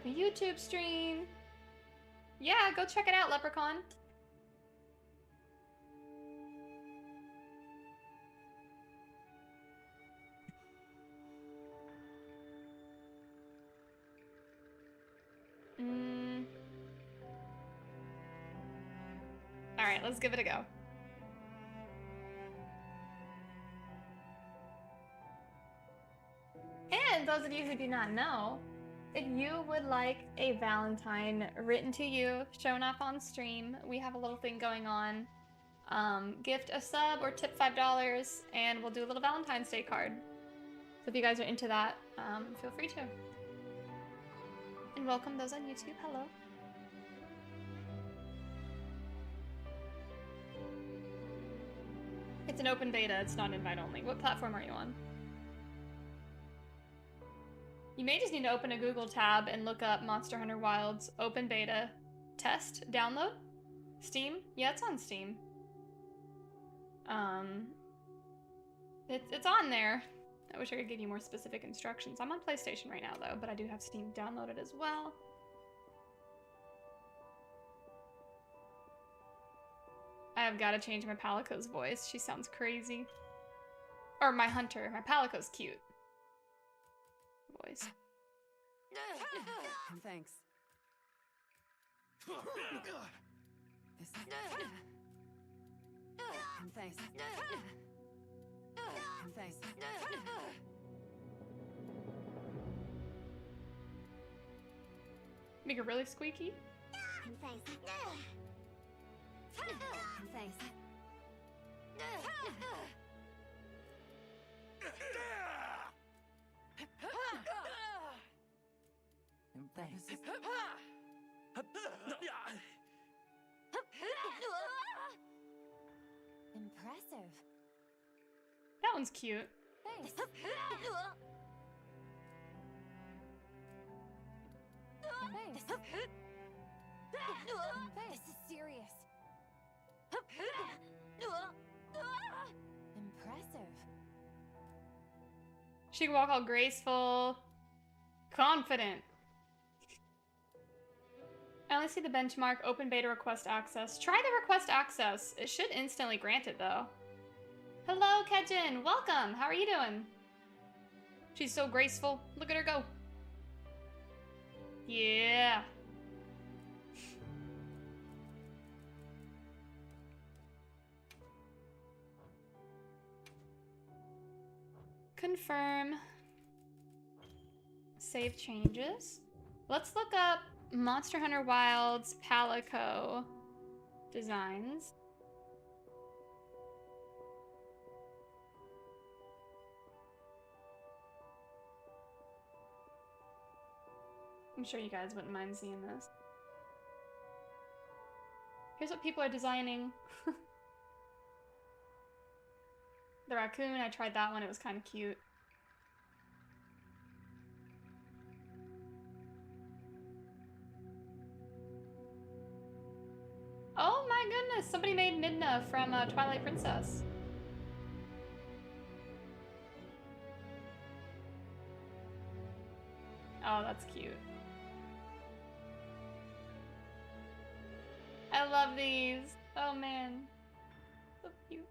A YouTube stream. Yeah, go check it out, Leprechaun. Alright, let's give it a go. And those of you who do not know, if you would like a Valentine written to you, shown off on stream, we have a little thing going on. Gift a sub or tip $5 and we'll do a little Valentine's Day card. So if you guys are into that, feel free to. And welcome those on YouTube, hello. It's an open beta, it's not invite only. What platform are you on? You may just need to open a Google tab and look up Monster Hunter Wilds open beta test download. Steam? Yeah, it's on Steam. It's on there. I wish I could give you more specific instructions. I'm on PlayStation right now though, but I do have Steam downloaded as well. I have got to change my Palico's voice. She sounds crazy. Or my hunter. My Palico's cute. Voice. Thanks. This. Thanks. Thanks. Make it really squeaky. Thanks. Thanks. Impressive. That one's cute. Thanks. Thanks. This is serious. Impressive. She can walk all graceful, confident. I only see the benchmark, open beta request access. Try the request access. It should instantly grant it though. Hello, Kejin. Welcome. How are you doing? She's so graceful. Look at her go. Yeah. Confirm. Save changes. Let's look up Monster Hunter Wilds Palico designs. I'm sure you guys wouldn't mind seeing this. Here's what people are designing. The raccoon, I tried that one, it was kind of cute. Oh my goodness, somebody made Midna from Twilight Princess. Oh, that's cute. I love these. Oh man, so cute.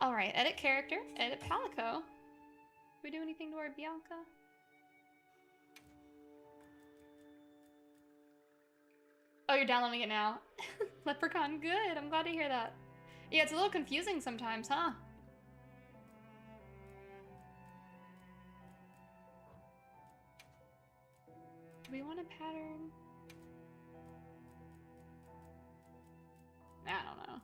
All right, edit character, edit Palico. Did we do anything to our Bianca? Oh, you're downloading it now. Leprechaun, good. I'm glad to hear that. Yeah, it's a little confusing sometimes, huh? Do we want a pattern? I don't know.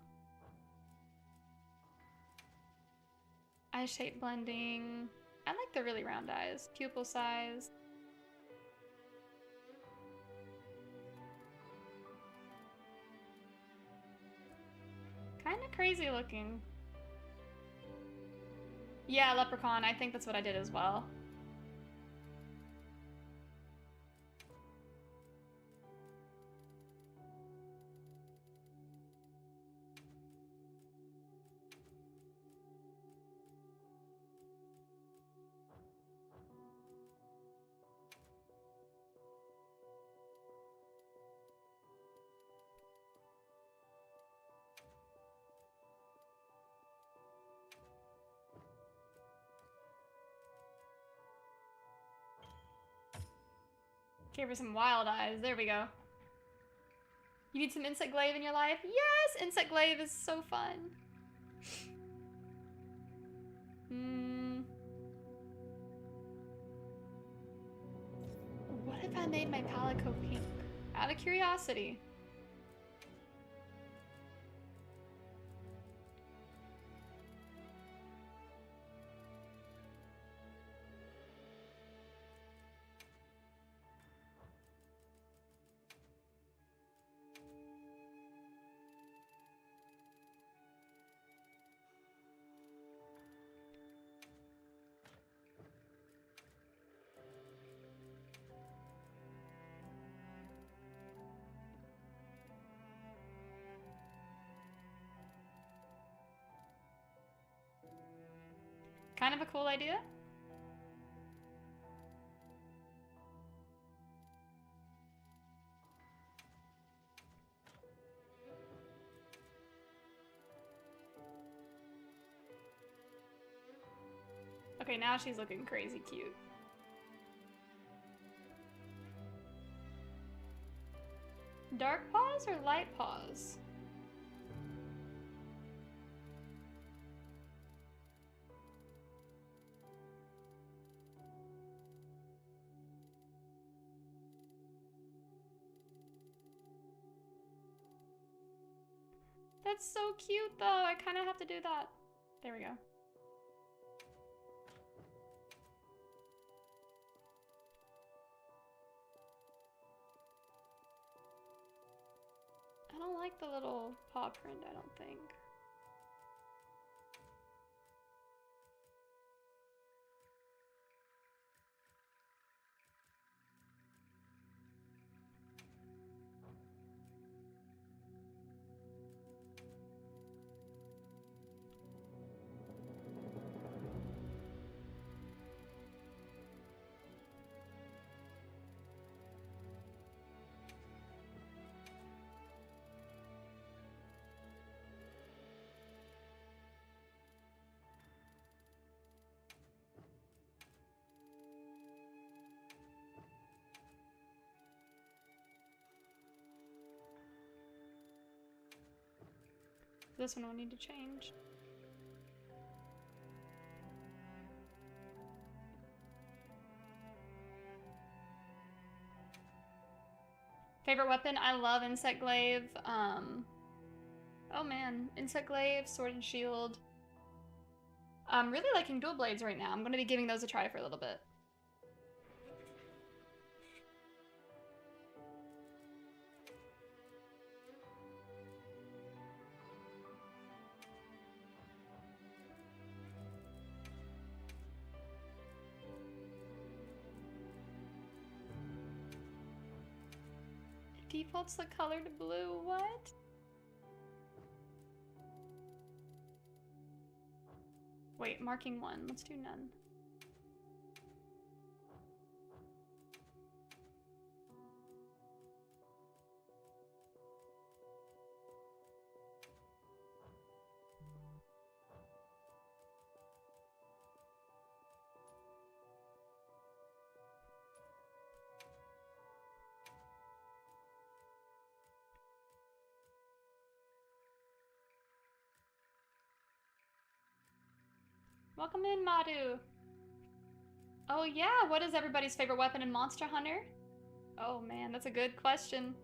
Eye shape blending. I like the really round eyes. Pupil size. Kind of crazy looking. Yeah, Leprechaun, I think that's what I did as well. Gave her some wild eyes. There we go. You need some insect glaive in your life? Yes! Insect glaive is so fun. What if I made my Palico pink? Out of curiosity. Kind of a cool idea. Okay, now she's looking crazy cute. Dark paws or light paws? That's so cute though. I kind of have to do that. There we go. I don't like the little paw print, I don't think. This one will need to change. Favorite weapon? I love insect glaive. Oh man, insect glaive, sword and shield. I'm really liking dual blades right now. I'm going to be giving those a try for a little bit. Defaults the color to blue, what? Wait, marking one, let's do none. Welcome in, Madhu. Oh yeah, what is everybody's favorite weapon in Monster Hunter? Oh man, that's a good question.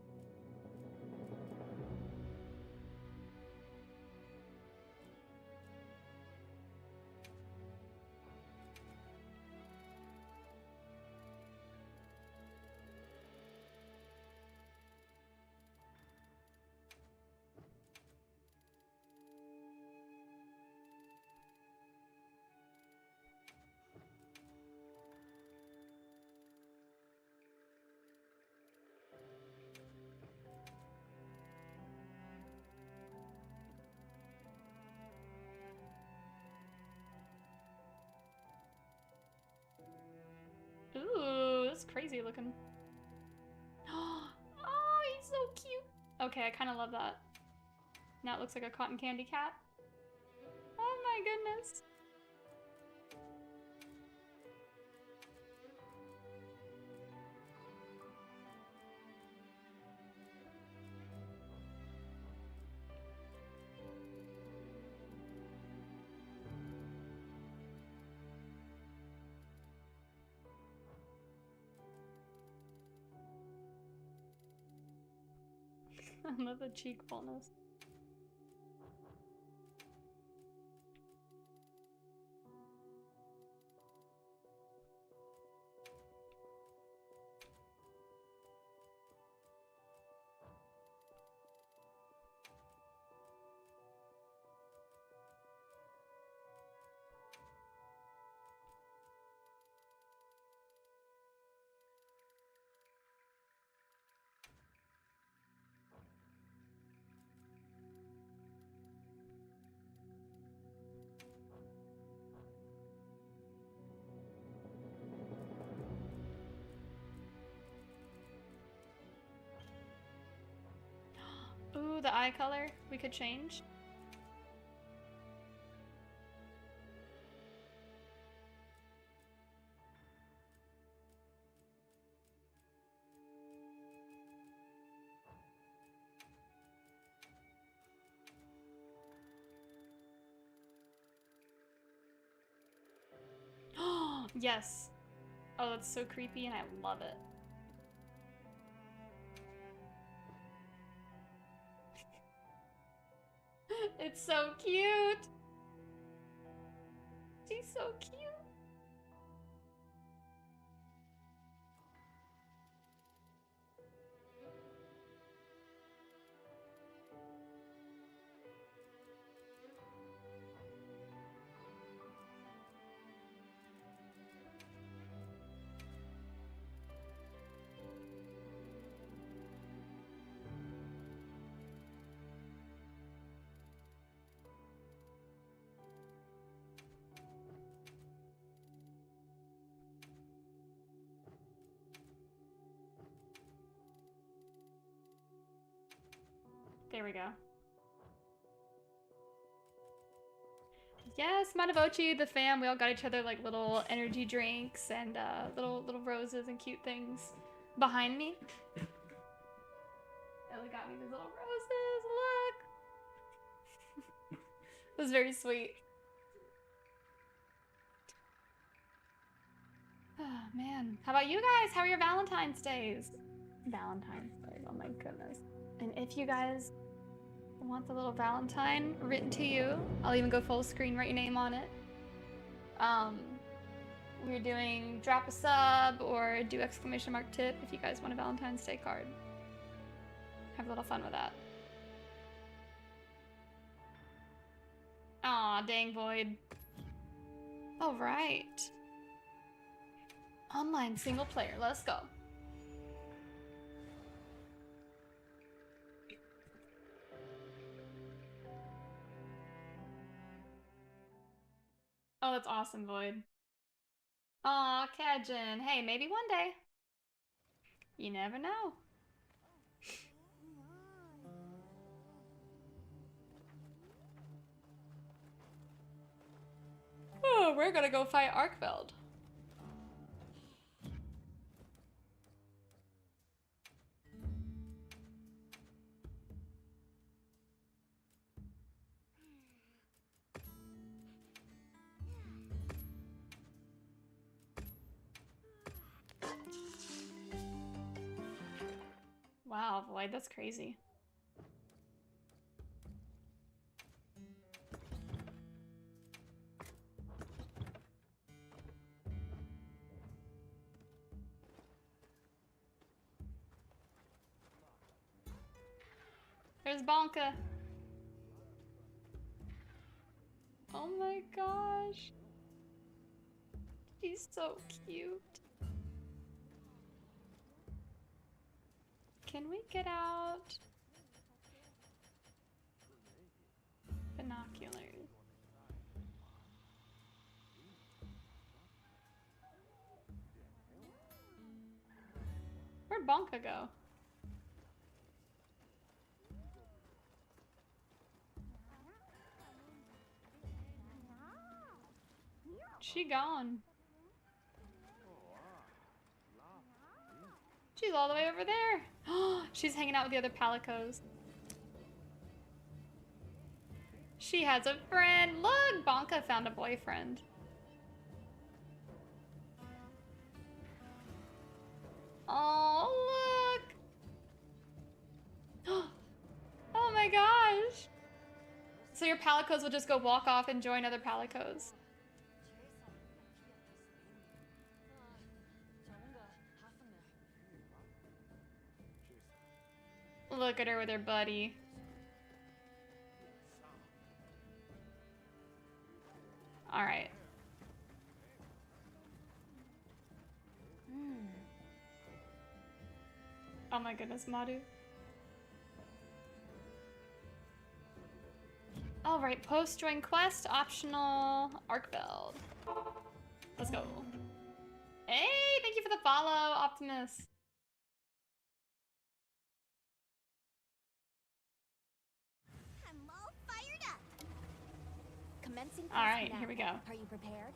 Ooh, that's crazy looking. Oh, he's so cute. Okay, I kind of love that. Now it looks like a cotton candy cat. Oh my goodness. I love the cheek fullness. Ooh, the eye color we could change. Yes. Oh, that's so creepy and I love it. It's so cute. She's so cute. There we go. Yes, Matavochi, the fam, we all got each other like little energy drinks and little roses and cute things behind me. Ellie got me these little roses, look! It was very sweet. Oh man, how about you guys? How are your Valentine's days? Valentine's Day, oh my goodness. And if you guys want the little Valentine written to you, I'll even go full screen, write your name on it. We're doing drop a sub or do exclamation mark tip if you guys want a Valentine's Day card. Have a little fun with that. Aw, dang Void. All right. Online single player, let's go. Oh, that's awesome, Void. Aw, Kajin. Hey, maybe one day. You never know. Oh, we're gonna go fight Arkveld. Wow, Void, that's crazy. There's Bonka. Oh my gosh. He's so cute. Can we get out binoculars? Where'd Bonka go? She gone. She's all the way over there. She's hanging out with the other palicos. She has a friend. Look, Bonka found a boyfriend. Oh, look. So your palicos will just go walk off and join other palicos. Look at her with her buddy. All right. Oh my goodness, Madhu. All right, post join quest, optional Arkveld. Let's go. Hey, thank you for the follow, Optimus. I'm all fired up. Commencing. All right, here we go. Are you prepared?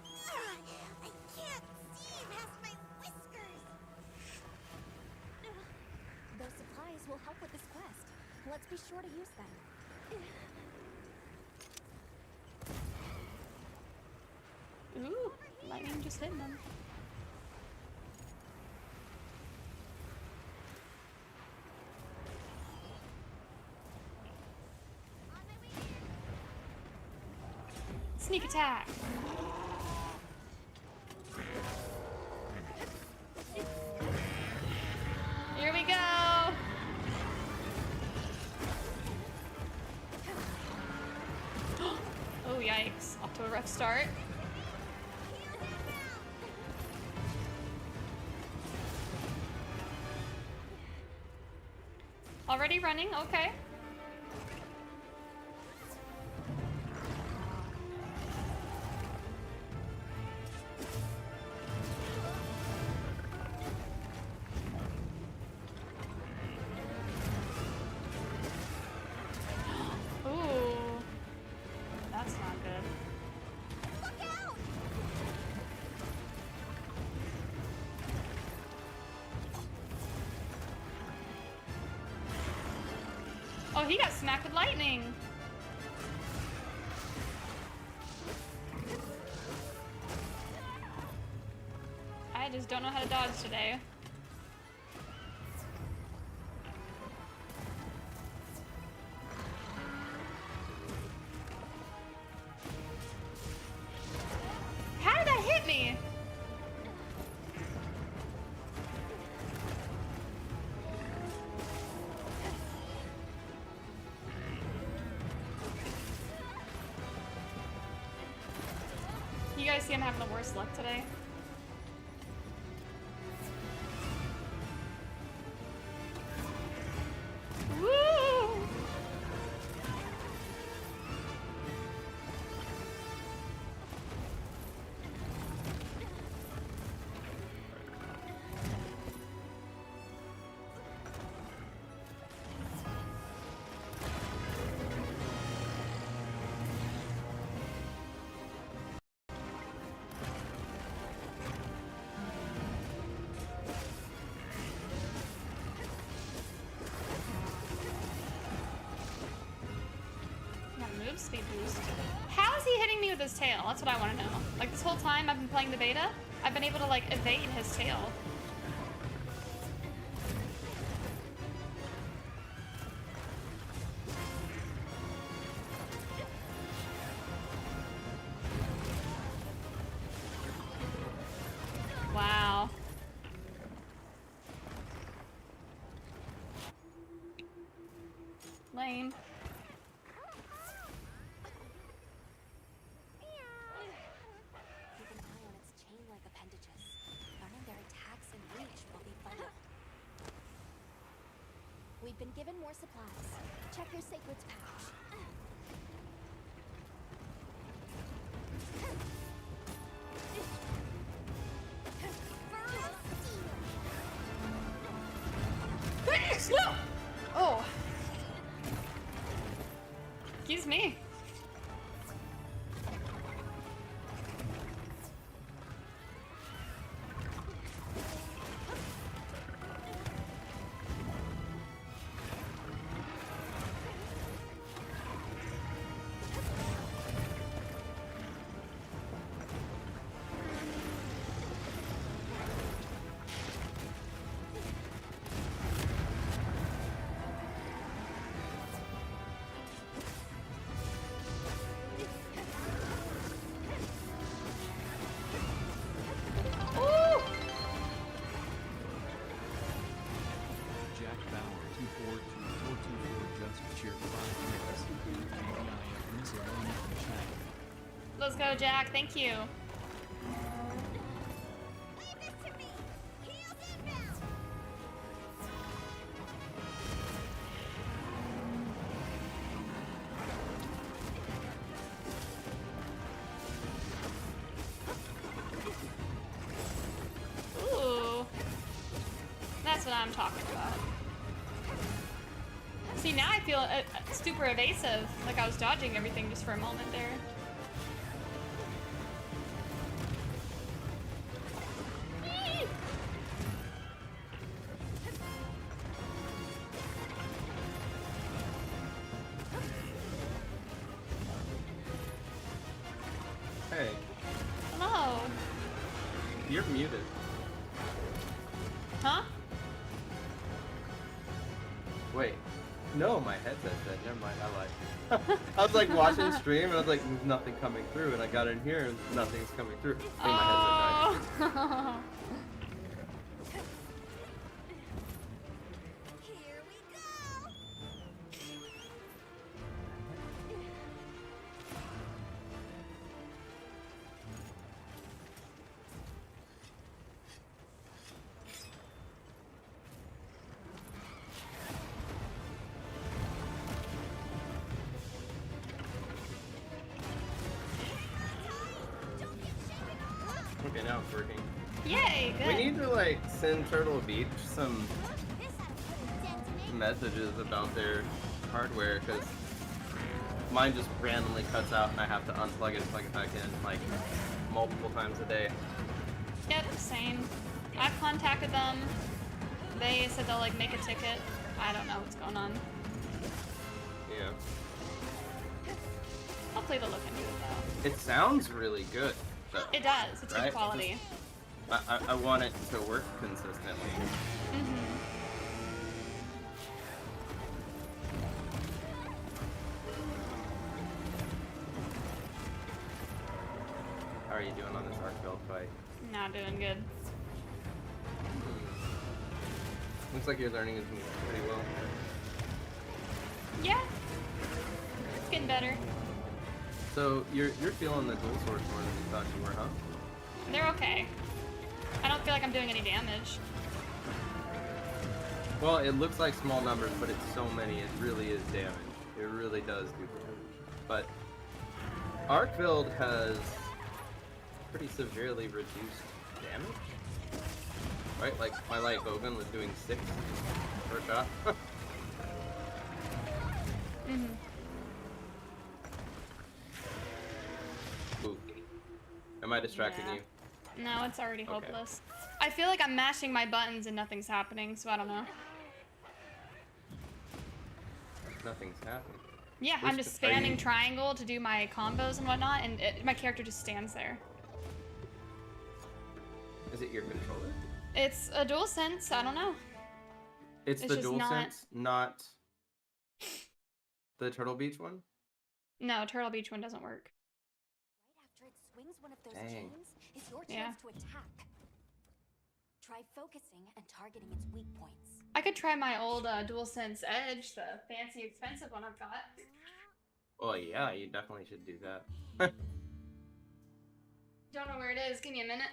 I can't see past my whiskers. Those supplies will help with this quest. Let's be sure to use them. Ooh, lightning just hitting them. Sneak attack. Here we go. Oh, yikes. Off to a rough start. Already running, okay. Ooh, that's not good. Look out! Oh, he got smacked with lightning. I just don't know how to dodge today. How did that hit me? You guys see I'm having the worst luck today? Woo! Got a move speed boost. How is he hitting me with his tail? That's what I want to know. Like this whole time I've been playing the beta, I've been able to like evade his tail. Wow. Lame. Keep an eye on its chain-like appendages. Learning their attacks and reach will be vital. We've been given more supplies. Check your sacred's pouch. Oh. Excuse me. 42424 just cheered 5 minutes. And Miss Elena from chat. Let's go, Jack. Thank you. Leave this to me! Heels inbound! Ooh. That's what I'm talking about. See, now I feel super evasive. Like I was dodging everything just for a moment there. Eee! Hey, Hello. you're muted. Huh? Wait. No, my headset said. Never mind, I lied. I was like watching stream and I was like, there's nothing coming through. And I got in here and nothing's coming through. I think my headset died. Oh. Here we go! Don't get shaken off! Okay, now it's working. Yay, good. We need to like send Turtle Beach some This had to put a dent in it. messages about their hardware because mine just randomly cuts out and I have to unplug it and plug it back in like multiple times a day. Yep, same. I've contacted them. They said they'll like make a ticket. I don't know what's going on. Yeah. Hopefully they'll look into it though. It sounds really good though. It does. It's Right? good quality. I want it to work consistently. Mm-hmm. How are you doing on this Arkveld fight? Not doing good. Looks like you're learning it pretty well. Yeah. It's getting better. So you're feeling the dual swords more than you thought you were, huh? They're okay. I don't feel like I'm doing any damage. Well, it looks like small numbers, but it's so many, it really is damage. It really does do damage. But Arkveld has pretty severely reduced damage. Right? Like my light Bogan was doing 6 per shot. Mm-hmm. Ooh. Am I distracting Yeah. you? No, it's already Okay. hopeless. I feel like I'm mashing my buttons and nothing's happening, so I don't know. Nothing's happening. Yeah, I'm just Are you- spamming triangle to do my combos and whatnot, and my character just stands there. Is it your controller? It's a dual sense, I don't know. It's It's the just dual not- sense, not the Turtle Beach one? No, Turtle Beach one doesn't work. Right after it swings one of those Dang. chains is your Yeah. chance to attack. Try focusing and targeting its weak points. I could try my old dual sense edge, the fancy expensive one I've got. Well, yeah, you definitely should do that. Don't know where it is, give me a minute.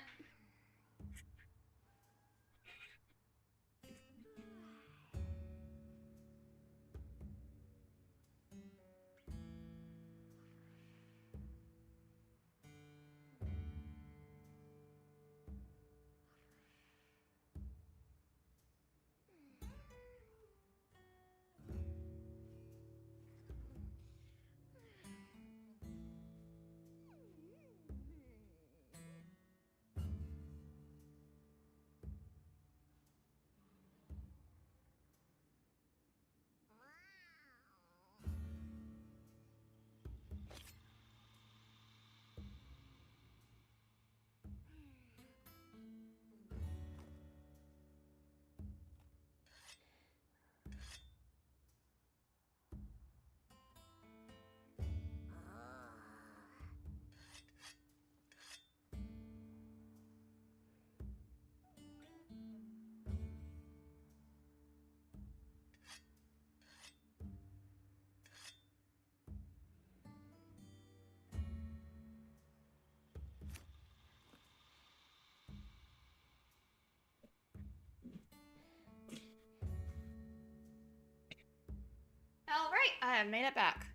I have made it back.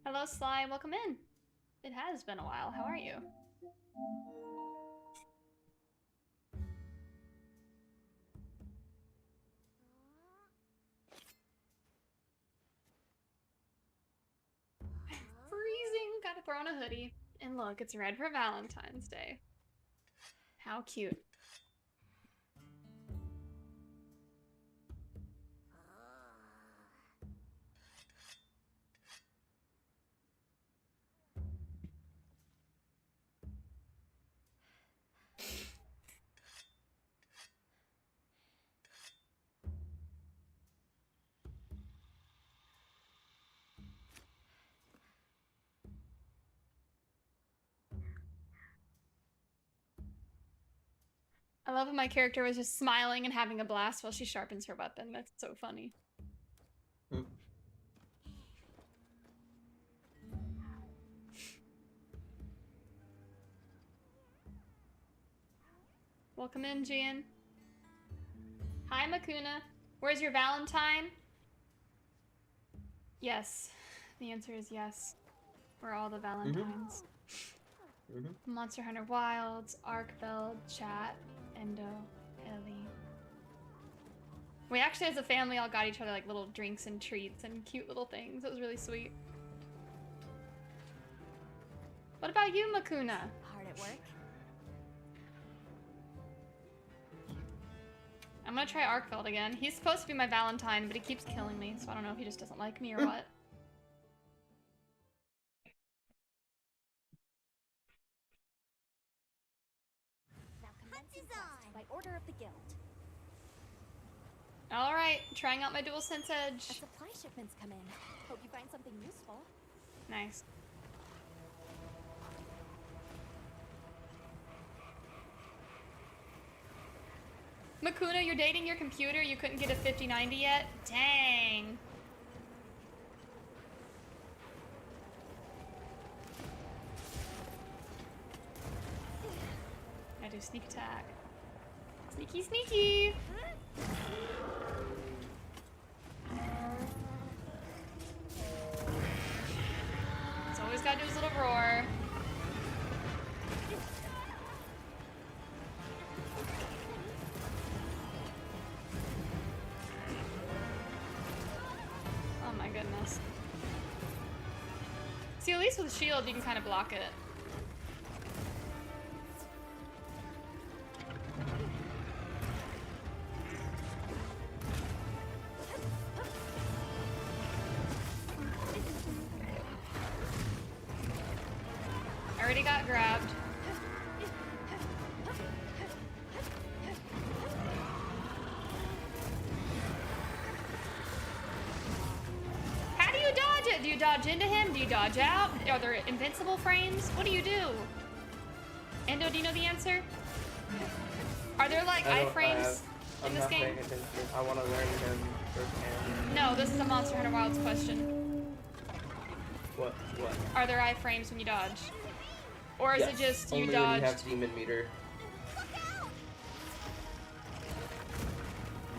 Hello, Sly. Welcome in. It has been a while. How are you? Freezing. Gotta throw on a hoodie. And look, it's red for Valentine's Day. How cute. I love how my character was just smiling and having a blast while she sharpens her weapon. That's so funny. Hmm. Welcome in, Gian. Hi, Makuna. Where's your Valentine? Yes. The answer is yes. We're all the Valentines. Monster Hunter Wilds, Arkveld'S, Chat, Endo, Ellie. We actually, as a family, all got each other like little drinks and treats and cute little things. It was really sweet. What about you, Makuna? Hard at work? I'm gonna try Arkveld again. He's supposed to be my Valentine, but he keeps killing me, so I don't know if he just doesn't like me or what. Now commencing quest by order of the guild. Alright, trying out my dual sense A edge. supply shipment's come in. Hope you find something useful. Nice. Makuna, you're dating your computer? You couldn't get a 5090 yet? Dang. I do sneak attack. Sneaky, sneaky! He's always gotta do his little roar. Oh my goodness. See, at least with shield, you can kind of block it. Already got grabbed. How do you dodge it? Do you dodge into him? Do you dodge out? Are there invincible frames? What do you do? Endo, do you know the answer? Are there like iframes in this game? I want to learn him firsthand. No, this is a Monster Hunter Wilds question. What? Are there iframes when you dodge? Or is it just you only dodged? when you have demon meter.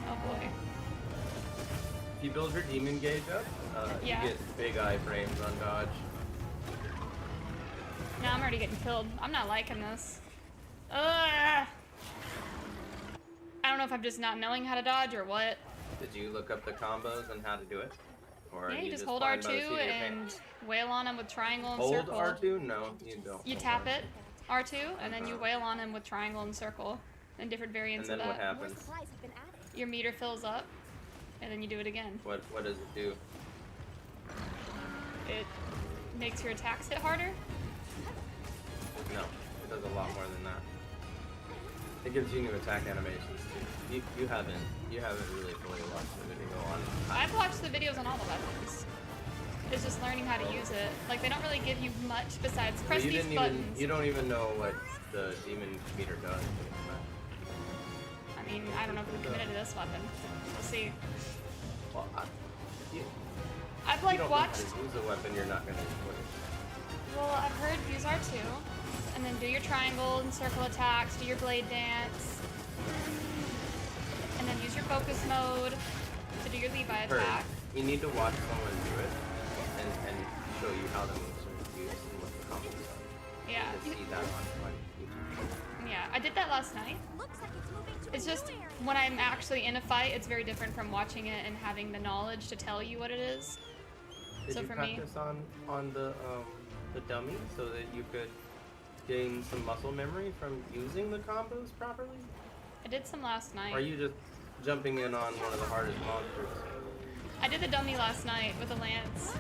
Oh boy. If you build your demon gauge up, Yeah. you get big iframes on dodge. No, I'm already getting killed. I'm not liking this. Ugh. I don't know if I'm just not knowing how to dodge or what. Did you look up the combos and how to do it? Or Yeah, are you just just hold flying by the seat R2 of your and pants? wail on him with triangle and Hold circle. R2? No, you don't. You Hold tap R2. it, R2, and then you wail on him with triangle and circle. And different variants And then of what that. More happens? supplies have been added. Your meter fills up, and then you do it again. What does it do? It makes your attacks hit harder. No, it does a lot more than that. It gives you new attack animations too. You haven't really fully watched the video on. I've watched the videos on all the weapons. It's just learning how to use it. Like, they don't really give you much besides But press you these didn't buttons. you don't even know what the demon meter does. I mean, I don't know if we're committed to this weapon. We'll see. Well, I've like don't watched. know how to use a weapon, you're not gonna enjoy it. Well, I've heard use R2, and then do your triangle and circle attacks, do your blade dance, and then use your focus mode to do your Levi Heard. attack. You need to watch someone do it and show you how the moves are used and what the combos are. Yeah. To see that on YouTube. Yeah, I did that last night. Looks like it's moving to It's a just new area. when I'm actually in a fight, it's very different from watching it and having the knowledge to tell you what it is. Did So you for me- practice on the dummy so that you could gain some muscle memory from using the combos properly? I did some last night. Or are you just jumping in on one of the hardest monsters? I did the dummy last night with the lance,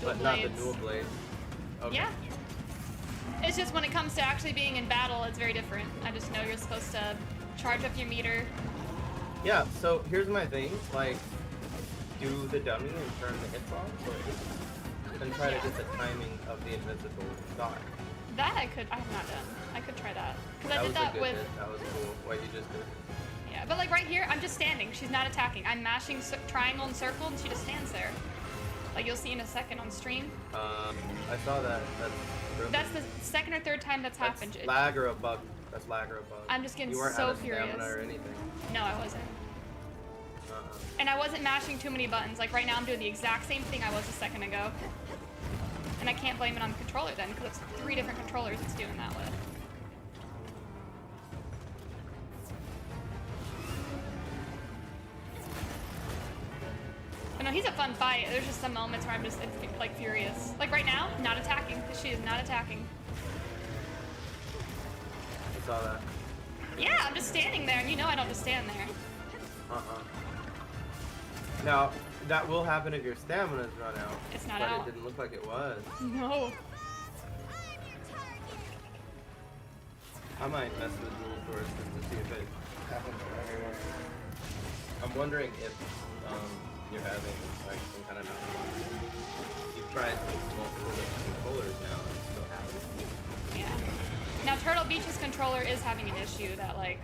dual But not blades. the dual blade. Okay. Yeah. It's just when it comes to actually being in battle, it's very different. I just know you're supposed to charge up your meter. Yeah, so here's my thing, like, do the dummy and turn the hits off, or and try to get the timing of the invincible dot. That I have not done. I could try that. Because I That did was a that good with, hit. That was cool, what you just did. yeah, but like right here, I'm just standing. She's not attacking. I'm mashing triangle and circle, and she just stands there. Like you'll see in a second on stream. I saw that. That's the second or third time that's happened. That's lag or a bug. That's lag or a bug. I'm just getting you weren't so out of furious. stamina or anything. No, I wasn't. Uh-uh. And I wasn't mashing too many buttons. Like right now, I'm doing the exact same thing I was a second ago. And I can't blame it on the controller then, because it's 3 different controllers it's doing that with. But no, he's a fun fight. There's just some moments where I'm just like furious. Like right now, not attacking. She is not attacking. I saw that. Yeah, I'm just standing there, and you know I don't just stand there. Now, that will happen if your stamina's run out. It's not but out. it didn't look like it was. No. I might mess with dual swords just to see if it happens for everyone. I'm wondering if you're having like some kind of you've tried multiple controllers now and it's still happening. Yeah. Now Turtle Beach's controller is having an issue that like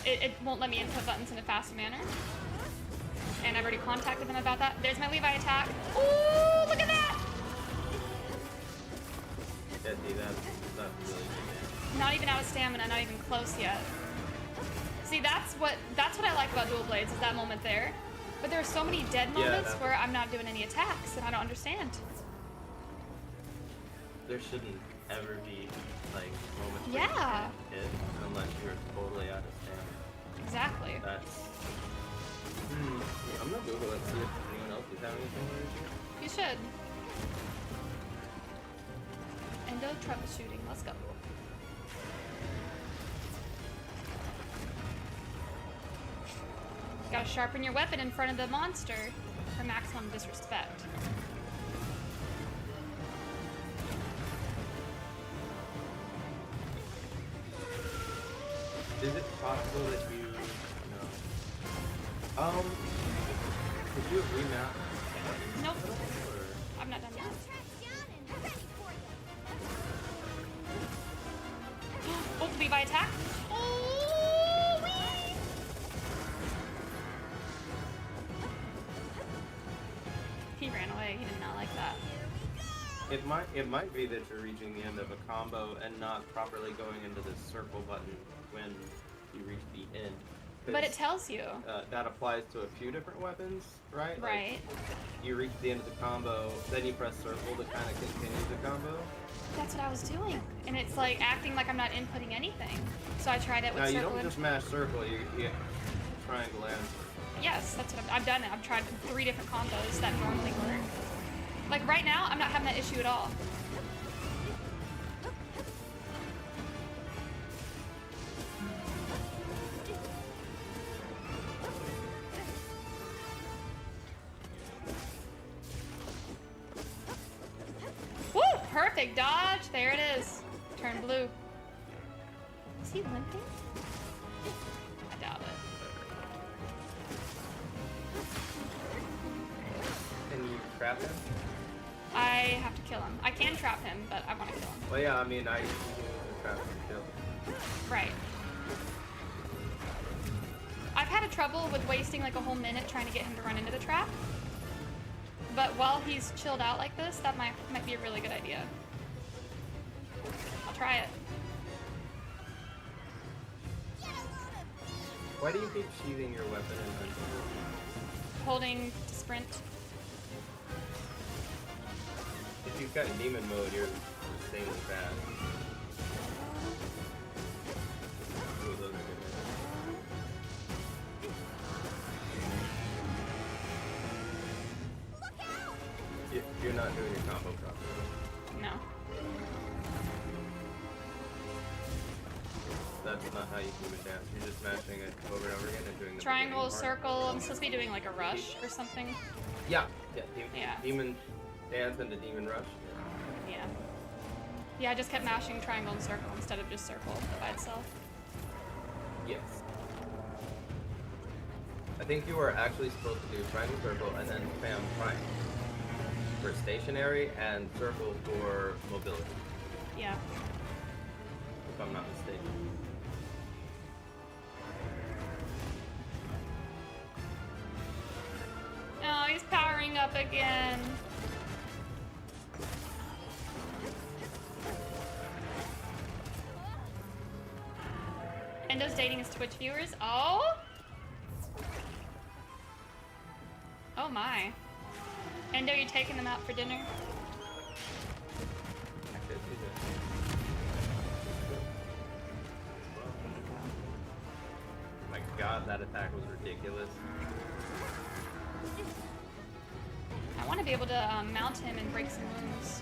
it won't let me input buttons in a fast manner. And I've already contacted them about that. There's my Levi attack. Ooh, look at that! Yeah, see that's really good. Not even out of stamina, not even close yet. See, that's what I like about dual blades is that moment there. But there are so many dead moments where I'm not doing any attacks and I don't understand. There shouldn't ever be like moments where Yeah. you can't hit unless you're totally out of stamina. Exactly. That's I'm gonna Google it and see if anyone else is having a similar issue. You should. Endo troubleshooting. Let's go. Gotta sharpen your weapon in front of the monster for maximum disrespect. Is it possible that you no? Could you remap? Nope. Or- I'm not done yet. Oh, Levi attack. Oh, wee. He ran away. He did not like that. It might be that you're reaching the end of a combo and not properly going into the circle button when you reach the end. But it tells you. That applies to a few different weapons, right? Like, Right. you reach the end of the combo, then you press circle to kind of continue the combo. That's what I was doing. And it's like acting like I'm not inputting anything. So I tried it with Now you circle don't and... just mash circle, you triangle and circle. Yes, that's what I've done it. I've tried 3 different combos that normally work. Like right now, I'm not having that issue at all. Woo! Perfect dodge. There it is. Turn blue. Is he limping? I doubt it. Can you trap him? I have to kill him. I can trap him, but I want to kill him. Well, yeah, I mean, I used to trap him too. Right. I've had a trouble with wasting like a whole minute trying to get him to run into the trap. But while he's chilled out like this, that might be a really good idea. I'll try it. Why do you keep sheathing your weapon and then Holding to sprint. if you've got demon mode, you're insanely fast. Ooh, those are good. You're not doing your combo properly. No. That's not how you demon dance. You're just smashing it over and over again and doing the Triangle, beginning part. circle. I'm supposed to be doing like a rush or something. Yeah, Yeah. demon dance and the demon rush. Yeah. Yeah, I just kept mashing triangle and circle instead of just circle by itself. Yes. I think you were actually supposed to do triangle, circle, and then spam triangle for stationary and circle for mobility, Yeah. if I'm not mistaken. Oh, he's powering up again. Endo's dating his Twitch viewers. Oh? Oh my. Endo, you taking them out for dinner? I could do that. My god, that attack was ridiculous. I want to be able to mount him and break some wounds.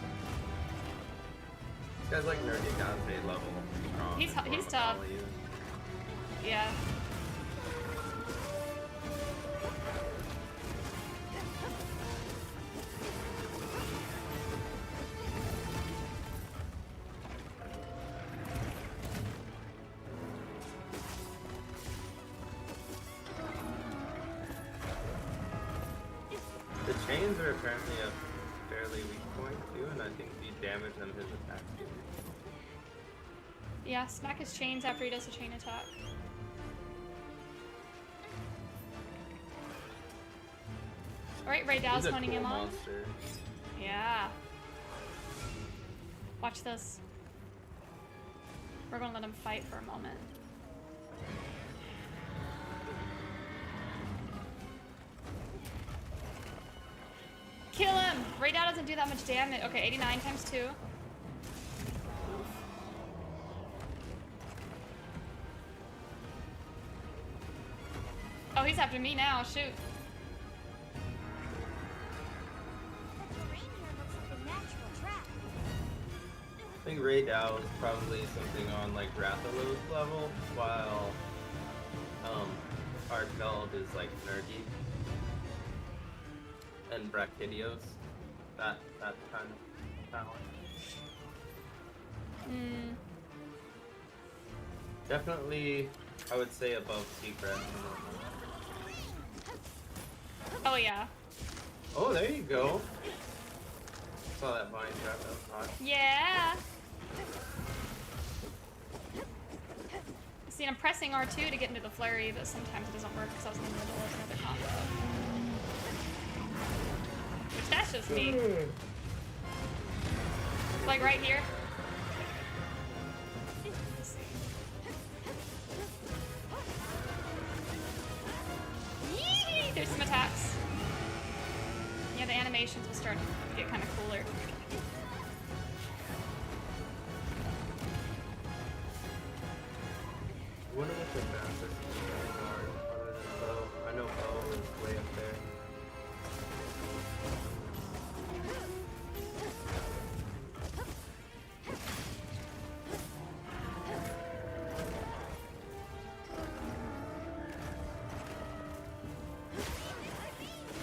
This guy's like nerdy Dante level strong. He's before he's tough. Macaulay is. Yeah. The chains are apparently a fairly weak point too, and I think if you damage them, his attacks do. Yeah, smack his chains after he does a chain attack. Alright, Ray Dow's He's a honing cool him on. monster. Yeah. Watch this. We're gonna let him fight for a moment. Kill him! Ray Dow doesn't do that much damage. Okay, 89 times 2. Oh, he's after me now. Shoot. I think Ray Dow is probably something on like Rathalos level, while Arkveld is like Nergy and Brachydios. That kind of talent. Hmm. Definitely, I would say above Secret. Oh, yeah. Oh, there you go. Saw that vine trap. That was hot. Yeah. See, I'm pressing R2 to get into the flurry, but sometimes it doesn't work because I was in the middle of another combo. Which, that's just me. Like right here. Let's see. Yee! There's some attacks. Yeah, the animations will start to get kind of cooler. What are the fastest are other than Bo? I know Bo is way up there.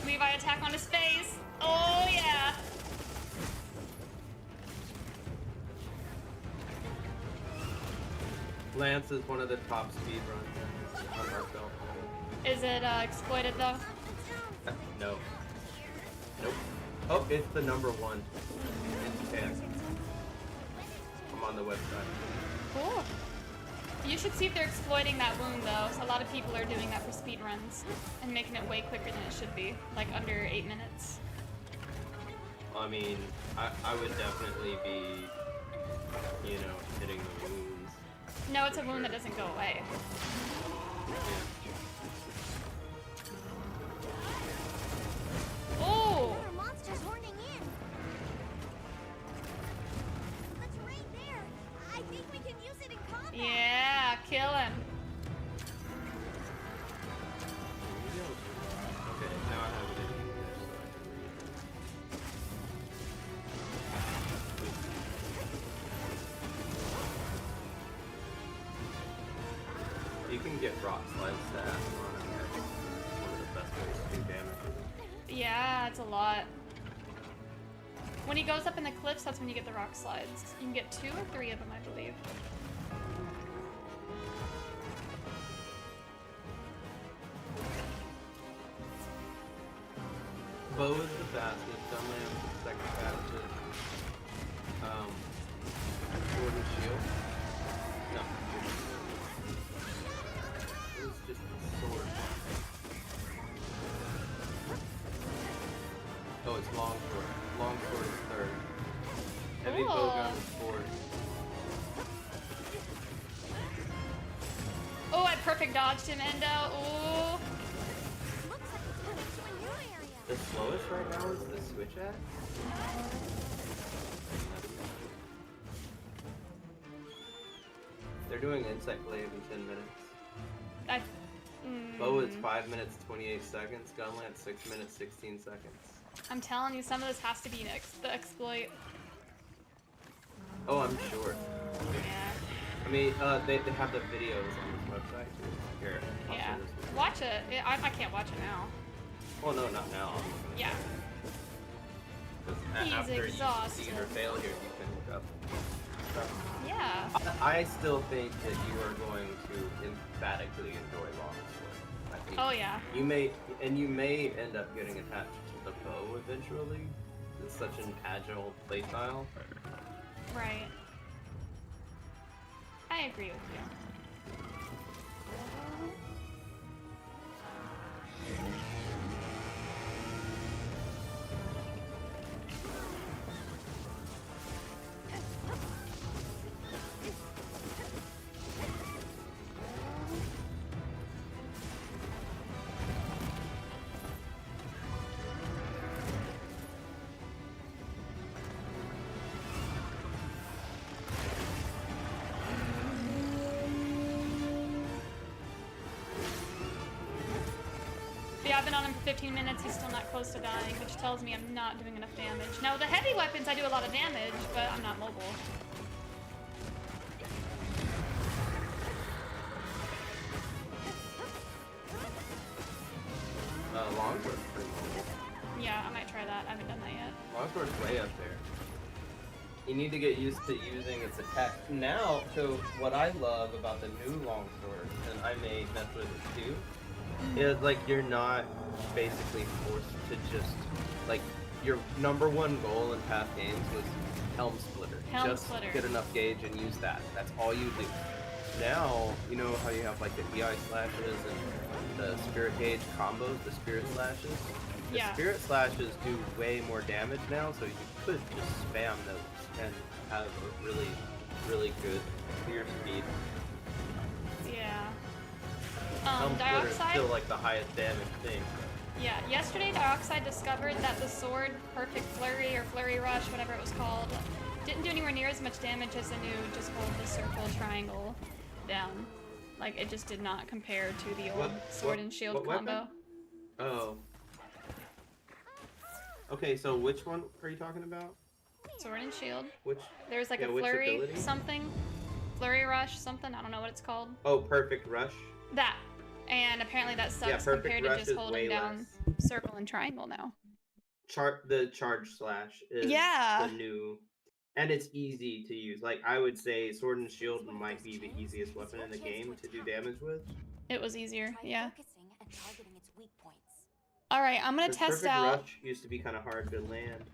Levi attack on his face. Oh yeah. Lance is one of the top speed runs on Arkveld's. Is it exploited though? No. Nope. Oh, it's the number one in Japan. I'm on the website. Cool. You should see if they're exploiting that wound though. So a lot of people are doing that for speed runs and making it way quicker than it should be, like under 8 minutes. I mean, I would definitely be, you know, hitting the wounds. No, it's a For wound that sure. doesn't go away. Yeah. Oh! There are monsters horning in. That's right there. I think we can use it in combat. Yeah, kill him. Okay, now I have it in English, so I can read it. You can get rock slides to add on, and that's one of the best ways to do damage with it. Yeah, it's a lot. When he goes up in the cliffs, that's when you get the rock slides. You can get 2 or 3 of them, I believe. Bow is the fastest, Dunlap is the second fastest. Sword and shield. No. It's just a sword. Oh, it's long sword. Long sword is third. Heavy bowgun is fourth. Oh, I perfect dodged him, Endo. Ooh. Looks like it's coming to a new area. The slowest right now is the switch axe. They're doing insect glaive in 10 minutes. I, Bow is 5 minutes 28 seconds. Gunlance 6 minutes 16 seconds. I'm telling you, some of this has to be the exploit. Oh, I'm sure. Yeah. I mean, they have the videos on this website too. Here, I'll Yeah. send this one. Watch it. I can't watch it now. Well, no, not now. Yeah. Because He's after you exhausted. succeed or failure, you can look up stuff. Yeah. I still think that you are going to emphatically enjoy longsword. I think Oh, yeah. you may end up getting attached to the bow eventually. It's such an agile playstyle. Right. I agree with you. Yeah, I've been on him for 15 minutes, he's still not close to dying, which tells me I'm not doing enough damage. Now, the heavy weapons, I do a lot of damage, but I'm not mobile. Longsword's pretty cool. Yeah, I might try that. I haven't done that yet. Longsword's way up there. You need to get used to using its attack. Now, so what I love about the new longsword, and I may mess with it too, is like you're not basically forced to just like your number one goal in past games was helm splitter. Helm just splitter. get enough gauge and use that. That's all you do. Now, you know how you have like the EI slashes and the spirit gauge combos, the spirit slashes? The Yeah. spirit slashes do way more damage now, so you could just spam those and have a really, really good clear speed. Yeah. Helm splitter is Dioxide? still like the highest damage thing. Yeah, yesterday Dioxide discovered that the sword Perfect Flurry or Flurry Rush, whatever it was called, didn't do anywhere near as much damage as the new just hold the circle triangle down. Like, it just did not compare to the old sword and shield what weapon? combo. Oh. Okay, so which one are you talking about? Sword and shield. Which? There's like Yeah, a which flurry ability? something. Flurry Rush something, I don't know what it's called. Oh, Perfect Rush. That. And apparently that sucks Perfect compared to Rush just is holding way down circle and triangle now. The charge slash is Yeah. the new, and it's easy to use. Like I would say, sword and shield might be the easiest weapon in the game to do damage with. It was easier, Try yeah. focusing and targeting its weak points. Alright, I'm gonna 'Cause test Perfect out. Rush used to be kind of hard to land.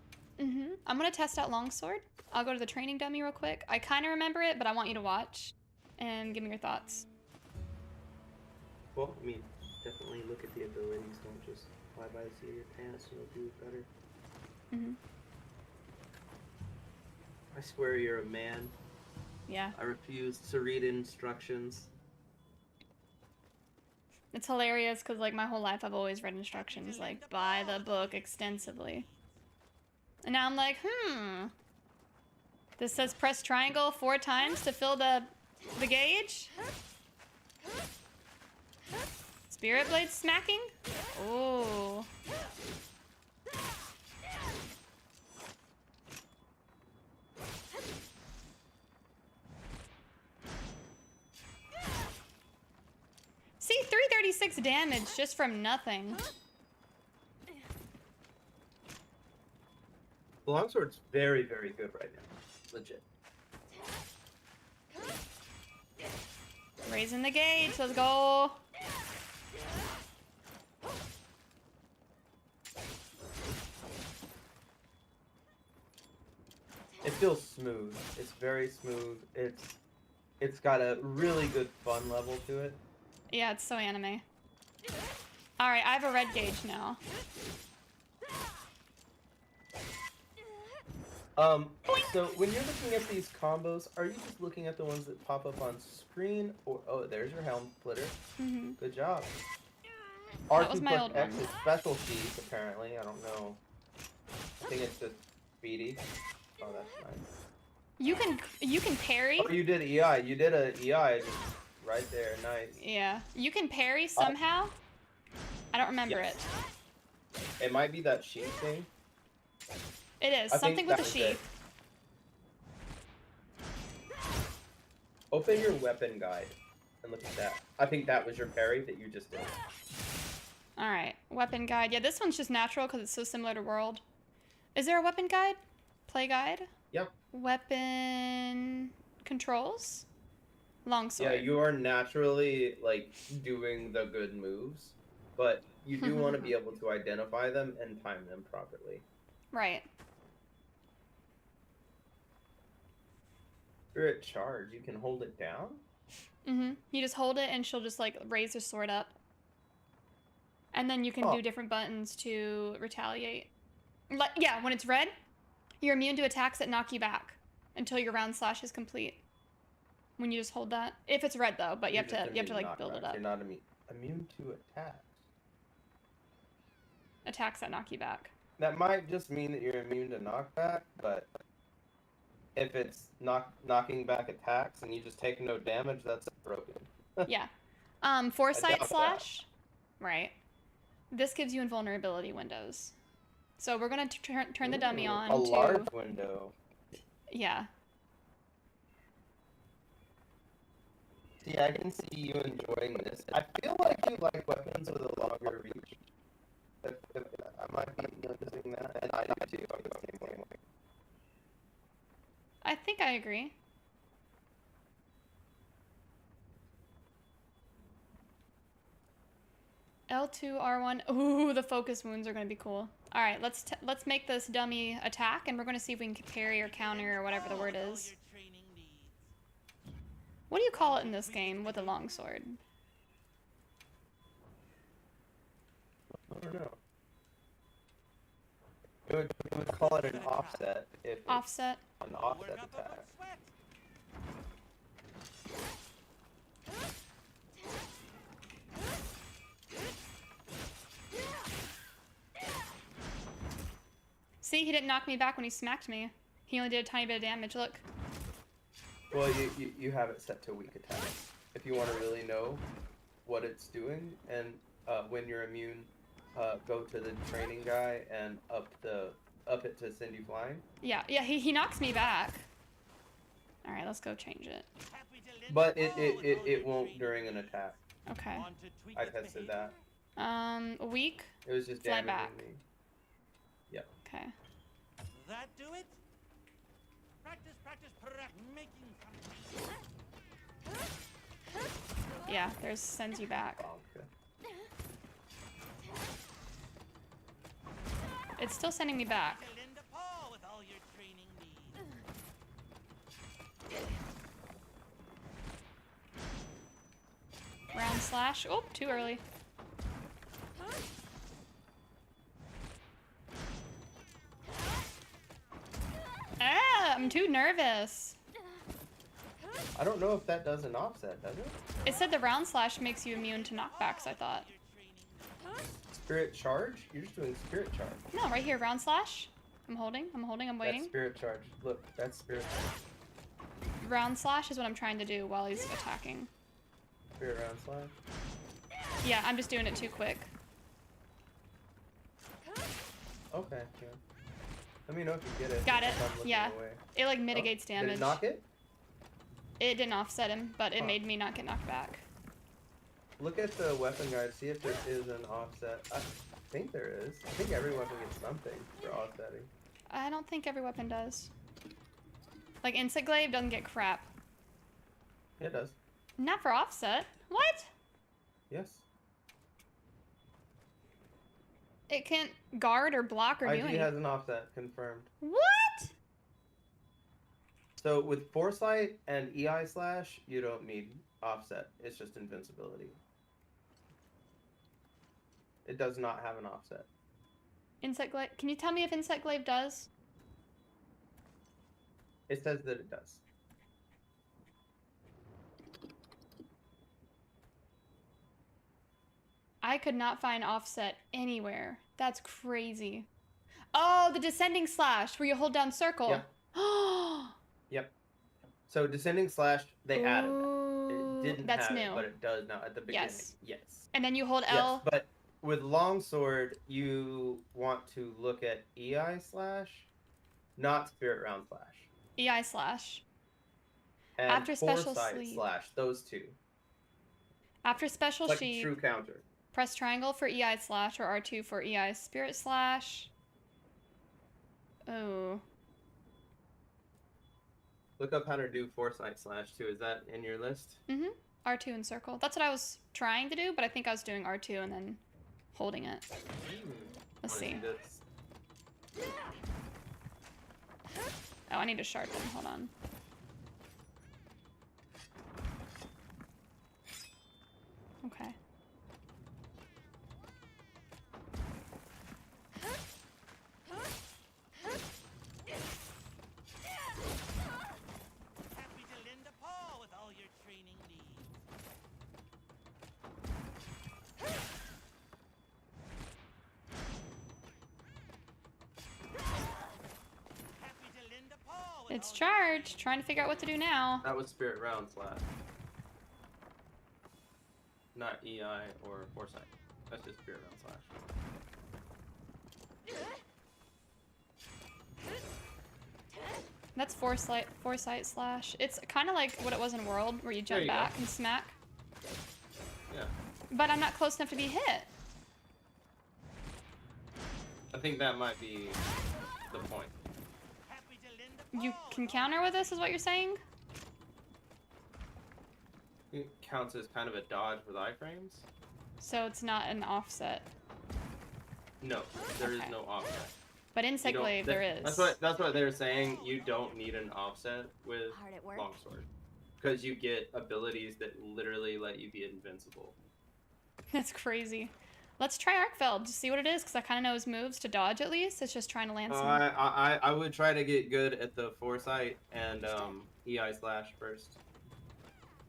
I'm gonna test out Longsword. I'll go to the training dummy real quick. I kind of remember it, but I want you to watch and give me your thoughts. Well, I mean, definitely look at the abilities. Don't just fly by the seat of your pants. You'll do better. I swear you're a man. Yeah. I refuse to read instructions. It's hilarious because, like, my whole life I've always read instructions, like, by the book extensively. And now I'm like, this says press triangle 4 times to fill the gauge? Spirit blade smacking? Oh. See, 336 damage just from nothing. The longsword's very, very good right now. Legit. Raising the gauge, let's go. It feels smooth. It's very smooth. It's got a really good fun level to it. Yeah, it's so anime. Alright, I have a red gauge now. So when you're looking at these combos, are you just looking at the ones that pop up on screen, or oh, there's your helm splitter. Good job. That was R2 my plus old X one. is specialties apparently. I don't know. I think it's just speedy. Oh, that's nice. You can parry. Oh, you did EI. You did a EI just right there. Nice. Yeah, you can parry somehow. I don't remember Yes. it. It might be that sheet thing. It is I something think with that a was it. sheath. Open your weapon guide and look at that. I think that was your parry that you just did. All right, weapon guide. Yeah, this one's just natural because it's so similar to World. Is there a weapon guide? Play guide? Yep. Weapon controls? Longsword. Yeah, you are naturally like doing the good moves, but you do want to be able to identify them and time them properly. Right. Spirit charge, you can hold it down? You just hold it and she'll just like raise her sword up. And then you can do different buttons to retaliate. Like, yeah, when it's red, you're immune to attacks that knock you back until your round slash is complete. When you just hold that. If it's red though, but you have to like build it up. You're not immune to attacks. Attacks that knock you back. That might just mean that you're immune to knockback, but if it's knocking back attacks and you just take no damage, that's broken. Yeah. Foresight doubt slash. Right. This gives you invulnerability windows. So we're gonna turn the dummy on A to large window. Yeah. See, I can see you enjoying this. I feel like you like weapons with a longer reach. If I might be noticing that, and I do too. I'm the same way. I think I agree. L2, R1. Ooh, the focus wounds are gonna be cool. All right, let's make this dummy attack, and we're gonna see if we can parry or counter or whatever the word is. What do you call it in this game with a longsword? I don't know. It would call it an offset if it's Offset. an offset attack. See, he didn't knock me back when he smacked me. He only did a tiny bit of damage. Look. Well, you have it set to weak attack. If you want to really know what it's doing, and when you're immune, go to the training guy and up it to send you flying. Yeah, he knocks me back. All right, let's go change it. But it won't during an attack. Okay. I tested that. Weak. It was just Fly damaging back. me. Yep. Okay. That do it? Practice, making something. Yeah, there's sends you back. Okay. It's still sending me back. Linda Paul with all your training needs. Round slash. Oh, too early. Ah, I'm too nervous. I don't know if that does an offset, does it? It said the round slash makes you immune to knockbacks, I thought. Spirit charge? You're just doing spirit charge. No, right here, round slash. I'm waiting. That's spirit charge. Look, that's spirit charge. Round slash is what I'm trying to do while he's attacking. Spirit round slash. Yeah, I'm just doing it too quick. Okay, yeah. Let me know if you get it. Got it, if I'm looking yeah. away. It like mitigates Did damage. it knock it? It didn't offset him, but it Huh. made me not get knocked back. Look at the weapon guide, see if there is an offset. I think there is. I think every weapon gets something for offsetting. I don't think every weapon does. Like Insect Glaive doesn't get crap. Yeah, it does. Not for offset. What? Yes. It can't guard or block or do IG anything. has an offset, confirmed. What? So with Foresight and EI slash, you don't need offset. It's just invincibility. It does not have an offset. Insect Glaive. Can you tell me if Insect Glaive does? It says that it does. I could not find offset anywhere. That's crazy. Oh, the descending slash where you hold down circle. Yeah. Yep. So descending slash, they added that. Ooh, It didn't that's have new. it, but it does now at the beginning. Yes. Yes. And then you hold Yes, L. but with longsword, you want to look at EI slash, not spirit round slash. EI slash. And After special foresight sleeve. slash, those two. After special It's like sheet, a true counter. press triangle for EI slash or R2 for EI spirit slash. Oh. Look up how to do foresight slash too. Is that in your list? Mm-hmm. R2 and circle. That's what I was trying to do, but I think I was doing R2 and then holding it. Let's Wanna see. this? Oh, I need to sharpen. Hold on. Okay. Happy to lend a paw with all your training needs. Happy to lend a paw with It's all your charged. Trying to figure out what to do now. That was spirit round slash. Not EI or foresight. That's just spirit round slash. That's foresight slash. It's kind of like what it was in World, where you There jump you back go. and smack. Yeah. But I'm not close enough to be hit. I think that might be the point. Happy to lend a You paw can with all counter with this, is what you're saying? It counts as kind of a dodge with iframes. So it's not an offset. No, there is Okay. no offset. But You Insect don't- Glaive, that- there is. That's what they're saying. You don't need an offset with Hard at work. longsword because you get abilities that literally let you be invincible. That's crazy. Let's try Arkveld to see what it is, because I kind of know his moves to dodge at least. It's just trying to land some. I would try to get good at the foresight and EI slash first,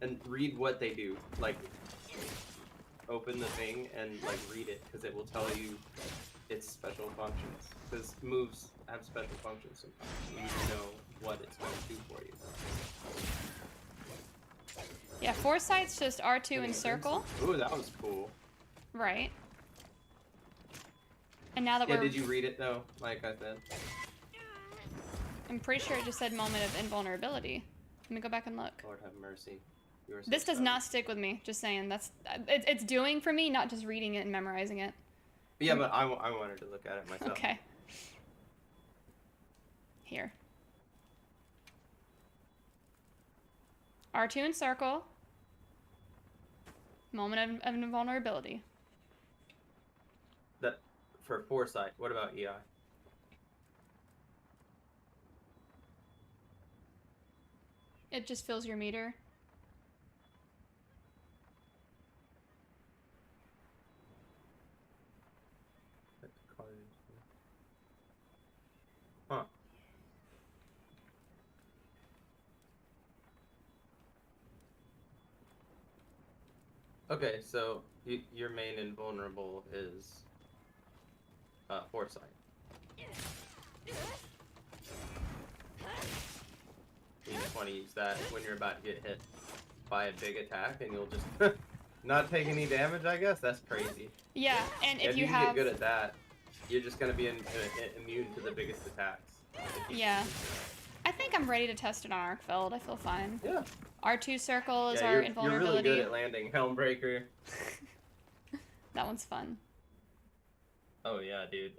and read what they do. Like, open the thing and like read it, because it will tell you its special functions. Because moves have special functions sometimes. You need to know what it's going to do for you. Yeah, Foresight's just R2 and circle. Ooh, that was cool. Right. And now that Yeah, we're... did you read it though? Like I said. I'm pretty sure it just said moment of invulnerability. Let me go back and look. Lord have mercy. You are so This does stubborn. not stick with me. Just saying. That's it's doing for me, not just reading it and memorizing it. Yeah, but I wanted to look at it myself. Okay. Here. R2 and circle. Moment of invulnerability. That for foresight. What about EI? It just fills your meter. Huh. Okay, so your main invulnerable is foresight. You just want to use that when you're about to get hit by a big attack, and you'll just not take any damage. I guess that's crazy. Yeah, and Yeah, if if you you can have, get good at that, you're just gonna be immune to the biggest attacks. yeah, I think I'm ready to test it on Arkveld. I feel fine. Yeah. R2 circle is Yeah, our you're invulnerability. really good at landing Helmbreaker. That one's fun. Oh yeah, dude.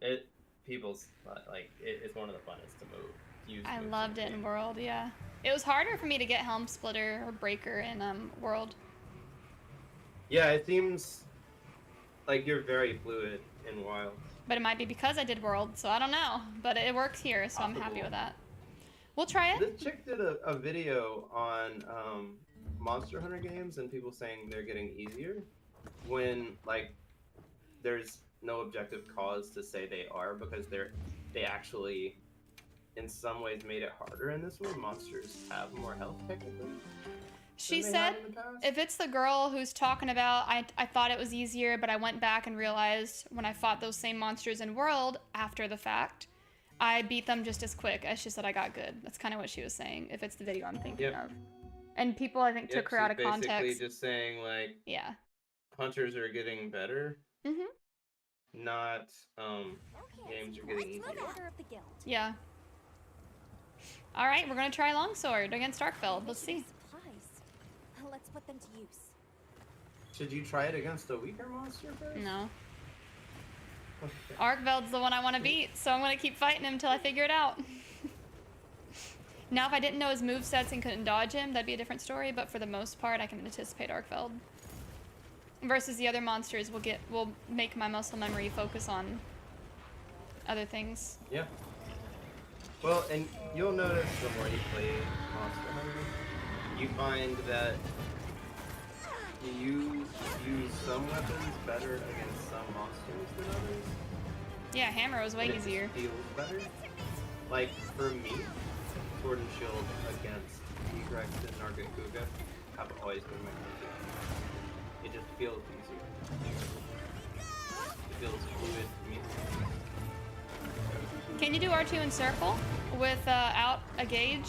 People's like it's one of the funnest to move. Use I moves loved the it in game. World, yeah. It was harder for me to get Helm Splitter or Breaker in World. Yeah, it seems like you're very fluid in Wild. But it might be because I did World, so I don't know. But it works here, so I'm happy Possible. with that. We'll try it. This chick did a video on Monster Hunter games and people saying they're getting easier when like there's no objective cause to say they are, because they actually in some ways made it harder in this one. Monsters have more health technically. She than they said have in the past. if it's the girl who's talking about, I thought it was easier, but I went back and realized when I fought those same monsters in World after the fact, I beat them just as quick. It's just that I got good. That's kind of what she was saying, if it's the video I'm thinking of. And people, I think, took her out of she's context. basically just saying like Yeah. hunters are getting better, Mhm. not Okay, games are let's getting move easier. order of the guild. Yeah. All right, we're gonna try Longsword against Arkveld. Let's see. Supplies. Let's put them to use. Should you try it against a weaker monster first? No. Okay. Arkveld's the one I want to beat, so I'm gonna keep fighting him until I figure it out. Now, if I didn't know his movesets and couldn't dodge him, that'd be a different story. But for the most part, I can anticipate Arkveld. Versus the other monsters, will make my muscle memory focus on other things. Yeah. Well, and you'll notice the more you play Monster Hunter, you find that you use some weapons better against some monsters than others. Yeah, hammer was way and it just easier. feels better. Like, for me, Sword and Shield against T-Rex and Nargacuga have always been my go-to. It just feels easier. It feels fluid to me. Can you do R2 in circle without a gauge?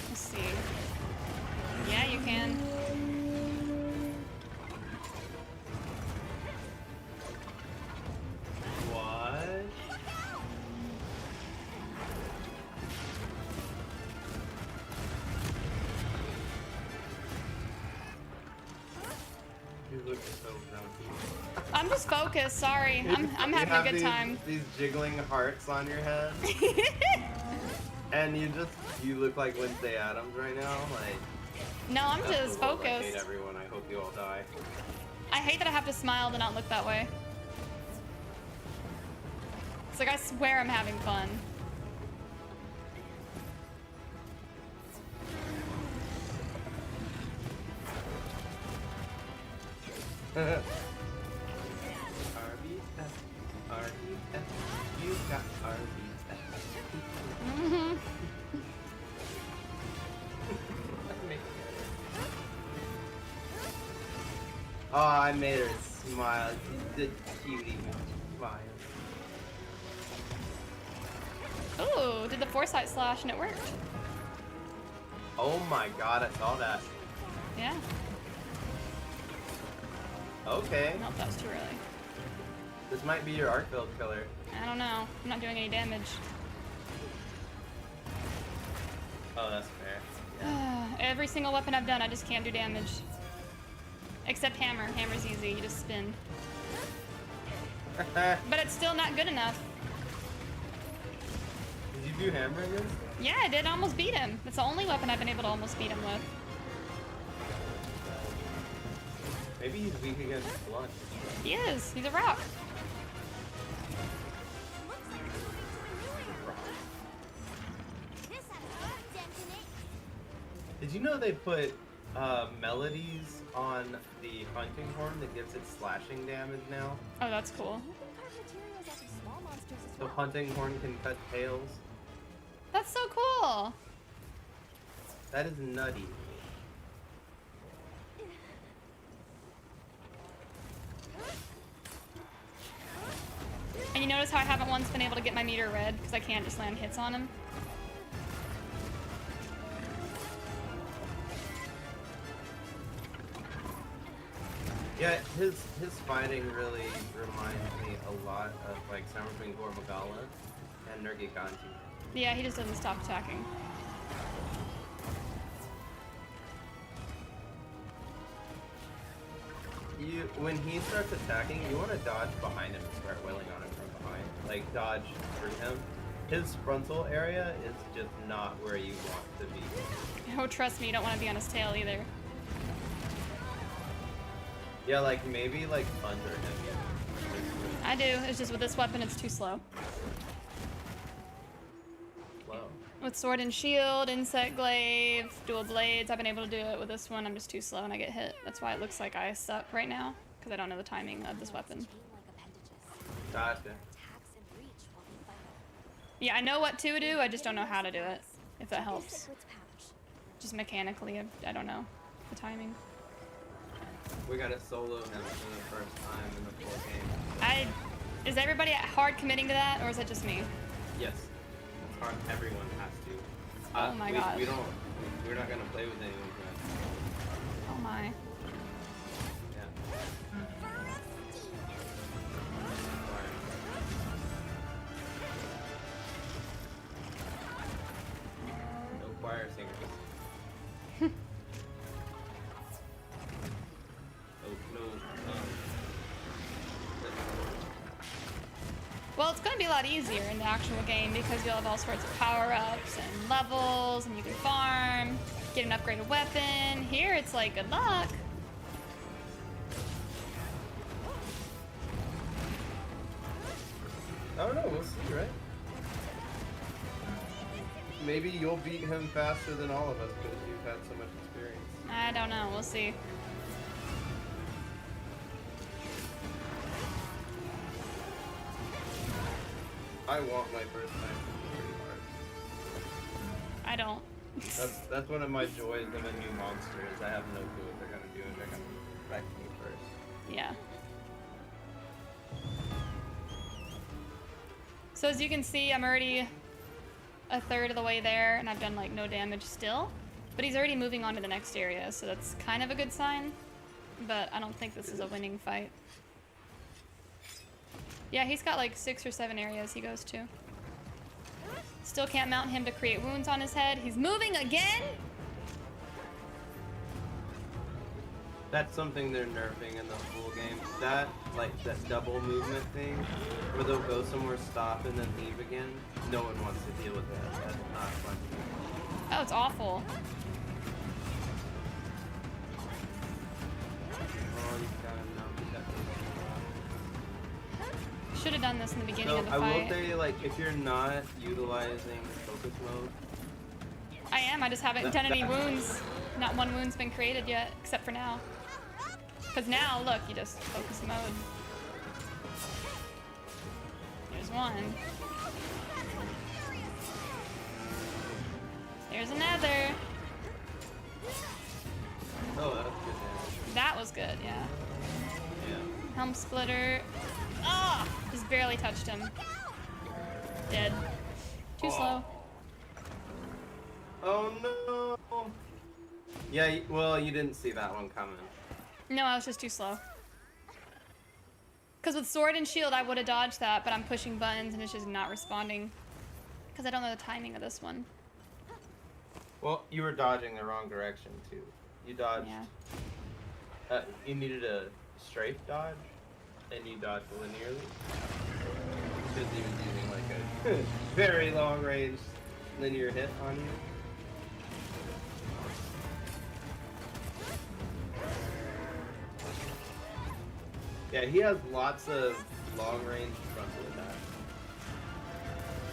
Let's see. Yeah, you can. What? You look so grumpy. I'm just focused. Sorry, I'm You having a have good these, time. These jiggling hearts on your head, and you look like Wednesday Addams right now. Like, No, I'm that's just the world. I hate focused. everyone. I hope you all die. I hate that I have to smile to not look that way. It's like I swear I'm having fun. RBF, RBF, you got RBF. Mhm. Oh, I made her smile. The cutie smile. Ooh, did the foresight slash and it worked. Oh my god, I saw that. Yeah. Okay. Nope, that was too early. This might be your Arkveld killer. I don't know. I'm not doing any damage. Oh, that's fair. Every single weapon I've done, I just can't do damage. Except hammer. Hammer's easy. You just spin. Did But it's still not good enough. you do hammer against? Yeah, I did. I almost beat him. That's the only weapon I've been able to almost beat him with. Maybe he's weak against blunt. He is. He's a rock. This has a good dent in it. Did you know they put melodies on the hunting horn that gives it slashing damage now? Oh, that's cool. You can carve materials out of small monsters as So well. hunting horn can cut tails. That's so cool. That is nutty. notice how I haven't once been able to get my meter red because I can't just land hits on him? Yeah, his fighting really reminds me a lot of like Summer between Gormagala and Nergiganti. Yeah, he just doesn't stop attacking. When he starts attacking, you want to dodge behind him and start wailing on him from behind. Like, dodge through him. His frontal area is just not where you want to be. Oh, trust me, you don't want to be on his tail either. Yeah, like, maybe, like, under him. I do, it's just with this weapon, it's too slow. Slow. With sword and shield, insect glaive, dual blades, I've been able to do it. With this one, I'm just too slow and I get hit. That's why it looks like I suck right now, because I don't know the timing of this weapon. Chain-like appendages. Gotcha. Attacks and reach while they fight. Yeah, I know what to do, I just don't know how to do it, if that Check your helps. secrets pouch. Just mechanically, I don't know the timing. We gotta solo him for the first time in the full game. Is everybody hard committing to that, or is it just me? Yes. It's hard. Everyone has to. Oh my gosh. We're not gonna play with anyone tonight. Oh my. Yeah. No choir singers. Well, it's going to be a lot easier in the actual game because you'll have all sorts of power-ups and levels, and you can farm, get an upgraded weapon. Here, it's like, good luck. I don't know, we'll see, right? Maybe you'll beat him faster than all of us because you've had so much experience. I don't know, we'll see. I want my first time pretty hard. I don't. That's one of my joys of a new monster is I have no clue what they're gonna do and they're gonna wreck me first. Yeah. So as you can see, I'm already a third of the way there, and I've done like no damage still. But he's already moving on to the next area, so that's kind of a good sign. But I don't think this is a winning fight. Yeah, he's got like 6 or 7 areas he goes to. Still can't mount him to create wounds on his head. He's moving again? That's something they're nerfing in the full game. That, like, that double movement thing, where they'll go somewhere, stop, and then leave again. No one wants to deal with that. That's not fun. Oh, it's awful. Oh, you gotta know. Should have done this in the beginning So, of the I fight. will say, like, if you're not utilizing focus mode, I am, I just haven't done any wounds. Not one wound's been created yet, except for now. Because now, look, you just focus mode. There's one. There's another. oh, that's good damage. That was good, yeah. Yeah. Helm splitter. Ah! Just barely touched him. Dead. Too slow. Oh no! Yeah, well, you didn't see that one coming. No, I was just too slow. Because with sword and shield, I would have dodged that, but I'm pushing buttons and it's just not responding. Because I don't know the timing of this one. Well, you were dodging the wrong direction too. You dodged. Yeah. You needed a strafe dodge, and you dodged linearly. Because he was using like a very long range linear hit on you. Yeah, he has lots of long range frontal attacks.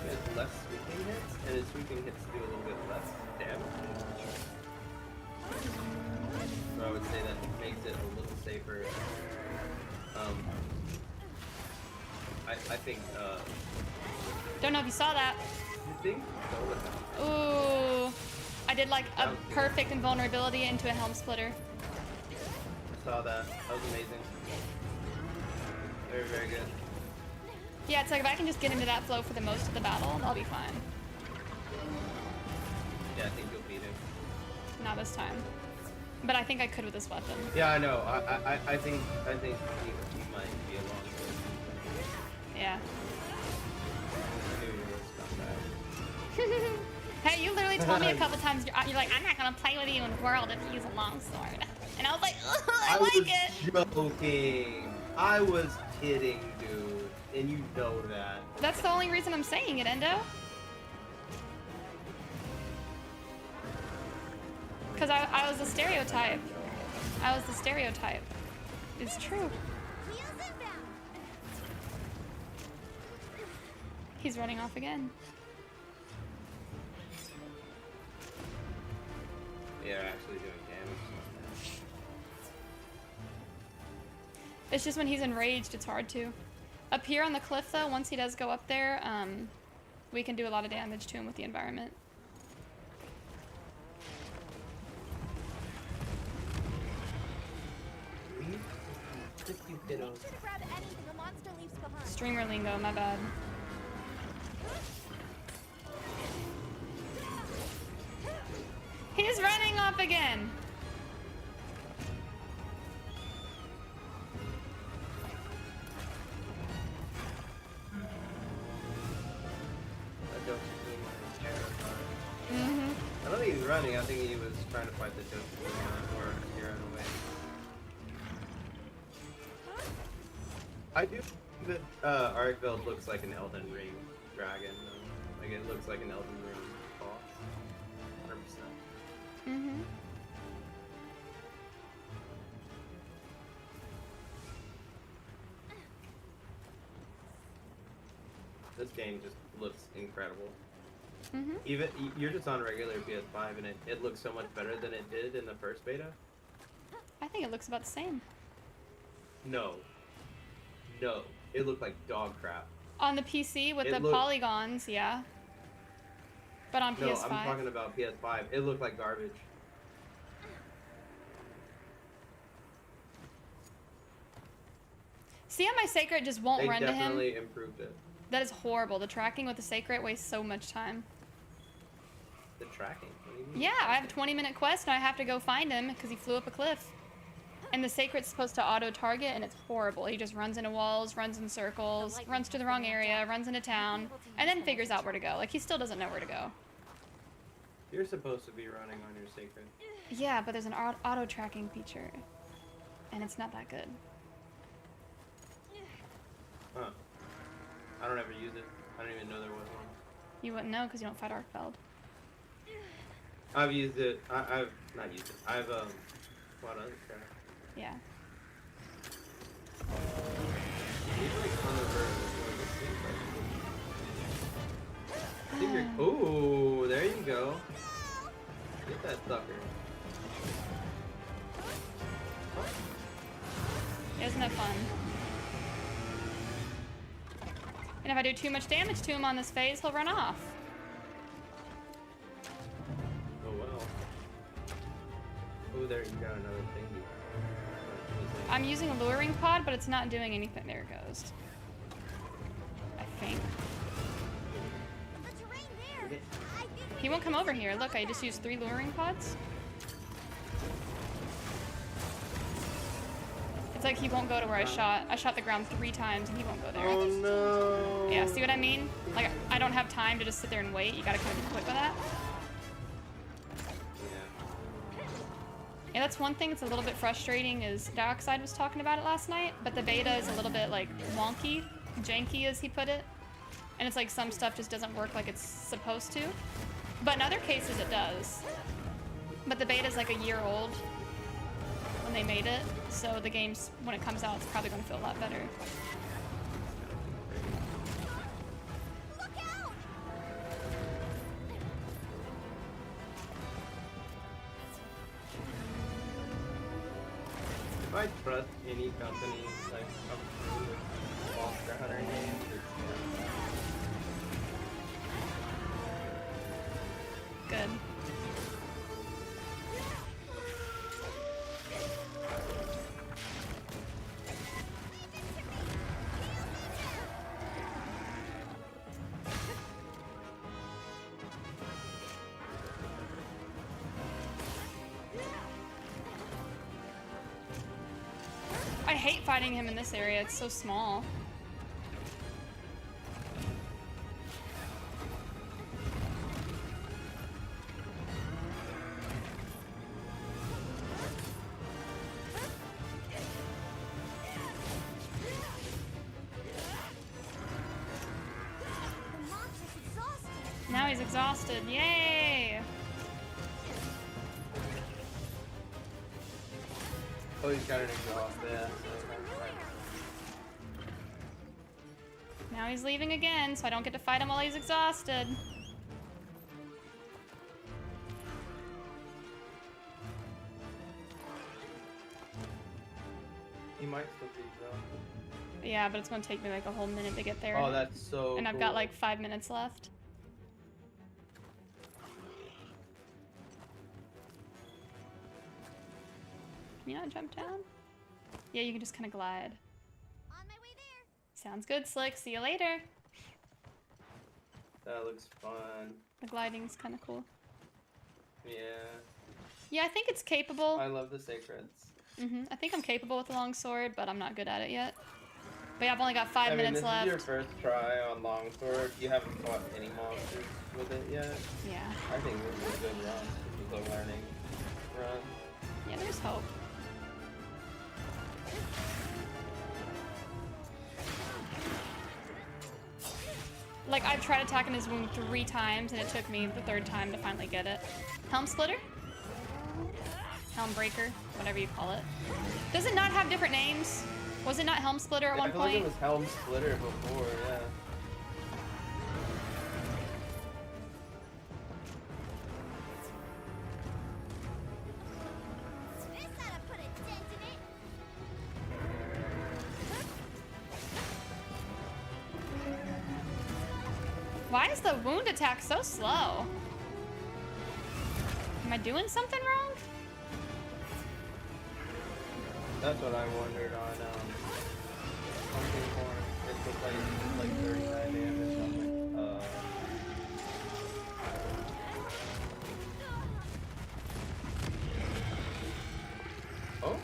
He has less sweeping hits, and his sweeping hits do a little bit less damage. So I would say that makes it a little safer. I think, Don't know if you saw that. you think? Ooh. I did like a perfect invulnerability into a helm splitter. I saw that. That was amazing. Very, very good. Yeah, it's like if I can just get into that flow for the most of the battle, I'll be fine. Yeah, I think you'll beat him. Not this time. But I think I could with this weapon. Yeah, I know. I think he might be a long way. Yeah. I knew you were scumbag. Hey, you literally told me a couple times, you're like, I'm not gonna play with you in the world if you use a longsword. And I was like, ugh, I like it. was joking. I was kidding, dude. And you know that. That's the only reason I'm saying it, Endo. Because I was the stereotype. I was the stereotype. It's true. He's running off again. Yeah, actually doing damage. It's just when he's enraged, it's hard to. Up here on the cliff, though, once he does go up there, we can do a lot of damage to him with the environment. Streamer lingo, my bad. He's running off again. I don't think he was running. I think he was trying to fight the joke or hero in a way. I do think that Arkveld'S looks like an Elden Ring dragon. Though. Like it looks like an Elden Ring boss. 100%. Mm-hmm. This game just looks incredible. Mm-hmm. Even you're just on regular PS5 and it looks so much better than it did in the first beta. I think it looks about the same. No, it looked like dog crap. On the PC with It the looked- polygons, yeah. But on No, PS5. I'm talking about PS5. It looked like garbage. See how my Sacred just won't They run to him? definitely improved it. That is horrible. The tracking with the Sacred wastes so much time. The tracking. What do you mean? Yeah, I have a 20-minute quest and I have to go find him because he flew up a cliff. And the Sacred's supposed to auto-target and it's horrible. He just runs into walls, runs in circles, runs to the wrong area, runs into town, and then figures out where to go. Like, he still doesn't know where to go. You're supposed to be running on your Sacred. Yeah, but there's an auto-tracking feature. And it's not that good. Huh. I don't ever use it. I don't even know there was one. You wouldn't know because you don't fight Arkveld. I've used it. I've not used it. I've fought other crap. Yeah. He's like on the verge. I think you're. Ooh, there you go. Get that sucker. Isn't that fun? And if I do too much damage to him on this phase, he'll run off. Oh well. Oh, there you got another thing. I'm using a luring pod, but it's not doing anything. There it goes. I think. He won't come over here. Look, I just used 3 luring pods. It's like he won't go to where I shot. I shot the ground 3 times and he won't go there. Oh no. Yeah, see what I mean? Like, I don't have time to just sit there and wait. You gotta kind of be quick with that. Yeah, that's one thing that's a little bit frustrating is Dioxide was talking about it last night, but the beta is a little bit, like, wonky, janky as he put it. And it's like some stuff just doesn't work like it's supposed to. But in other cases it does. But the beta's like a year old when they made it, so the game's, when it comes out, it's probably going to feel a lot better. If I trust any company like comes through with Monster Hunter games, it's Good. fighting him in this area. It's so small. The monster's exhausted. Now he's exhausted. Yay! Oh, he's got an exhaust. Yeah. Now he's leaving again, so I don't get to fight him while he's exhausted. He might still be exhausted. Yeah, but it's gonna take me like a whole minute to get there. Oh, that's so. and I've cool. got like 5 minutes left. Can you not jump down? Yeah, you can just kind of glide. On my way there. Sounds good, Slick. See you later. That looks fun. The gliding's kind of cool. Yeah. Yeah, I think it's capable. I love the sacreds. I think I'm capable with the long sword, but I'm not good at it yet. But yeah, I've only got 5 minutes this left. is your first try on longsword. You haven't fought any monsters with it yet. Yeah. I think this is a good run. This is a learning run. Yeah, there's hope. Like, I've tried attacking his wound 3 times, and it took me the 3rd time to finally get it. Helm Splitter? Helm Breaker? Whatever you call it. Does it not have different names? Was it not Helm Splitter at one I feel point? like it was Helm Splitter before, yeah. This ought to put a dent in it. Why is the wound attack so slow? Am I doing something wrong? That's what I wondered on something more. It was like 39 damage on Oh?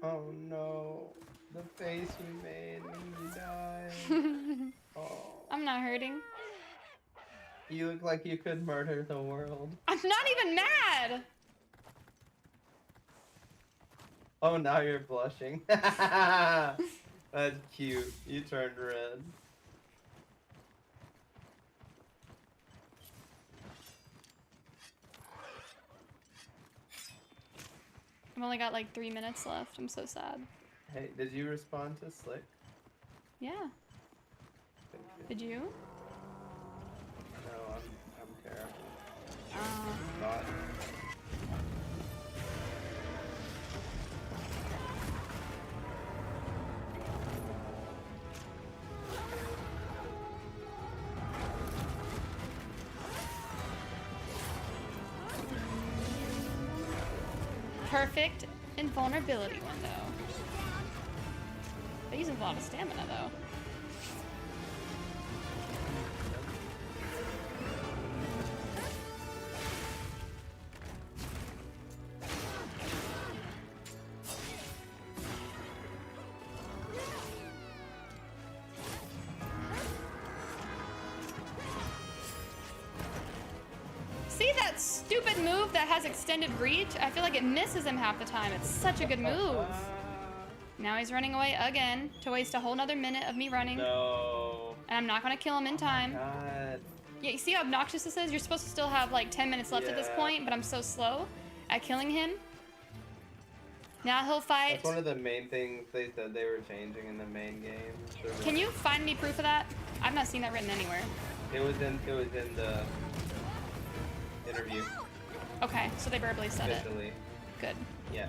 Oh no. The face we made when you died. Oh. I'm not hurting. You look like you could murder the world. I'm not even mad! Oh, now you're blushing. That's cute. You turned red. I've only got like 3 minutes left. I'm so sad. Hey, did you respond to Slick? Yeah. Thank you. Did you? No, I'm terrible. Uh, Not. perfect invulnerability window. They're using a lot of stamina though. See that stupid move that has extended reach? I feel like it misses him half the time. It's such a good move. Now he's running away again to waste a whole nother minute of me running. No. And I'm not gonna kill him in time. God. Yeah, you see how obnoxious this is? You're supposed to still have like 10 minutes left at this Yeah. point, but I'm so slow at killing him. Now he'll fight. That's one of the main things they said they were changing in the main game. Can you find me proof of that? I've not seen that written anywhere. It was in the interview Okay, so they verbally said it. officially. Good. Yeah.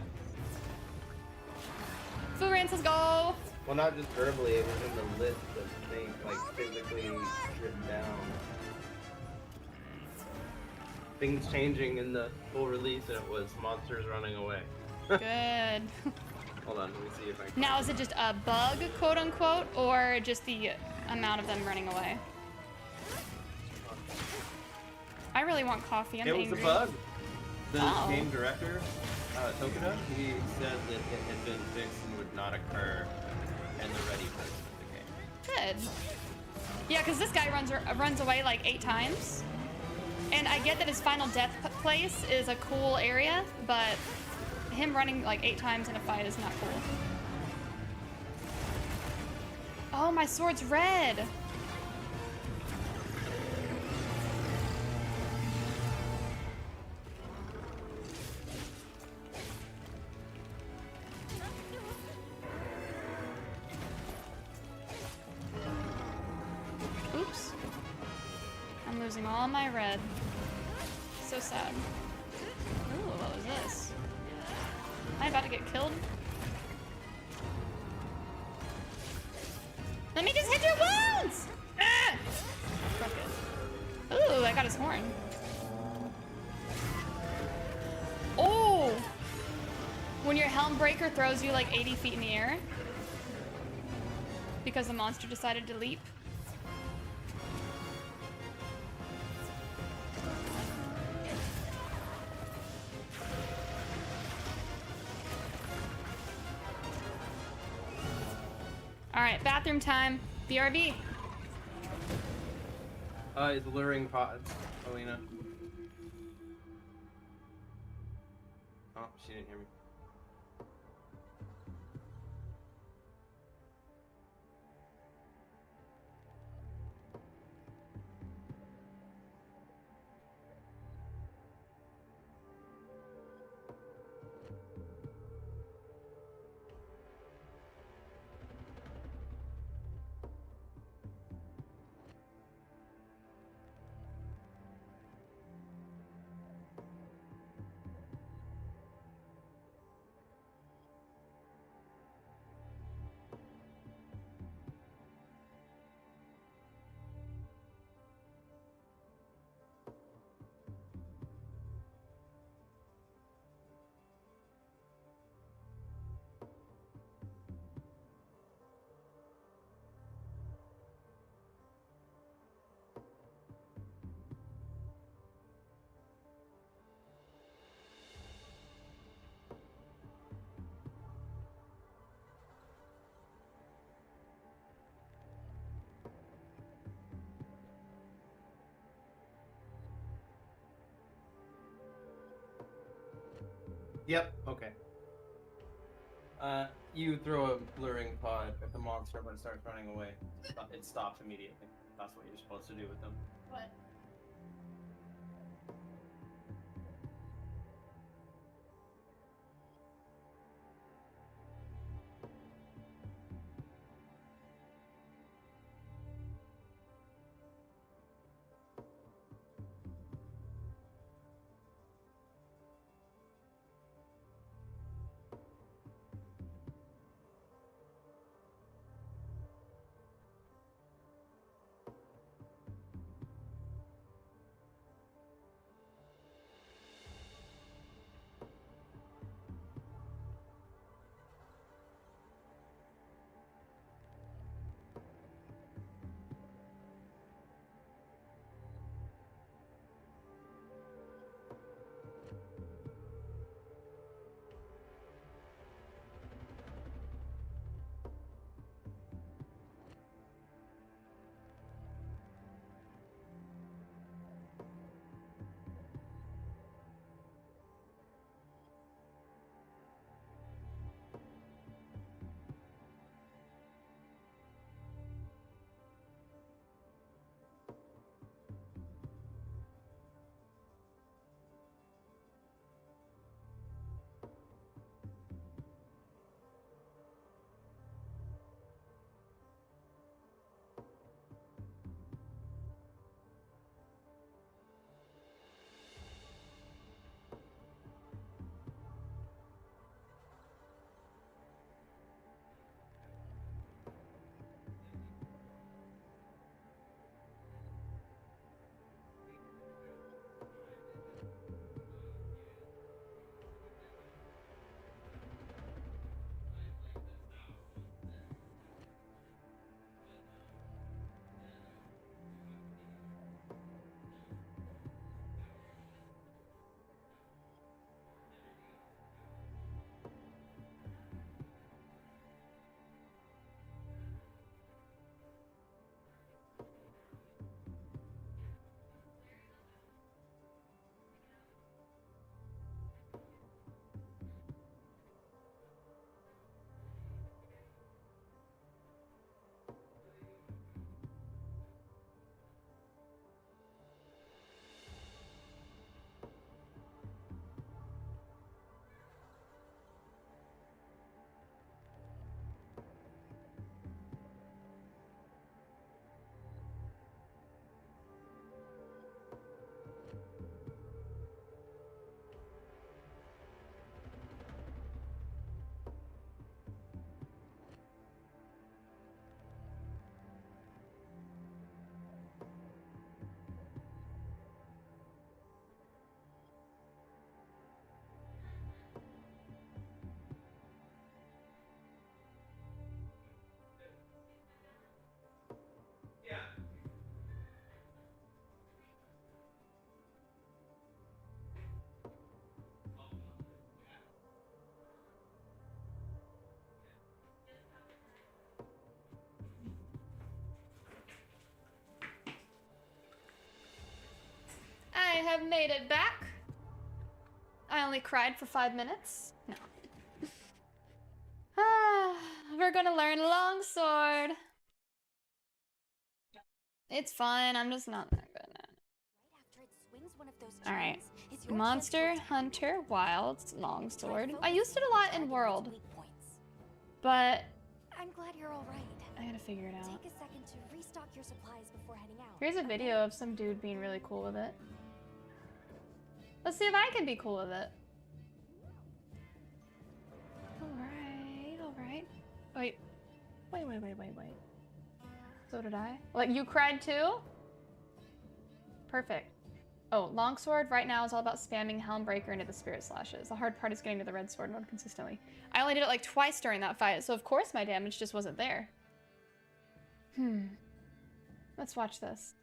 Foo Rants, let's go! Well, not just verbally, it was in the list of things, like physically written down. Things changing in the full release, and it was monsters running away. Good. Hold on, let me see if I can. Now, is it just a bug, quote unquote, or just the amount of them running away? I really want coffee. I'm It was angry. a bug. The Oh. game director, Tokuda, he said that it had been fixed and would not occur in the ready phase of the game. Good. Yeah, because this guy runs away like 8 times. And I get that his final death place is a cool area, but him running like 8 times in a fight is not cool. Oh, my sword's red. Oops. I'm losing all my red. So sad. Ooh, what was this? Am I about to get killed? Let me just hit your wounds! Ah! Fuck it. Ooh, I got his horn. Oh! When your helm breaker throws you like 80 feet in the air because the monster decided to leap. All right, bathroom time. BRB. It's luring pods, Alina. Oh, she didn't hear me. Yep, okay. You throw a luring pod at the monster when it starts running away. It stops immediately. That's what you're supposed to do with them. What? have made it back. I only cried for 5 minutes. No. We're gonna learn longsword. It's fine. I'm just not that good at it. Right after it swings one of those All right. chains is your Monster chance to attack. Hunter Wild Longsword. I Focus used it a on lot in targeting World, its weak points. but I'm glad you're all right. I gotta figure it out. Take a second to restock your supplies before heading out. Here's a video of some dude being really cool with it. Let's see if I can be cool with it. Alright, alright. Wait. Wait. So did I? Like, you cried too? Perfect. Oh, longsword right now is all about spamming Helmbreaker into the spirit slashes. The hard part is getting to the red sword mode consistently. I only did it like twice during that fight, so of course my damage just wasn't there. Let's watch this.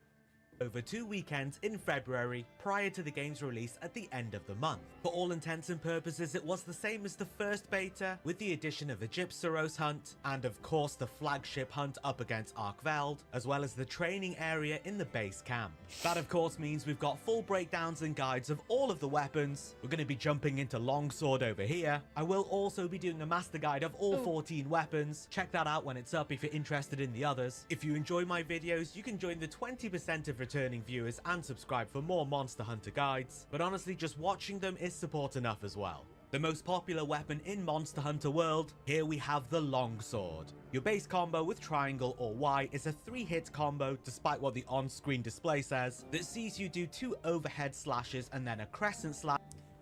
Over 2 weekends in February prior to the game's release at the end of the month. For all intents and purposes, it was the same as the first beta, with the addition of the Gypsaros hunt, and of course the flagship hunt up against Arkveld, as well as the training area in the base camp. That of course means we've got full breakdowns and guides of all of the weapons. We're going to be jumping into longsword over here. I will also be doing a master guide of all 14 weapons. Check that out when it's up if you're interested in the others. If you enjoy my videos, you can join the 20% of returning viewers and subscribe for more Monster Hunter guides, but honestly just watching them is support enough as well. The most popular weapon in Monster Hunter world, here we have the longsword. Your base combo with triangle or Y is a 3-hit combo, despite what the on-screen display says, that sees you do 2 overhead slashes and then a crescent slash.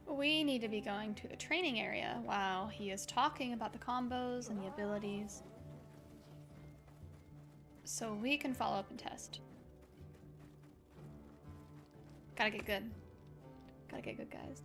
We need to be going to the training area. Wow, he is talking about the combos and the abilities. So we can follow up and test. Gotta get good. Gotta get good, guys.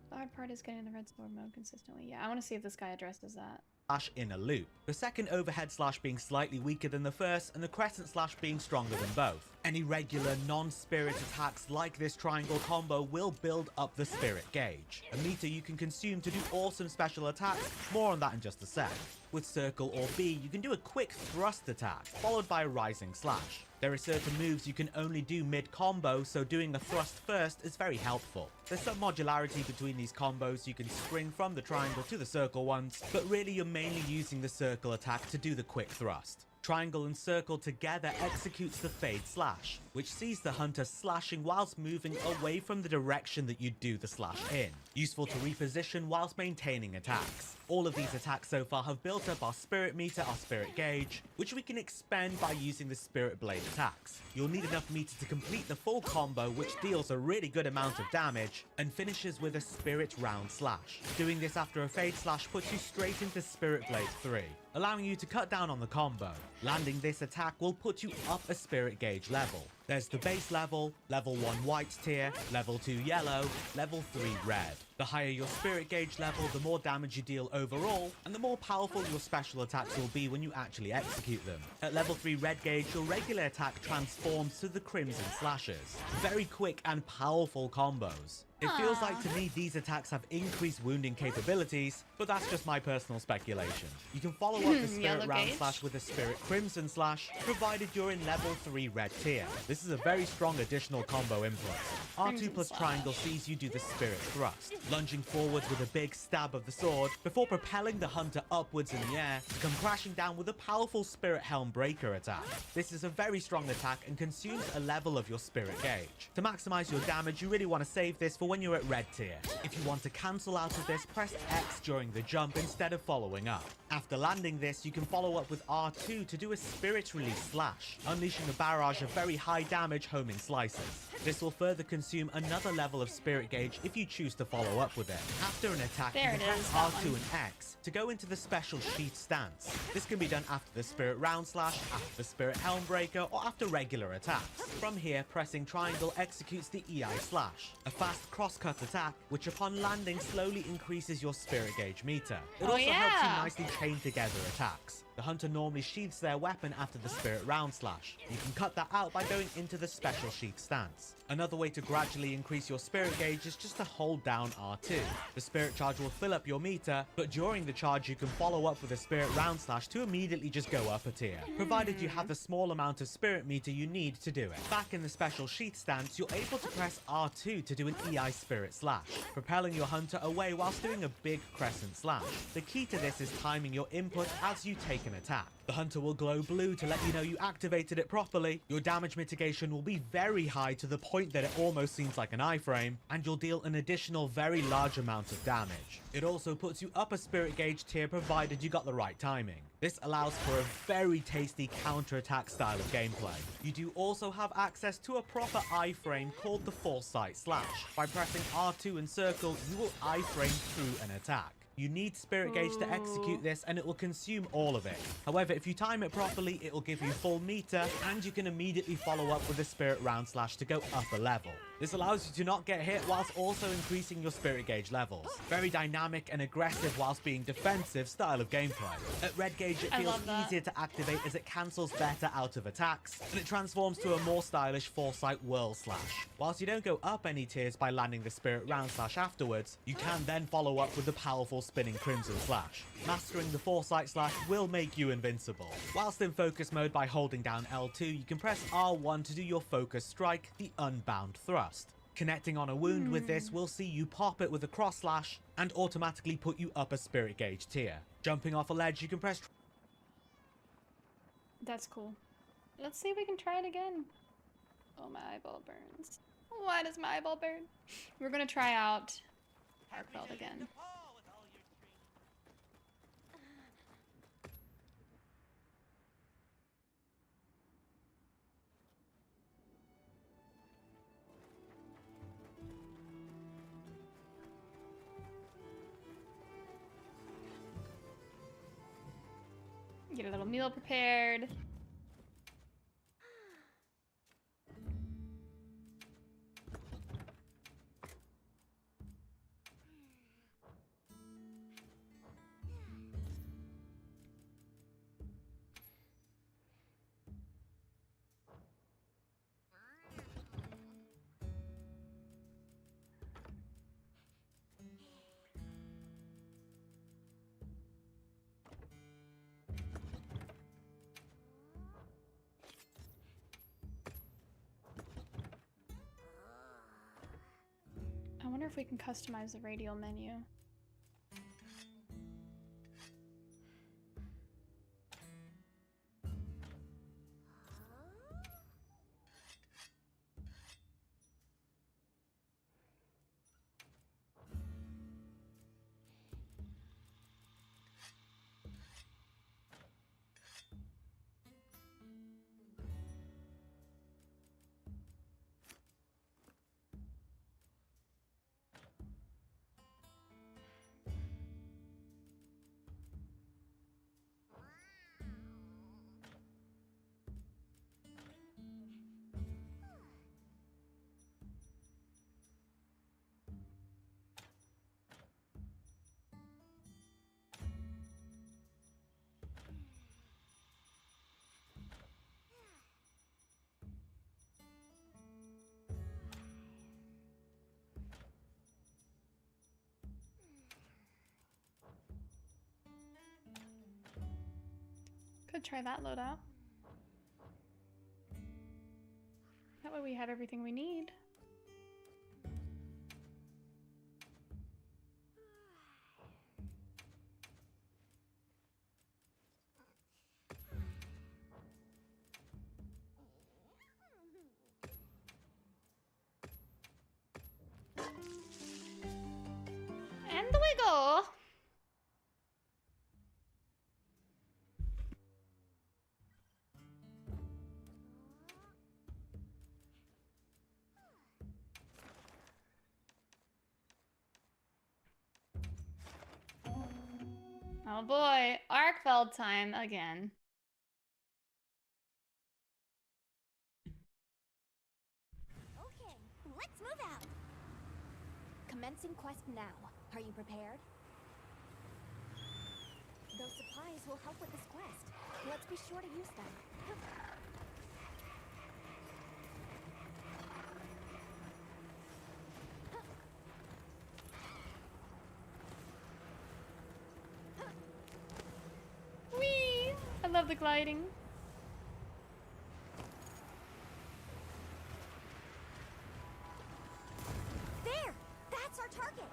The hard part is getting the red sword mode consistently. Yeah, I want to see if this guy addresses that. Slash in a loop. The second overhead slash being slightly weaker than the first, and the crescent slash being stronger than both. Any regular non-spirit attacks like this triangle combo will build up the spirit gauge, a meter you can consume to do awesome special attacks. More on that in just a sec. With circle or B, you can do a quick thrust attack, followed by a rising slash. There are certain moves you can only do mid-combo, so doing a thrust first is very helpful. There's some modularity between these combos. You can spring from the triangle to the circle ones, but really you're mainly using the circle attack to do the quick thrust. Triangle and circle together executes the fade slash, which sees the hunter slashing whilst moving away from the direction that you do the slash in. Useful to reposition whilst maintaining attacks. All of these attacks so far have built up our spirit meter, our spirit gauge, which we can expend by using the spirit blade attacks. You'll need enough meter to complete the full combo, which deals a really good amount of damage, and finishes with a spirit round slash. Doing this after a fade slash puts you straight into Spirit Blade 3, allowing you to cut down on the combo. Landing this attack will put you up a spirit gauge level. There's the base level, level 1 white tier, level 2 yellow, level 3 red. The higher your spirit gauge level, the more damage you deal overall, and the more powerful your special attacks will be when you actually execute them. At level 3 red gauge, your regular attack transforms to the crimson slashes. Very quick and powerful combos. It feels like to me these attacks have increased wounding capabilities, but that's just my personal speculation. You can follow up the Spirit Round Slash with a Spirit Crimson Slash, provided you're in level 3 red tier. This is a very strong additional combo input. R2 plus triangle sees you do the Spirit Thrust, lunging forwards with a big stab of the sword, before propelling the hunter upwards in the air to come crashing down with a powerful Spirit Helm Breaker attack. This is a very strong attack and consumes a level of your spirit gauge. To maximize your damage, you really want to save this for when you're at red tier. If you want to cancel out of this, press X during the jump instead of following up. After landing this, you can follow up with R2 to do a Spirit Release Slash, unleashing a barrage of very high damage homing slices. This will further consume another level of spirit gauge if you choose to follow up with it. After an attack, you can press R2 and X to go into the special sheath stance. This can be done after the Spirit Round Slash, after the Spirit Helm Breaker, or after regular attacks. From here, pressing triangle executes the EI Slash, a fast cross-cut attack, which upon landing slowly increases your spirit gauge meter. It also helps you nicely chain together attacks. The hunter normally sheaths their weapon after the spirit round slash. You can cut that out by going into the special sheath stance. Another way to gradually increase your spirit gauge is just to hold down R2. The spirit charge will fill up your meter, but during the charge you can follow up with a spirit round slash to immediately just go up a tier, provided you have the small amount of spirit meter you need to do it. Back in the special sheath stance, you're able to press R2 to do an EI spirit slash, propelling your hunter away whilst doing a big crescent slash. The key to this is timing your input as you take an attack. The hunter will glow blue to let you know you activated it properly. Your damage mitigation will be very high to the point that it almost seems like an iframe, and you'll deal an additional very large amount of damage. It also puts you up a spirit gauge tier provided you got the right timing. This allows for a very tasty counter-attack style of gameplay. You do also have access to a proper iframe called the Foresight Slash. By pressing R2 and circle, you will iframe through an attack. You need spirit gauge to execute this, and it will consume all of it. However, if you time it properly, it will give you full meter, and you can immediately follow up with a spirit round slash to go up a level. This allows you to not get hit whilst also increasing your spirit gauge levels. Very dynamic and aggressive whilst being defensive style of gameplay. At red gauge, it feels easier to activate as it cancels better out of attacks, and it transforms to a more stylish Foresight Whirl Slash. Whilst you don't go up any tiers by landing the spirit round slash afterwards, you can then follow up with the powerful spinning Crimson Slash. Mastering the Foresight Slash will make you invincible. Whilst in focus mode by holding down L2, you can press R1 to do your focus strike, the Unbound Thrust. Connecting on a wound with this will see you pop it with a cross slash and automatically put you up a spirit gauge tier. Jumping off a ledge, you can press... That's cool. Let's see if we can try it again. Oh, my eyeball burns. Why does my eyeball burn? We're gonna try out Arkveld again. Paul with all your training. Get a little meal prepared. I wonder if we can customize the radial menu. Could try that loadout. That way we have everything we need. And the wiggle! Oh boy, Arkveld time again. Okay, let's move out. Commencing quest now. Are you prepared? Those supplies will help with this quest. Let's be sure to use them. Whee! I love the gliding. There! That's our target!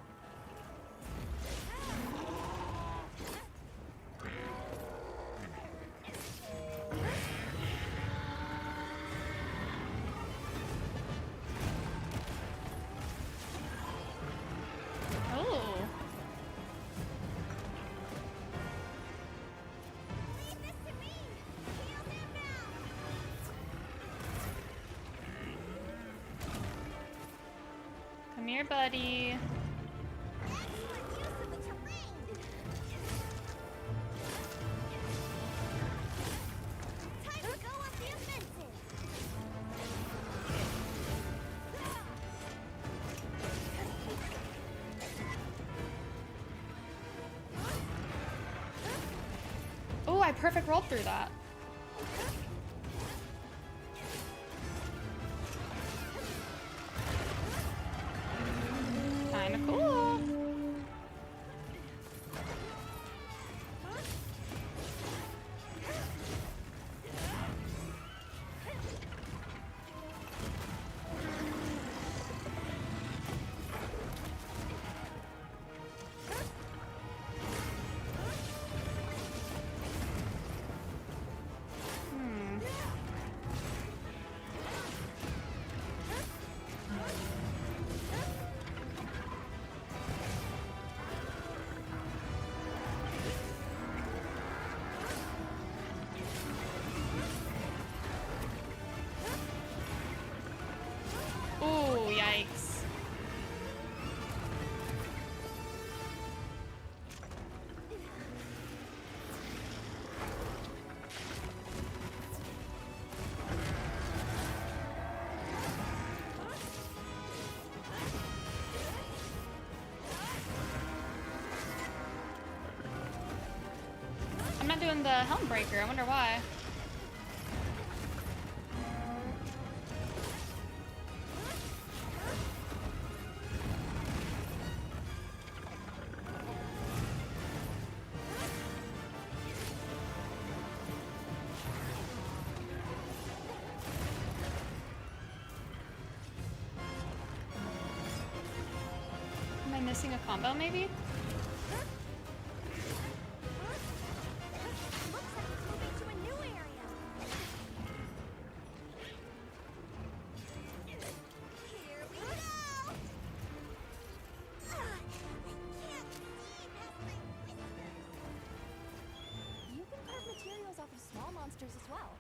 Oh. Leave this to me! Heal them now! Come here, buddy. Excellent use of the terrain! Time to go on the offensive! Oh, I perfect rolled through that. Kinda cool. Hmm. Ooh, yikes. I'm not doing the helm breaker. I wonder why. Am I missing a combo, maybe? Looks like it's moving to a new area. Here we go! I can't see past my whiskers. You can carve materials off of small monsters as well.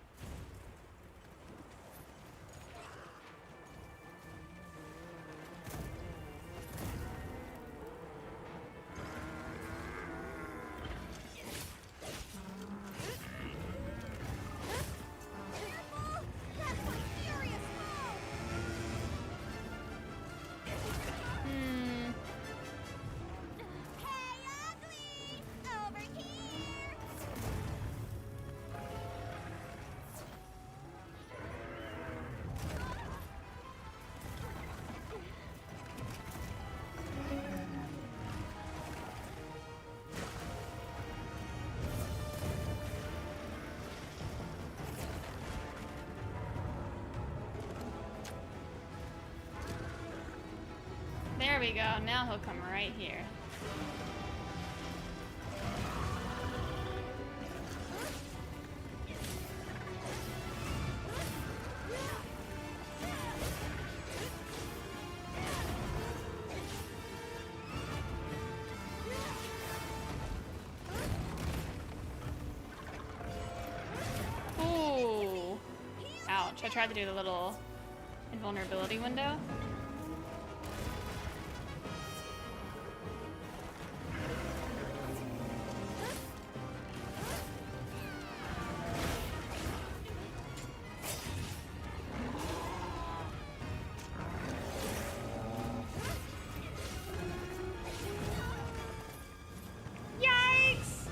Careful! That's one furious blow! Hmm. Hey, ugly! Over here! There we go. Now he'll come right here. Ooh. Ouch. I tried to do the little invulnerability window. Yikes!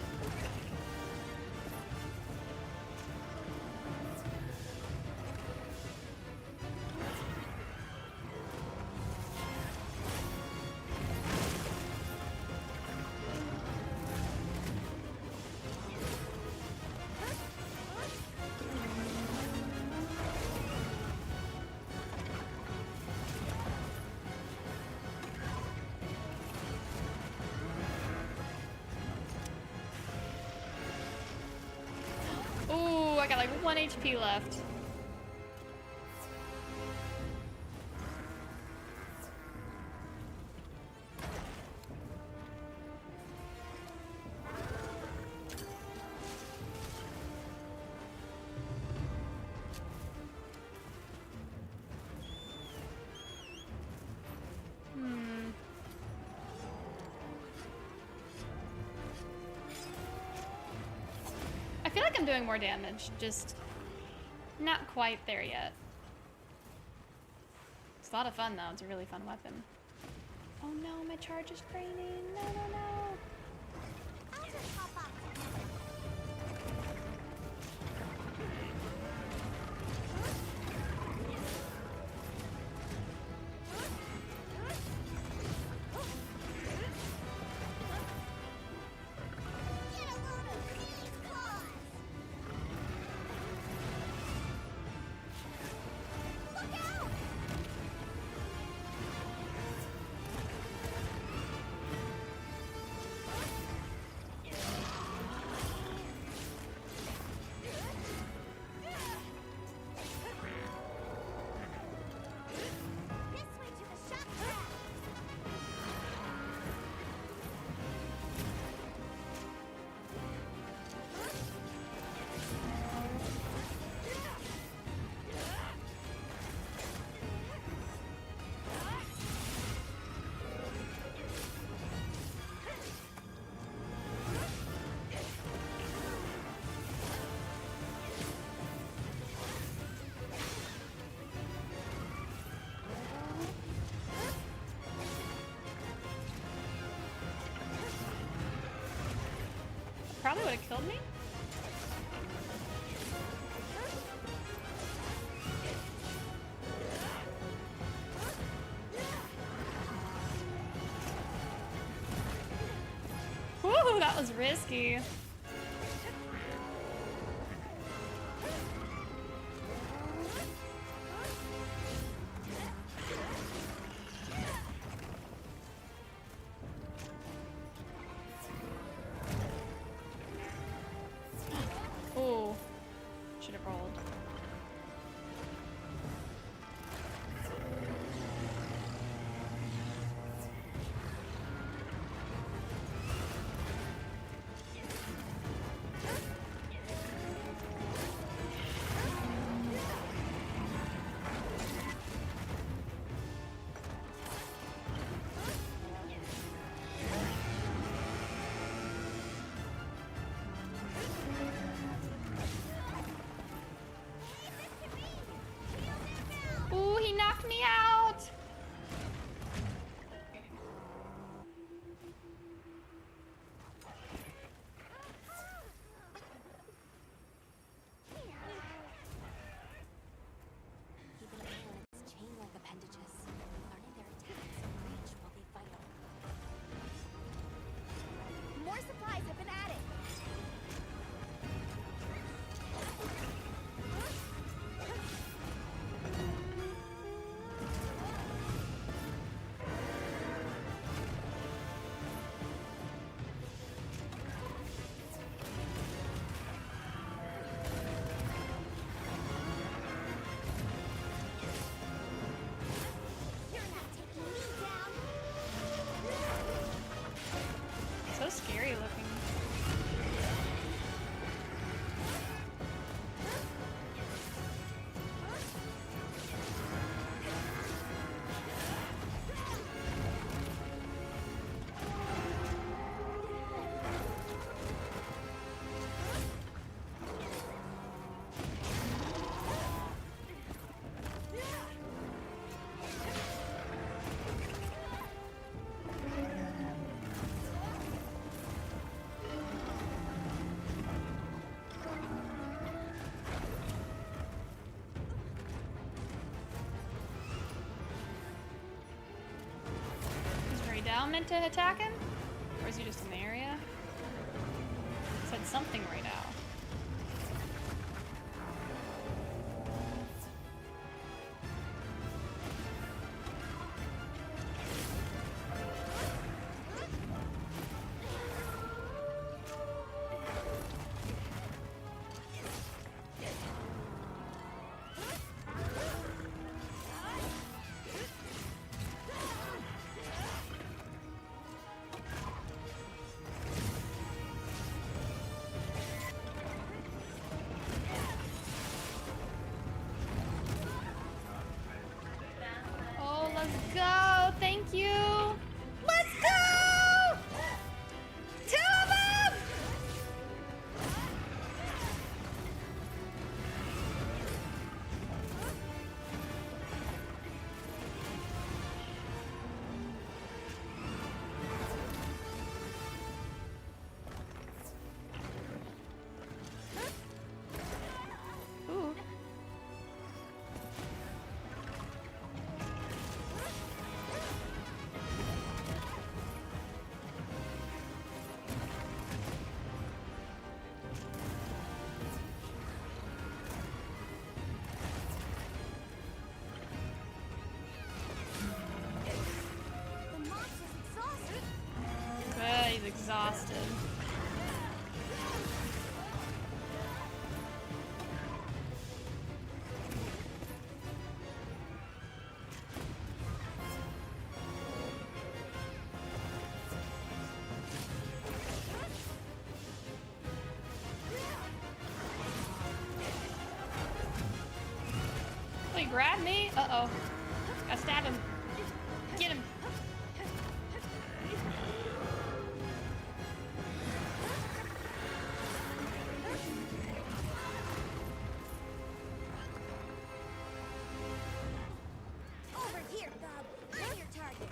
got like 1 HP left. I feel like I'm doing more damage, just not quite there yet. It's a lot of fun though, it's a really fun weapon. Oh no, my charge is draining. No, no, no. I'll just hop up. Get a load of these claws. Look out! This way to the shop trap. Probably would have killed me. Woo, that was risky. Ooh, should have rolled. Ooh, he knocked me out. Even AoElena chain-like appendages. Learning their attacks and reach will be vital. More supplies have been added. You're not taking me down. So scary looking. Is Ray Dow meant to attack him? Or is he just in the area? Said something Ray Dow. you. Let's go! 2 of them! Ooh. The monster's exhausted. He's exhausted. Oh, he grabbed me? Uh-oh. I stabbed him. Get him. Over here, Bob. I'm your target.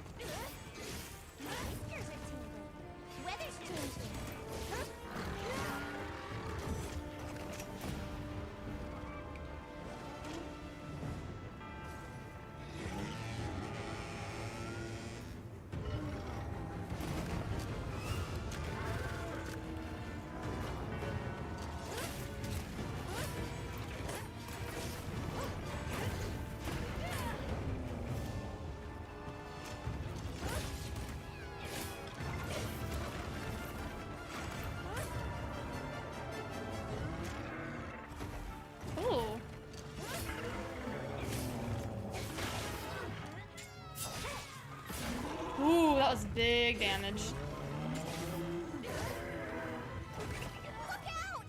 My ears are tingling. Weather's changing. Ooh. Ooh, that was big damage. Look out!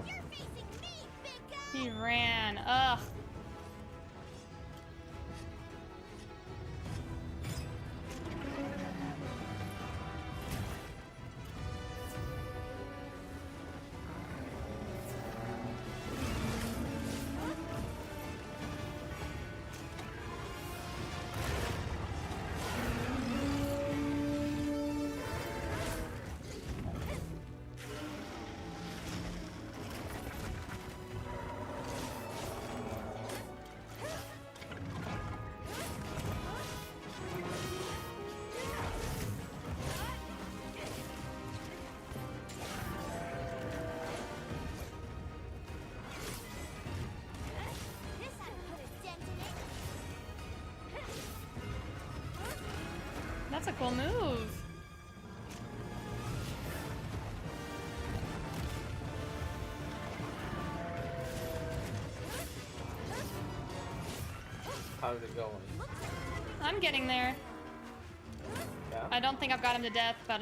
You're facing me, big guy! He ran. Ugh. This ought to put a dent in it. That's a cool move. How's it going? I'm getting there. Yeah. I don't think I've got him to death, but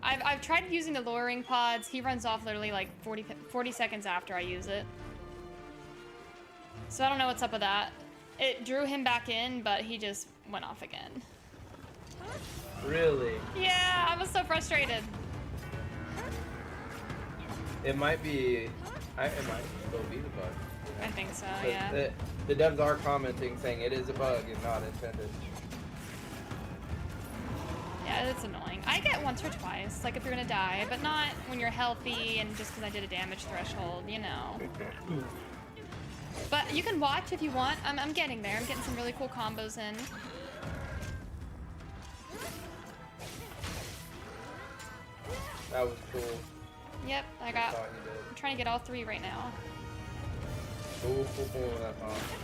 I've tried using the lowering pods. He runs off literally like 40 seconds after I use it. So I don't know what's up with that. It drew him back in, but he just went off again. Really? Yeah, I was so frustrated. It might be. It might still be the bug. I think so, But yeah. the devs are commenting saying it is a bug and not intended. Yeah, it's annoying. I get once or twice, like if you're gonna die, but not when you're healthy and just because I did a damage threshold, you know. But you can watch if you want. I'm getting there. I'm getting some really cool combos in. That was cool. Yep, I I got. thought you did. I'm trying to get all 3 right now. Cool. That's awesome.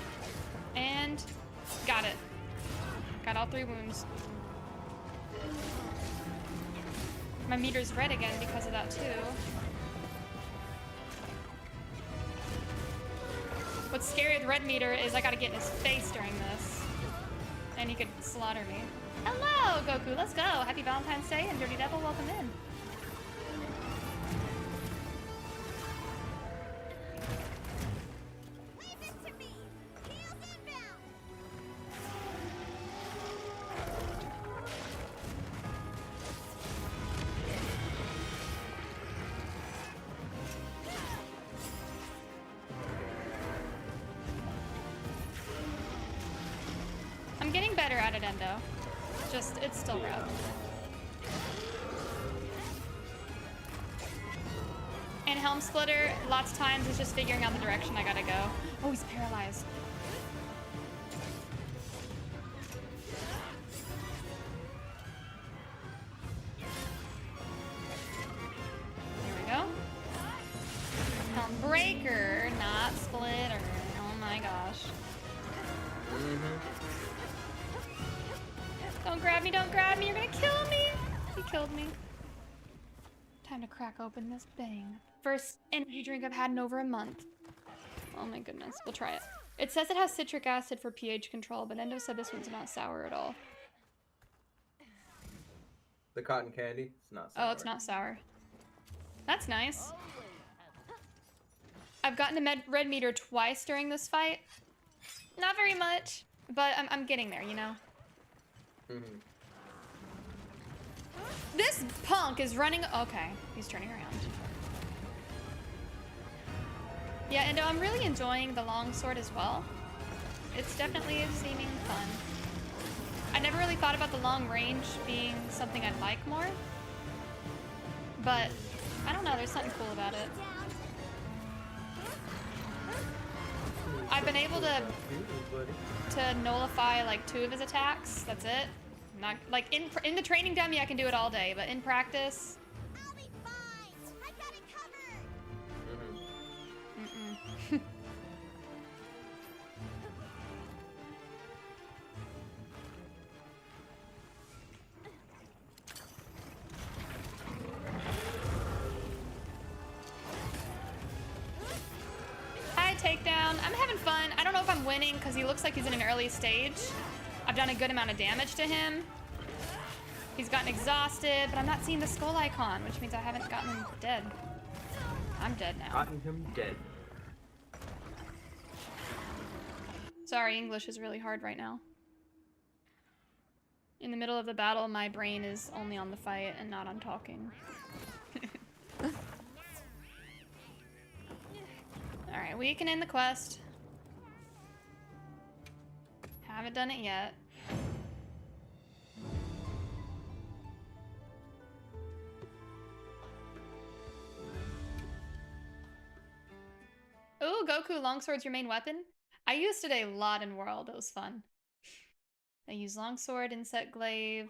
And got it. Got all 3 wounds. My meter's red again because of that too. What's scary with red meter is I gotta get in his face during this. And he could slaughter me. Hello, Goku, let's go. Happy Valentine's Day and Dirty Devil, welcome in. Endo. Just, it's still Yeah. rough. And Helm Splitter, lots of times, is just figuring out the direction I gotta go. Oh, he's paralyzed. Here we go. Helm Breaker, not Splitter. Oh my gosh. Don't grab me, don't grab me, you're gonna kill me! He killed me. Time to crack open this bang. First energy drink I've had in over a month. Oh my goodness, we'll try it. It says it has citric acid for pH control, but Endo said this one's not sour at all. The cotton candy, it's not sour. Oh, it's not sour. That's nice. I've gotten a red meter twice during this fight. Not very much, but I'm getting there, you know? This punk is running. Okay, he's turning around. Yeah, and I'm really enjoying the longsword as well. It's definitely seeming fun. I never really thought about the long range being something I'd like more, but I don't know, there's something cool about it. I've been able to nullify like 2 of his attacks. That's it. Not like in the training dummy I can do it all day, but in practice. I'll be fine. I got it covered. Hi, takedown. I'm having fun. I don't know if I'm winning because he looks like he's in an early stage. I've done a good amount of damage to him. He's gotten exhausted, but I'm not seeing the skull icon, which means I haven't gotten him dead. I'm dead now. Gotten him dead. Sorry, English is really hard right now. In the middle of the battle, my brain is only on the fight and not on talking. Alright, we can end the quest. Haven't done it yet. Ooh, Goku, longsword's your main weapon? I used it a lot in World, it was fun. I use longsword, insect glaive.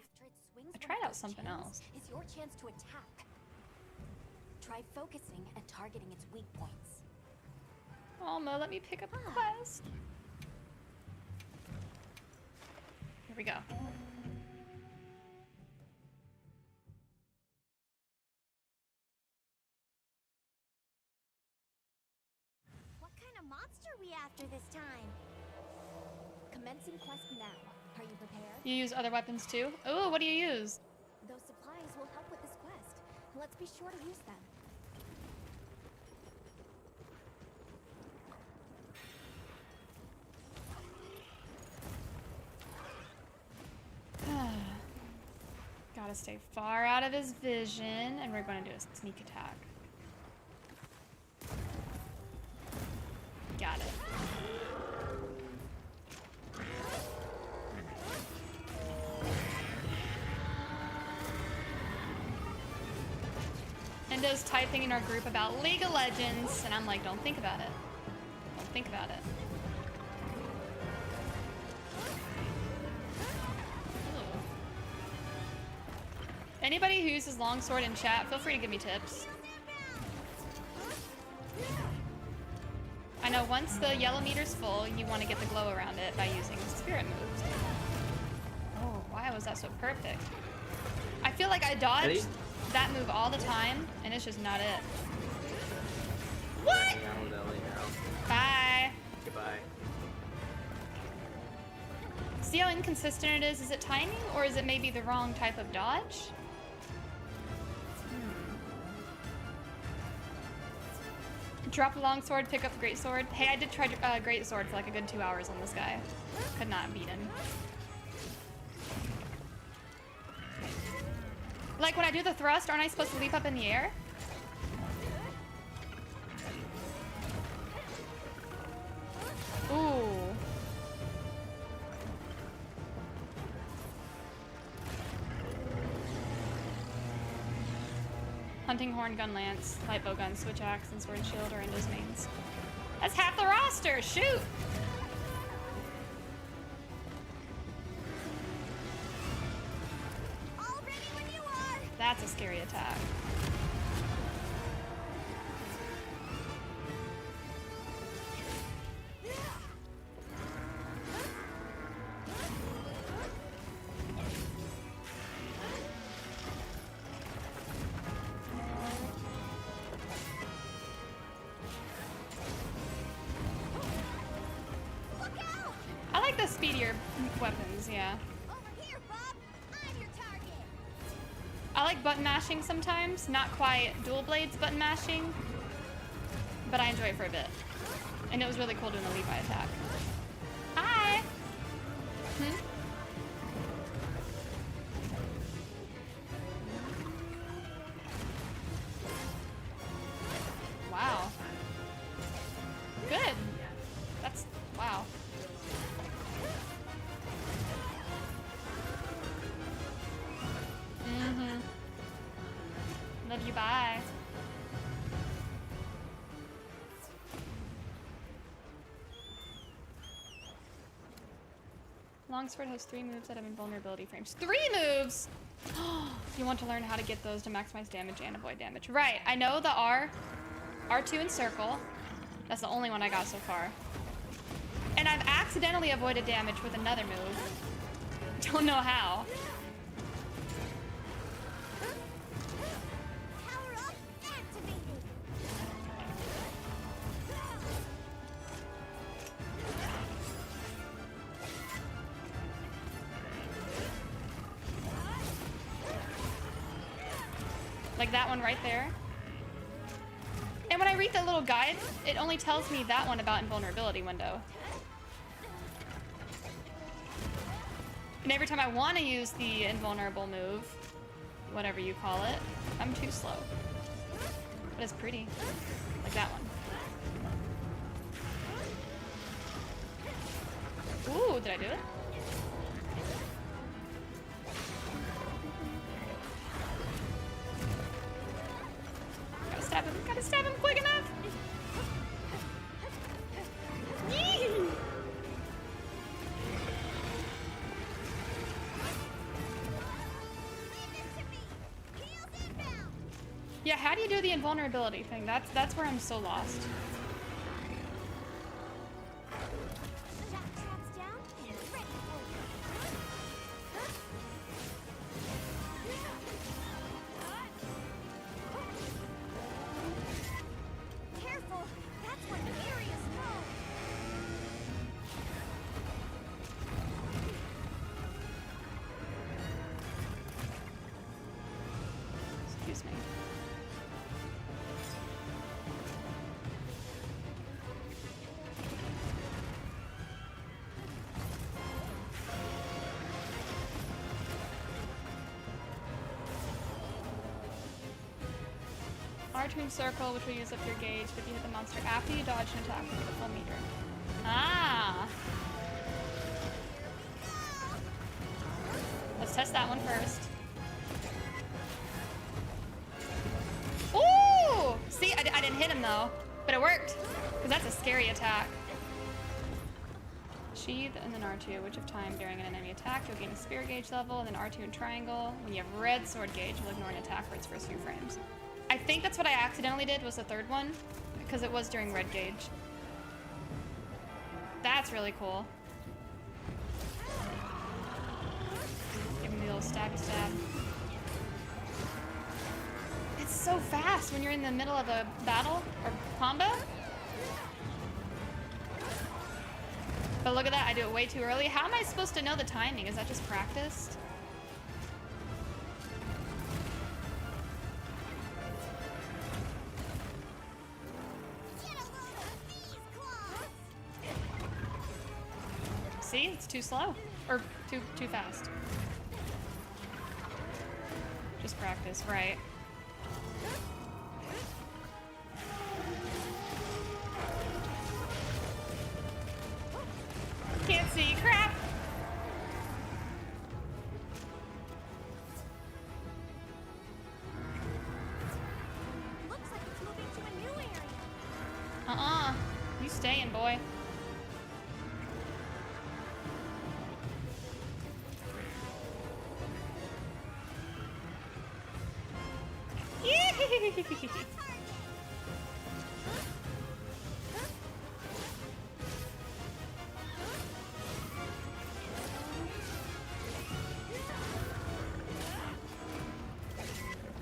I tried out something else. Is your chance to attack. Try focusing and targeting its weak points. Oh, Mo, let me pick up a quest. Here we go. What kind of monster are we after this time? Commencing quest now. Are you prepared? You use other weapons too? Ooh, what do you use? Those supplies will help with this quest. Let's be sure to use them. Gotta stay far out of his vision, and we're going to do a sneak attack. Got it. Endo's typing in our group about League of Legends, and I'm like, don't think about it. Don't think about it. Anybody who uses longsword in chat, feel free to give me tips. I know once the yellow meter's full, you want to get the glow around it by using spirit moves. Oh, why was that so perfect? I feel like I dodged that move all the time, and it's just not it. What? Hang out with Ellie now. Bye. Goodbye. See how inconsistent it is? Is it timing, or is it maybe the wrong type of dodge? Drop a longsword, pick up a greatsword. Hey, I did try greatsword for like a good 2 hours on this guy. Could not beat him. Like when I do the thrust, aren't I supposed to leap up in the air? Ooh. Hunting Horn, Gun Lance, Light Bow Gun, Switch Axe, and Sword and Shield are in those mains. That's half the roster! Shoot! All ready when you are. That's a scary attack. Look out! I like the speedier weapons, yeah. Over here, Bob. I'm your target. I like button mashing sometimes, not quite dual blades button mashing, but I enjoy it for a bit. And it was really cool doing the Levi attack. Hi! Hmm? Wow. Good. That's, wow. Mm-hmm. Love you, bye. Longsword has 3 moves that have invulnerability frames. 3 moves? You want to learn how to get those to maximize damage and avoid damage. Right, I know the R2 and circle. That's the only one I got so far. And I've accidentally avoided damage with another move. Don't know how. Power up activated. Like that one right there. And when I read the little guide, it only tells me that one about invulnerability window. And every time I want to use the invulnerable move, whatever you call it, I'm too slow. But it's pretty. Like that one. Ooh, did I do it? Gotta stab him quick enough. Yee! Leave it to me. Heels inbound. Yeah, how do you do the invulnerability thing? That's where I'm so lost. Shock traps down and ready for you. Careful. That's what the area's known. Excuse me. R2 circle, which will use up your gauge if you hit the monster after you dodge an attack with the full meter. Ah! Let's test that one first. Ooh! See, I didn't hit him though, but it worked. Because that's a scary attack. Sheath and then R2, which of time during an enemy attack, you'll gain a spirit gauge level, and then R2 and triangle. When you have red sword gauge, you'll ignore an attack for its first few frames. I think that's what I accidentally did was the third one, because it was during red gauge. That's really cool. Give me the little stabby stab. It's so fast when you're in the middle of a battle or combo. But look at that, I do it way too early. How am I supposed to know the timing? Is that just practiced? Get a load of these claws. See, it's too slow. Or too fast. Just practice, right? Can't see, crap! Uh-uh. You staying, boy.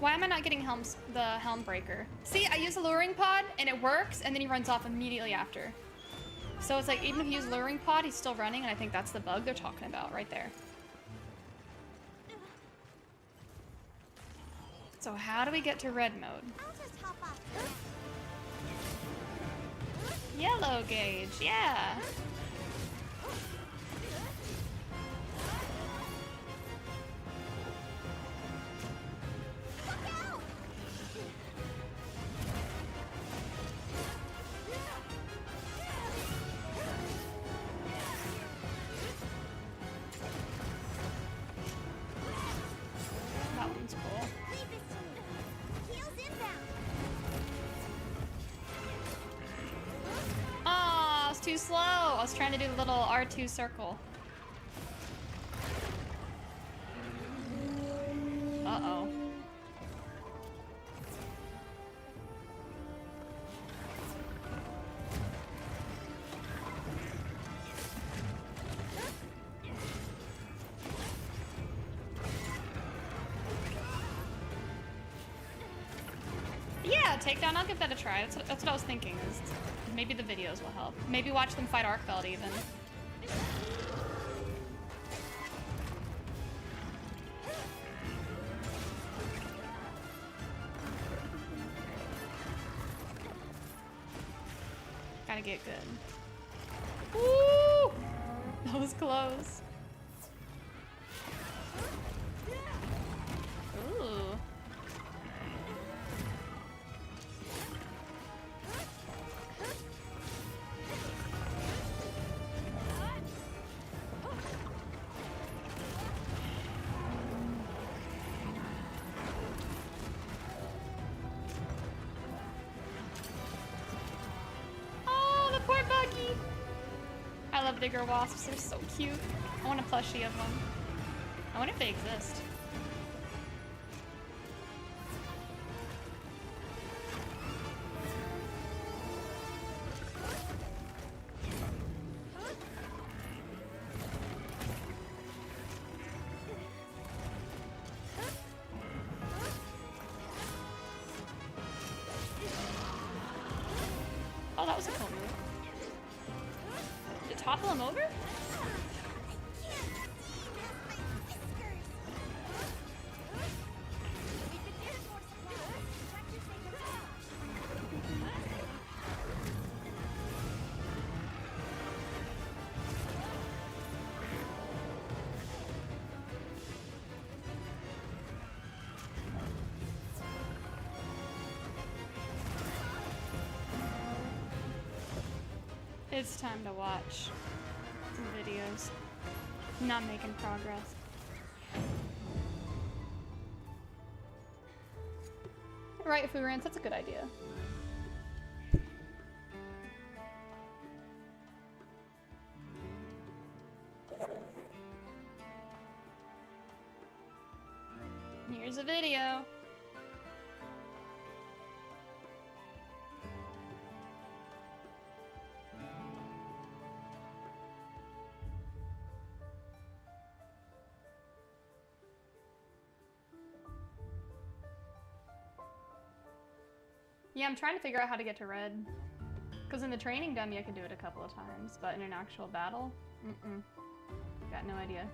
Why am I not getting the helm breaker? See, I use a luring pod and it works, and then he runs off immediately after. So it's like, even if you use luring pod, he's still running, and I think that's the bug they're talking about right there. So how do we get to red mode? I'll just hop off. Yellow gauge, yeah. That one's cool. Leave this to me. Heels inbound. Oh, I was too slow. I was trying to do the little R2 circle. Uh-oh. Yeah, takedown, I'll give that a try. That's what I was thinking, is maybe the videos will help. Maybe watch them fight Arkveld even. Gotta get good. Woo! That was close. Ooh. Oh, the poor Buggy. I love bigger wasps. They're so cute. I want a plushie of one. I wonder if they exist. Oh, that was a cool move. Did it topple him over? It's time to watch some videos. I'm not making progress. Right, if we ran, that's a good idea. Here's a video. Yeah, I'm trying to figure out how to get to red. Because in the training dummy I can do it a couple of times, but in an actual battle, got no idea.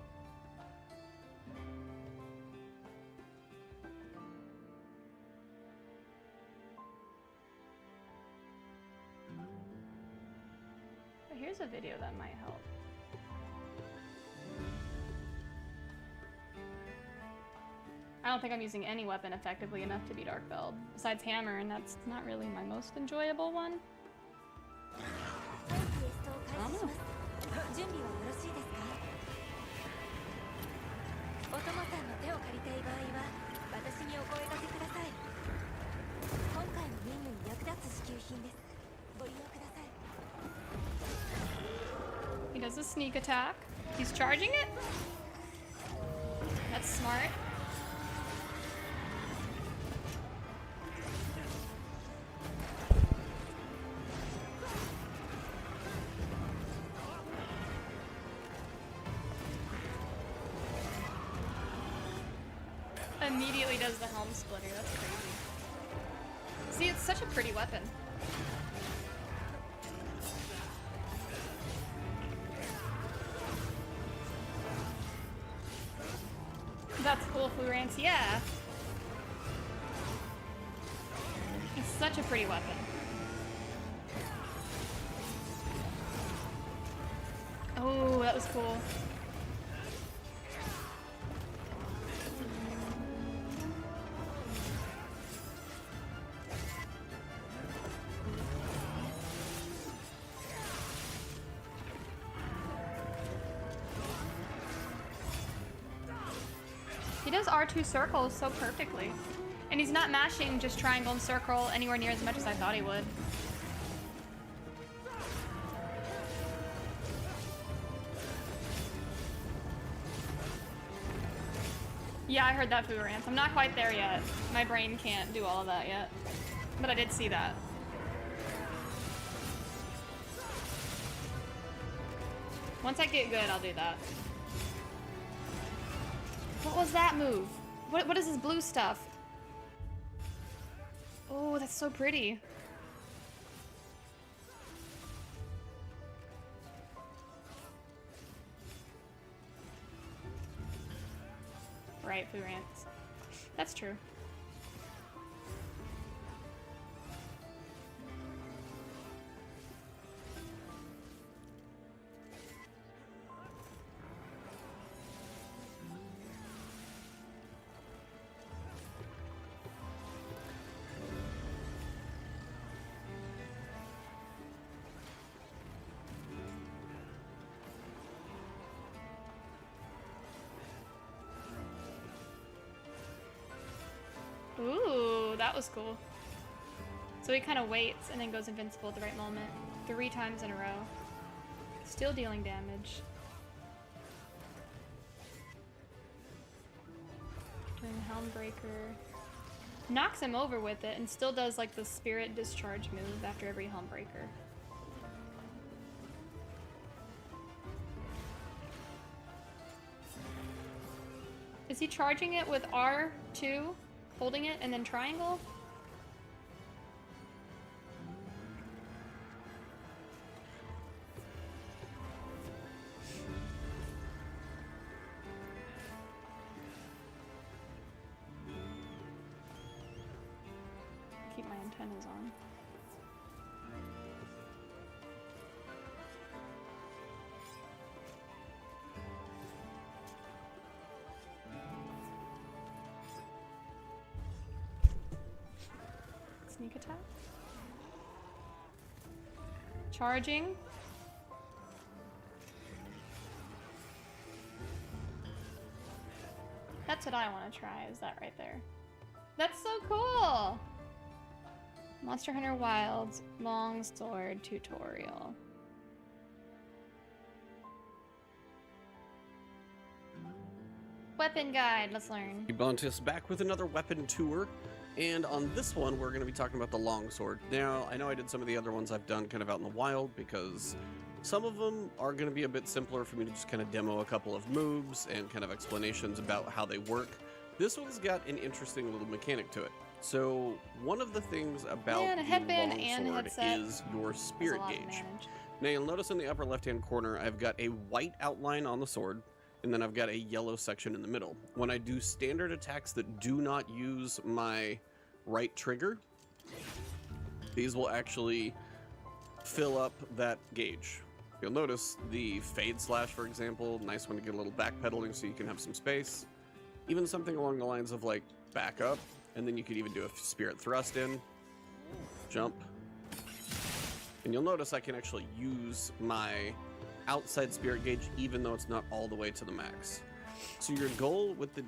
But here's a video that might help. I don't think I'm using any weapon effectively enough to beat Arkveld, besides hammer, and that's not really my most enjoyable one. I don't know. 準備はよろしいですか？お供さんの手を借りたい場合は私にお声掛けください。今回の任務に役立つ支給品です。ご利用 Does a sneak attack. He's charging it? That's smart. Immediately does the helm splitter. That's crazy. See, it's such a pretty weapon. That's cool, Florence. Yeah. It's such a pretty weapon. Oh, that was cool. He does R2 circles so perfectly. And he's not mashing just triangle and circle anywhere near as much as I thought he would. Yeah, I heard that, Furance. I'm not quite there yet. My brain can't do all of that yet. But I did see that. Once I get good, I'll do that. What was that move? What is this blue stuff? Oh, that's so pretty. Right, Furance. That's true. Ooh, that was cool. So he kind of waits and then goes invincible at the right moment. 3 times in a row. Still dealing damage. Doing Helmbreaker. Knocks him over with it and still does like the Spirit Discharge move after every Helmbreaker. Is he charging it with R2? Holding it and then triangle? Keep my antennas on. Sneak attack. Charging. That's what I want to try, is that right there. That's so cool! Monster Hunter Wilds Longsword Tutorial. Weapon guide, let's learn. Ebontis back with another weapon tour. And on this one, we're going to be talking about the longsword. Now, I know I did some of the other ones I've done kind of out in the wild because some of them are going to be a bit simpler for me to just kind of demo a couple of moves and kind of explanations about how they work. This one's got an interesting little mechanic to it. So, one of the things about Man, a headband the and longsword headset is your spirit is a lot to gauge. manage. Now, you'll notice in the upper left-hand corner, I've got a white outline on the sword, and then I've got a yellow section in the middle. When I do standard attacks that do not use my right trigger, these will actually fill up that gauge. You'll notice the fade slash, for example, nice one to get a little backpedaling so you can have some space. Even something along the lines of like back up, and then you could even do a spirit thrust in, jump. And you'll notice I can actually use my outside spirit gauge even though it's not all the way to the max. So your goal with the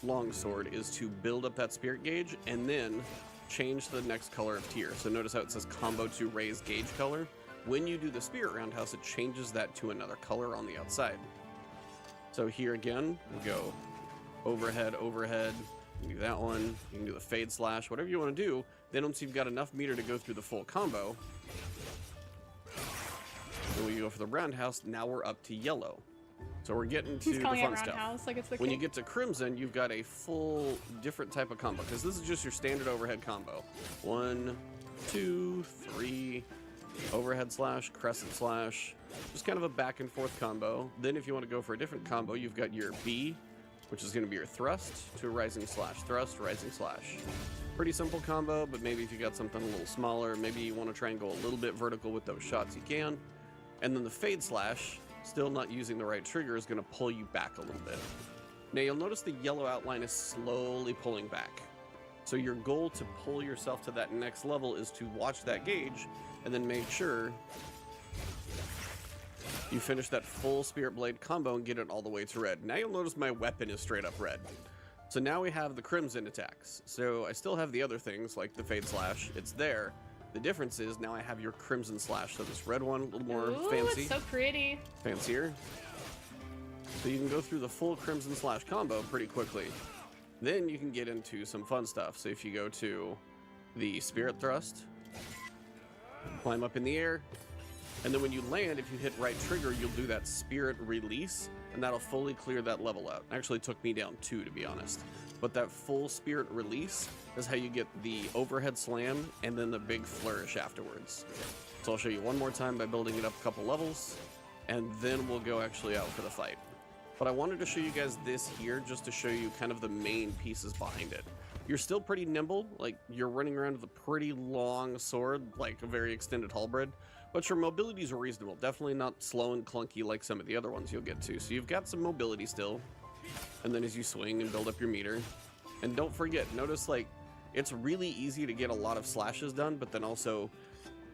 longsword is to build up that spirit gauge and then change the next color of tier. So notice how it says combo to raise gauge color. When you do the spirit roundhouse, it changes that to another color on the outside. So here again, we go overhead, overhead. You can do that one. You can do the fade slash, whatever you want to do. Then once you've got enough meter to go through the full combo, then we go for the roundhouse. Now we're up to yellow. So we're getting to the fun stuff. Like it's the When you get to crimson, you've got a full different type of combo, because this is just your standard overhead combo. 1, 2, 3, overhead slash, crescent slash, just kind of a back and forth combo. Then if you want to go for a different combo, you've got your B, which is going to be your thrust to a rising slash, thrust, rising slash. Pretty simple combo, but maybe if you got something a little smaller, maybe you want to try and go a little bit vertical with those shots, you can. And then the fade slash, still not using the right trigger, is going to pull you back a little bit. Now you'll notice the yellow outline is slowly pulling back. So your goal to pull yourself to that next level is to watch that gauge and then make sure you finish that full Spirit Blade combo and get it all the way to red. Now you'll notice my weapon is straight up red. So now we have the crimson attacks. So I still have the other things like the fade slash. It's there. The difference is now I have your crimson slash. So this red one, a little more fancy. It's so pretty. Fancier. So you can go through the full crimson slash combo pretty quickly. Then you can get into some fun stuff. So if you go to the spirit thrust, climb up in the air, and then when you land, if you hit right trigger, you'll do that spirit release, and that'll fully clear that level out. Actually, it took me down 2, to be honest. But that full spirit release is how you get the overhead slam and then the big flourish afterwards. So I'll show you one more time by building it up a couple levels, and then we'll go actually out for the fight. But I wanted to show you guys this here just to show you kind of the main pieces behind it. You're still pretty nimble, like you're running around with a pretty long sword, like a very extended halberd, but your mobility is reasonable. Definitely not slow and clunky like some of the other ones you'll get to. So you've got some mobility still, and then as you swing and build up your meter. And don't forget, notice like it's really easy to get a lot of slashes done, but then also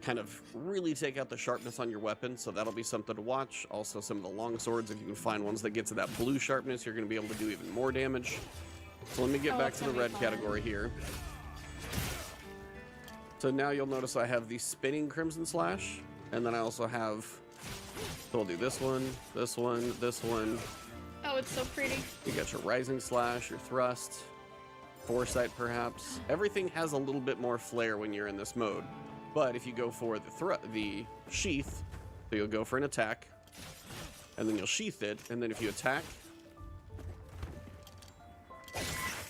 kind of really take out the sharpness on your weapon, so that'll be something to watch. Also some of the long swords, if you can find ones that get to that blue sharpness, you're going to be able to do even more damage. So let me get back to the red category here. So now you'll notice I have the spinning crimson slash, and then I also have, so I'll do this one, this one, this one. Oh, it's so pretty. You got your rising slash, your thrust, foresight perhaps. Everything has a little bit more flair when you're in this mode. But if you go for the sheath, so you'll go for an attack, and then you'll sheath it, and then if you attack,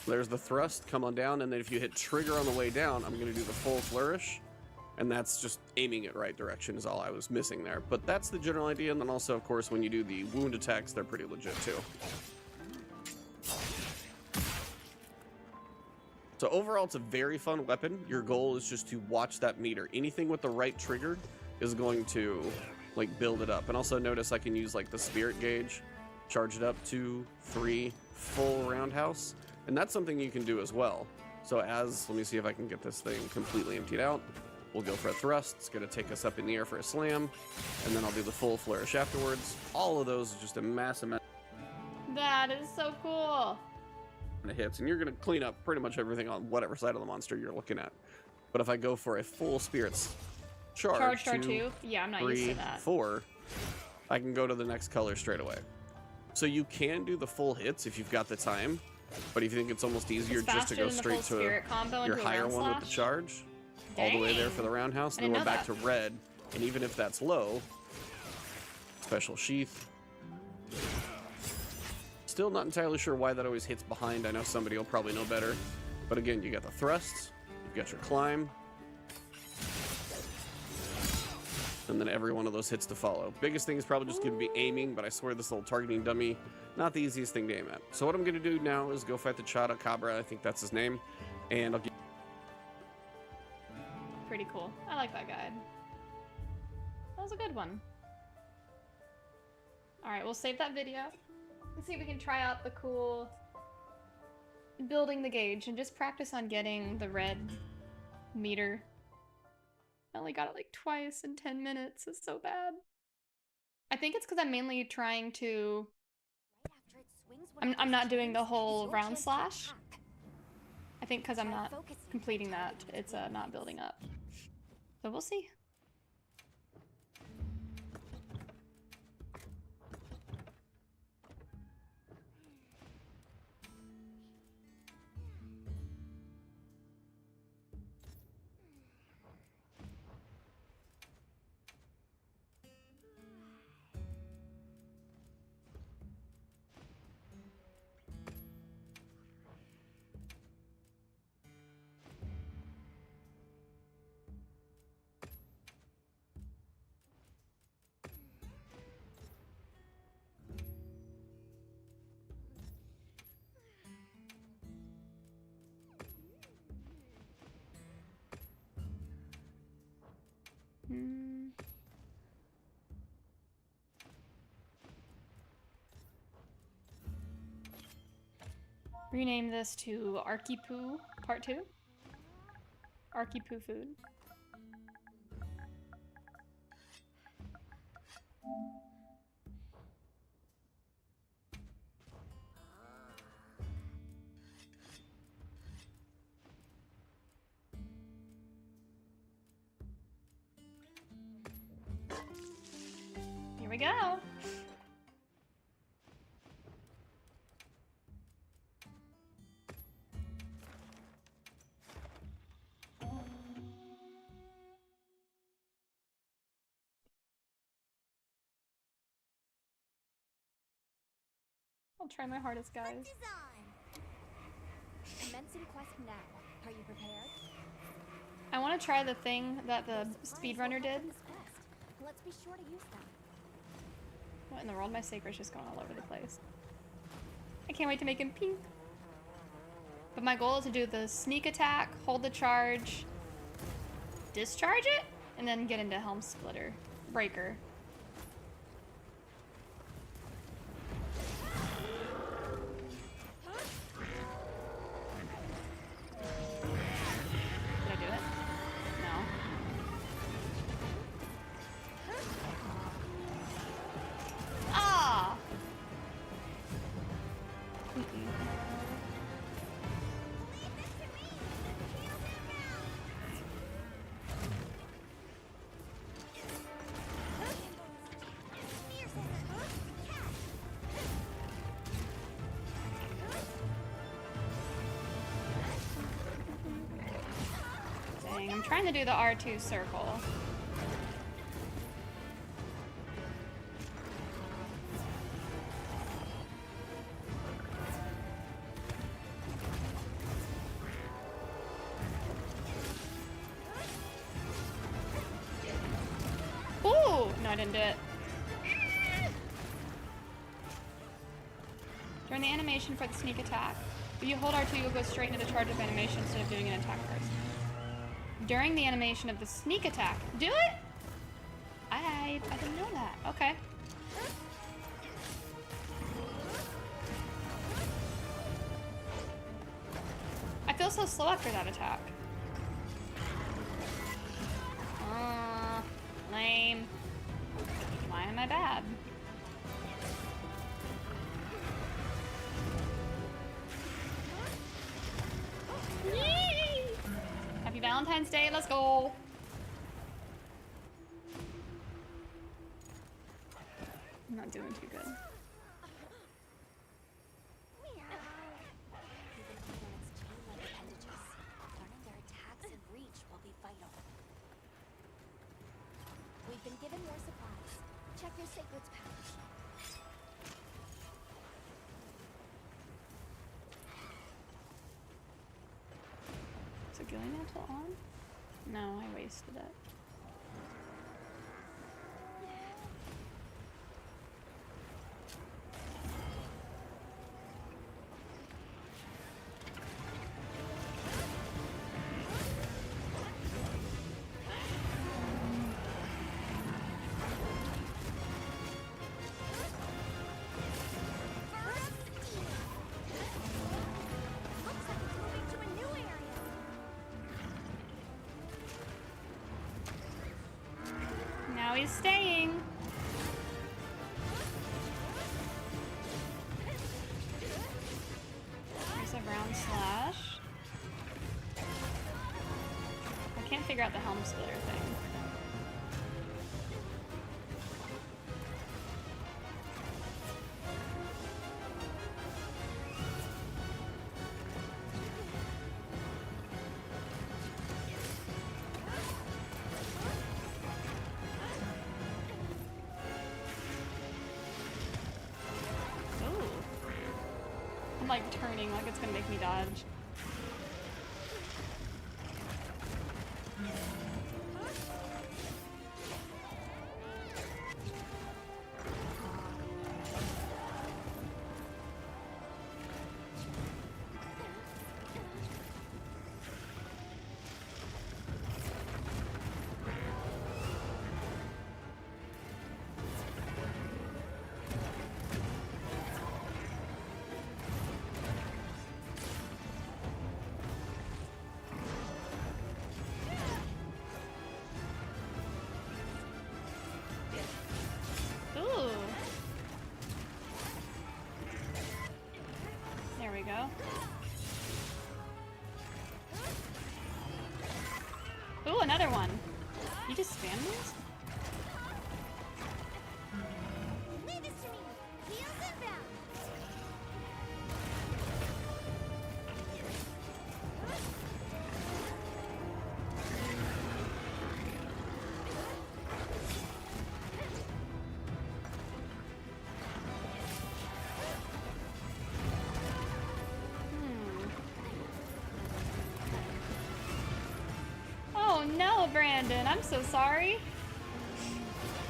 there's the thrust, come on down, and then if you hit trigger on the way down, I'm going to do the full flourish, and that's just aiming it right direction is all I was missing there. But that's the general idea, and then also, of course, when you do the wound attacks, they're pretty legit too. So overall, it's a very fun weapon. Your goal is just to watch that meter. Anything with the right trigger is going to like build it up. And also notice I can use like the spirit gauge, charge it up 2, 3, full roundhouse. And that's something you can do as well. So let me see if I can get this thing completely emptied out. We'll go for a thrust. It's going to take us up in the air for a slam. And then I'll do the full flourish afterwards. All of those is just a mass amount. That is so cool. Hits, and you're going to clean up pretty much everything on whatever side of the monster you're looking at. But if I go for a full spirits charge, 2, yeah, I'm not 3, used to that. 4, I can go to the next color straight away. So you can do the full hits if you've got the time, but if you think it's almost easier just to go straight to your higher one with the charge, all the way there for the roundhouse, and then we're back to red, and even if that's low, special sheath. Still not entirely sure why that always hits behind. I know somebody will probably know better. But again, you got the thrust, you've got your climb, and then every one of those hits to follow. Biggest thing is probably just going to be aiming, but I swear this little targeting dummy, not the easiest thing to aim at. So what I'm going to do now is go fight the Chata Cabra, I think that's his name, and I'll get... Pretty cool. I like that guide. That was a good one. Alright, we'll save that video. Let's see if we can try out the cool building the gauge and just practice on getting the red meter. I only got it like twice in 10 minutes. It's so bad. I think it's because I'm mainly trying to... I'm not doing the whole round slash. I think because I'm not completing that, it's not building up. So we'll see. Hmm. Rename this to Arkipoo Part 2. Arkipoo food. Here we go. I'll try my hardest, guys. Hunt is on. Commencing quest now. Are you prepared? I want to try the thing that the speedrunner did. This quest. Let's be sure to use them. What in the world? My sacred's just going all over the place. I can't wait to make him pink. But my goal is to do the sneak attack, hold the charge, discharge it, and then get into Helm Splitter. Breaker. Did I do it? No. Ah! Dang, I'm trying to do the R2 circle. Ooh! No, I didn't do it. During the animation for the sneak attack, if you hold R2, you'll go straight into the charge of animation instead of doing an attack first. During the animation of the sneak attack, do it? I didn't know that. Okay. I feel so slow after that attack. Lame. Why am I bad? Yee! Happy Valentine's Day, let's go! I'm not doing too good. Learning their attacks and reach will be vital. We've been given more supplies. Check your sacred's pouch. Is it Gilly Mantle on? No, I wasted it. Looks like it's moving to a new area. Now he's staying. There's a round slash. I can't figure out the helm splitter thing. Ooh. I'm like turning like it's gonna make me dodge. another one. You just spam these? Leave this to me. Heels inbound. Oh no, Brandon, I'm so sorry.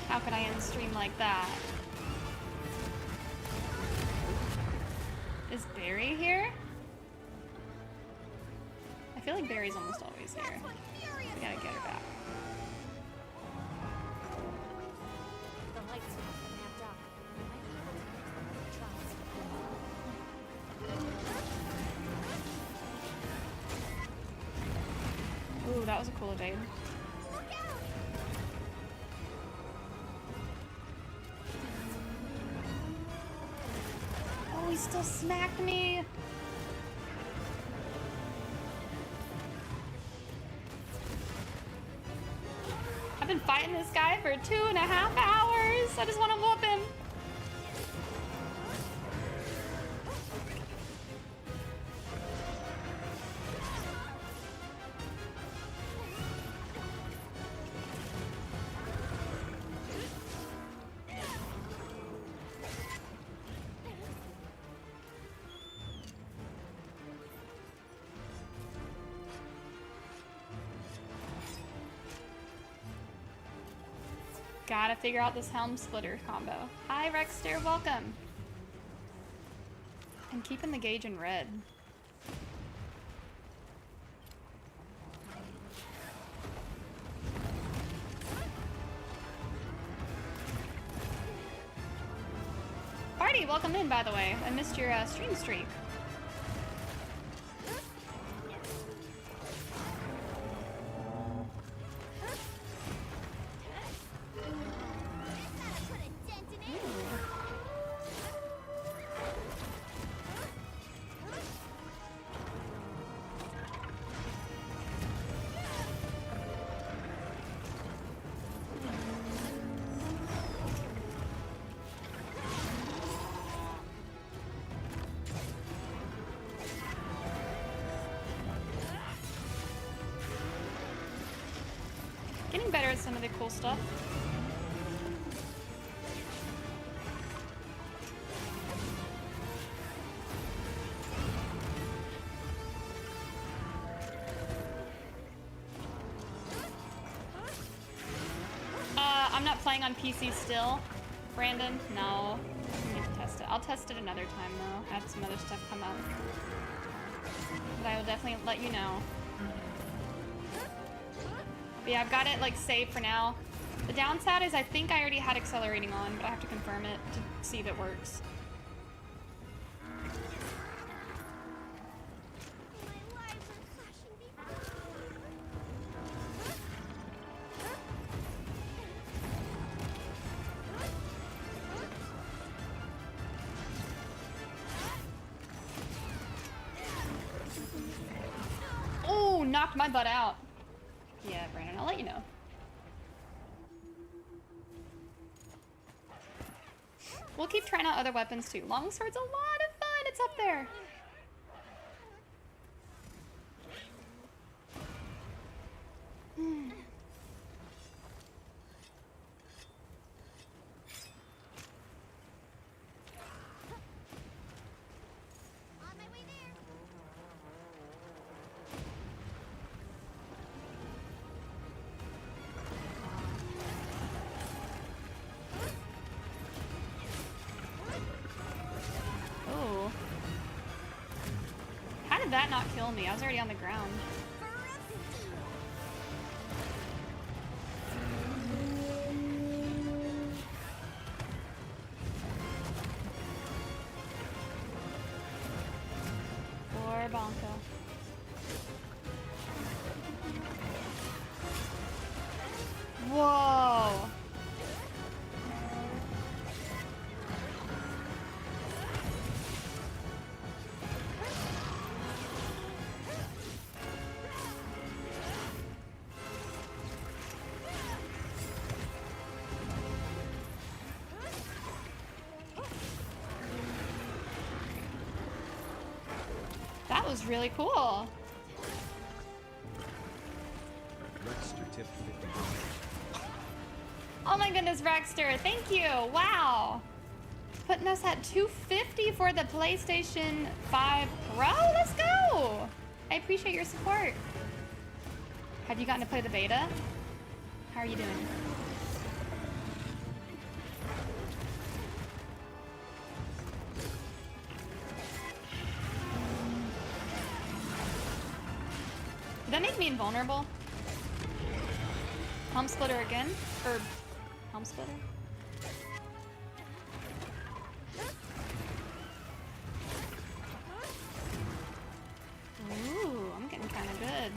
How could I end stream like that? Is Barry here? I feel like Barry's almost always here. That's what furious. We gotta get her back. The lights are off on that dock. We might be able to use them when it tries. Ooh, that was a cool evade. Look out! Oh, he still smacked me. I've been fighting this guy for 2.5 hours. I just want to whoop him. Gotta figure out this helm splitter combo. Hi, Rexter, welcome. I'm keeping the gauge in red. Party, welcome in, by the way. I missed your stream streak. Put a dent in it. Getting better at some of the cool stuff. I'm not playing on PC still. Brandon? No. I need to test it. I'll test it another time though. I have some other stuff come up. But I will definitely let you know. But yeah, I've got it like saved for now. The downside is I think I already had accelerating on, but I have to confirm it to see if it works. My lives are flashing before. Oh, knocked my butt out. Yeah, Brandon, I'll let you know. We'll keep trying out other weapons too. Longsword's a lot of fun. It's up there. On my way there. Oh. How did that not kill me? I was already on the ground. Ferocity. Poor Bonko. Whoa. That was really cool. Rexter tipped 50. Oh my goodness, Rexter, thank you. Wow. Putting us at 250 for the PlayStation 5 Pro. Let's go. I appreciate your support. Have you gotten to play the beta? How are you doing? Did that make me invulnerable? Helm splitter again? Or helm splitter? Ooh, I'm getting kind of good.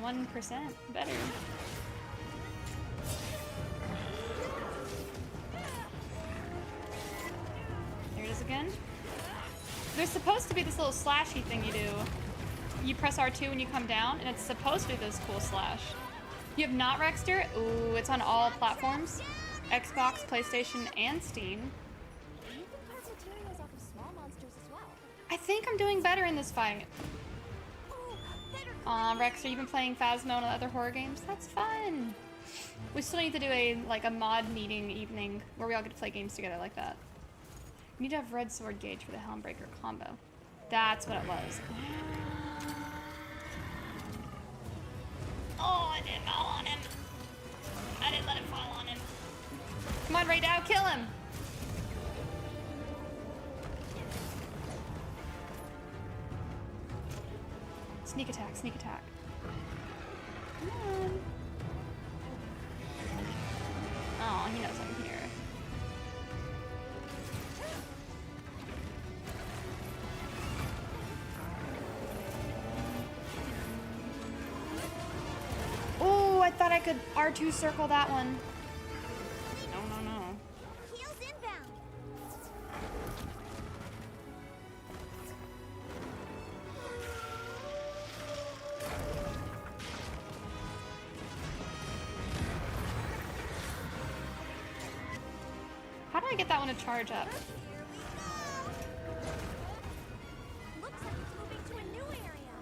Like 1% better. There it is again. There's supposed to be this little slashy thing you do. You press R2 when you come down, and it's supposed to do this cool slash. You have not Rexter? Ooh, it's on all platforms. Xbox, PlayStation, and Steam. You can carve materials off of small monsters as well. I think I'm doing better in this fight. Oh, better. Aw, Rexter, you've been playing Phasmo and other horror games? That's fun. We still need to do a mod meeting evening where we all get to play games together like that. You need to have red sword gauge for the Helmbreaker combo. That's what it was. Oh, I didn't fall on him. I didn't let him fall on him. Come on, Ray Dow, kill him. Sneak attack, sneak attack. Come on. Oh, he knows I'm here. Oh, I thought I could R2 circle that one. No, no, no. Heels inbound. How do I get that one to charge up? Here we go. Looks like it's moving to a new area.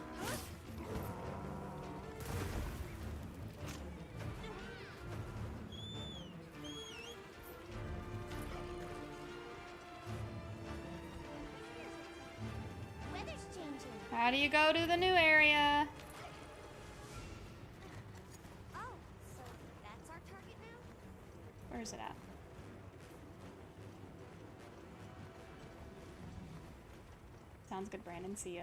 Weather's changing. How do you go to the new area? Oh, so that's our target now? Where is it at? Sounds good, Brandon. See ya.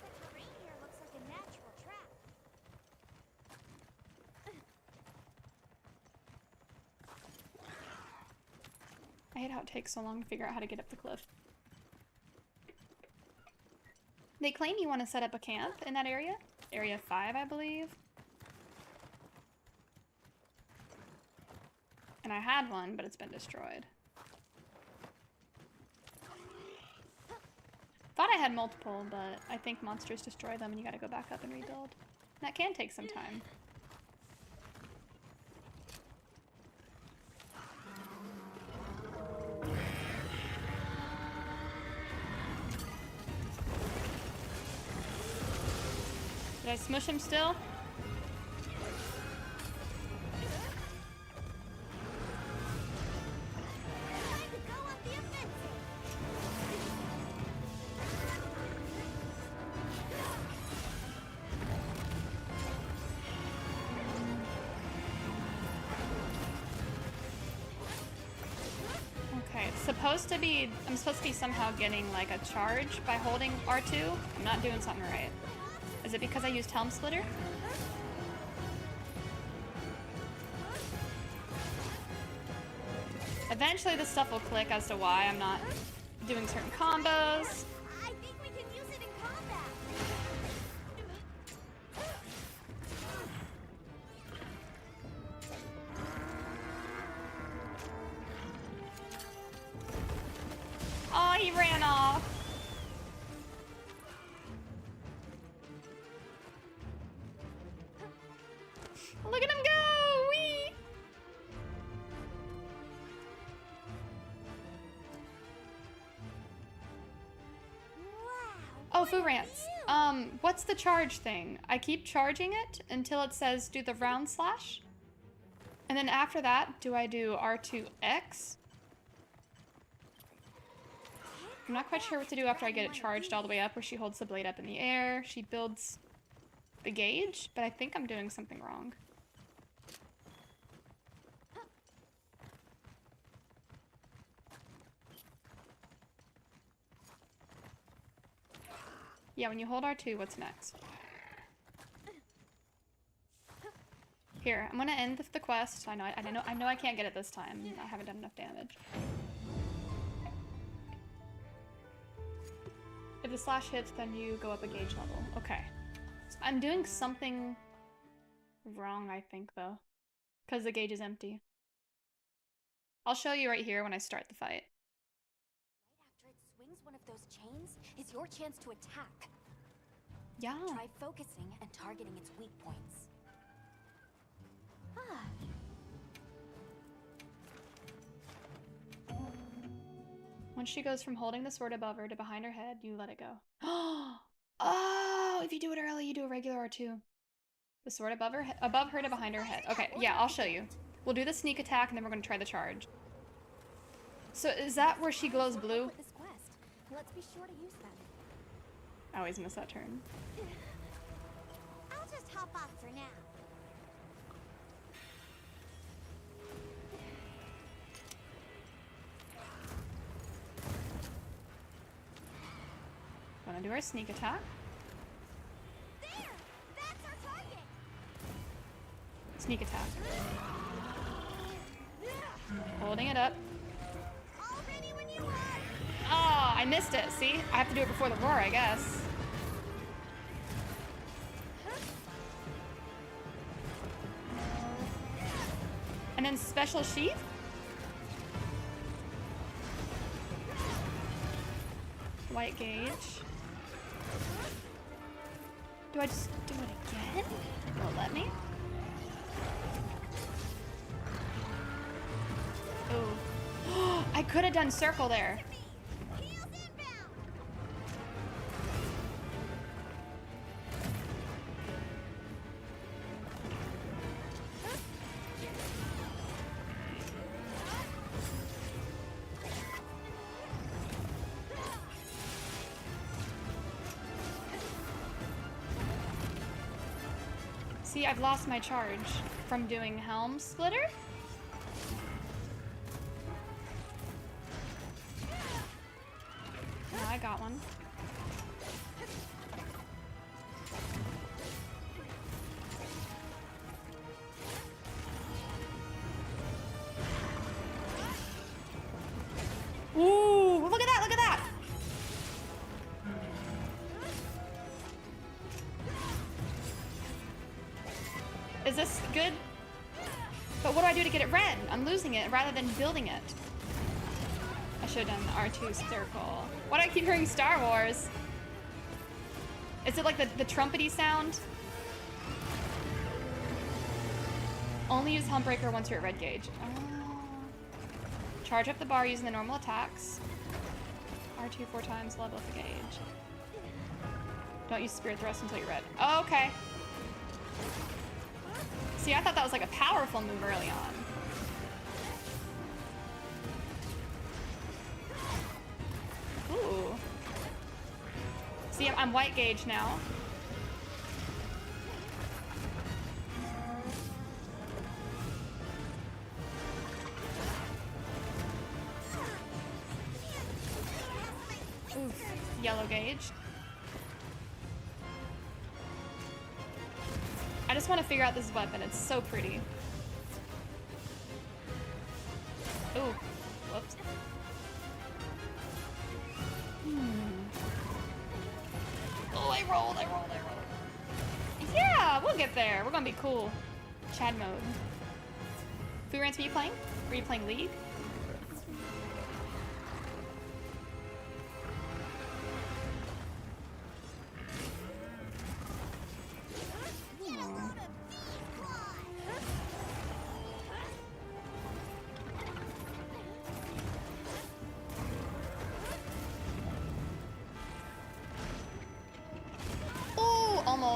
The terrain here looks like a natural trap. I hate how it takes so long to figure out how to get up the cliff. They claim you want to set up a camp in that area. Area 5, I believe. And I had one, but it's been destroyed. Thought I had multiple, but I think monsters destroy them and you gotta go back up and rebuild. That can take some time. Did I smush him still? Time to go on the offensive. Okay, it's supposed to be, I'm supposed to be somehow getting like a charge by holding R2. I'm not doing something right. Is it because I used Helm Splitter? Eventually this stuff will click as to why I'm not doing certain combos. I think we can use it in combat. Fu Rants. What's the charge thing? I keep charging it until it says do the round slash. And then after that, do I do R2X? I'm not quite sure what to do after I get it charged all the way up, where she holds the blade up in the air. She builds the gauge, but I think I'm doing something wrong. Yeah, when you hold R2, what's next? Here, I'm gonna end the quest. I know I can't get it this time. I haven't done enough damage. If the slash hits, then you go up a gauge level. Okay. So I'm doing something wrong, I think, though. Because the gauge is empty. I'll show you right here when I start the fight. Right after it swings one of those chains is your chance to attack. Yeah. Try focusing and targeting its weak points. Ah. Once she goes from holding the sword above her to behind her head, you let it go. Oh, if you do it early, you do a regular R2. The sword above her to behind her head. Okay, yeah, I'll show you. We'll do the sneak attack, and then we're going to try the charge. So is that where she glows blue? With this quest, let's be sure to use them. I always miss that turn. I'll just hop off for now. Gonna do our sneak attack. There! That's our target! Sneak attack. Holding it up. All ready when you are! Oh, I missed it. See? I have to do it before the roar, I guess. And then special sheath? White gauge. Do I just do it again? Will it let me? Oh. I could have done circle there. Heels inbound! See, I've lost my charge from doing Helm Splitter. Now I got one. Ooh, look at that, look at that! Is this good? But what do I do to get it red? I'm losing it rather than building it. I should have done R2 circle. Why do I keep hearing Star Wars? Is it like the trumpety sound? Only use Humpbreaker once you're at red gauge. Oh. Charge up the bar using the normal attacks. R2 4 times, level up the gauge. Don't use Spirit Thrust until you're red. Oh, okay. See, I thought that was like a powerful move early on. Ooh. See, I'm white gauge now. Oof. Yellow gauge. I just want to figure out this weapon. It's so pretty. Ooh. Whoops. Oh, I rolled. Yeah, we'll get there. We're gonna be cool. Chad mode. Fu Rants, are you playing? Are you playing League?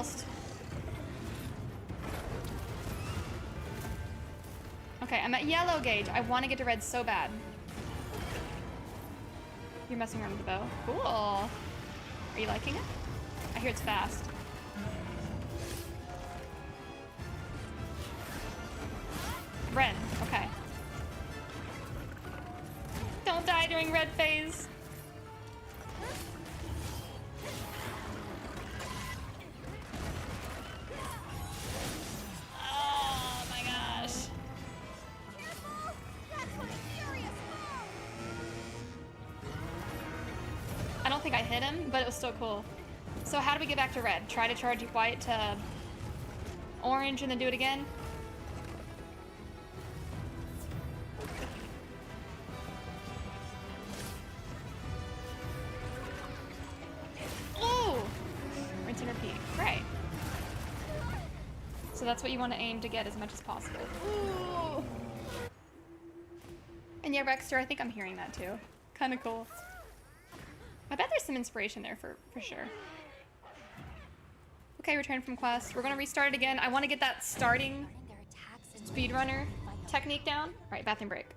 almost. Okay, I'm at yellow gauge. I want to get to red so bad. You're messing around with the bow. Cool. Are you liking it? I hear it's fast. Red. Okay. Don't die during red phase. Oh my gosh. Careful! That's what a furious blow! I don't think I hit him, but it was still cool. So how do we get back to red? Try to charge white to orange and then do it again? Ooh! Rinse and repeat. Great. So that's what you want to aim to get as much as possible. Ooh! And yeah, Rexter, I think I'm hearing that too. Kind of cool. I bet there's some inspiration there for sure. Okay, return from quest. We're gonna restart it again. I want to get that starting Their attacks and speedrunner technique down. All right, bathroom break.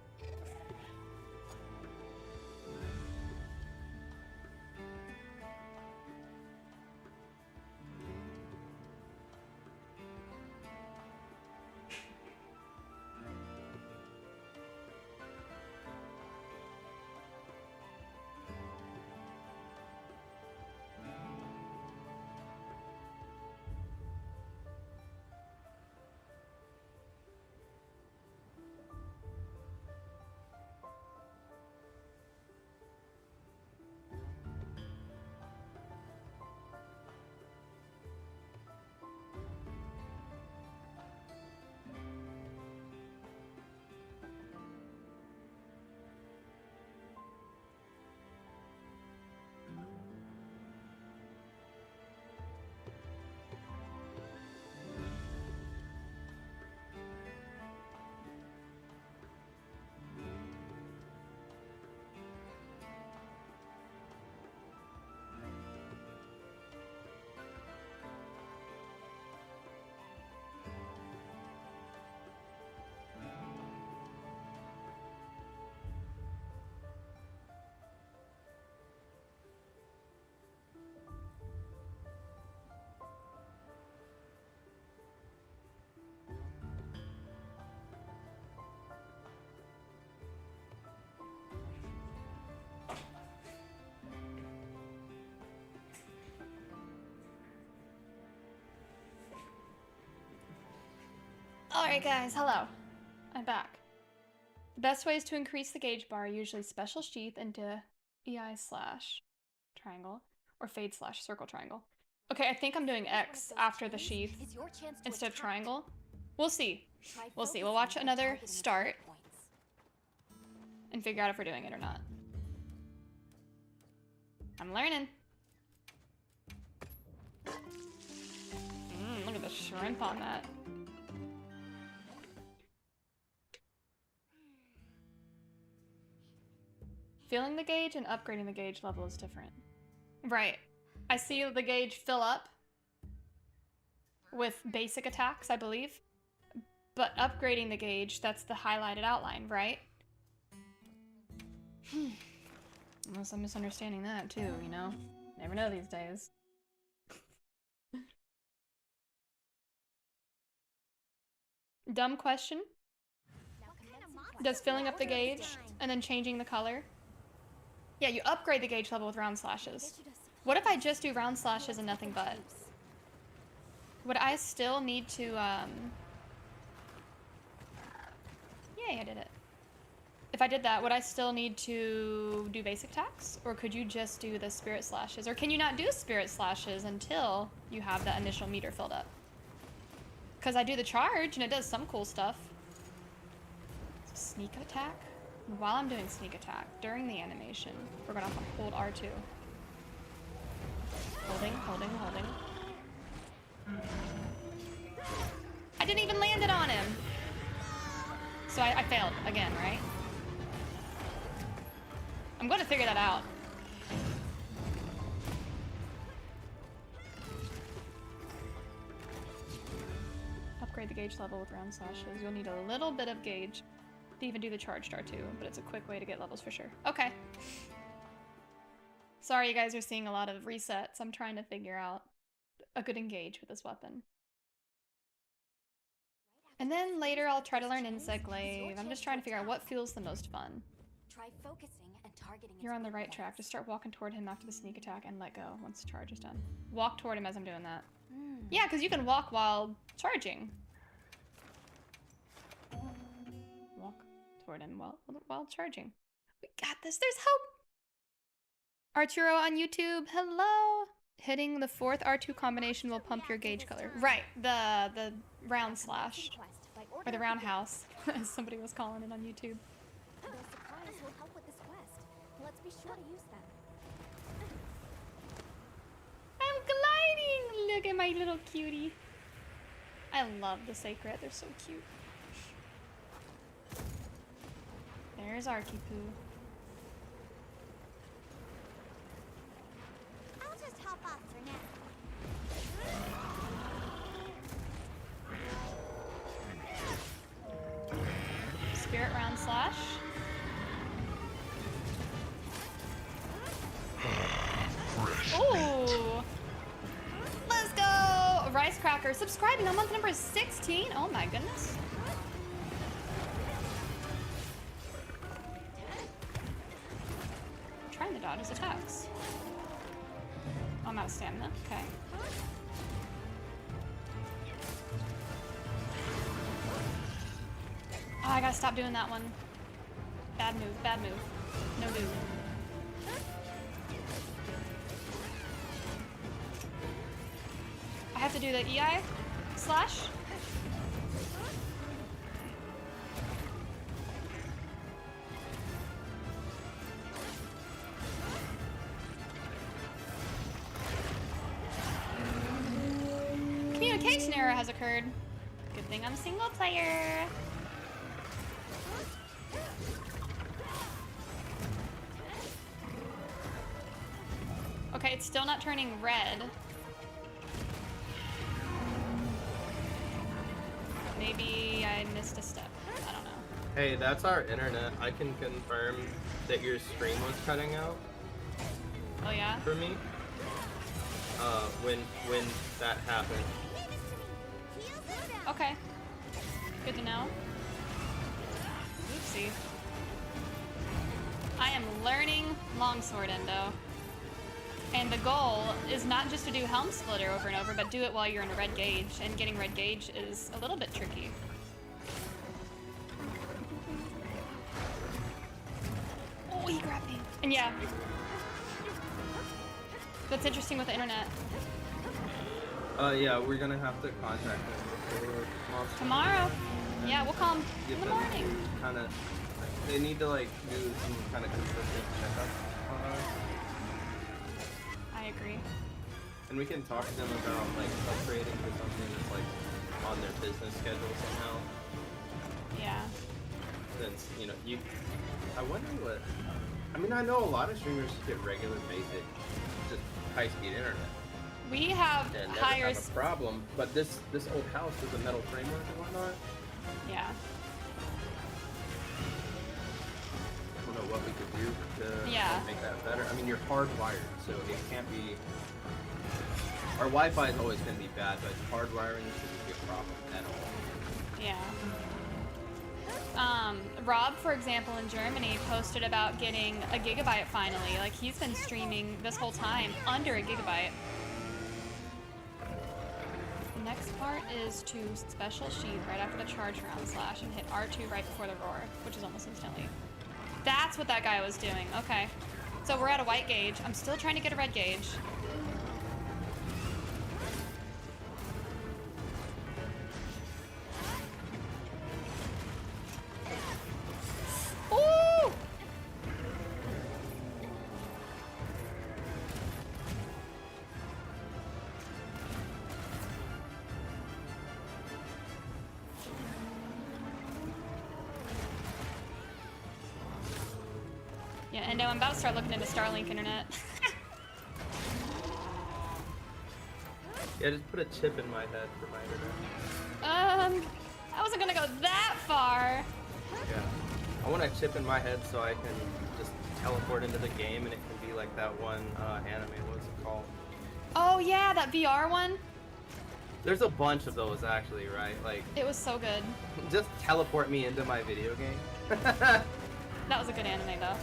Alright guys, hello. I'm back. The best ways to increase the gauge bar are usually special sheath into EI/triangle or fade/circle triangle. Okay, I think I'm doing X after the sheath It's your chance to instead of attack. triangle. We'll see. Try We'll see. focusing We'll watch on another targeting start points. and figure out if we're doing it or not. I'm learning. Look at the shrimp on that. Filling the gauge and upgrading the gauge level is different. Right. I see the gauge fill up with basic attacks, I believe. But upgrading the gauge, that's the highlighted outline, right? Unless I'm misunderstanding that too, you know? Never know these days. Dumb question. Does filling up the gauge and then changing the color? Yeah, you upgrade the gauge level with round slashes. What if I just do round slashes and nothing but? Would I still need to, Yay, I did it. If I did that, would I still need to do basic attacks? Or could you just do the spirit slashes? Or can you not do spirit slashes until you have that initial meter filled up? Because I do the charge and it does some cool stuff. Sneak attack? While I'm doing sneak attack, during the animation, we're gonna hold R2. Holding, holding, holding. I didn't even land it on him! So I failed again, right? I'm gonna figure that out. calculate the gauge level with round slashes. You'll need a little bit of gauge to even do the charged R2, but it's a quick way to get levels for sure. Okay. Sorry you guys are seeing a lot of resets. I'm trying to figure out a good engage with this weapon. And then later I'll try to learn Insect Glaive. I'm just trying to figure out what feels the most fun. Try focusing and targeting. You're on the right track. Just start walking toward him after the sneak attack and let go once the charge is done. Walk toward him as I'm doing that. Yeah, because you can walk while charging. Walk toward him while charging. We got this. There's hope. Arturo on YouTube. Hello. Hitting the 4th R2 combination will pump your gauge color. Right. The round slash. Or the roundhouse, as somebody was calling it on YouTube. Those supplies will help with this quest. Let's be sure to use them. I'm gliding! Look at my little cutie. I love the Sacred. They're so cute. There's Arkipoo. I'll just hop off for now. Spirit round slash. Ooh! Let's go! Rice Cracker subscribing on month number 16. Oh my goodness. I'm trying to dodge his attacks. Oh, I'm out of stamina. Okay. Oh, I gotta stop doing that one. Bad move, bad move. No move. I have to do the EI slash. Communication error has occurred. Good thing I'm single player. Okay, it's still not turning red. Maybe I missed a step. I don't know. Hey, that's our internet. I can confirm that your stream was cutting out Oh yeah? for me. When that happened. Okay. Good to know. Oopsie. I am learning longsword endo. And the goal is not just to do Helm Splitter over and over, but do it while you're in a red gauge, and getting red gauge is a little bit tricky. Oh, he grabbed me. And yeah. That's interesting with the internet. Yeah, we're gonna have to contact them before Tomorrow. Yeah, we'll call him in the morning. Kind of, they need to like do some kind of consistent checkup on us. I agree. And we can talk to them about like upgrading to something that's like on their business schedule somehow. Yeah. Since, you know, I wonder what, I mean, I know a lot of streamers just get regular basic, just high-speed internet. We have And never higher. have a problem, but this old house is a metal framework and whatnot. Yeah. I don't know what we could do to Yeah. make that better. I mean, you're hardwired, so it can't be. Our Wi-Fi is always going to be bad, but hardwiring shouldn't be a problem at all. Yeah. Rob, for example, in Germany, posted about getting a gigabyte finally. Like, he's been streaming this whole time under a gigabyte. The next part is to special sheath right after the charge round slash and hit R2 right before the roar, which is almost instantly. That's what that guy was doing. Okay. So we're at a white gauge. I'm still trying to get a red gauge. Ooh! Yeah, and I'm about to start looking into Starlink internet. Yeah, just put a chip in my head for my internet. I wasn't gonna go that far. Yeah. I want a chip in my head so I can just teleport into the game and it can be like that one anime. What was it called? Oh yeah, that VR one. There's a bunch of those actually, right? Like, It was so good. just teleport me into my video game. That was a good anime though.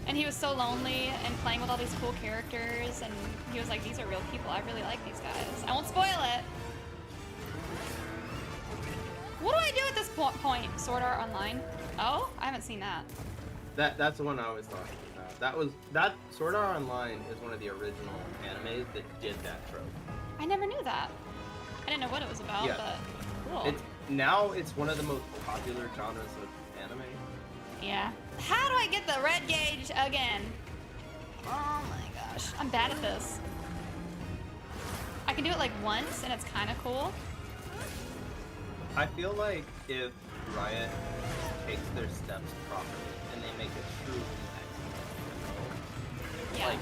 And he was so lonely and playing with all these cool characters, and he was like, these are real people. I really like these guys. I won't spoil it. What do I do at this point? Sword Art Online? Oh, I haven't seen that. That's the one I was talking about. That Sword Art Online is one of the original animes that did that trope. I never knew that. I didn't know what it was about, Yeah. but cool. It's one of the most popular genres of anime. Yeah. How do I get the red gauge again? Oh my gosh. I'm bad at this. I can do it like once and it's kind of cool. I feel like if Riot takes their steps properly and they make it truly excellent, Yeah. like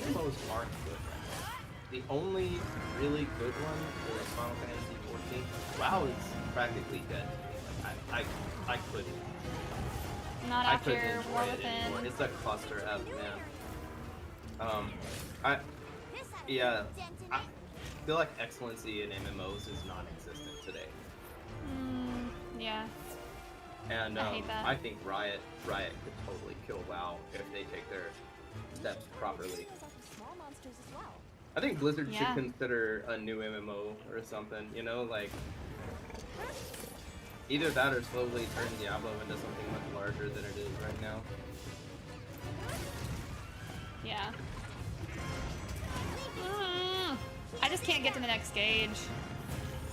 MMOs aren't good right now. The only really good one is Final Fantasy 14. WoW is practically dead. I couldn't. Not I after couldn't enjoy War it Within. anymore. It's a cluster F, man. This had a Yeah, dent in I it. feel like excellency in MMOs is non-existent today. Yeah. And I hate that. I think Riot could totally kill WoW if they take their steps properly. Materials offer small monsters as well. I think Blizzard Yeah. should consider a new MMO or something, you know, like either that or slowly turn Diablo into something much larger than it is right now. Yeah. I just can't get to the next gauge.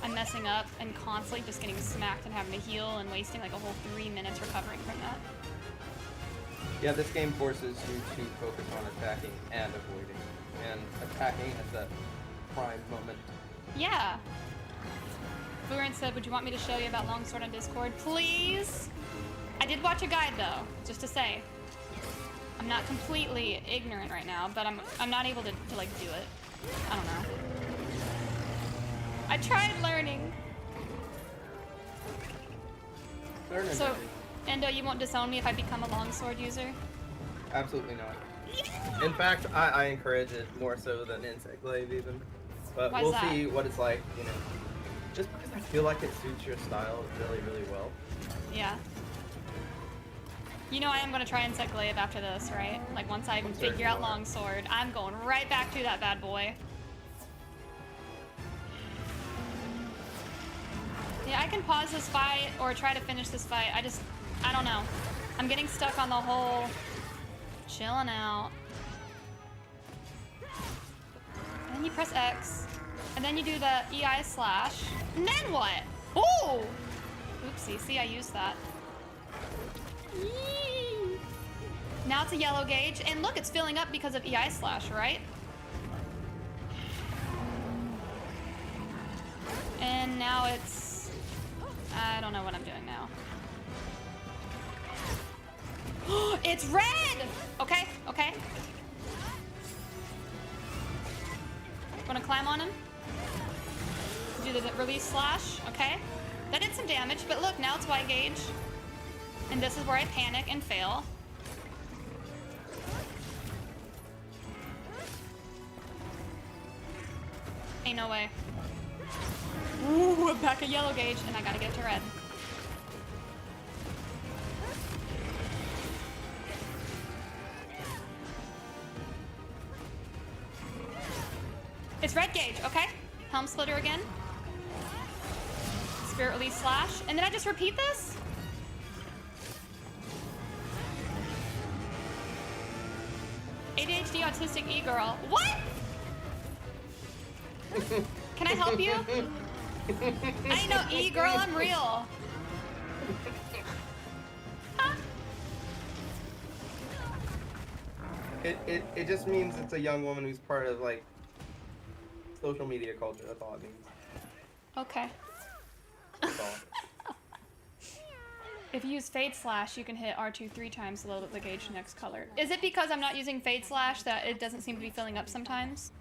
I'm messing up and constantly just getting smacked and having to heal and wasting like a whole 3 minutes recovering from that. Yeah, this game forces you to focus on attacking and avoiding. And attacking at that prime moment. Yeah. Burin said, would you want me to show you about Longsword on Discord? Please? I did watch a guide though, just to say. I'm not completely ignorant right now, but I'm not able to like do it. I don't know. I tried learning. Learn it, So, baby. Endo, you won't disown me if I become a longsword user? Absolutely not. In fact, I encourage it more so than Insect Glaive even. But Why's we'll that? see what it's like, you know. Just because I feel like it suits your style really, really well. Yeah. You know I am going to try Insect Glaive after this, right? Like once I I'm certain figure out you are. longsword, I'm going right back to that bad boy. Yeah, I can pause this fight or try to finish this fight. I don't know. I'm getting stuck on the whole chilling out. And then you press X, and then you do the EI slash, and then what? Ooh! Oopsie, see, I used that. Yee. Now it's a yellow gauge, and look, it's filling up because of EI slash, right? And now it's... I don't know what I'm doing now. It's red! Okay, okay. Gonna climb on him. Do the release slash, okay. That did some damage, but look, now it's Y gauge. And this is where I panic and fail. Ain't no way. Ooh, I'm back at yellow gauge, and I gotta get to red. It's red gauge, okay? Helm splitter again. Spirit release slash. And then I just repeat this? ADHD autistic e-girl. What? Can I help you? I ain't no e-girl, I'm real. Huh? It just means it's a young woman who's part of like social media culture. That's all it means. Okay. That's all. If you use Fade Slash, you can hit R2 3 times to load up the gauge to next color. Is it because I'm not using Fade Slash that it doesn't seem to be filling up sometimes?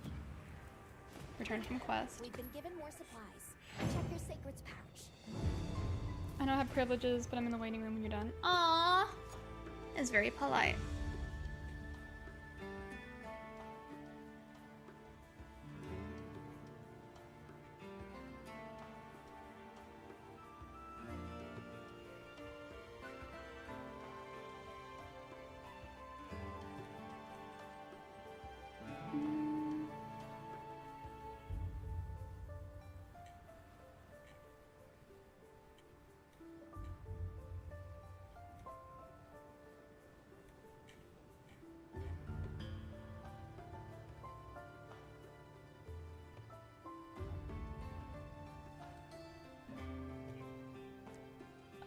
Return from quest. We've been given more supplies. Check your sacred's pouch. I don't have privileges, but I'm in the waiting room when you're done. Aww. It's very polite.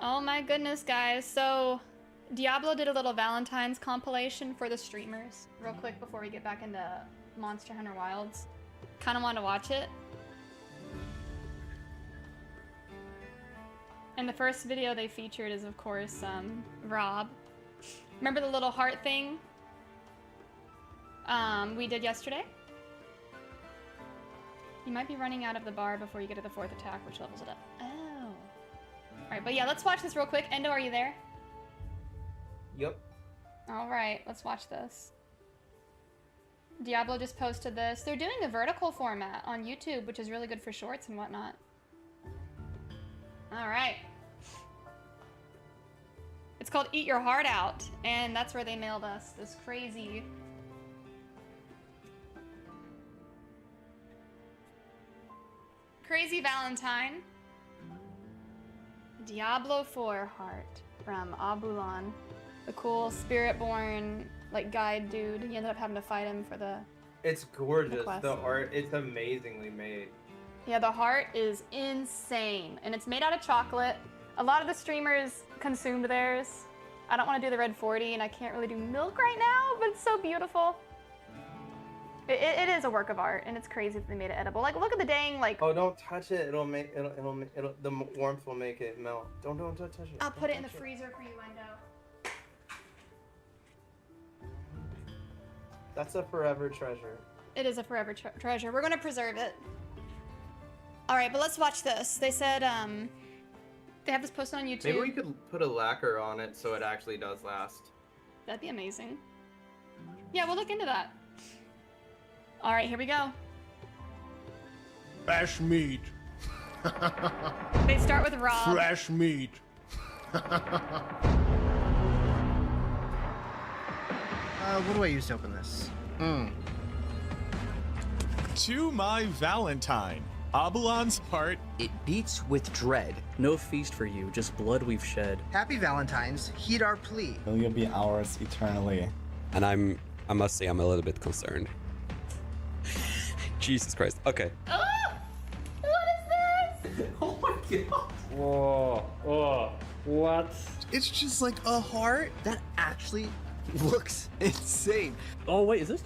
Oh my goodness, guys. So, Diablo did a little Valentine's compilation for the streamers. Real quick before we get back into Monster Hunter Wilds. Kind of wanted to watch it. And the first video they featured is, of course, Rob. Remember the little heart thing we did yesterday? You might be running out of the bar before you get to the 4th attack, which levels it up. Oh. Alright, but yeah, let's watch this real quick. Endo, are you there? Yep. Alright, let's watch this. Diablo just posted this. They're doing a vertical format on YouTube, which is really good for shorts and whatnot. Alright. It's called Eat Your Heart Out, and that's where they mailed us this crazy... Crazy Valentine. Diablo 4 heart from Abulan. The cool spirit-born, like, guide dude. He ended up having to fight him for the... It's gorgeous. quest. The art, it's amazingly made. Yeah, the heart is insane. And it's made out of chocolate. A lot of the streamers consumed theirs. I don't want to do the red 40, and I can't really do milk right now, but it's so beautiful. It is a work of art, and it's crazy that they made it edible. Like, look at the dang, like... Oh, don't touch it. It'll the warmth will make it melt. Don't touch it. I'll Don't put it in the touch freezer for you, Endo. That's a forever treasure. It is a forever treasure. We're gonna preserve it. All right, but let's watch this. They said, they have this posted on YouTube. Maybe we could put a lacquer on it so it actually does last. That'd be amazing. Yeah, we'll look into that. All right, here we go. Fresh meat. They start with Rob. Fresh meat. What do I use to open this? To my Valentine, Abulan's heart. It beats with dread. No feast for you, just blood we've shed. Happy Valentine's. Heed our plea. Will you be ours eternally? And I must say, I'm a little bit concerned. Jesus Christ. Okay. Oh! What is this? Oh my god. Whoa. Oh. What? It's just like a heart? That actually looks insane. Oh wait, is that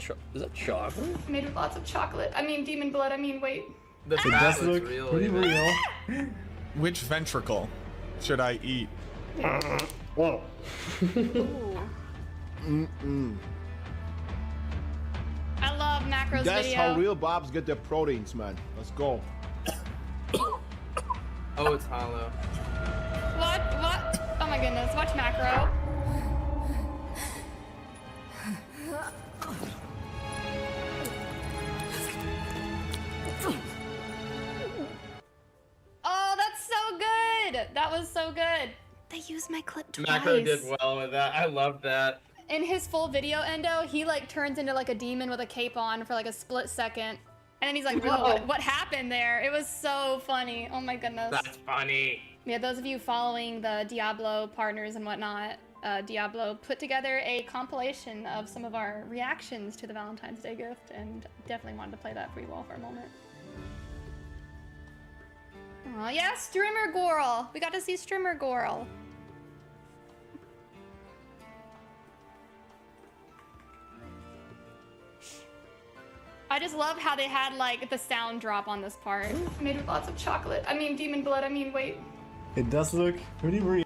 chocolate? Made with lots of chocolate. I mean, demon blood. I mean, wait. The It fat does looks look real. pretty even. real. Which ventricle should I eat? Whoa. I love Macro's That's video. how real Bobs get their proteins, man. Let's go. Oh, it's hollow. What? Oh my goodness. Watch Macro. Oh, that's so good. That was so good. They used my clip twice. Macro did well with that. I love that. In his full video, Endo, he like turns into like a demon with a cape on for like a split second. And then he's like, whoa, what happened there? It was so funny. Oh my goodness. That's funny. Yeah, those of you following the Diablo partners and whatnot, Diablo put together a compilation of some of our reactions to the Valentine's Day gift, and definitely wanted to play that for you all for a moment. Oh yeah, Strimmer Gorl! We got to see Strimmer Gorl. I just love how they had like the sound drop on this part. Made with lots of chocolate. I mean, demon blood. I mean, wait. It does look pretty real.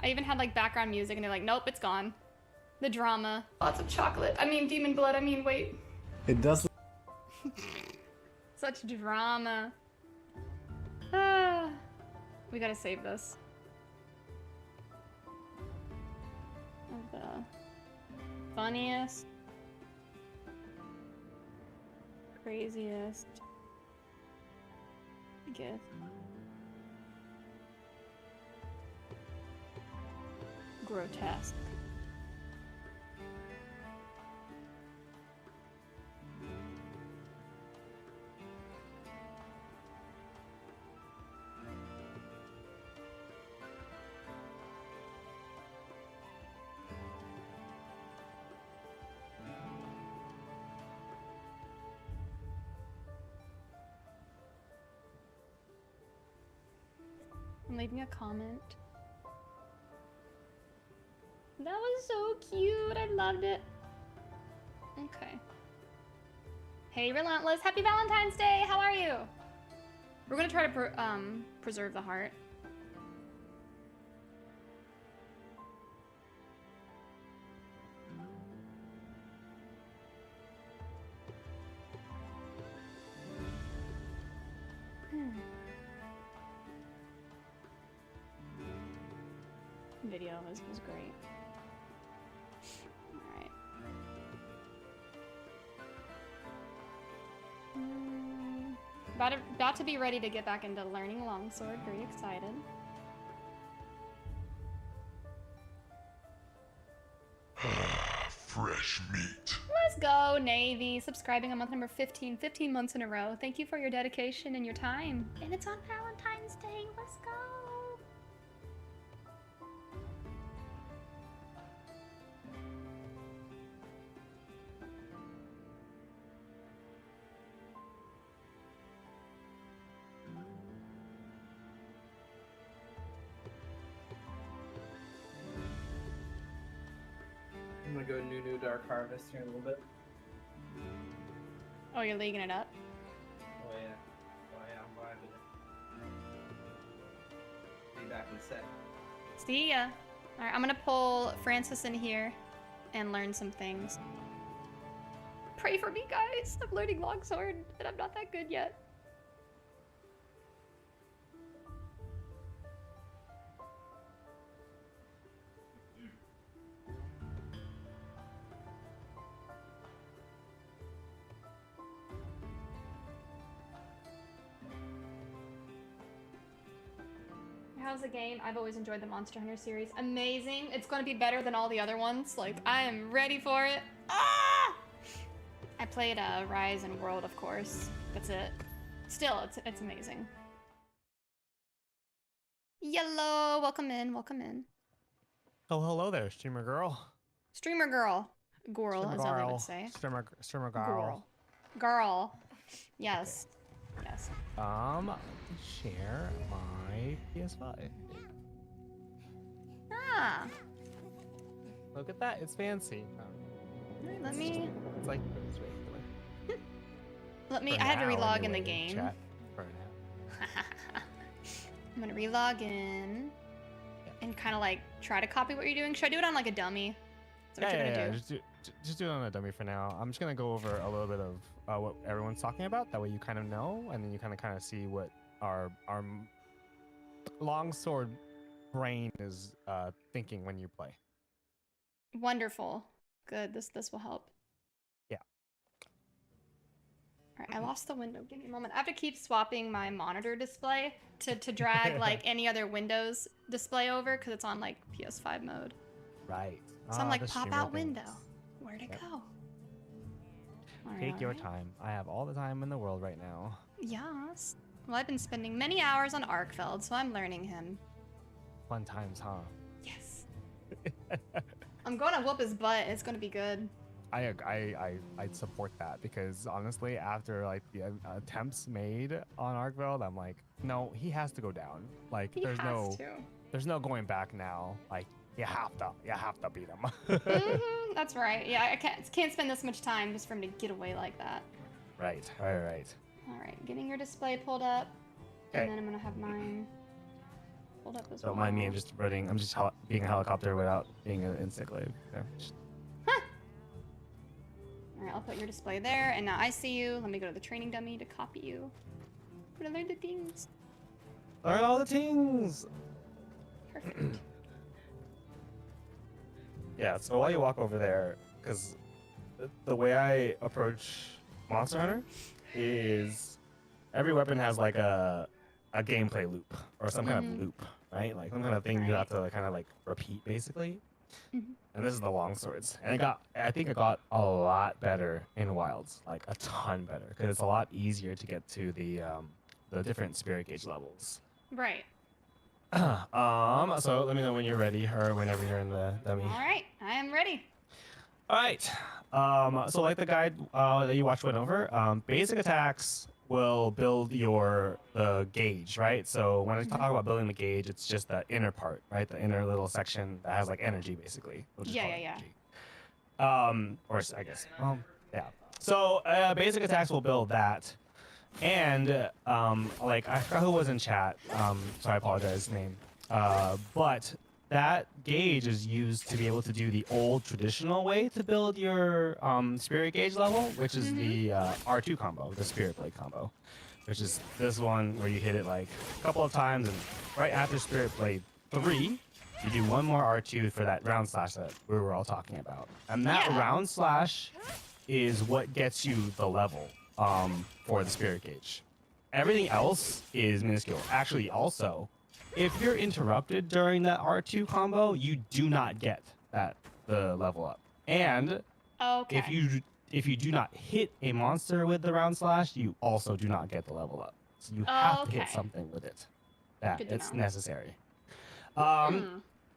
I even had like background music and they're like, nope, it's gone. The drama. Lots of chocolate. I mean, demon blood. I mean, wait. It does look Such drama. We gotta save this. The funniest, craziest gift. Grotesque. I'm leaving a comment. That was so cute. I loved it. Okay. Hey, Relentless. Happy Valentine's Day. How are you? We're gonna try to preserve the heart. Video was great. Alright. About to be ready to get back into learning longsword. Very excited. Fresh meat. Let's go, Navy. Subscribing on month number 15. 15 months in a row. Thank you for your dedication and your time. And it's on Valentine's Day. Let's go. I'm gonna go new Dark Harvest here in a little bit. Oh, you're leaguing it up? Oh yeah. Oh yeah, I'm vibing it. Be back in a sec. See ya. Alright, I'm gonna pull Francis in here and learn some things. Pray for me, guys. I'm learning longsword and I'm not that good yet. How's the game? I've always enjoyed the Monster Hunter series. Amazing. It's going to be better than all the other ones. Like, I am ready for it. Ah! I played Rise and World, of course. That's it. Still, it's amazing. Yellow, welcome in, welcome in. Oh, hello there, streamer girl. Streamer girl. Girl, Streamer as Ellie girl. would say. Streamer girl. Girl. Yes. Okay. Yes. Share my PS5. Ah. Look at that, it's fancy. Let me. It's like it's regular. Let me. For I had to now, relog in the anyway, game. Chat. For now. I'm gonna relog in and kind of like try to copy what you're doing. Should I do it on like a dummy? Is that what you're gonna do? Just do it on a dummy for now. I'm just gonna go over a little bit of what everyone's talking about. That way you kind of know, and then you kind of see what our longsword brain is thinking when you play. Wonderful. Good. This will help. Yeah. All right. I lost the window. Give me a moment. I have to keep swapping my monitor display to drag like any other Windows display over because it's on like PS5 mode. Right. So I'm like, the pop streamer out things. window. Where'd it go? All right, Take your all right. time. I have all the time in the world right now. Yes. Well, I've been spending many hours on Arkveld'S, so I'm learning him. Fun times, huh? Yes. I'm going to whoop his butt. It's going to be good. I'd support that because honestly, after like the attempts made on Arkveld, I'm like, no, he has to go down. Like, there's no going back now. Like, you have to beat him. That's right. Yeah, I can't spend this much time just for him to get away like that. Right. All right, getting your display pulled up, and then I'm gonna have mine pulled up as well. Don't mind me. I'm just being a helicopter without being an insect glaive. Yeah. All right, I'll put your display there, and now I see you. Let me go to the training dummy to copy you. I'm gonna learn the things. Learn all the things. Perfect. Yeah, so while you walk over there, because the way I approach Monster Hunter is every weapon has like a gameplay loop or some kind of loop, right? Like some kind of thing you have to kind of like repeat basically. And this is the long swords, and I think it got a lot better in Wilds, like a ton better, because it's a lot easier to get to the different spirit gauge levels. Right. So let me know when you're ready, or whenever you're in the dummy. All right, I am ready. All right. So like the guide that you watched went over, basic attacks will build the gauge, right? So when I talk about building the gauge, it's just the inner part, right? The inner little section that has like energy, basically. We'll just call it energy. Or I guess, yeah. So basic attacks will build that, and like I forgot who was in chat, so I apologize name, but that gauge is used to be able to do the old traditional way to build your spirit gauge level, which is the R2 combo, the spirit blade combo, which is this one where you hit it like a couple of times, and right after spirit blade 3, you do one more R2 for that round slash that we were all talking about. And that round slash is what gets you the level for the spirit gauge. Everything else is minuscule. Actually, also, if you're interrupted during that R2 combo, you do not get the level up. And if you do not hit a monster with the round slash, you also do not get the level up. So you have to hit something with it. Yeah, it's necessary.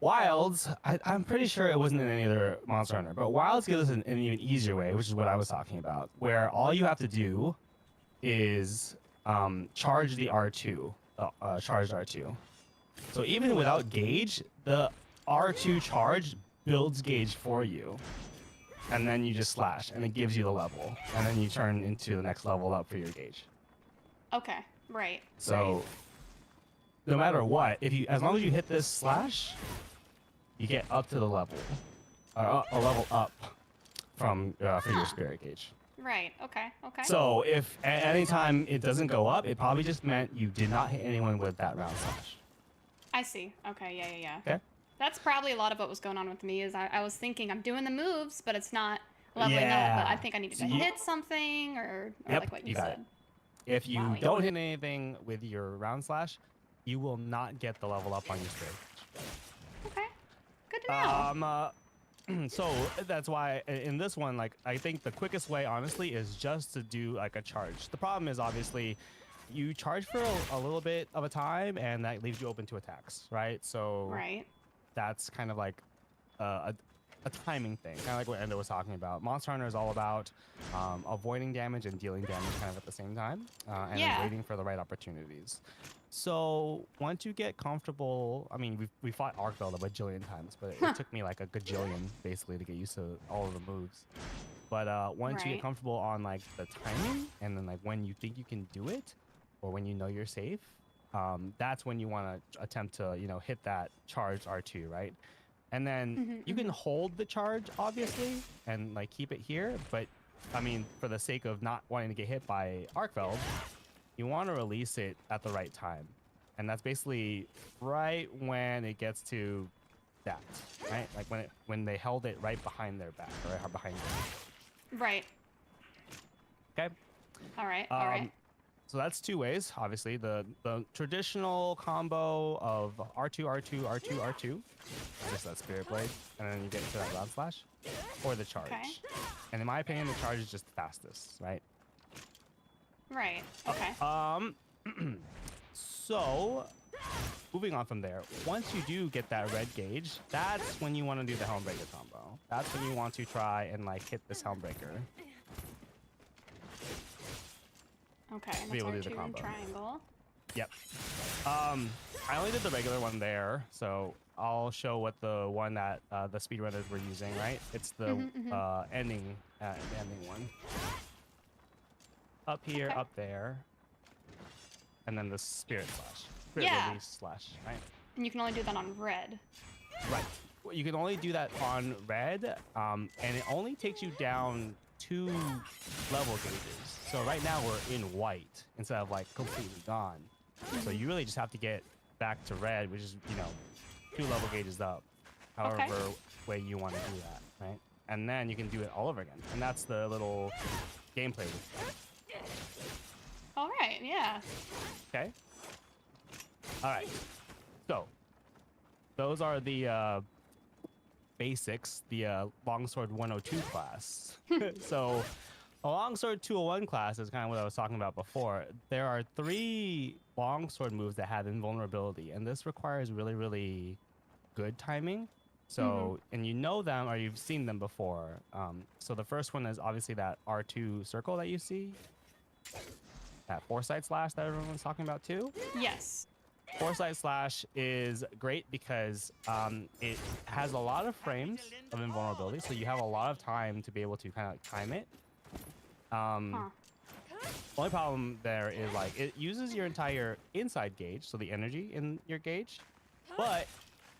Wilds, I'm pretty sure it wasn't in any other Monster Hunter, but Wilds gives us an even easier way, which is what I was talking about, where all you have to do is charge the R2, charged R2. So even without gauge, the R2 charge builds gauge for you, and then you just slash, and it gives you the level, and then you turn into the next level up for your gauge. Okay, right. So no matter what, as long as you hit this slash, you get up to the level, a level up from for your spirit gauge. Right. Okay. Okay. So if at any time it doesn't go up, it probably just meant you did not hit anyone with that round slash. I see. Okay. Yeah. Okay. That's probably a lot of what was going on with me. Is I was thinking I'm doing the moves, but it's not leveling up. But I think I needed to hit something, or like what you said. If you don't hit anything with your round slash, you will not get the level up on your spirit. Okay. Good to know. So that's why in this one, like, I think the quickest way, honestly, is just to do like a charge. The problem is obviously you charge for a little bit of a time, and that leaves you open to attacks, right? So that's kind of like a timing thing, kind of like what Endo was talking about. Monster Hunter is all about avoiding damage and dealing damage kind of at the same time, and waiting for the right opportunities. So once you get comfortable, I mean, we fought Arkveld a bajillion times, but it took me like a gajillion basically to get used to all of the moves. But once you get comfortable on like the timing, and then like when you think you can do it, or when you know you're safe, that's when you want to attempt to hit that charged R2, right? And then you can hold the charge obviously and like keep it here, but I mean, for the sake of not wanting to get hit by Arkveld, you want to release it at the right time. And that's basically right when it gets to that, right? Like when they held it right behind their back, or right behind them. Right. Okay. All right. All right. So that's two ways. Obviously, the traditional combo of R2, R2, R2, R2, just that spirit blade, and then you get into that round slash, or the charge. Okay. And in my opinion, the charge is just the fastest, right? Right. Okay. So moving on from there, once you do get that red gauge, that's when you want to do the Helmbreaker combo. That's when you want to try and like hit this Helmbreaker. Okay. To be able to do the combo. Triangle. Yep. I only did the regular one there, so I'll show what the one that the speedrunners were using. Right? It's the ending one. Up here, up there, and then the spirit slash. Spirit release slash. Right? And you can only do that on red. Right. Well, you can only do that on red, and it only takes you down 2 level gauges. So right now we're in white instead of like completely gone. So you really just have to get back to red, which is, you know, 2 level gauges up, however way you want to do that, right? And then you can do it all over again. And that's the little gameplay loop. All right, yeah. Okay. All right. So those are the basics, the Longsword 102 class. So a Longsword 201 class is kind of what I was talking about before. There are 3 Longsword moves that have invulnerability, and this requires really, really good timing. So, and you know them or you've seen them before. So the first one is obviously that R2 circle that you see. That Foresight Slash that everyone's talking about too. Yes. Foresight Slash is great because it has a lot of frames of invulnerability, so you have a lot of time to be able to kind of time it. Only problem there is like it uses your entire inside gauge, so the energy in your gauge. But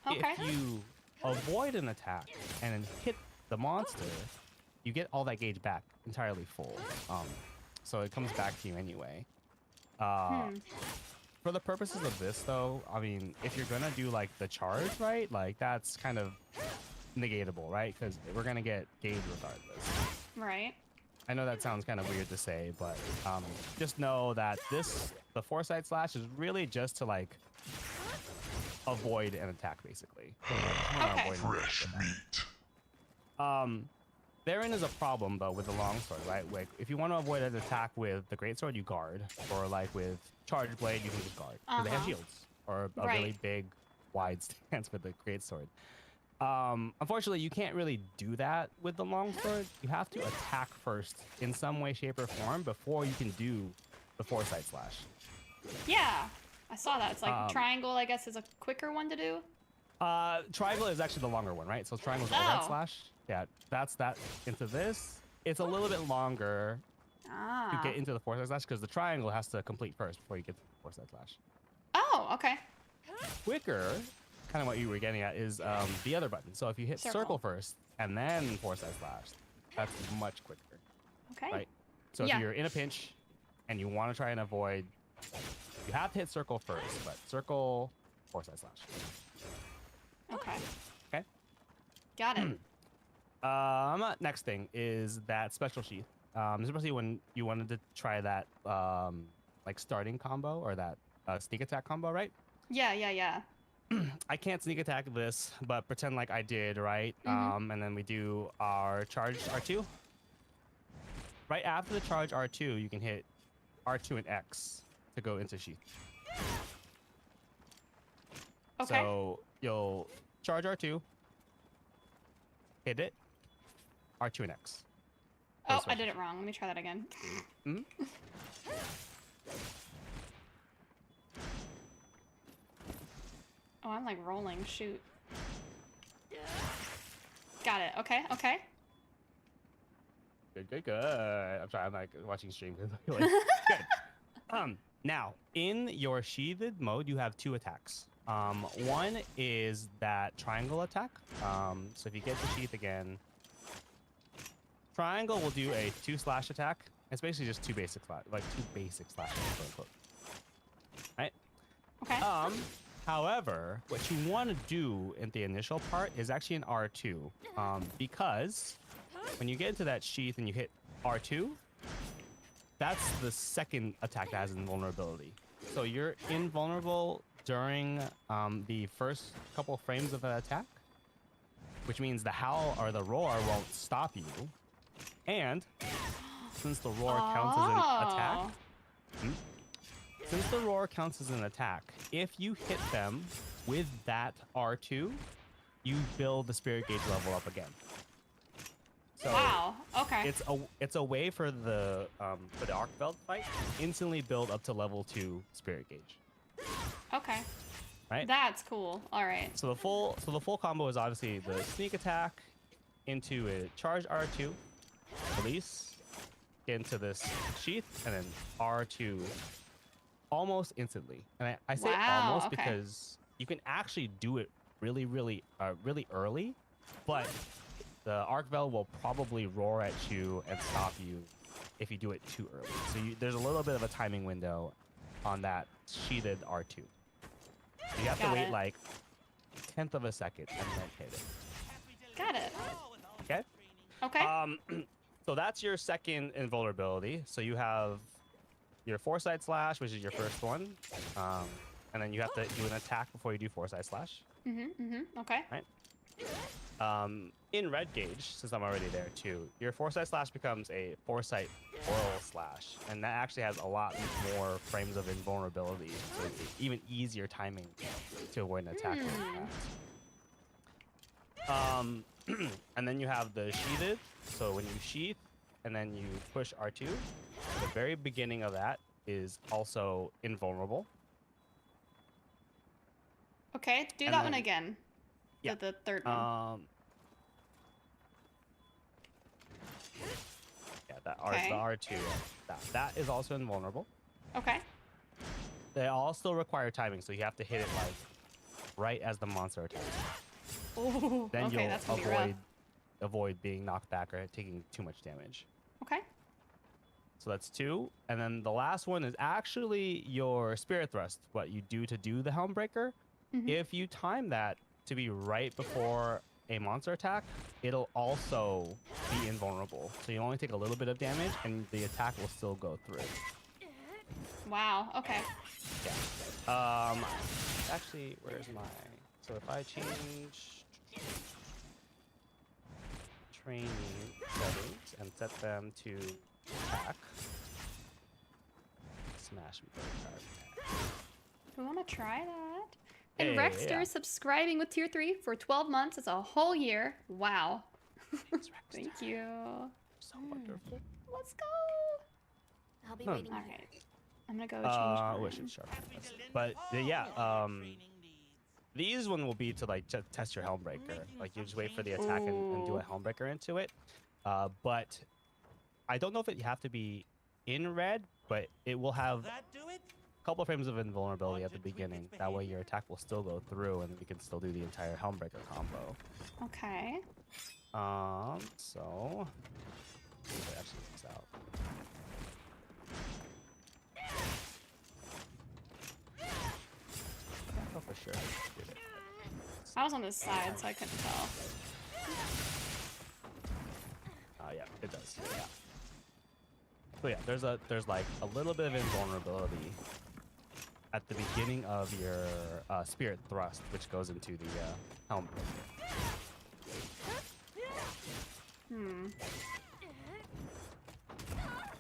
if you avoid an attack and then hit the monster, you get all that gauge back entirely full. So it comes back to you anyway. For the purposes of this, though, I mean, if you're gonna do like the charge, right? Like that's kind of negatable, right? Because we're gonna get gauge regardless. Right. I know that sounds kind of weird to say, but just know that the Foresight Slash is really just to like avoid an attack, basically. Okay. Fresh meat. Therein is a problem though with the longsword, right? Like if you want to avoid an attack with the greatsword, you guard, or like with charge blade, you can just guard because they have shields or a really big, wide stance with the greatsword. Unfortunately, you can't really do that with the longsword. You have to attack first in some way, shape, or form before you can do the Foresight Slash. Yeah, I saw that. It's like triangle, I guess, is a quicker one to do. Triangle is actually the longer one, right? So triangle's overhead slash. Yeah, that's that into this. It's a little bit longer to get into the Foresight Slash because the triangle has to complete first before you get to the Foresight Slash. Oh, okay. Quicker, kind of what you were getting at, is the other button. So if you hit circle first and then Foresight Slash, that's much quicker. Okay. Right? So if you're in a pinch and you want to try and avoid, you have to hit circle first, but circle, Foresight Slash. Okay. Okay. Got it. Next thing is that special sheath. Especially when you wanted to try that like starting combo or that sneak attack combo, right? Yeah. I can't sneak attack this, but pretend like I did, right? And then we do our charge R2. Right after the charge R2, you can hit R2 and X to go into sheath. Okay. So you'll charge R2, hit it, R2 and X. Oh, I did it wrong. Let me try that again. Oh, I'm like rolling. Shoot. Got it. Okay. Good. I'm sorry, I'm like watching stream. Good. Now, in your sheathed mode, you have 2 attacks. One is that triangle attack. So if you get the sheath again, triangle will do a 2 slash attack. It's basically just 2 basic slash, like 2 basic slashes, quote unquote. Right? Okay. However, what you want to do in the initial part is actually an R2, because when you get into that sheath and you hit R2, that's the second attack that has invulnerability. So you're invulnerable during the first couple frames of an attack, which means the howl or the roar won't stop you. And since the roar counts as an attack, since the roar counts as an attack, if you hit them with that R2, you build the spirit gauge level up again. So wow. Okay. It's a way for the Arkveld'S fight to instantly build up to level 2 spirit gauge. Okay. Right? That's cool. All right. So the full combo is obviously the sneak attack into a charge R2, release, get into this sheath, and then R2 almost instantly. And I say almost because you can actually do it really early, but the Arkveld'S will probably roar at you and stop you if you do it too early. So there's a little bit of a timing window on that sheathted R2. So you have to Got wait it. like 1/10 of a second and then hit it. Got it. Okay. Okay. So that's your second invulnerability. So you have your Foresight Slash, which is your first one, and then you have to do an attack before you do Foresight Slash. Okay. Right. In Red Gauge, since I'm already there too, your Foresight Slash becomes a Foresight Oral Slash, and that actually has a lot more frames of invulnerability, so even easier timing to avoid an attack. And then you have the sheathed. So when you sheath and then you push R2, the very beginning of that is also invulnerable. Okay, do And that one then- again. Yeah. The third one. Yeah, that Okay. the R2. That is also invulnerable. Okay. They all still require timing, so you have to hit it like right as the monster attacks. Ooh, Then okay, you'll that's gonna be rough. avoid being knocked back or taking too much damage. Okay. So that's 2. And then the last one is actually your Spirit Thrust, what you do to do the Helmbreaker. If you time that to be right before a monster attack, it'll also be invulnerable. So you only take a little bit of damage and the attack will still go through. Wow. Okay. Yeah. Actually, where's my... So if I change training settings and set them to attack, smash me card. We want to try that. And Yeah, Rexter yeah. subscribing with tier 3 for 12 months. It's a whole year. Wow. Thank you. So wonderful. Let's go. I'll be Hmm. waiting. All right. I'm gonna go change mine. Wish it's sharp. But yeah, these one will be to like test your Helmbreaker. Like you just wait for the attack and do a Helmbreaker into it. But I don't know if you have to be in red, but it will have a couple frames of invulnerability at the beginning. That way your attack will still go through and you can still do the entire Helmbreaker combo. Okay. So see if it actually works out. Oh, for sure. Did it. I was on this side, so I couldn't tell. Yeah, it does. Yeah. So yeah, there's like a little bit of invulnerability at the beginning of your Spirit Thrust, which goes into the helmet.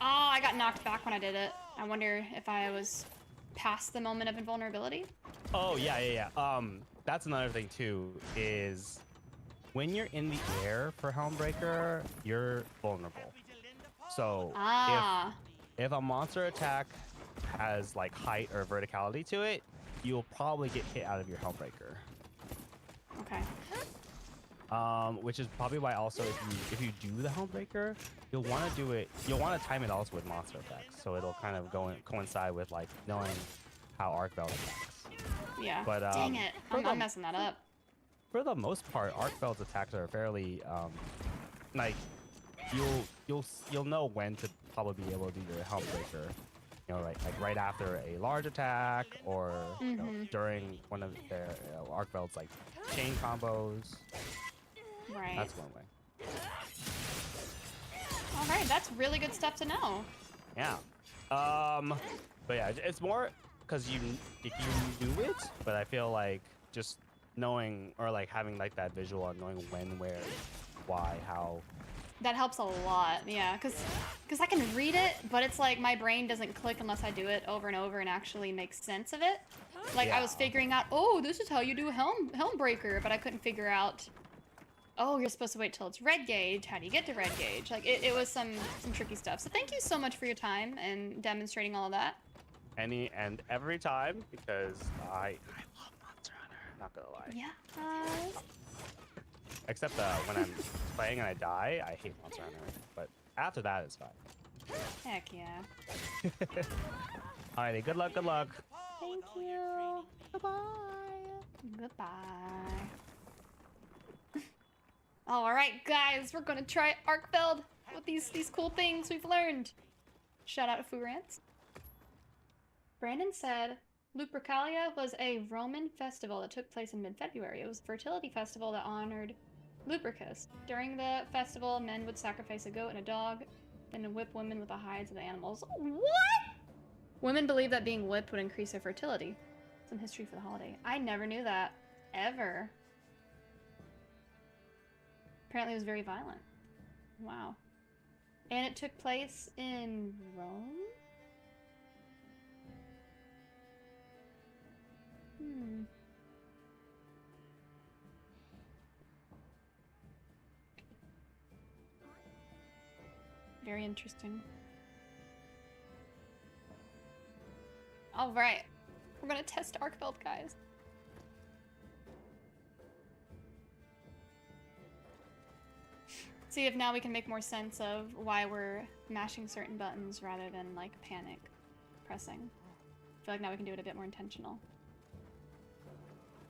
Oh, I got knocked back when I did it. I wonder if I was past the moment of invulnerability. Oh yeah. That's another thing too, is when you're in the air for Helmbreaker, you're vulnerable. So if a monster attack has like height or verticality to it, you'll probably get hit out of your Helmbreaker. Okay. Which is probably why also if you do the Helmbreaker, you'll want to time it also with monster effects, so it'll kind of coincide with like knowing how Arkveld attacks. Yeah. But dang it, I'm messing that up. For the most part, Arkveld's attacks are fairly like you'll know when to probably be able to do your Helmbreaker. You know, like right after a large attack, or you know, during one of their Arkveld's like chain combos. Right. That's one way. All right, that's really good stuff to know. Yeah. But yeah, it's more because you knew it, but I feel like just knowing or like having like that visual on knowing when, where, why, how. That helps a lot, yeah, because I can read it, but it's like my brain doesn't click unless I do it over and over and actually make sense of it. Like I was figuring out, oh, this is how you do a Helmbreaker, but I couldn't figure out, oh, you're supposed to wait till it's red gauge. How do you get to red gauge? Like it was some tricky stuff. So thank you so much for your time and demonstrating all of that. Any and every time, because I love Monster Hunter. Not gonna lie. Yeah. Except when I'm playing and I die, I hate Monster Hunter. But after that, it's fine. Heck yeah. Alrighty, good luck, good luck. Thank you. Goodbye. Goodbye. All right, guys, we're gonna try Arkveld with these cool things we've learned. Shout out to Foo Rants. Brandon said Lupercalia was a Roman festival that took place in mid-February. It was a fertility festival that honored Lupercus. During the festival, men would sacrifice a goat and a dog, then whip women with the hides of the animals. What? Women believed that being whipped would increase their fertility. Some history for the holiday. I never knew that. Ever. Apparently it was very violent. Wow. And it took place in Rome? Hmm. Very interesting. All right. We're gonna test Arkveld, guys. See if now we can make more sense of why we're mashing certain buttons rather than like panic pressing. I feel like now we can do it a bit more intentional.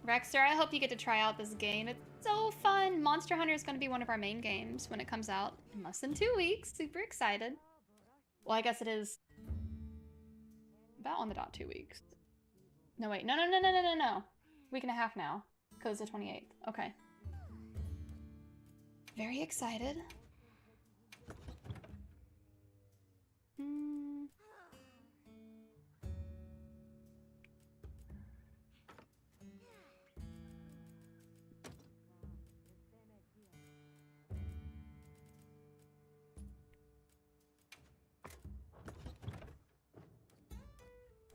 Rexter, I hope you get to try out this game. It's so fun. Monster Hunter is going to be one of our main games when it comes out in less than 2 weeks. Super excited. Well, I guess it is about on the dot 2 weeks. No, wait. No. Week and a half now. Because the 28th. Okay. Very excited.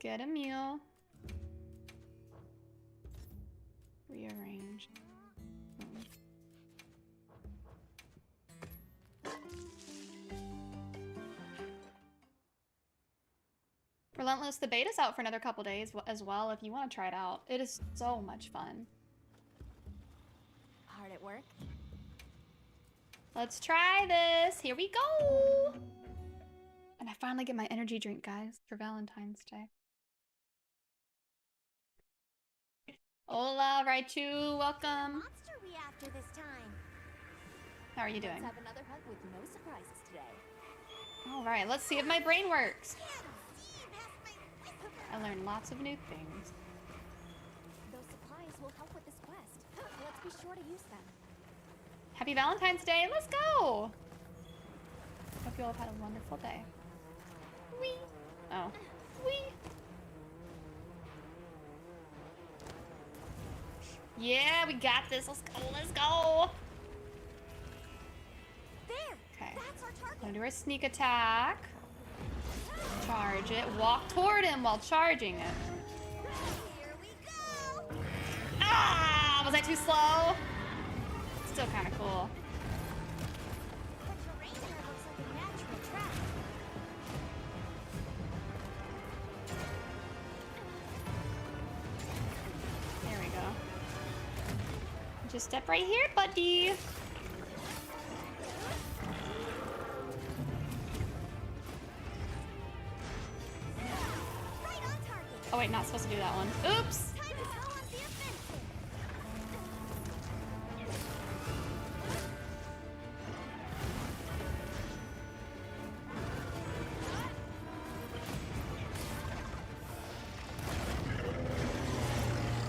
Get a meal. Rearrange. Relentless, the beta's out for another couple days as well if you want to try it out. It is so much fun. Hard at work? Let's try this. Here we go. And I finally get my energy drink, guys, for Valentine's Day. Hola, Raichu, welcome. Monster we after this time. How are you doing? Let's have another hunt with no surprises today. All right, let's see if my brain works. I learned lots of new things. Those supplies will help with this quest. Let's be sure to use them. Happy Valentine's Day. Let's go. Hope you all have had a wonderful day. Wee. Oh. Wee. Yeah, we got this. Let's go. Let's go. There. Okay. That's our target. Gonna do our sneak attack. Charge it. Walk toward him while charging it. Here we go. Ah! Was I too slow? Still kind of cool. The terrain here looks like a natural track. There we go. Just step right here, buddy. Right on target. Oh wait, not supposed to do that one. Oops! Time to go on the offensive.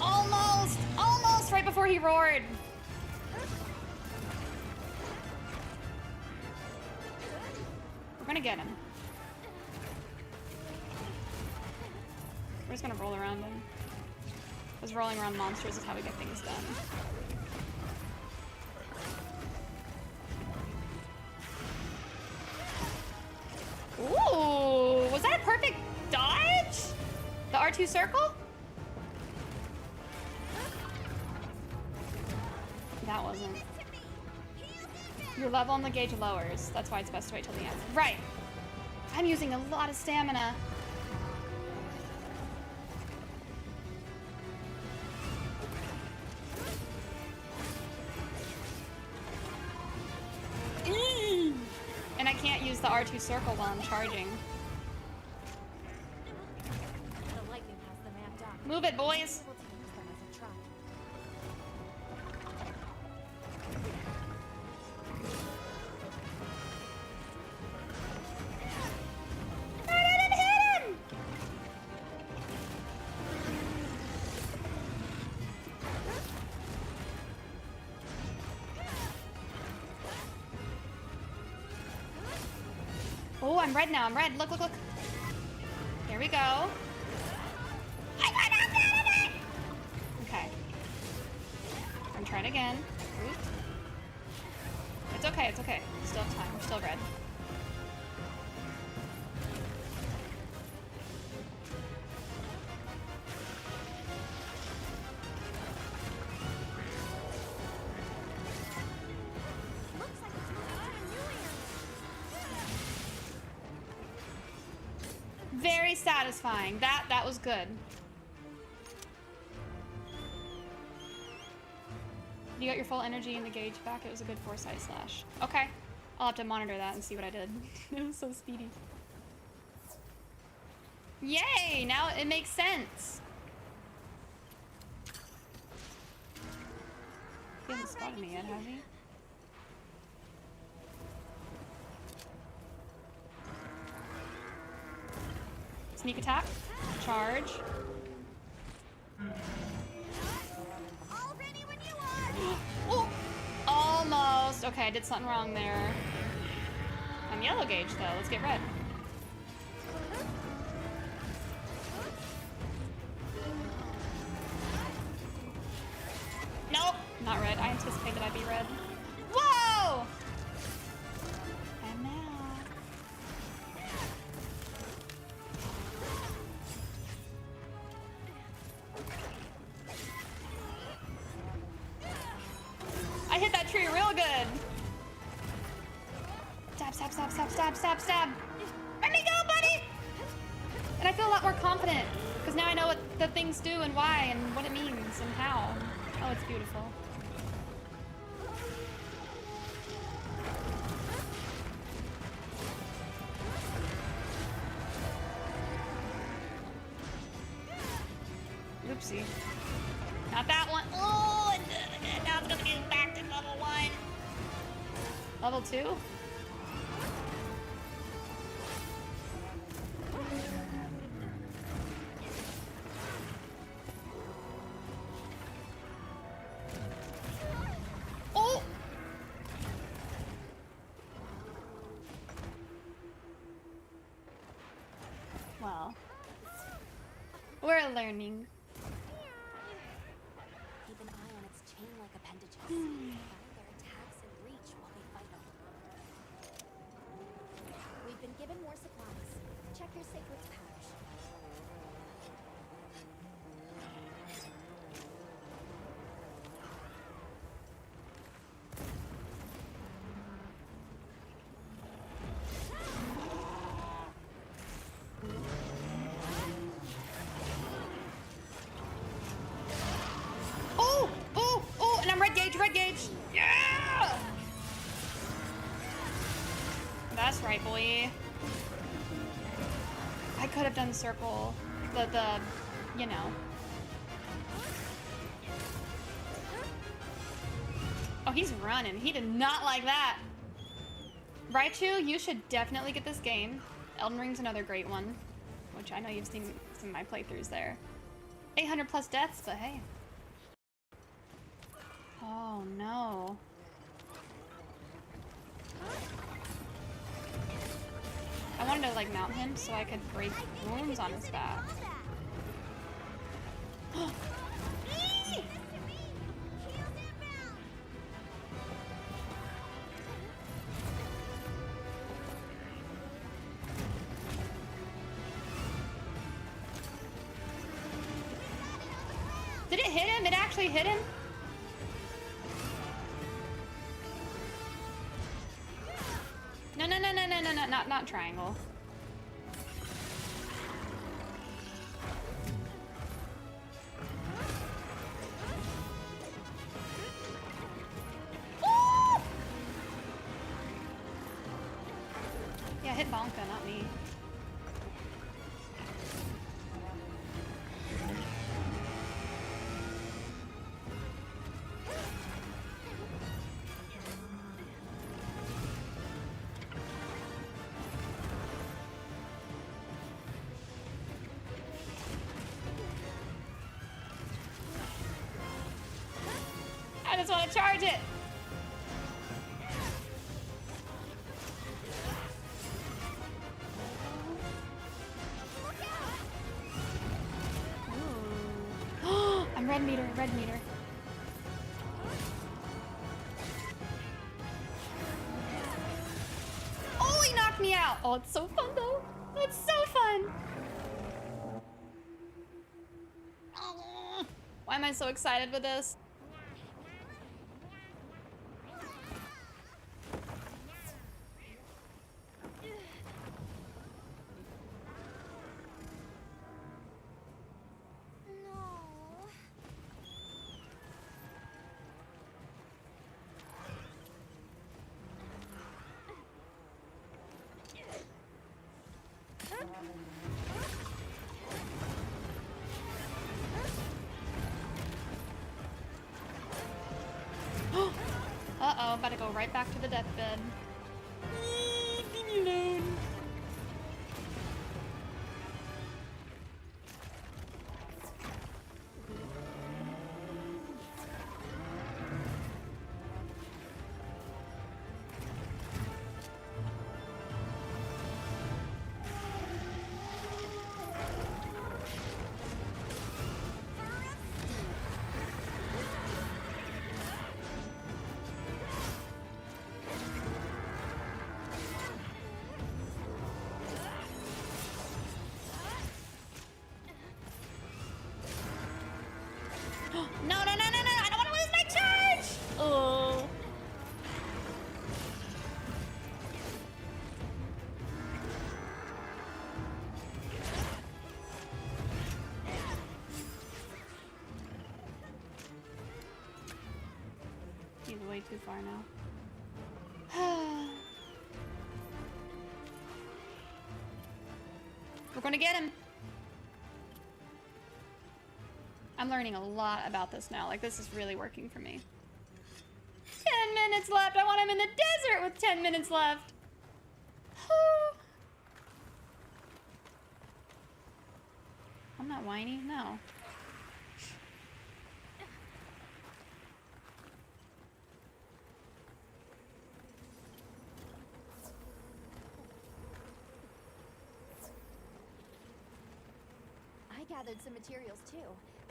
Almost! Almost right before he roared. We're gonna get him. We're just gonna roll around him. Because rolling around monsters is how we get things done. Ooh! Was that a perfect dodge? The R2 circle? That wasn't. Your level on the gauge lowers. That's why it's best to wait till the end. Right. I'm using a lot of stamina. And I can't use the R2 circle while I'm charging. The lightning has them amped up. Move it, boys. Able to use them as a trap. I didn't hit him! Oh, I'm red now. I'm red. Look, look, look. There we go. I got out of it! Okay. I'm trying again. Oop. It's okay. It's okay. Still have time. We're still red. Very satisfying. That was good. You got your full energy and the gauge back. It was a good foresight slash. Okay. I'll have to monitor that and see what I did. It was so speedy. Yay! Now it makes sense. He hasn't spotted me yet, has he? Sneak attack. Charge. Oh, almost. Okay, I did something wrong there. I'm yellow gauge though. Let's get red. Nope, not red. I anticipated I'd be red. Whoa! And now. I hit that tree real good. Stab, stab, stab, stab, stab, stab, stab. Let me go, buddy! And I feel a lot more confident because now I know what the things do and why and what it means and how. Oh, it's beautiful. Oopsie. Not that one. Oh, now it's gonna get back to level 1. Level 2? Oh! Well, we're learning. Keep an eye on its chain-like appendages. Find their attacks and reach while we fight them. We've been given more supplies. Check your sacred's pouch. Oh! Oh! Oh! And I'm red gauge, red gauge! Yeah! That's right, boy. I could have done circle. You know. Oh, he's running. He did not like that. Raichu, you should definitely get this game. Elden Ring's another great one, which I know you've seen some of my playthroughs there. 800 plus deaths, but hey. Oh no. I wanted to like mount him so I could break wounds on his back. Did it hit him? It actually hit him? No, no, no, no, no, no, no, not triangle. Ooh! Yeah, hit Bonka, not me. I just want to charge it. red meter, red meter. Oh, he knocked me out. Oh, it's so fun though. It's so fun. Why am I so excited with this? Uh-oh, about to go right back to the deathbed. Leave me alone. No, no, no, no, no! I don't want to lose my charge! Oh. He's way too far now. We're gonna get him. I'm learning a lot about this now. Like, this is really working for me. 10 minutes left. I want him in the desert with 10 minutes left. I'm not whiny. No. I gathered some materials too.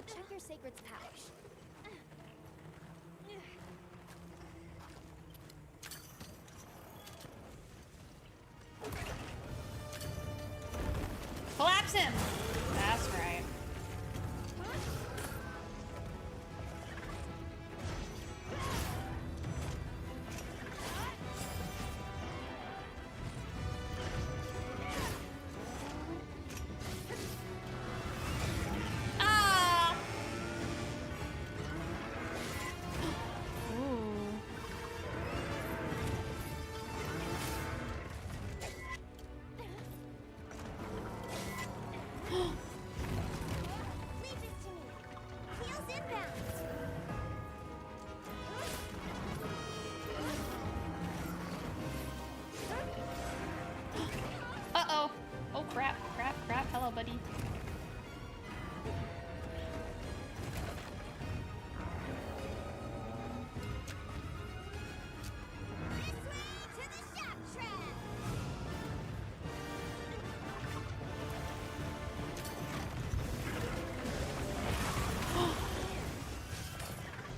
Check your sacred's pouch. Collapse him! That's right. Ah! Ooh. Leave this to me. Heels inbound. Uh-oh. Oh, crap, crap, crap. Hello, buddy. To the shock trap.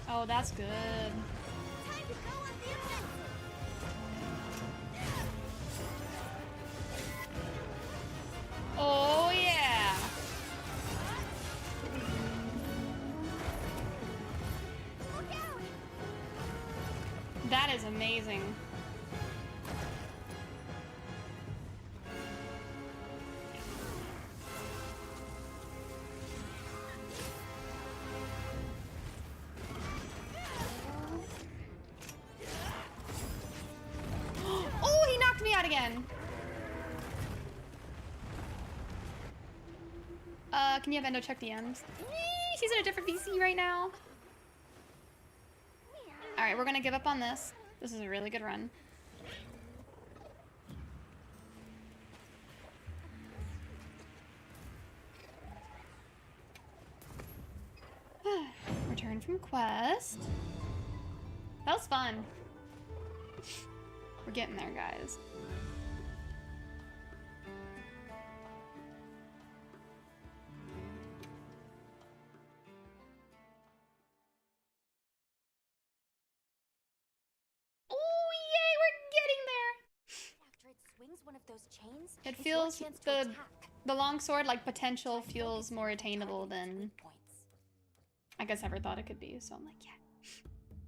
Oh, that's good. Time to go on the offensive. Oh, yeah. Look out! That is amazing. Oh, he knocked me out again. Can you have Endo check DMs? She's in a different VC right now. All right, we're gonna give up on this. This is a really good run. Return from quest. That was fun. We're getting there, guys. rings one of those chains, It it's feels your chance to the attack. longsword like potential feels more attainable than I guess ever thought it could be. So I'm like, yeah.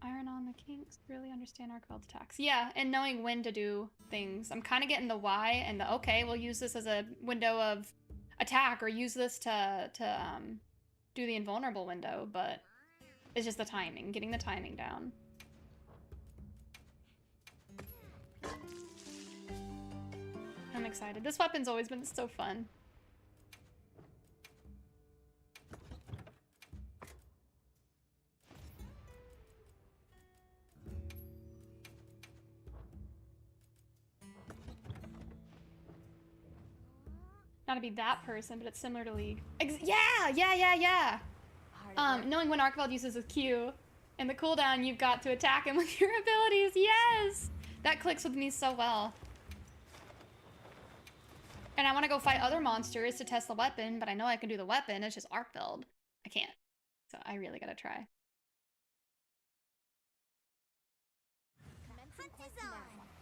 Iron on the kinks. Really understand Arkveld'S attacks. Yeah, and knowing when to do things. I'm kind of getting the why and the okay. We'll use this as a window of attack or use this to do the invulnerable window, but it's just the timing, getting the timing down. I'm excited. This weapon's always been so fun. Not to be that person, but it's similar to League. Yeah. Knowing when Arkveld uses a Q and the cooldown you've got to attack him with your abilities. Yes! That clicks with me so well. And I want to go fight other monsters to test the weapon, but I know I can do the weapon. It's just Arkveld. I can't. So I really gotta try.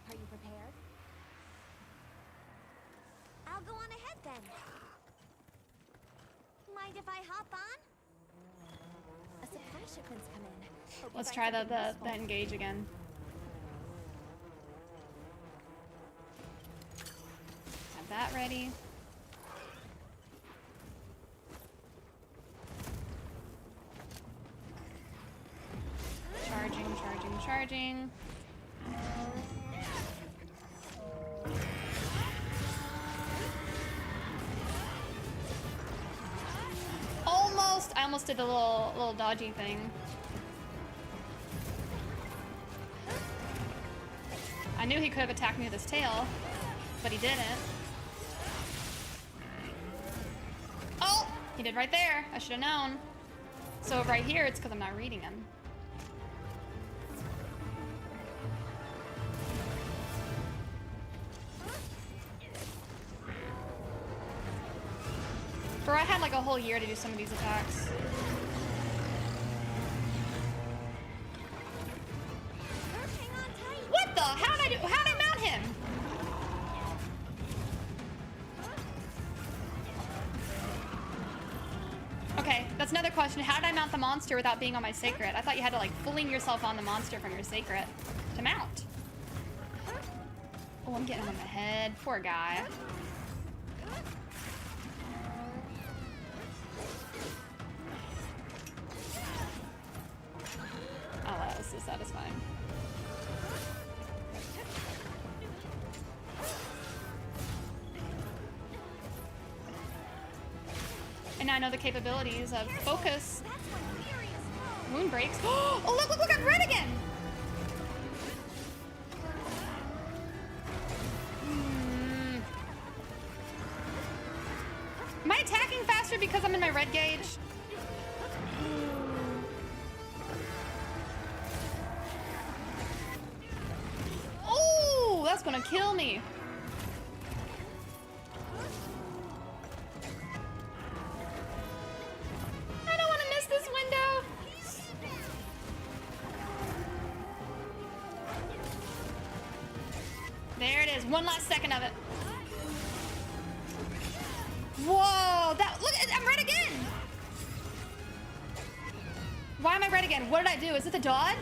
Are you prepared? I'll go on ahead then. Mind if I hop on? A supply shipment's come in. Hope you Let's find try the something useful. engage again. Have that ready. Charging. I almost did the little dodgy thing. I knew he could have attacked me with his tail, but he didn't. Oh, he did right there. I should have known. So right here, it's because I'm not reading him. Bro, I had like a whole year to do some of these attacks. What the? How'd I mount him? Okay, that's another question. How did I mount the monster without being on my sacred? I thought you had to like fling yourself on the monster from your sacred to mount. Oh, I'm getting him on the head. Poor guy. Oh, that was so satisfying. And now I know the capabilities of focus. Wound breaks. Oh, look, I'm red again! Am I attacking faster because I'm in my red gauge? Oh, that's gonna kill me. I don't want to miss this window. There it is. One last second of it. Whoa, look, I'm red again. Why am I red again? What did I do? Is it the dodge?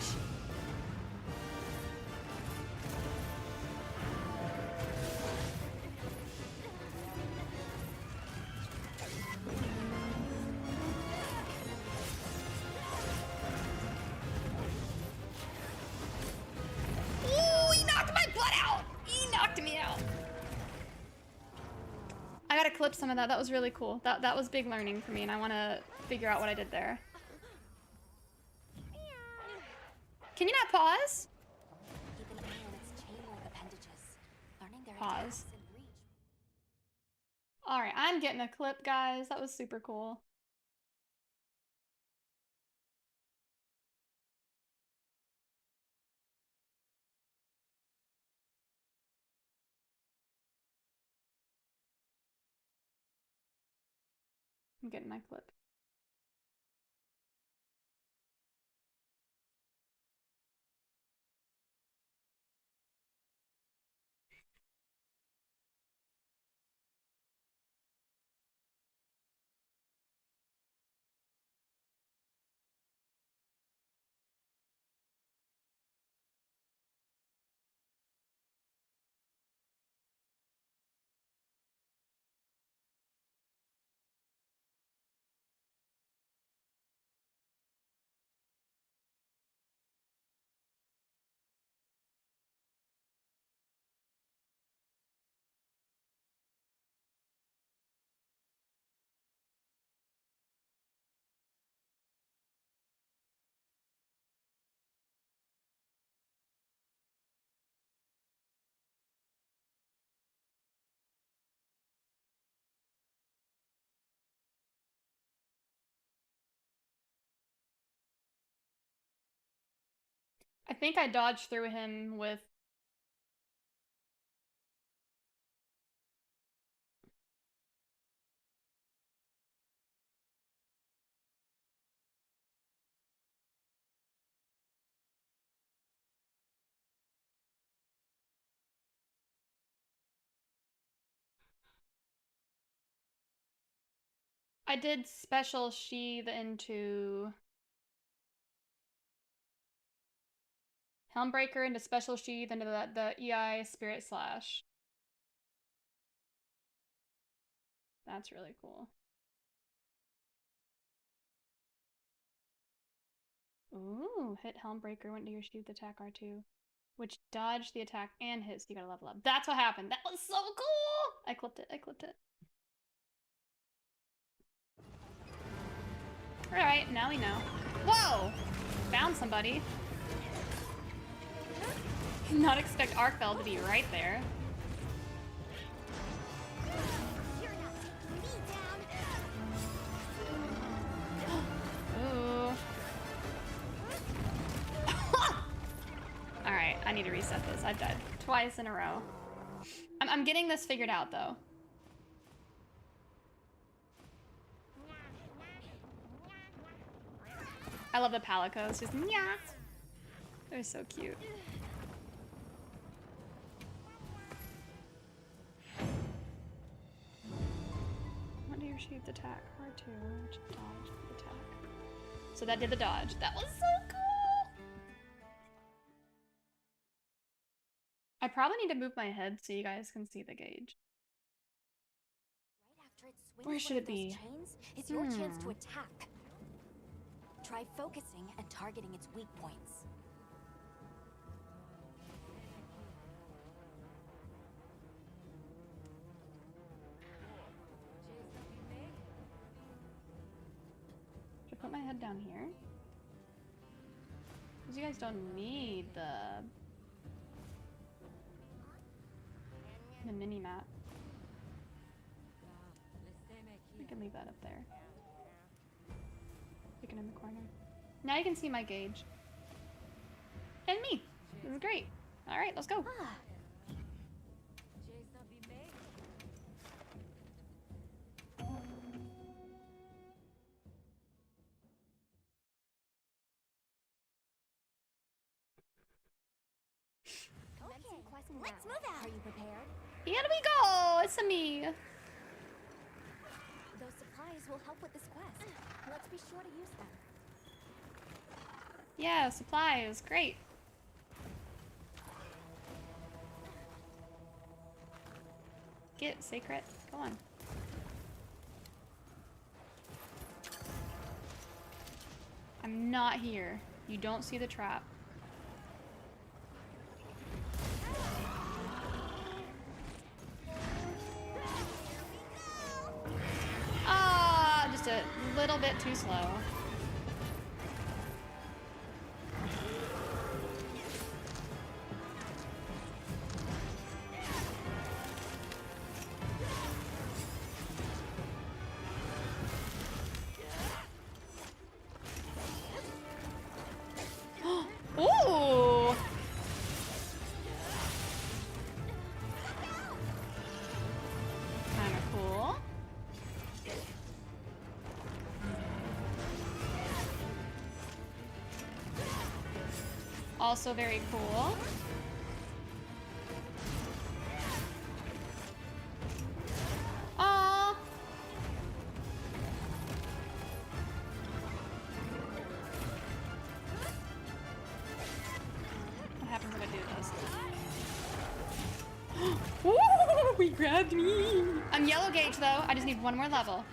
Ooh, he knocked my butt out. He knocked me out. I gotta clip some of that. That was really cool. That was big learning for me, and I want to figure out what I did there. Can you not pause? Keep an eye on its chain-like appendages. Learning their Pause. attacks and reach. All right, I'm getting a clip, guys. That was super cool. I'm getting my clip. think I dodged through him with... I did special sheath into Helmbreaker into special sheath into the EI Spirit Slash. That's really cool. Ooh, hit Helmbreaker, went to your sheath attack R2, which dodged the attack and hit, so you gotta level up. That's what happened. That was so cool! I clipped it, I clipped it. Alright, now we know. Whoa! Found somebody. Did not expect Arkveld to be right there. Ooh. Alright, I need to reset this. I've died twice in a row. I'm getting this figured out, though. I love the palicos. Just yeah. They're so cute. What do your sheath attack? R2, which dodge the attack. So that did the dodge. That was so cool! I probably need to move my head so you guys can see the gauge. Right after it swings Where should one it of those be? chains is your chance to attack. Try focusing and targeting its weak points. Should I put my head down here? Because you guys don't need the mini map. We can leave that up there. Stick it in the corner. Now you can see my gauge. And me. This is great. Alright, let's go. Let's move out. Are you prepared? Here we go! It's a me. Those supplies will help with this quest. Let's be sure to use them. Yeah, supplies. Great. Get Sacred. Go on. I'm not here. You don't see the trap. Ah, just a little bit too slow. Ooh! Kinda cool. Also very cool. Aww. What happens if I do this? Ooh, he grabbed me. I'm yellow gauge though. I just need one more level.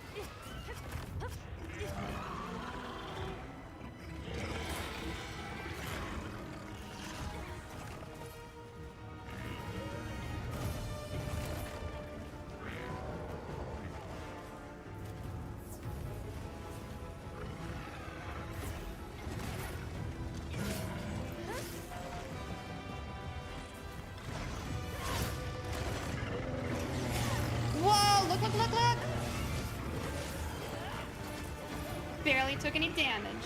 Whoa, look, look, look, look! Barely took any damage.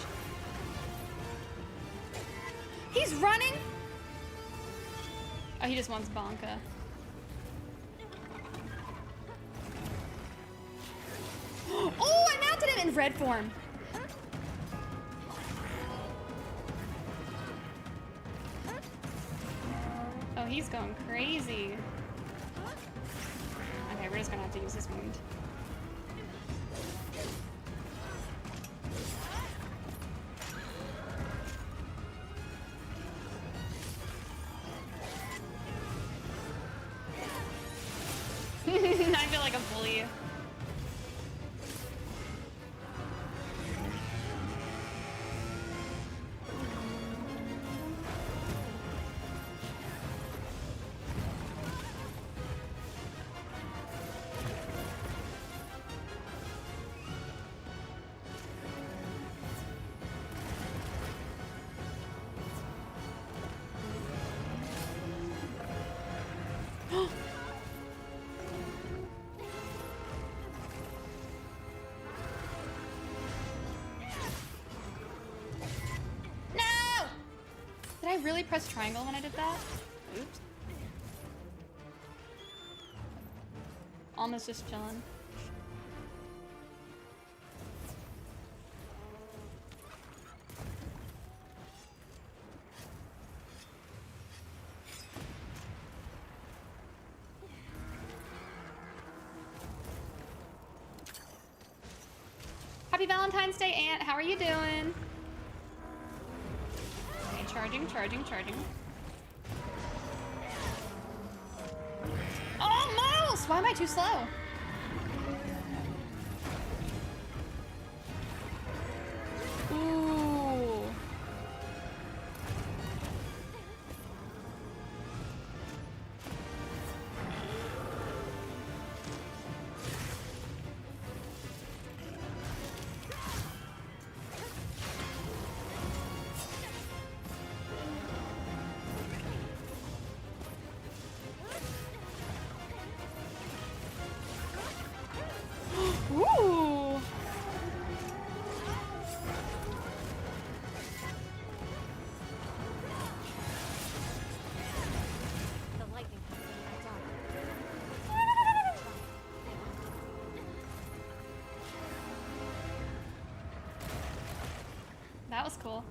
He's he's running? Oh, he just wants Bonka. Oh, I mounted him in red form. Oh, he's going crazy. Okay, we're just gonna have to use this wound. I feel like a bully. Did I really press triangle when I did that? Oops. Almost just chilling. Happy Valentine's Day, Aunt. How are you doing? Charging. Almost! Why am I too slow? Ooh. Ooh. The lightning has been backed on. That was cool.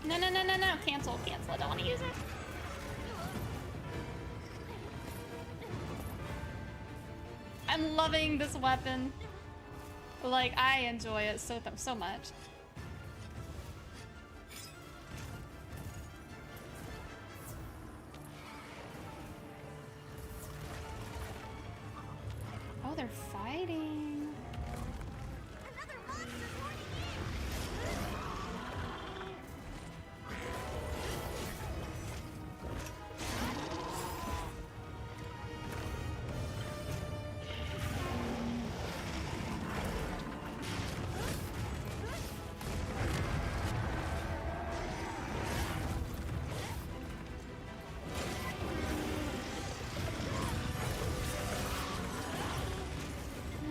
No. Cancel. I don't want to use it. I'm loving this weapon. Like, I enjoy it so much. Oh, they're fighting. Another monster joining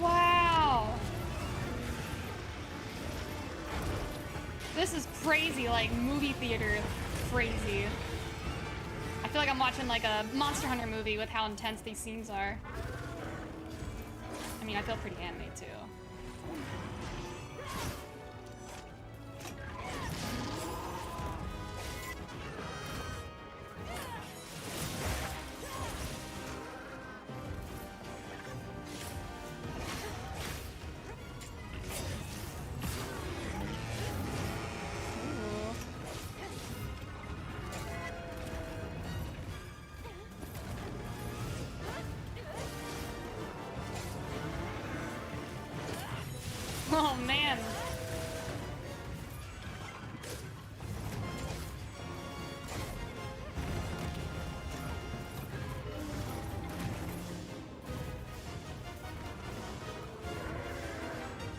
Wow. This is crazy, like movie theater crazy. I feel like I'm watching like a Monster Hunter movie with how intense these scenes are. I mean, I feel pretty anime too. Oh man.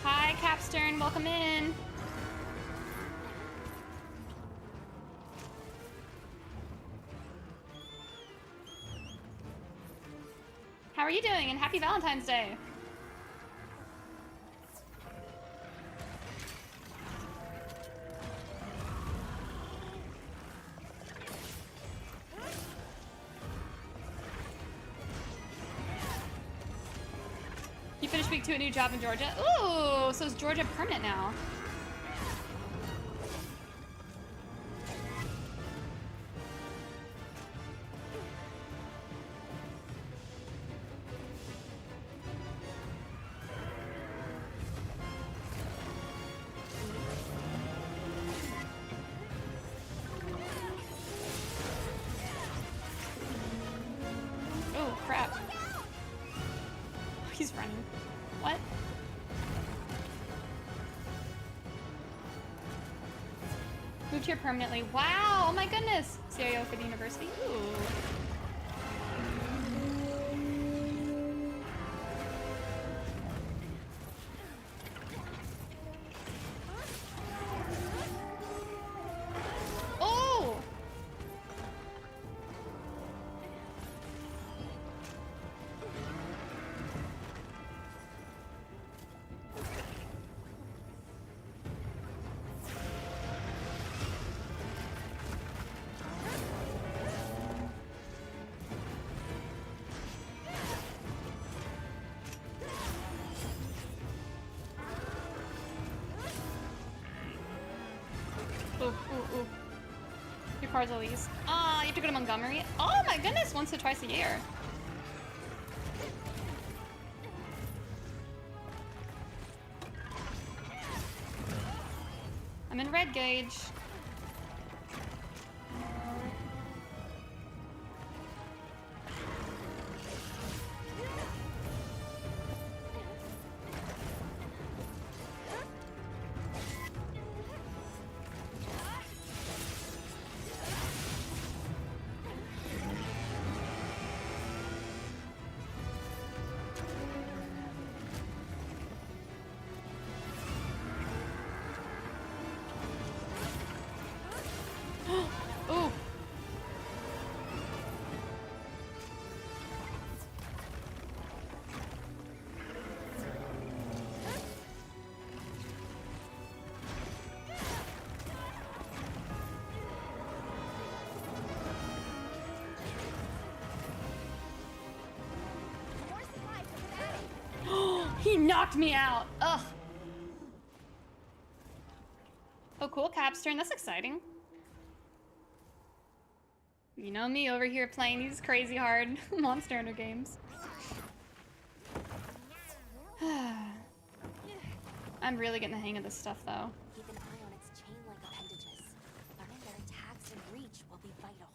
Hi, Capstern, welcome in. are you doing? And happy Valentine's Day. You finished week 2 a new job in Georgia? Ooh, so is Georgia permanent now? Oh, crap. He's running. What? Moved here permanently. Wow! Oh my goodness! CIO for the university. Ooh. Oh! Ooh, ooh, ooh. Your car's Elise. Ah, you have to go to Montgomery? Oh my goodness, once or twice a year. I'm in red gauge. Ooh. He knocked me out. Ugh. Oh, cool. Cap's turn. That's exciting. You know me over here playing these crazy hard Monster Hunter games. I'm really getting the hang of this stuff, though. Keep an eye on its chain-like appendages. Learning their attacks and reach will be vital.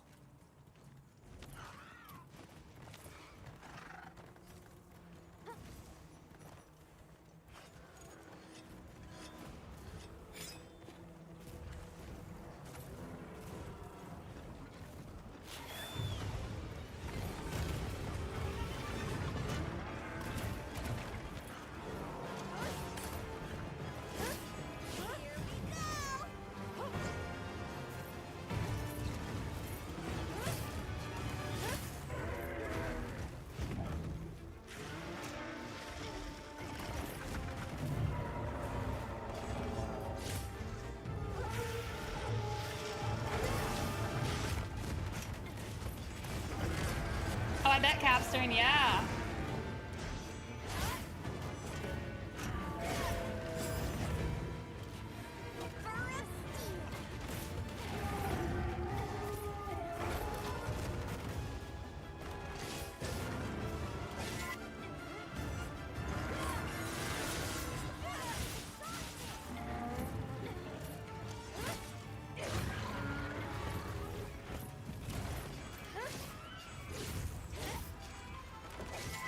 Oh, I bet Cap's turn, yeah.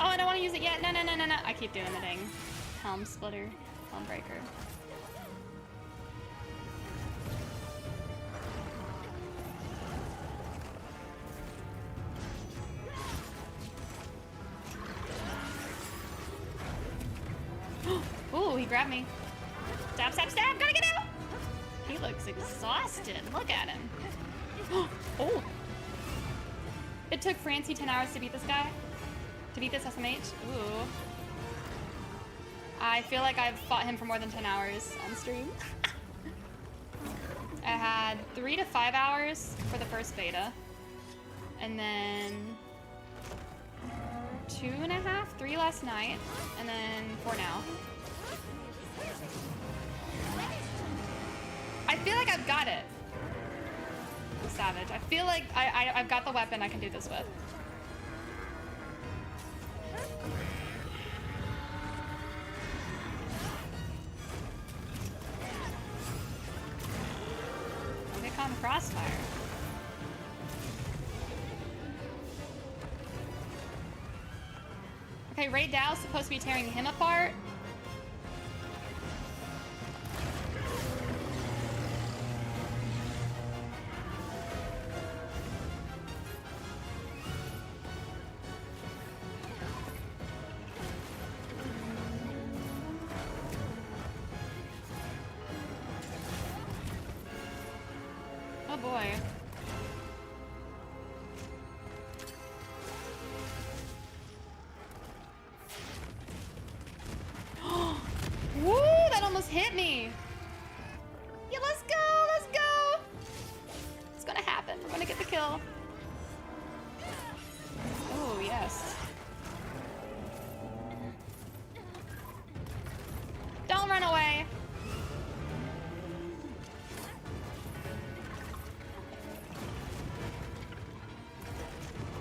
Oh, I don't want to use it yet. No, no, no, no, no. I keep doing the dang helm splitter, helm breaker. Ooh, he grabbed me. Stab, stab, stab! Gotta get out! He looks exhausted. Look at him. Oh! It took Francie 10 hours to beat this guy. To beat this SMH? Ooh. I feel like I've fought him for more than 10 hours on stream. I had 3 to 5 hours for the first beta. And then 2.5, 3 last night. And then 4 now. I feel like I've got it. Savage. I feel like I've got the weapon I can do this with. Don't get caught in crossfire. Okay, Ray Dow's supposed to be tearing him apart. Oh boy. Woo! That almost hit me. Yeah, let's go! Let's go! It's gonna happen. We're gonna get the kill. Oh, yes. Don't run away.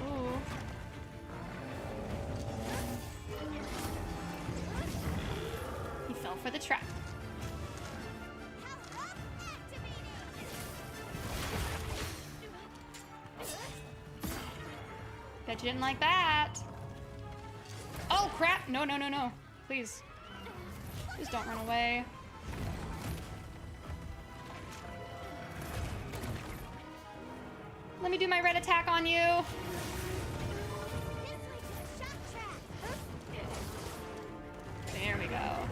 Ooh. He fell for the trap. Bet you didn't like that. Oh crap! No, no, no, no. Please. Please don't run away. Let me do my red attack on you. There we go.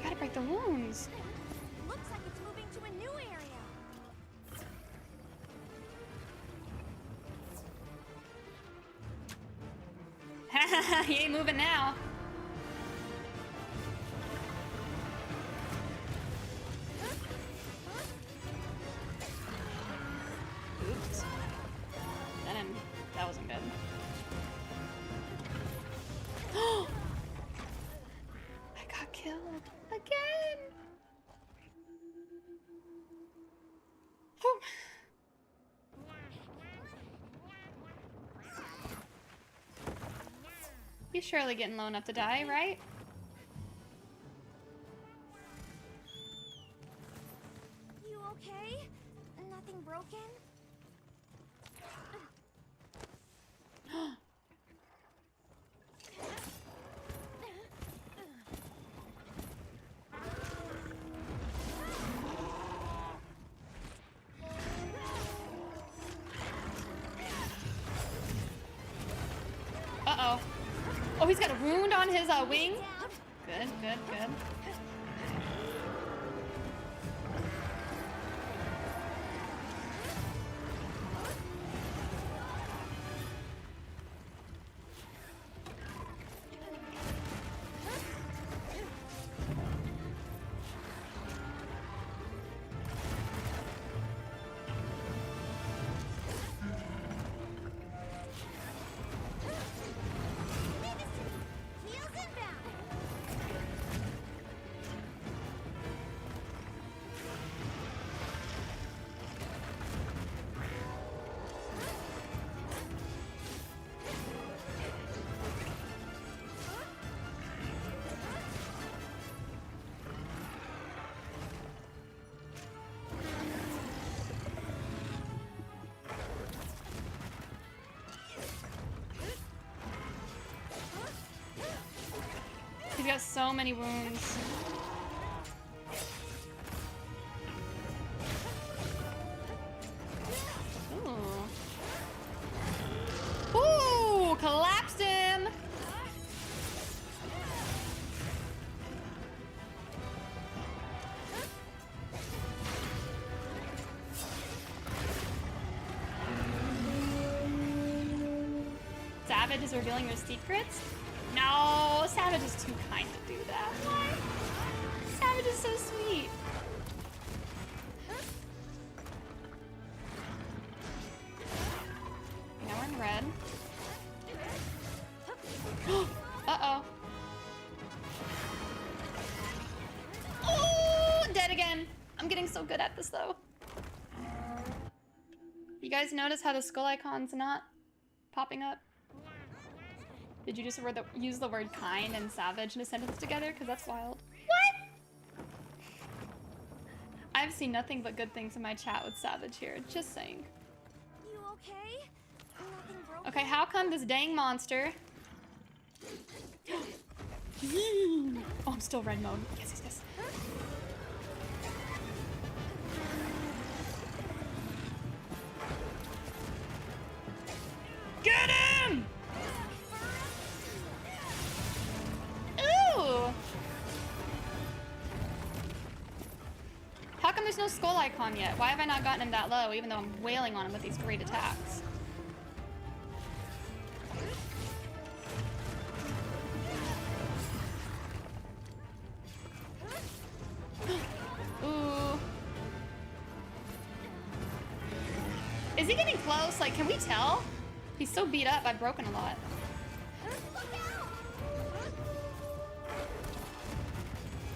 Gotta break the wounds. Looks like it's moving to a new area. He ain't moving now. Oops. That wasn't good. I got killed again. Whew. He's surely getting low enough to die, right? You okay? Nothing broken? Uh-oh. Oh, he's got a wound on his wing? Good, good, good. Heels inbound. He's got so many wounds. Ooh. Ooh, collapsed him. Savage is revealing your secrets? No, Savage is too kind to do that. Why? Savage is so sweet. Now we're in red. Uh-oh. Oh, dead again. I'm getting so good at this though. You guys notice how the skull icon's not popping up? Did you just use the word kind and savage in a sentence together? Because that's wild. What? I've seen nothing but good things in my chat with savage here. Just saying. You okay? Nothing broken? Okay, how come this dang monster... Oh, I'm still red mode. Yes, yes, yes. Get him! Ooh! How come there's no skull icon yet? Why have I not gotten him that low, even though I'm wailing on him with these great attacks? Ooh. Is he getting close? Like, can we tell? He's so beat up, I've broken a lot.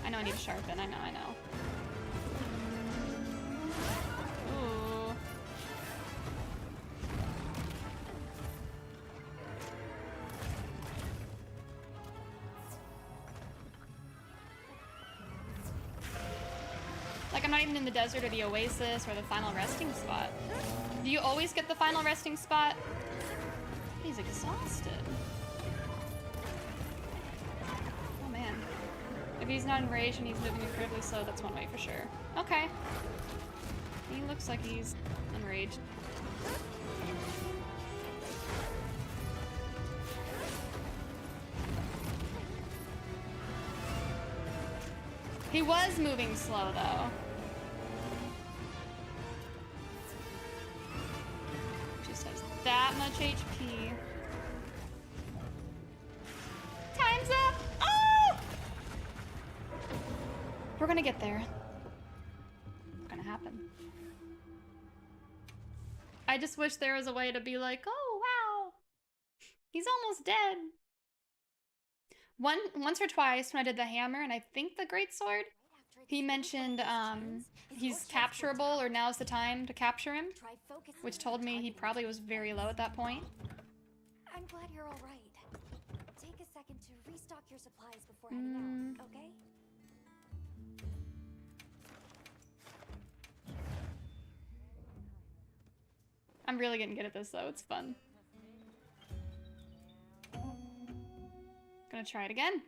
I know I need to sharpen, I know. Ooh. Like, I'm not even in the desert or the oasis or the final resting spot. Do you always get the final resting spot? He's exhausted. Oh man. If he's not enraged and he's moving incredibly slow, that's one way for sure. Okay. He looks like he's enraged. He was moving slow though. Just has that much HP. Time's up! Oh! We're gonna get there. It's gonna happen. I just wish there was a way to be like, oh wow, he's almost dead. Once or twice when I did the hammer and I think the greatsword, he mentioned he's capturable or now's the time to capture him, which told me he probably was very low at that point. I'm glad you're all right. Take a second to restock your supplies before heading out, okay? I'm really getting good at this though, it's fun. Gonna try it again.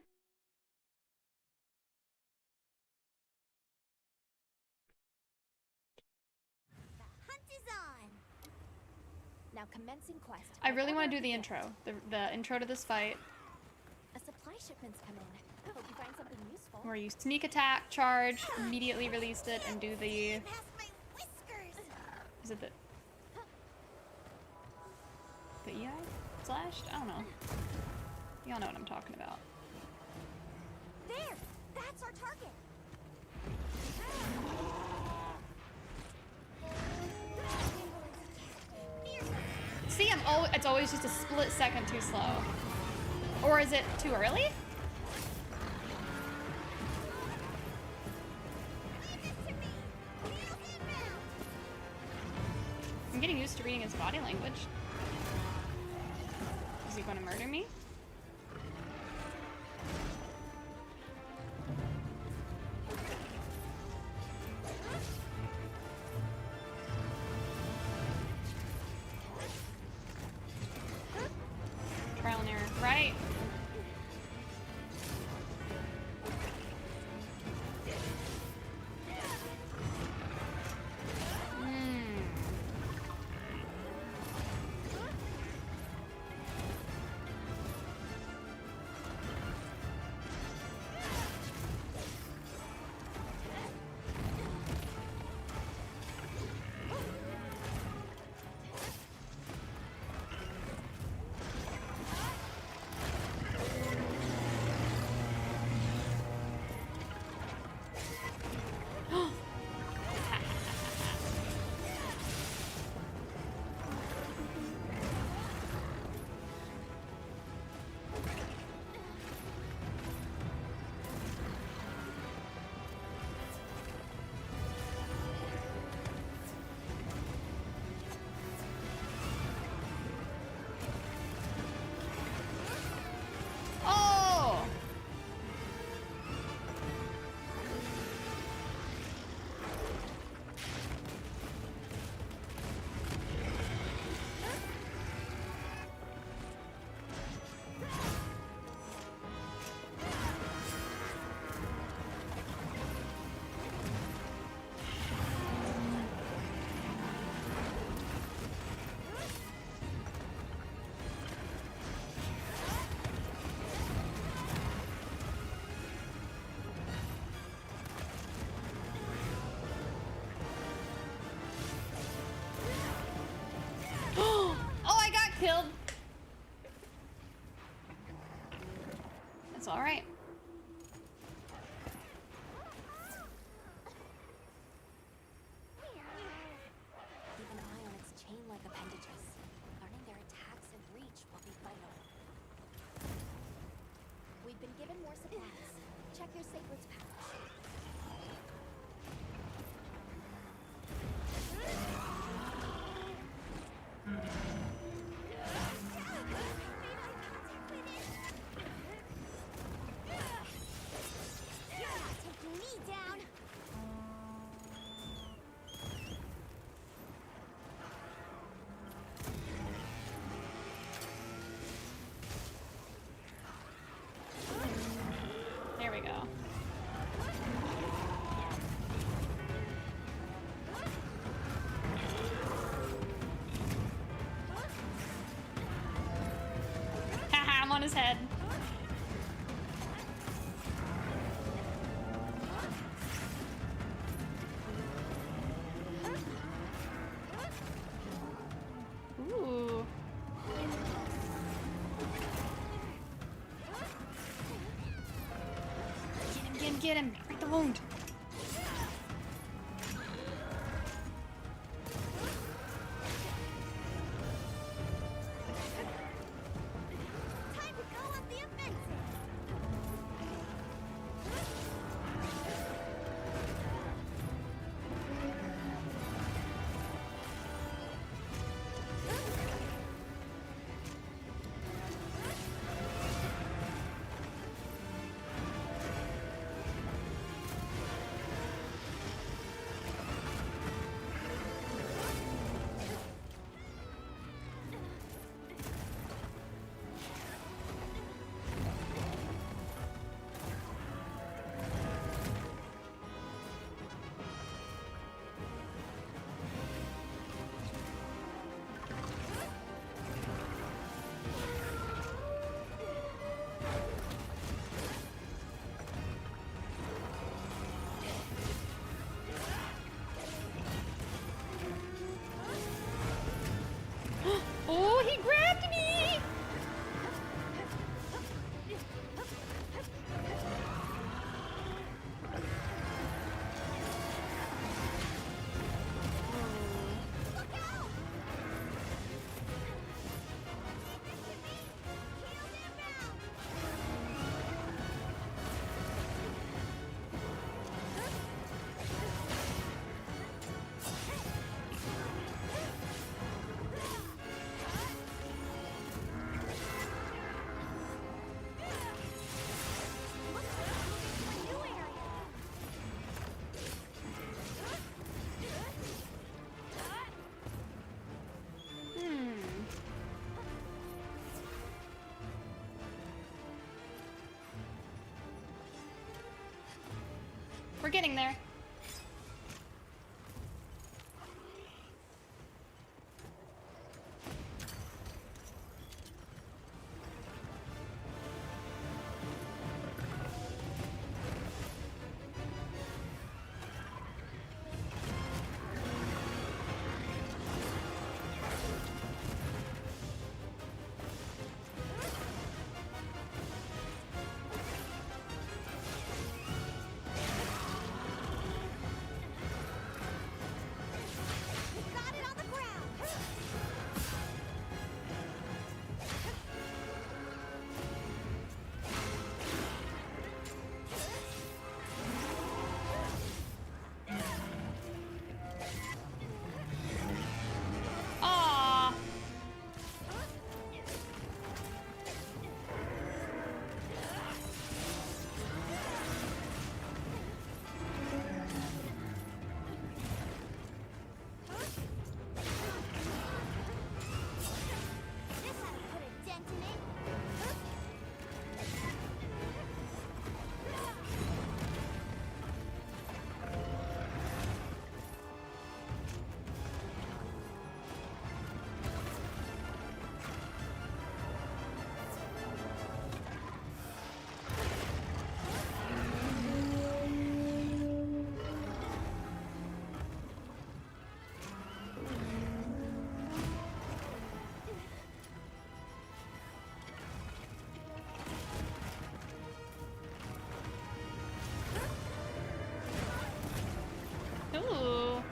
The hunt is on. Now commencing quest. I really want to do the intro, the intro to this fight, A supply shipment's come in. Hope you find something useful. where you sneak attack, charge, immediately release it, and do the... is it the EI? Slashed? I don't know. Y'all know what I'm talking about. There! That's our target! See, it's always just a split second too slow. Or is it too early? I'm getting used to reading his body language. Is he going to murder me? Trial and error, right? your sablet's power. Taking me down. There we go. Haha, I'm on his head. Ooh. Get him! Break the wound! Time to go on the offensive. Oh, he grabbed me! We're getting there. Got it on the ground. Aww. This ought to put a dent in it. Ooh.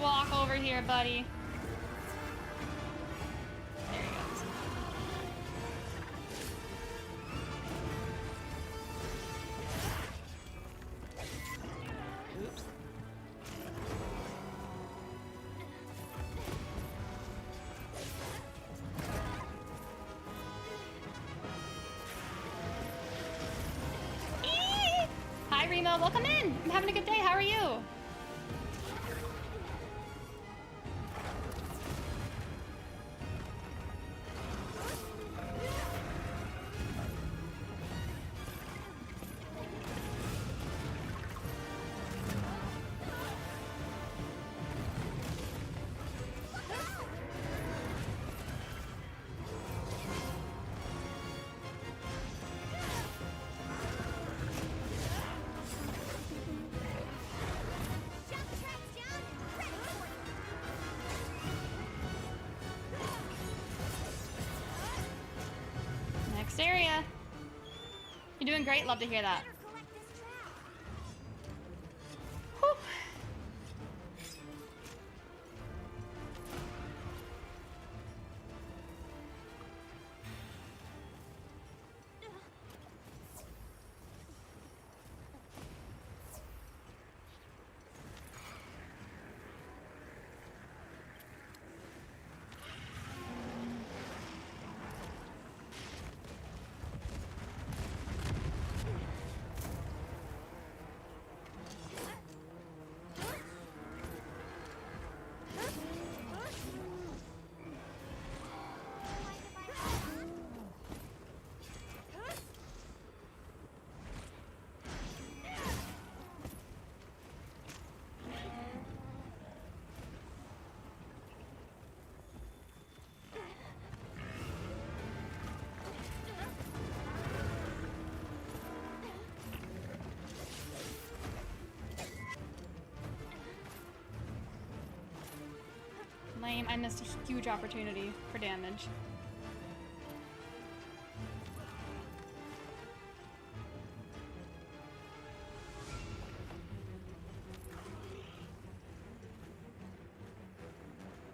walk over here, buddy. There he goes. Oops. Hi, Remo. Welcome in. I'm having a good day. How are you? Next area. You're doing great. Love to hear that. Whew. Lame. I missed a huge opportunity for damage.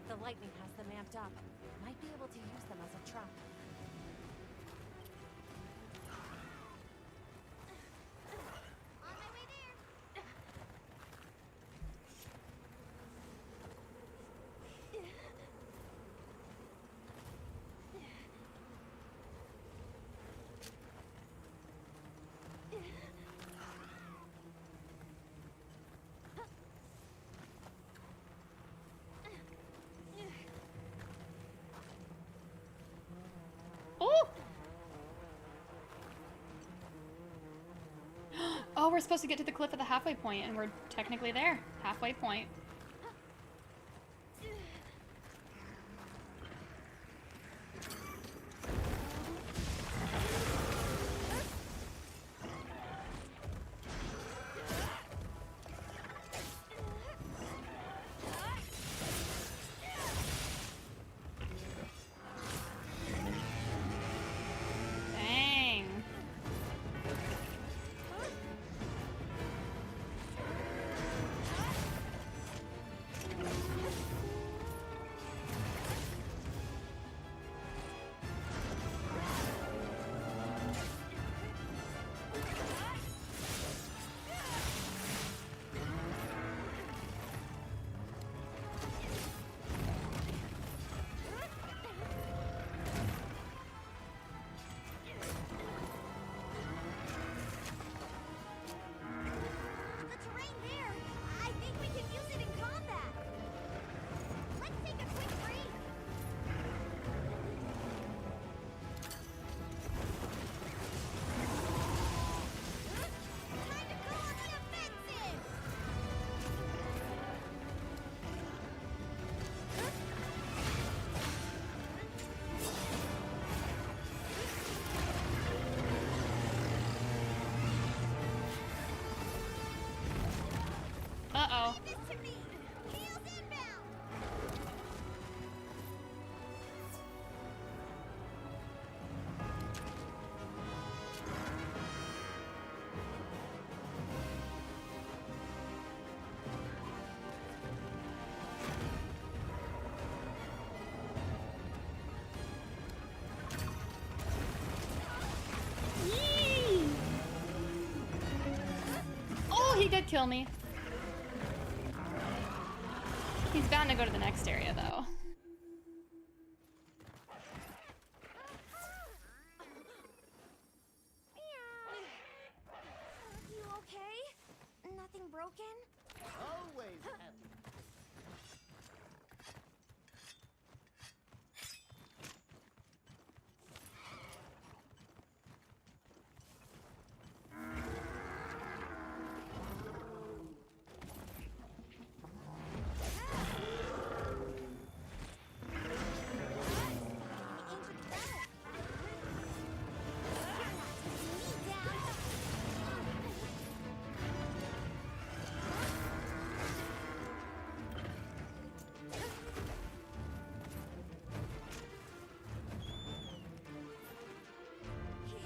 The lightning has them amped up. Might be able to use them as a trap. On my way there. Oh! Oh, we're supposed to get to the cliff at the halfway point, and we're technically there. Halfway point. Dang. he did kill me. He's bound to go to the next area, though. You okay? Nothing broken? Always happy.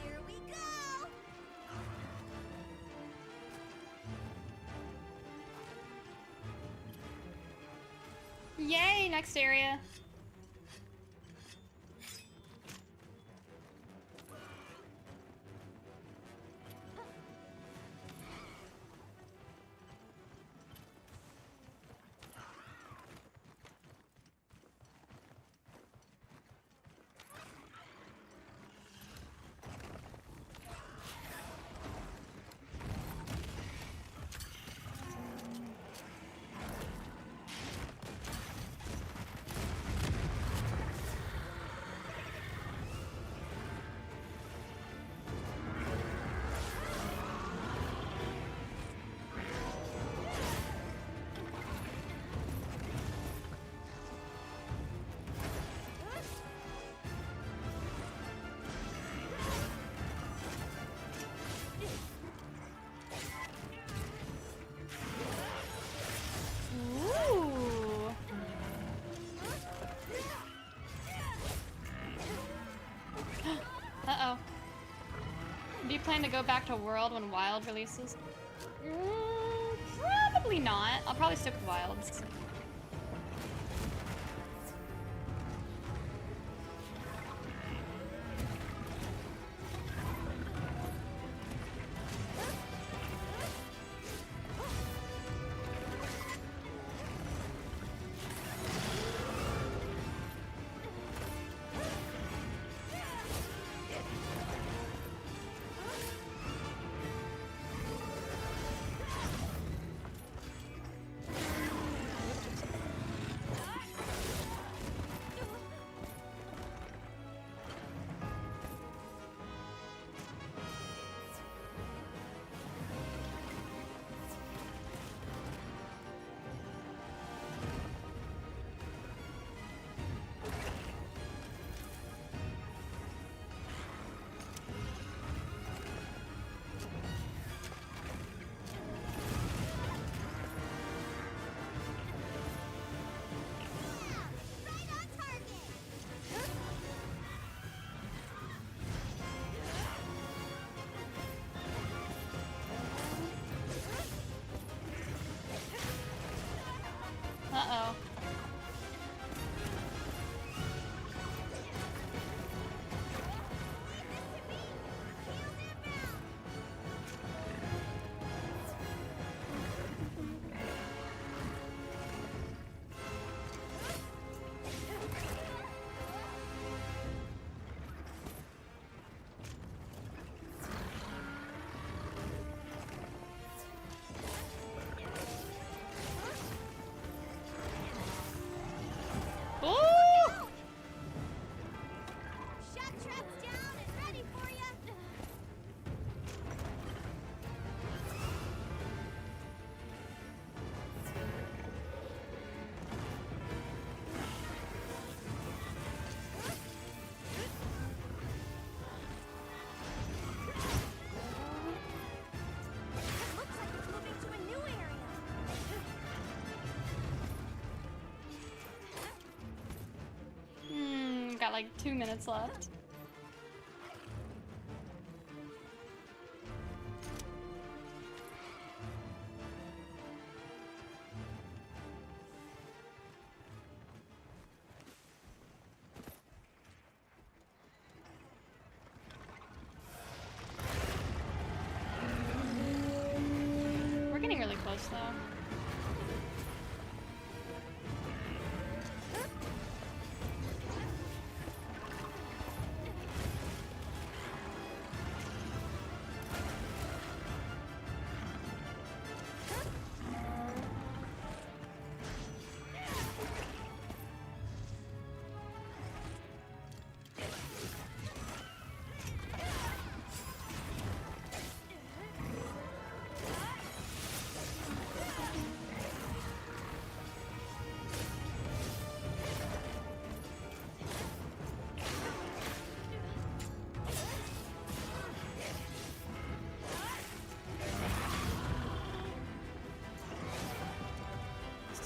Here we go! Yay, next area. Ooh. Uh-oh. Do you plan to go back to World when Wild releases? Probably not. I'll probably stick with Wilds. Uh-oh. Shot trap's down and ready for ya! Looks like it's moving to a new area. Got like 2 minutes left. We're getting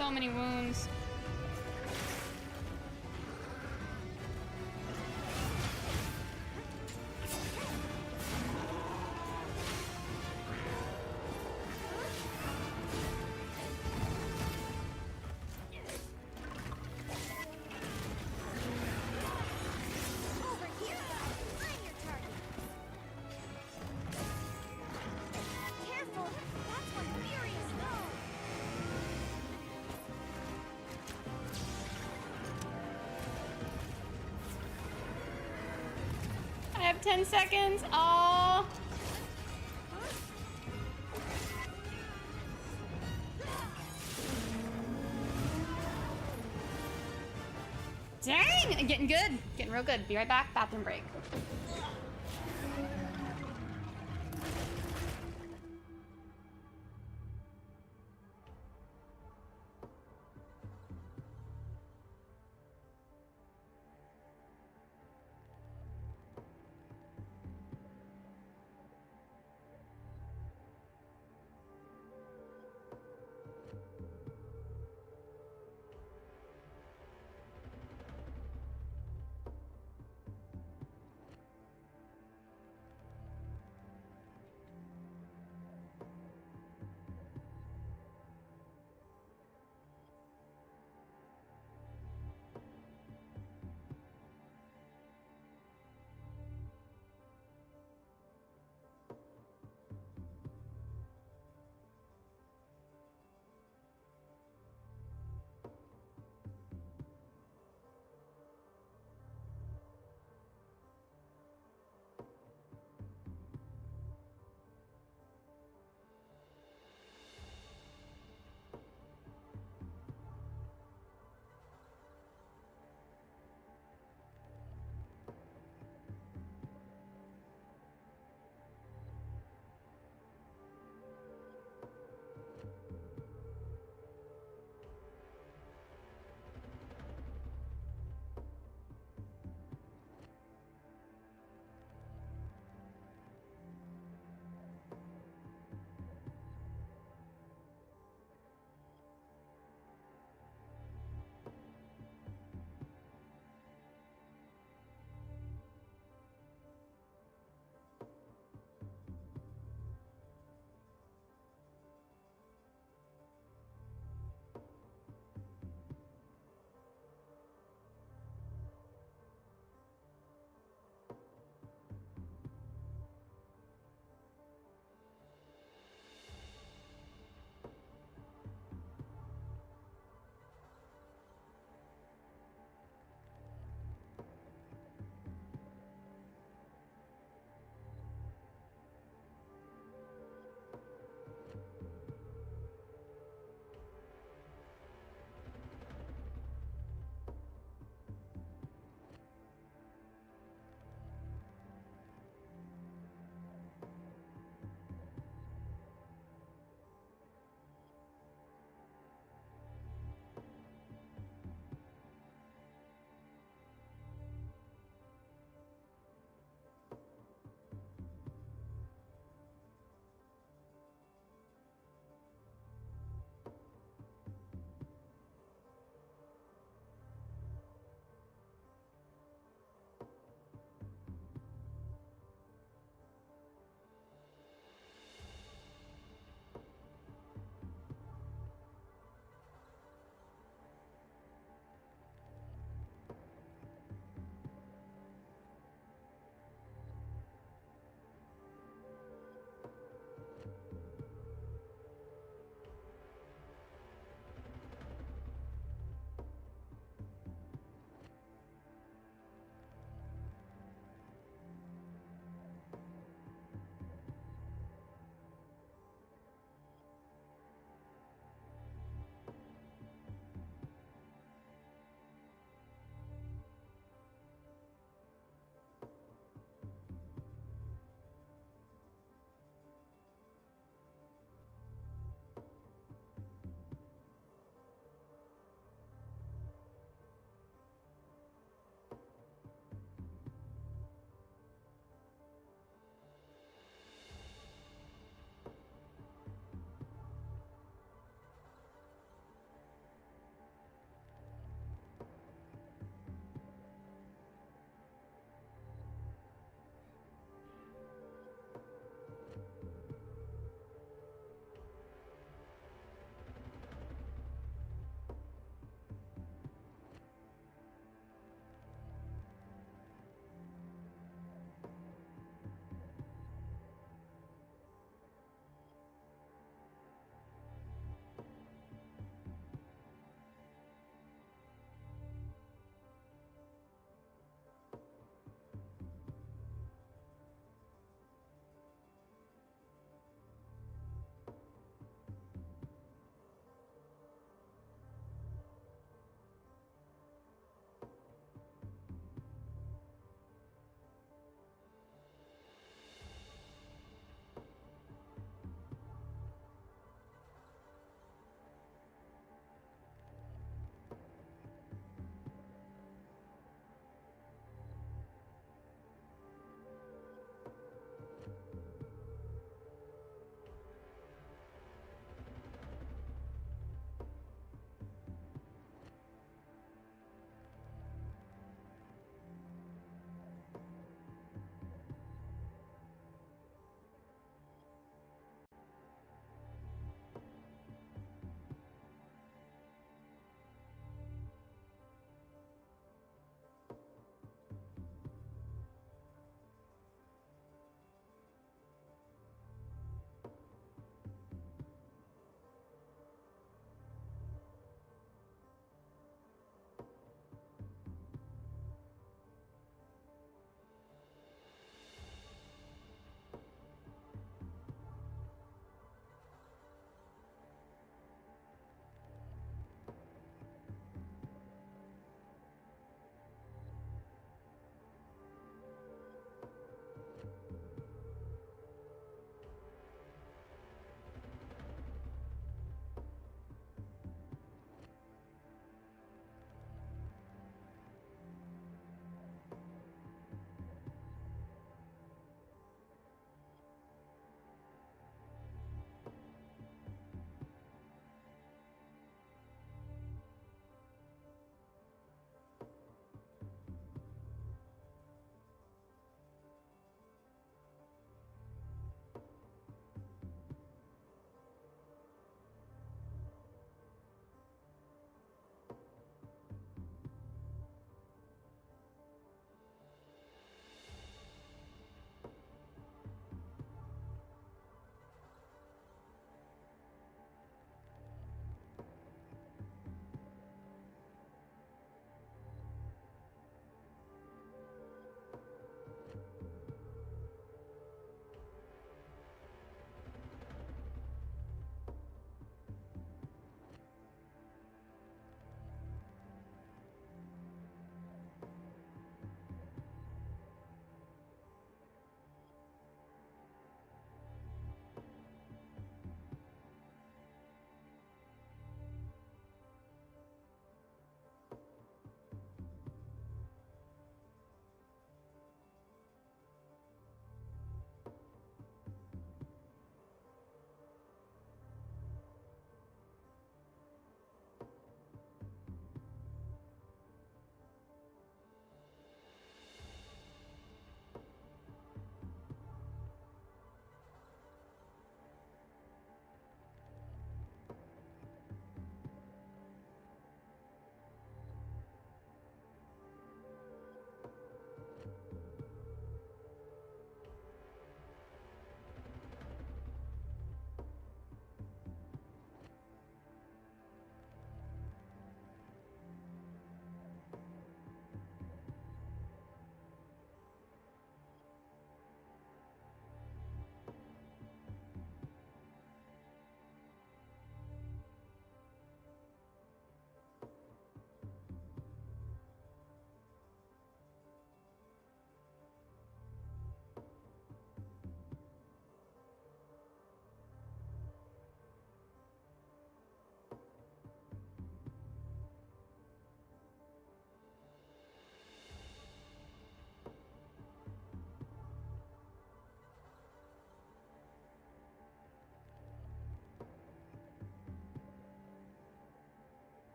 so many wounds. Over here! I'm your target! Careful! That's one furious foe! I have 10 seconds. Oh. Dang! Getting good. Getting real good. Be right back. Bathroom break.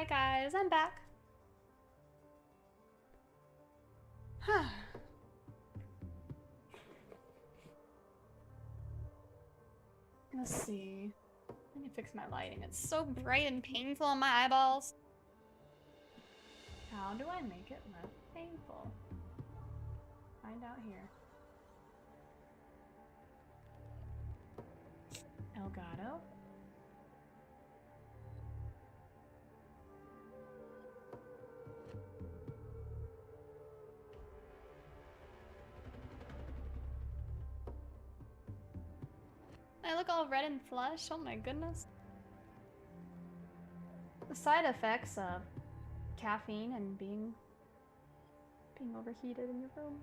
guys, I'm back. Huh. Let's see. Let me fix my lighting. It's so bright and painful on my eyeballs. How do I make it less painful? Find out here. Elgato. I look all red and flush. Oh my goodness. The side effects of caffeine and being overheated in your room.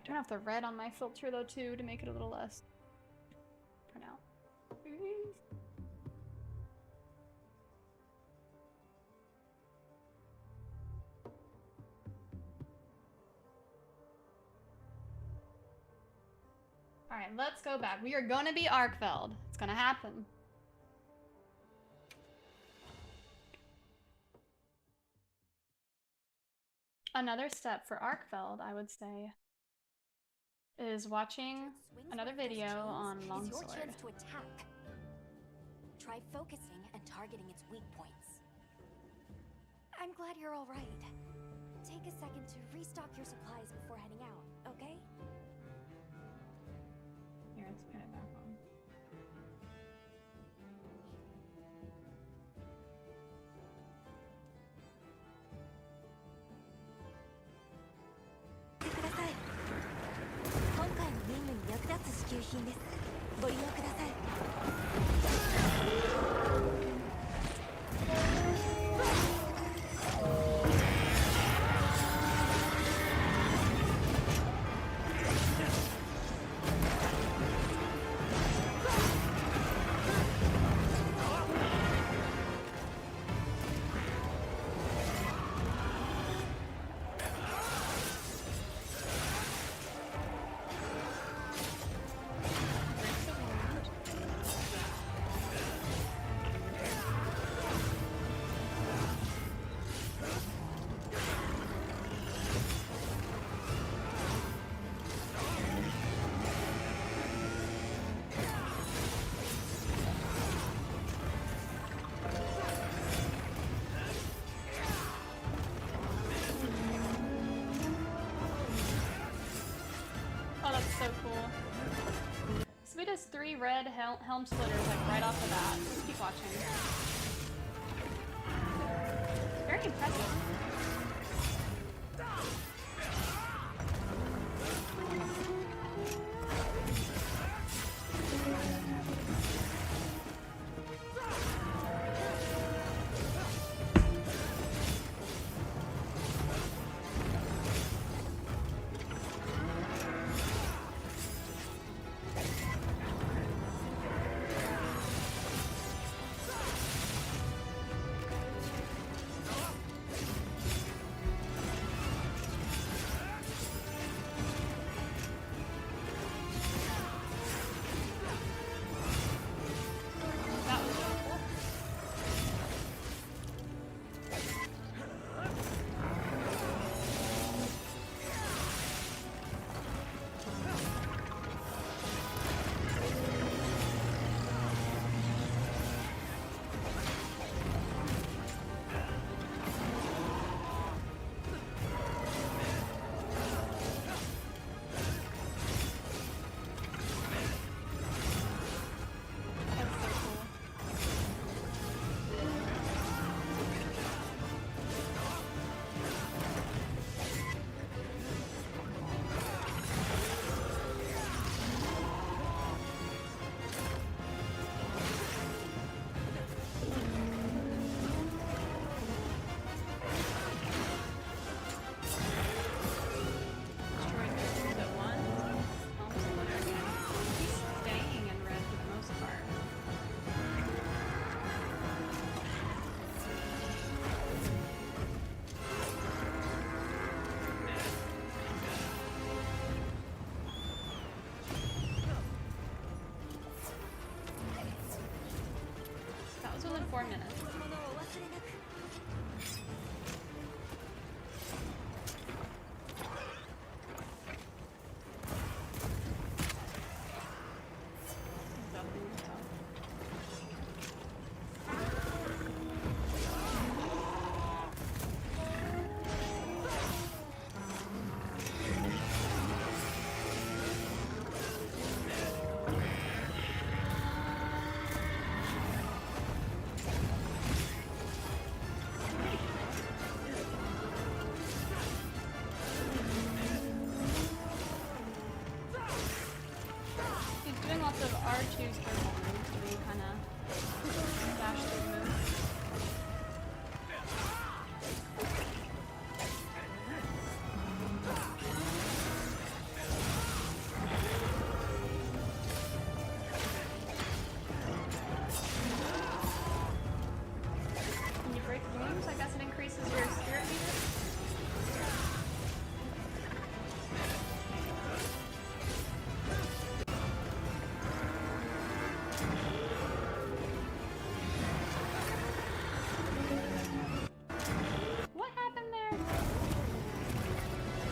Turn off the red on my filter though too to make it a little less for now. Alright, let's go back. We are gonna be Arkveld. It's gonna happen. Another step for Arkveld, I would say, is watching another video on Is your Longsword. chance to attack. Try focusing and targeting its weak points. I'm glad you're all right. Take a second to restock your supplies before heading out, okay? Here, let's put it back on. Oh, that's so cool. So we just 3 red helm splitters like right off the bat. Let's keep watching. Very impressive.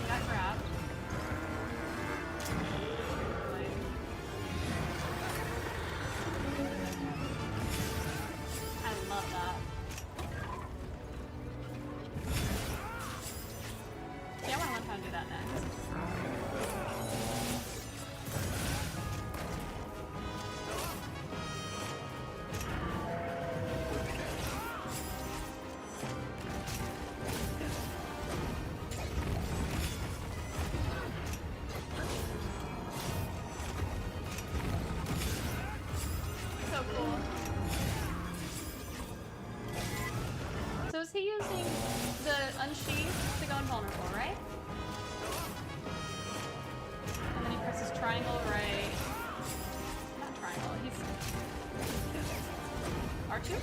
He got grabbed. I love that. Yeah, I want to learn how to do that next. So cool. So is he using the unsheath to go invulnerable, right? And then he presses triangle right. Not triangle, he's R2?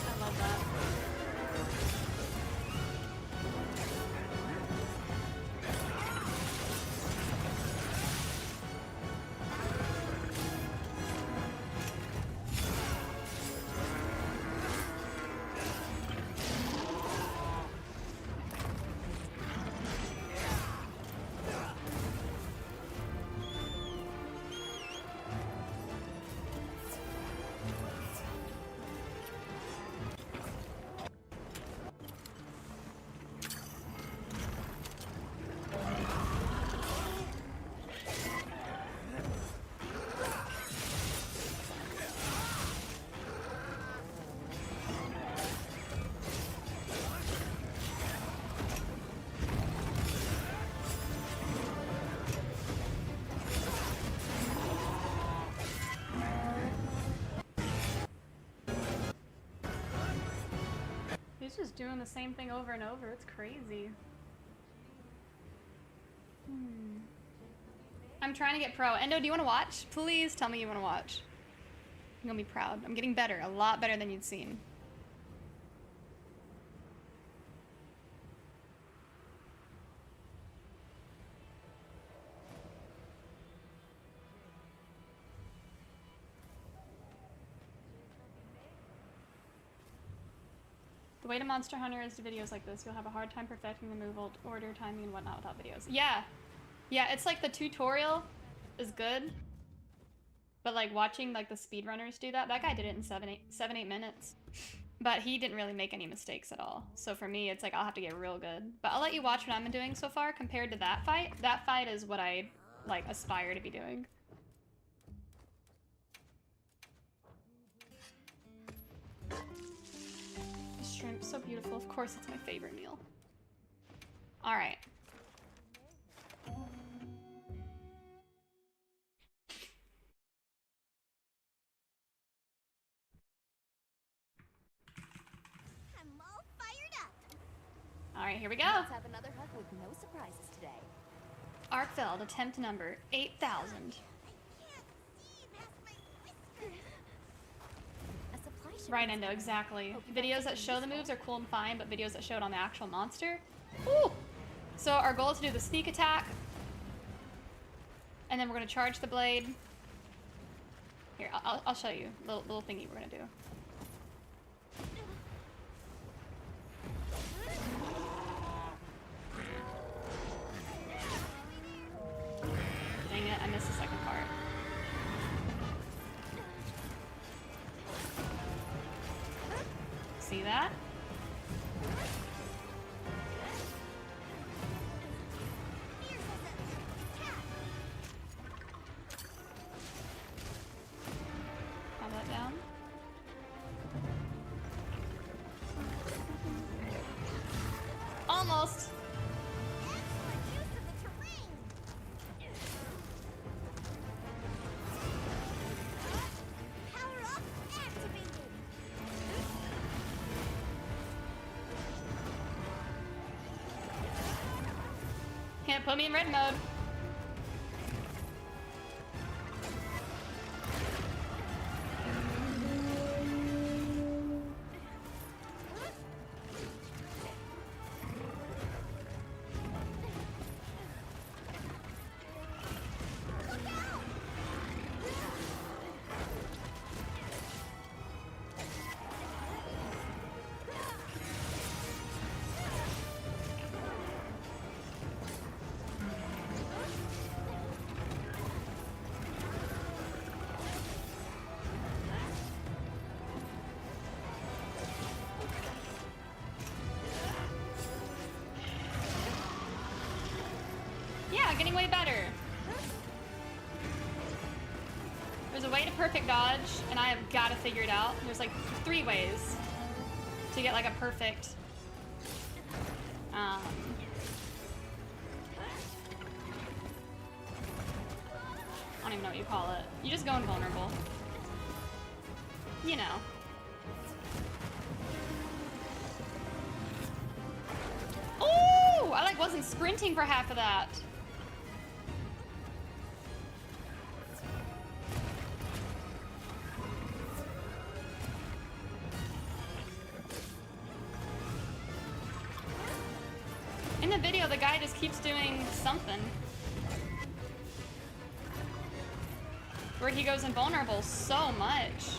I love that. He's just doing the same thing over and over. It's crazy. I'm trying to get pro. Endo, do you want to watch? Please tell me you want to watch. I'm gonna be proud. I'm getting better. A lot better than you'd seen. The way to Monster Hunter is to videos like this. You'll have a hard time perfecting the move order, timing, and whatnot without videos. Yeah. Yeah, it's like the tutorial is good. But like watching like the speedrunners do that, that guy did it in 7-8 minutes. But he didn't really make any mistakes at all. So for me, it's like I'll have to get real good. But I'll let you watch what I'm doing so far compared to that fight. That fight is what I like aspire to be doing. Shrimp, so beautiful. Of course, it's my favorite meal. All right. I'm all fired up. All right, here we go. Let's have another hug with no surprises today. Arkveld, attempt number 8,000. Right, Endo, exactly. Videos that show the moves are cool and fine, but videos that show it on the actual monster? Ooh! So our goal is to do the sneak attack. And then we're going to charge the blade. Here, I'll show you. Little thingy we're going to do. Dang it, I missed the second part. See that? Have that down. Almost. put me in red mode. Yeah, getting way better. There's a way to perfect dodge, and I have got to figure it out. There's like 3 ways to get like a perfect. I don't even know what you call it. You just go invulnerable. You know. Oh, I like wasn't sprinting for half of that. In the video, the guy just keeps doing something. Where he goes invulnerable so much.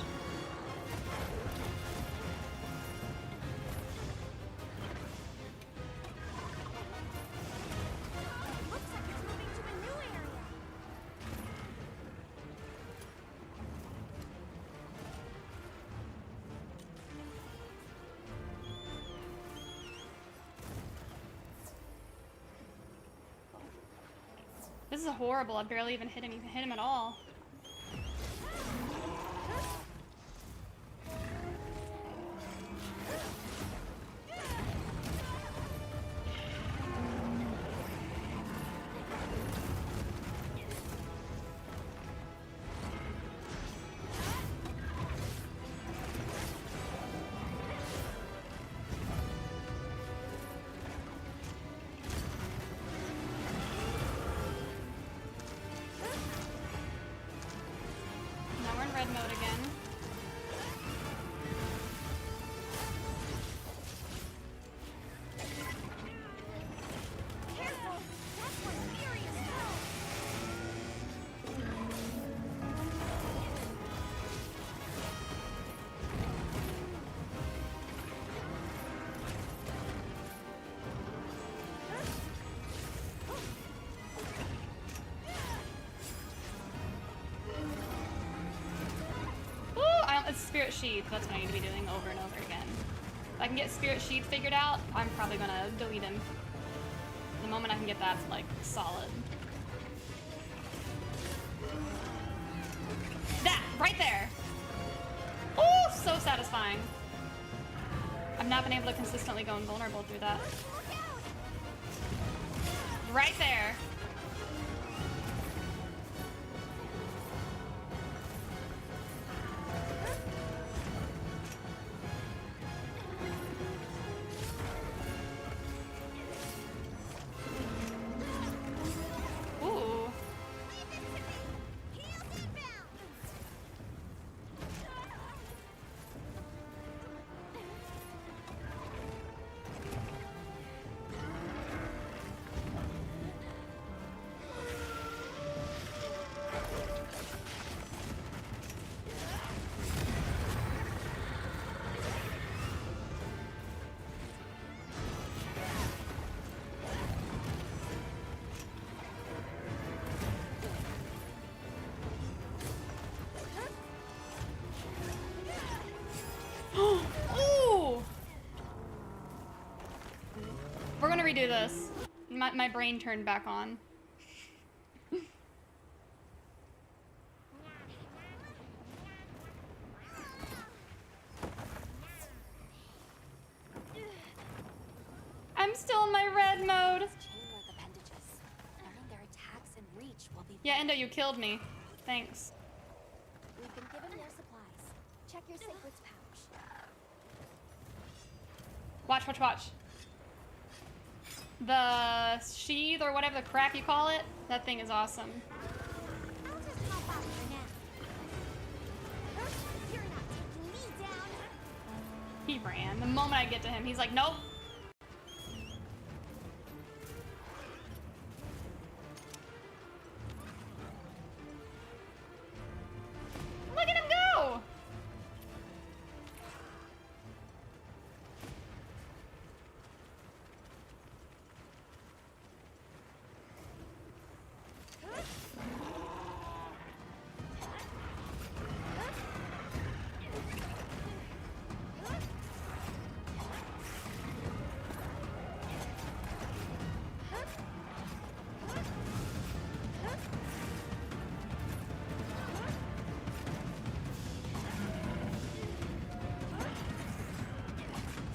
This is horrible. I barely even hit him at all. Red mode again. Careful! That's one furious foe! It's Spirit Sheath. That's what I need to be doing over and over again. If I can get Spirit Sheath figured out, I'm probably gonna delete him. The moment I can get that, like, solid. That! Right there! Oh, so satisfying. I've not been able to consistently go invulnerable through that. Right there! Ooh! We're gonna redo this. My brain turned back on. I'm still in my red mode. Yeah, Endo, you killed me. Thanks. We've been given more supplies. Check your sacred's pouch. Watch, watch, watch. The sheath or whatever the crap you call it, that thing is awesome. I'll just hop out for now. You're not taking me down. He ran. The moment I get to him, he's like, nope. Look at him go!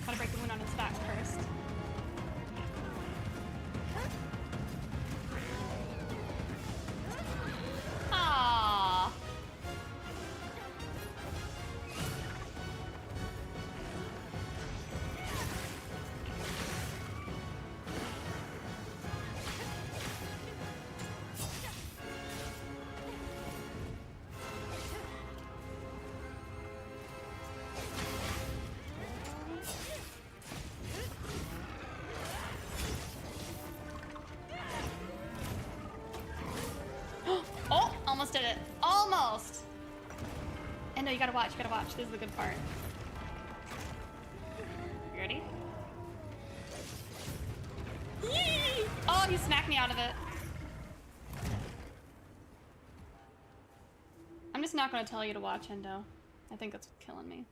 Gotta break the wound on his back first. Aww. Oh, almost did it. Almost. And no, you gotta watch, This is the good part. You ready? Yee! Oh, he smacked me out of it. I'm just not gonna tell you to watch, Endo. I think that's killing me.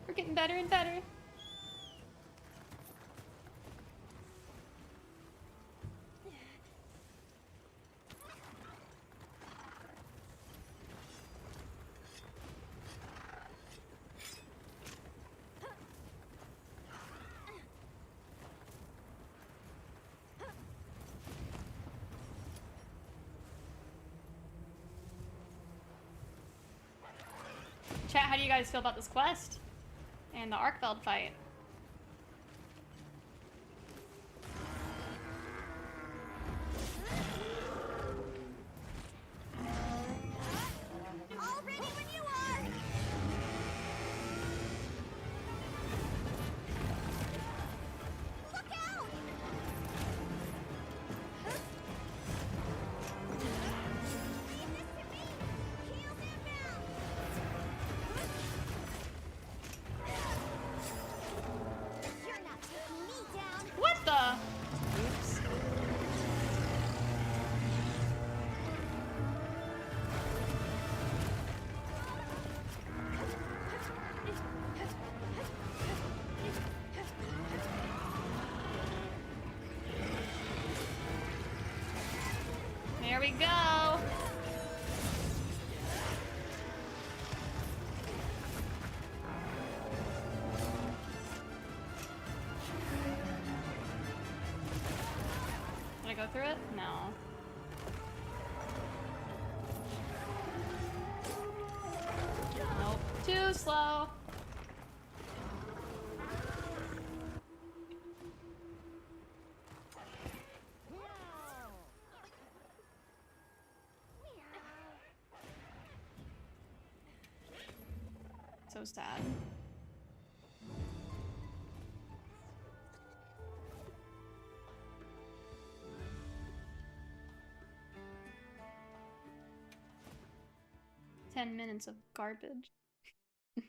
We're getting better and better. Chat, how do you guys feel about this quest? And the Arkveld fight? All ready when you are. Look out! Leave this to me. Heels inbound. You're not taking me down. What the? Oops. There we go. Did I go through it? No. Nope. Too slow. So sad. Ten minutes of garbage. Right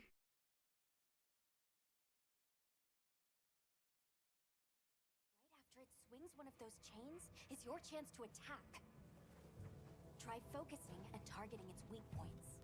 after it swings one of those chains is your chance to attack. Try focusing and targeting its weak points.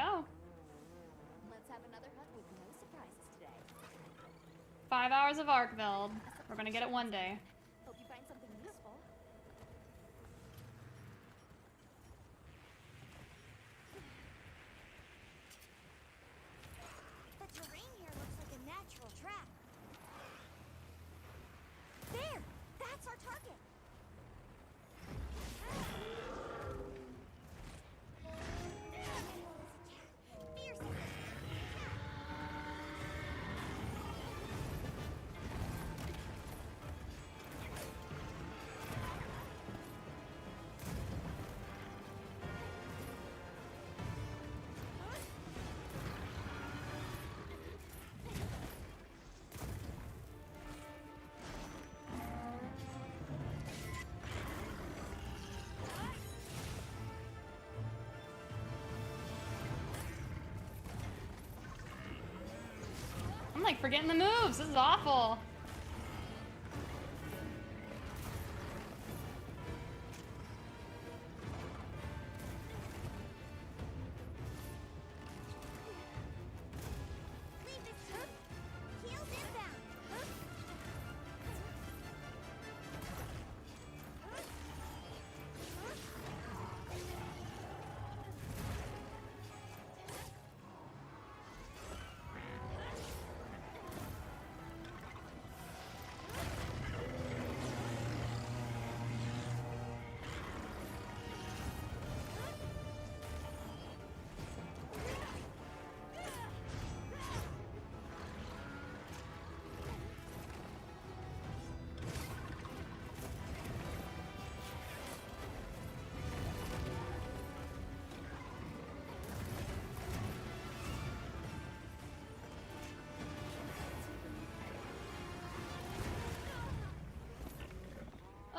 go. Let's have another hunt with no surprises today. 5 hours of Arkveld. We're gonna get it one day. Hope you find something useful. The terrain here looks like a natural trap. There! That's our target! I'm like forgetting the moves. This is awful. Leave this hook. Heels inbound.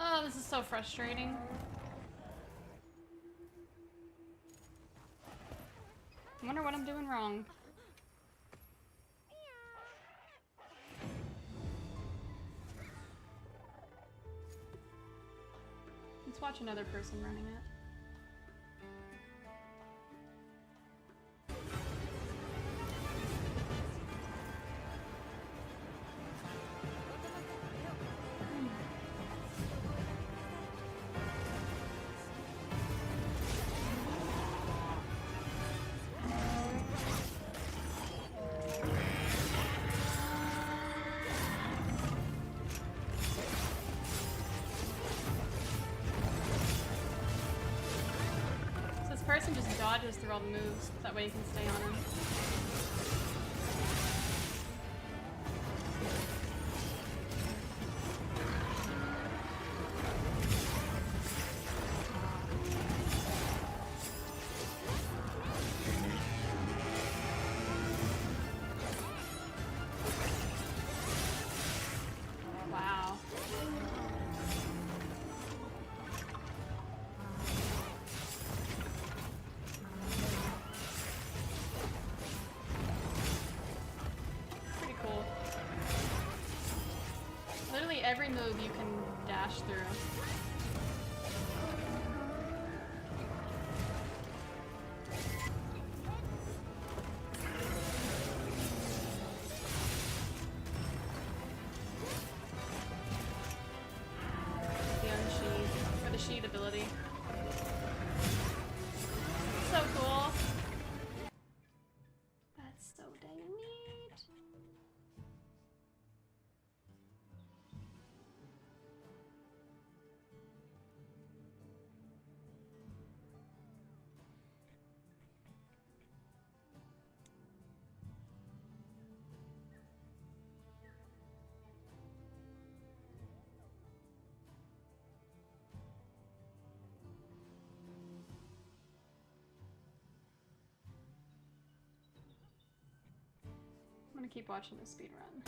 Oh, this is so frustrating. I wonder what I'm doing wrong. Let's watch another person running it. Person just dodges through all the moves, that way you can stay on him. Wow. Every move you can dash through. The unsheath, or the sheath ability. So cool. That's so dang neat. I'm gonna keep watching the speed run.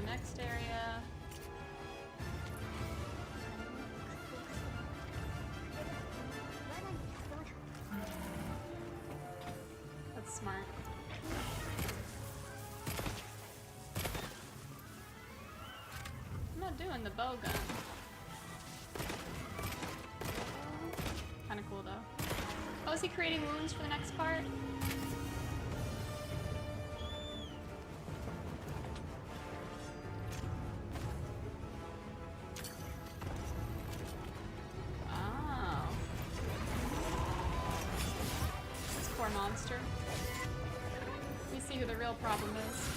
next area. That's smart. I'm not doing the bow gun. Kinda cool though. Oh, is he creating wounds for the next part? Oh. This poor monster. We see who the real problem is.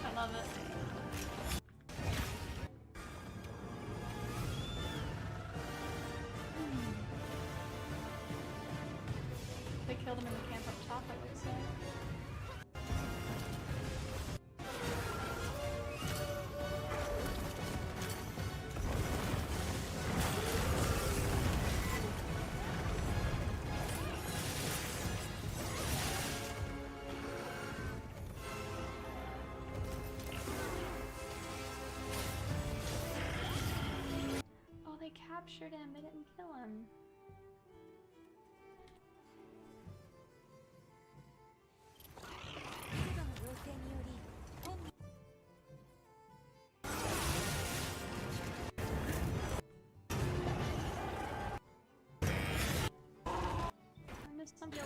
I love it. They killed him in the camp up top, I would say. Oh, they captured him. They didn't kill him. I missed something.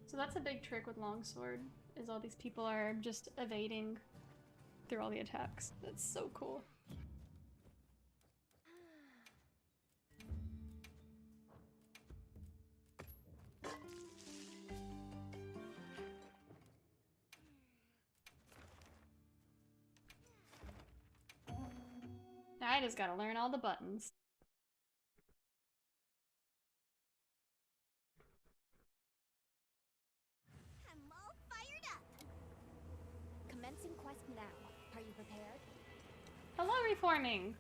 So that's a big trick with longsword, is all these people are just evading through all the attacks. That's so cool. Now I just gotta learn all the buttons. I'm all fired up. Commencing quest now. Are you prepared? Hello, Reforming!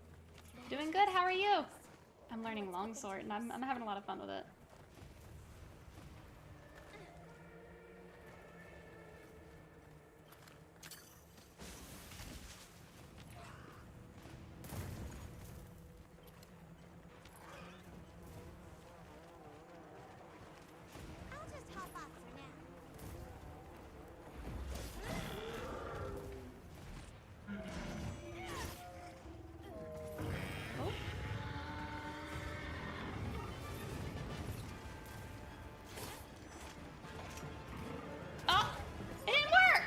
Doing good, how are you? I'm learning longsword and I'm having a lot of fun with it. I'll just hop off for now. Oh. Oh! It didn't work!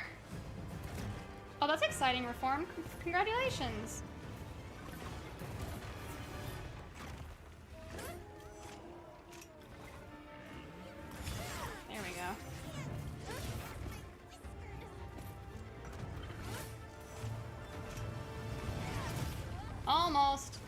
Oh, that's exciting, Reform. Congratulations! There we go. Almost.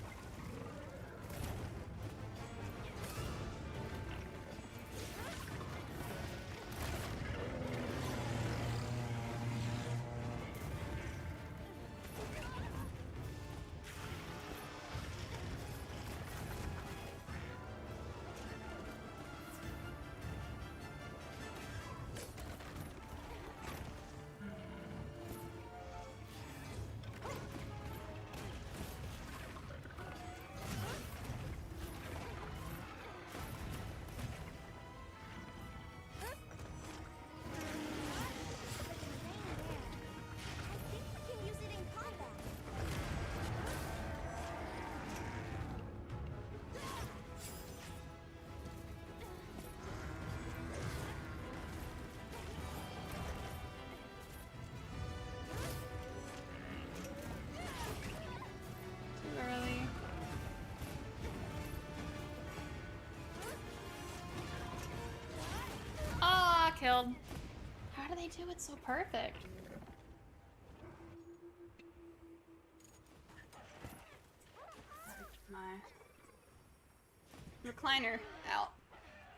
build. How do they do it so perfect? My recliner out.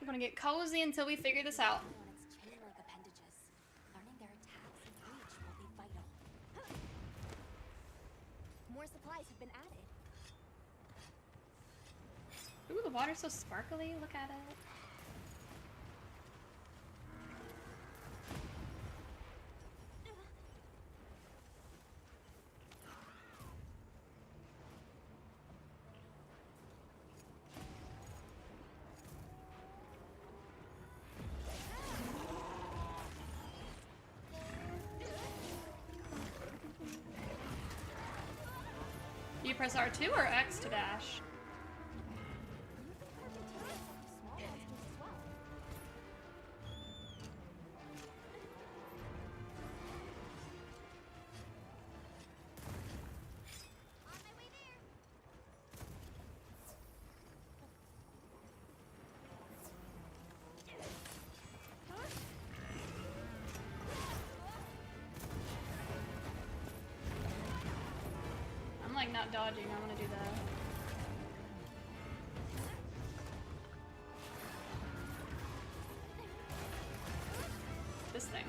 We're gonna get cozy until we figure this out. On its chain-like appendages. Learning their attacks and reach will be vital. More supplies have been added. Ooh, the water's so sparkly. Look at it. You press R2 or X to dash? I'm like not dodging, I want to do that. This thing.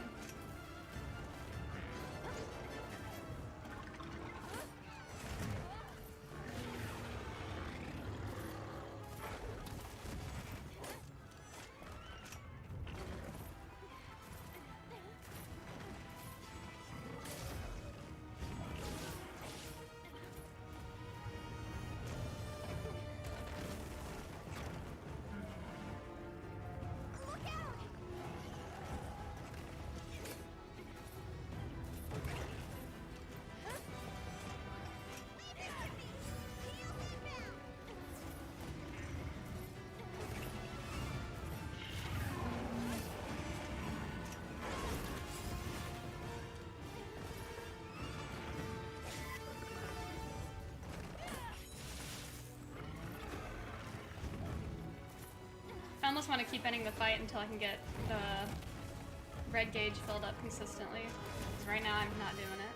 I almost want to keep ending the fight until I can get the red gauge filled up consistently. Because right now I'm not doing it.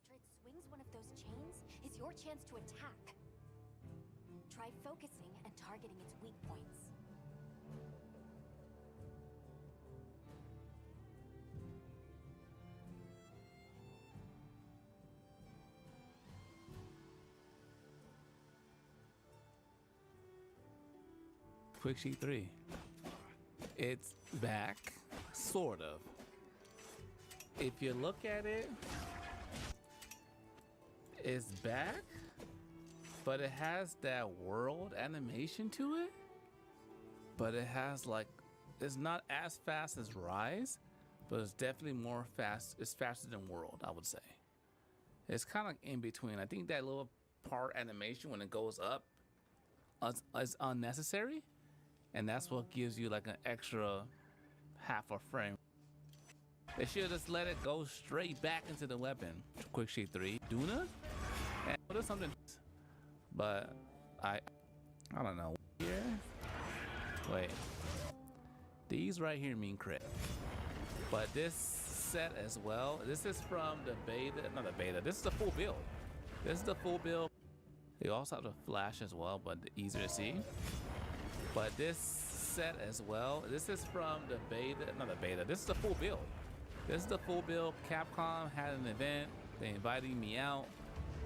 After it swings one of those chains is your chance to attack. Try focusing and targeting its weak points. Quick Sheet 3. It's back, sort of. If you look at it, it's back, but it has that world animation to it. But it has like, it's not as fast as Rise, but it's definitely more fast. It's faster than World, I would say. It's kind of in between. I think that little part animation when it goes up is unnecessary, and that's what gives you like an extra half a frame. They should just let it go straight back into the weapon. Quick Sheet 3. Duna? And there's something, but I don't know. Here? Wait. These right here mean crit. But this set as well, this is from the beta, not the beta, this is the full build. This is the full build. You also have the flash as well, but easier to see. But this set as well, this is from the beta, not the beta, this is the full build. This is the full build. Capcom had an event. They invited me out.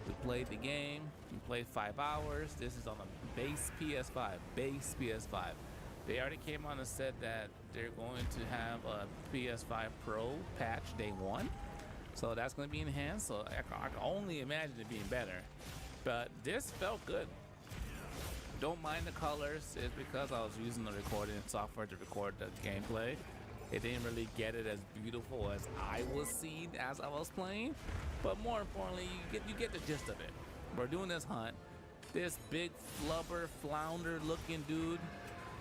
We played the game. We played 5 hours. This is on a base PS5. Base PS5. They already came on and said that they're going to have a PS5 Pro patch day 1. So that's going to be enhanced. So I can only imagine it being better. But this felt good. Don't mind the colors. It's because I was using the recording software to record the gameplay. It didn't really get it as beautiful as I was seeing as I was playing. But more importantly, you get the gist of it. We're doing this hunt. This big flubber, flounder looking dude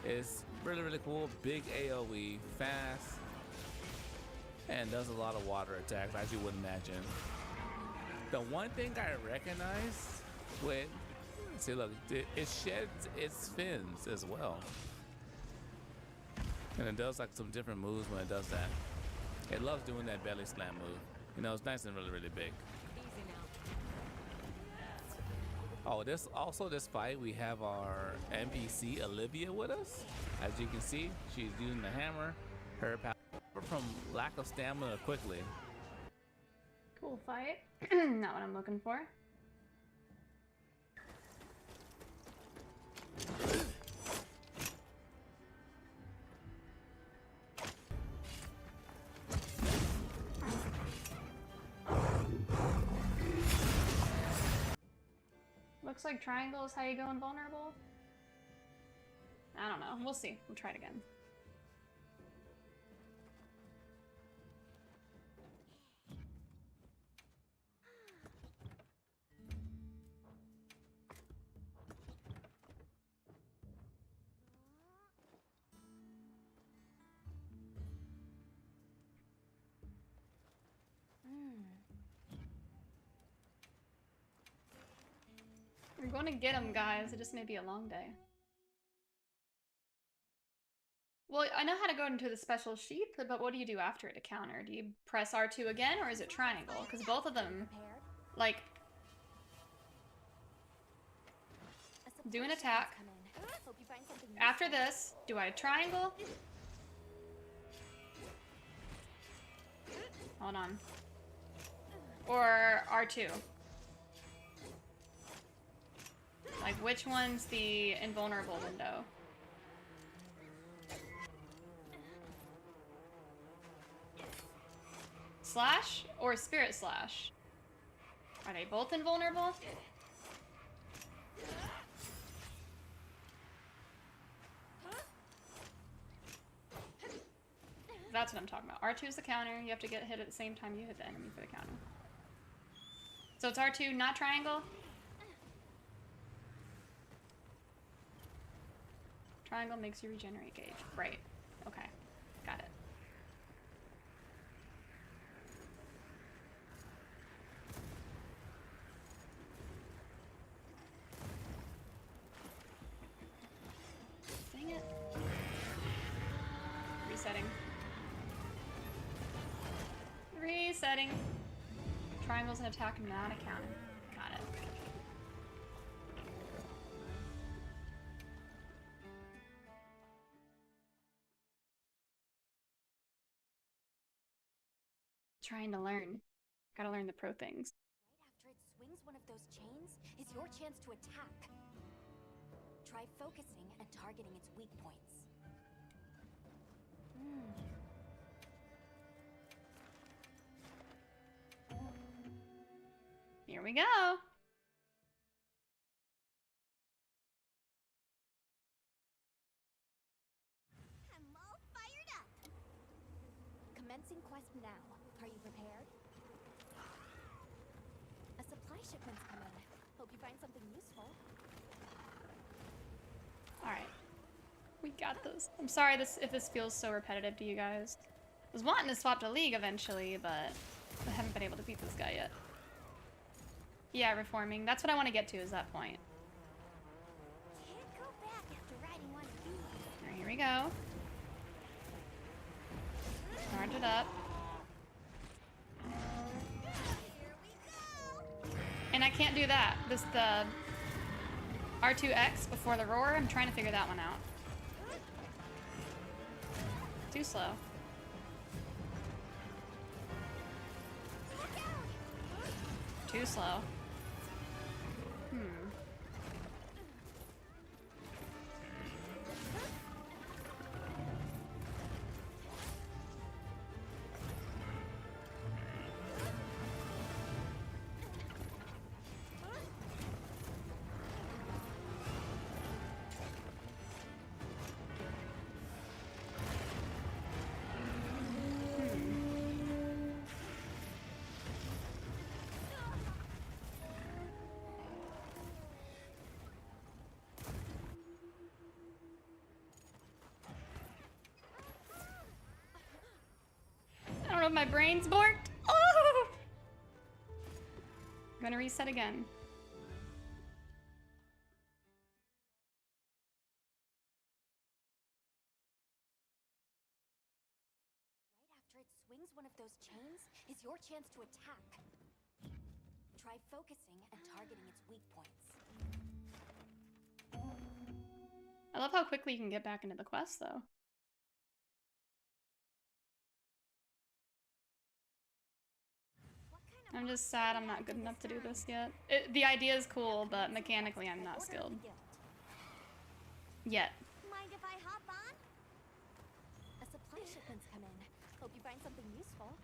is really, really cool. Big AoE, fast, and does a lot of water attacks, as you would imagine. The one thing I recognize with, see, look, it sheds its fins as well. And it does like some different moves when it does that. It loves doing that belly slam move. You know, it's nice and really, really big. Oh, this fight, we have our NPC Olivia with us. As you can see, she's using the hammer. Her power from lack of stamina quickly. Cool fight. Not what I'm looking for. Looks like triangle is how you go invulnerable. I don't know. We'll see. We'll try it again. We're going to get them, guys. It just may be a long day. Well, I know how to go into the special sheath, but what do you do after it to counter? Do you press R2 again, or is it triangle? Because both of them, like, do an attack. After this, do I triangle? Hold on. Or R2? Like, which one's the invulnerable window? Slash or spirit slash? Are they both invulnerable? That's what I'm talking about. R2 is the counter. You have to get hit at the same time you hit the enemy for the counter. So it's R2, not triangle? Triangle makes you regenerate gauge. Right. Okay. Got it. Dang it. Resetting. Resetting. Triangle's an attack, not a counter. Got it. Trying to learn. Gotta learn the pro things. Right after it swings one of those chains is your chance to attack. Try focusing and targeting its weak points. Here we go. I'm all fired up. Commencing quest now. Are you prepared? A supply shipment's coming. Hope you find something useful. Alright. We got this. I'm sorry if this feels so repetitive to you guys. I was wanting to swap to League eventually, but I haven't been able to beat this guy yet. Yeah, reforming. That's what I want to get to, is that point. Can't go back after riding one of these. Alright, here we go. Charge it up. And I can't do that. The R2X before the roar, I'm trying to figure that one out. Too slow. Too slow. No, my brain's borked. Oh! I'm gonna reset again. Right after it swings one of those chains is your chance to attack. Try focusing and targeting its weak points. I love how quickly you can get back into the quest, though. I'm just sad I'm not good enough to do this yet. The idea is cool, but mechanically I'm not skilled. Yet. Mind if I hop on? A supply shipment's come in. Hope you find something useful.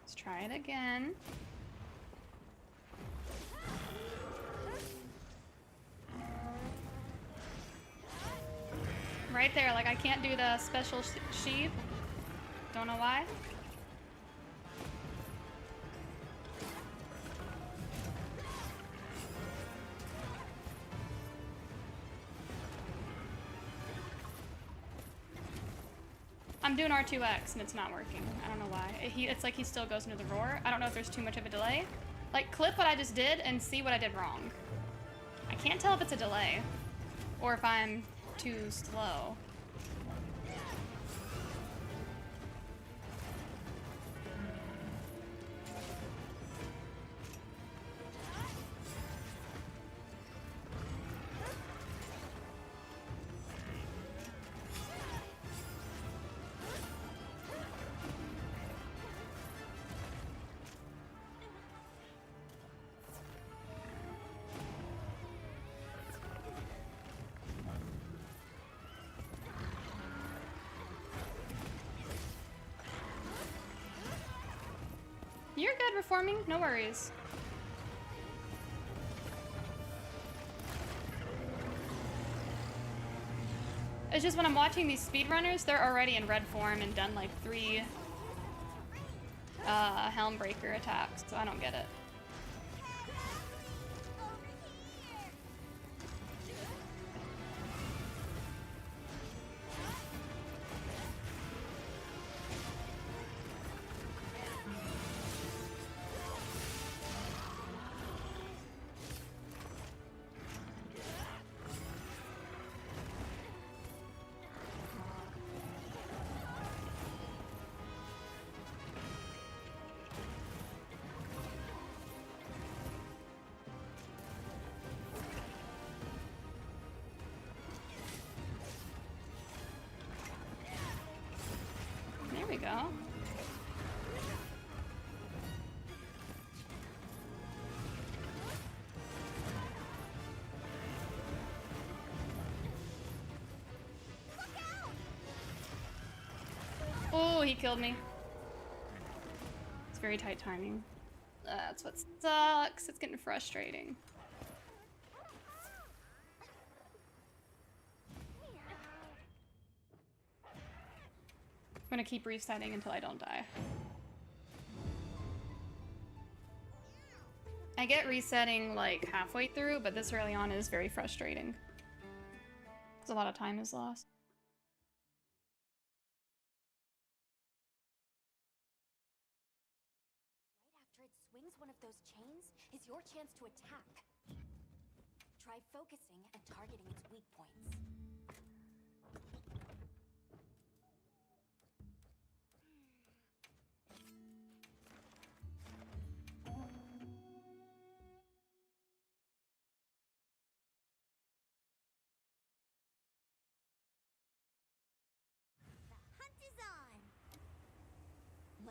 Let's try it again. Right there, like I can't do the special sheath. Don't know why. I'm doing R2X and it's not working. I don't know why. It's like he still goes into the roar. I don't know if there's too much of a delay. Like, clip what I just did and see what I did wrong. I can't tell if it's a delay or if I'm too slow. You're good reforming, no worries. It's just when I'm watching these speedrunners, they're already in red form and done like 3 Helmbreaker attacks, so I don't get it. There we go. Oh, he killed me. It's very tight timing. That's what sucks. It's getting frustrating. I'm gonna keep resetting until I don't die. I get resetting like halfway through, but this early on is very frustrating. Because a lot of time is lost. Right after it swings one of those chains is your chance to attack. Try focusing and targeting its weak points.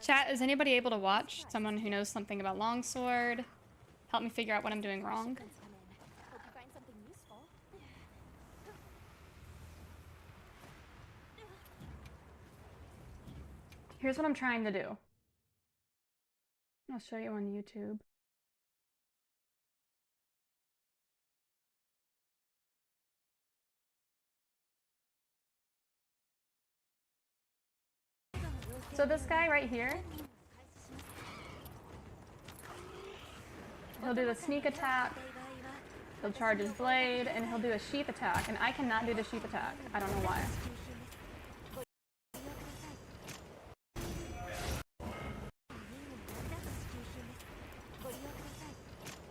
Chat, is anybody able to watch? Someone who knows something about longsword? Help me figure out what I'm doing wrong. Hope you find something useful. Here's what I'm trying to do. I'll show you on YouTube. So this guy right here, he'll do the sneak attack, he'll charge his blade, and he'll do a sheep attack, and I cannot do the sheep attack. I don't know why.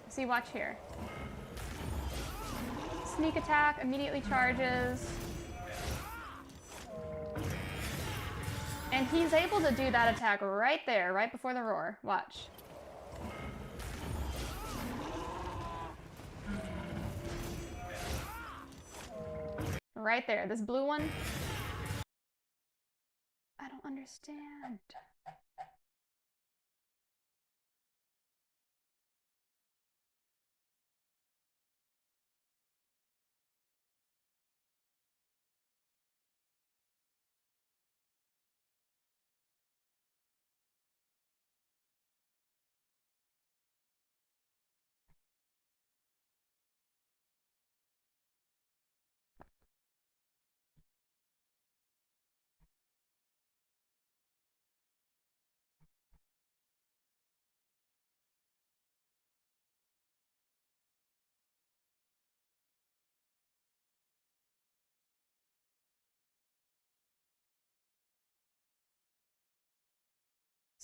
See, watch here. Sneak attack, immediately charges. And he's able to do that attack right there, right before the roar. Watch. Right there, this blue one. I don't understand.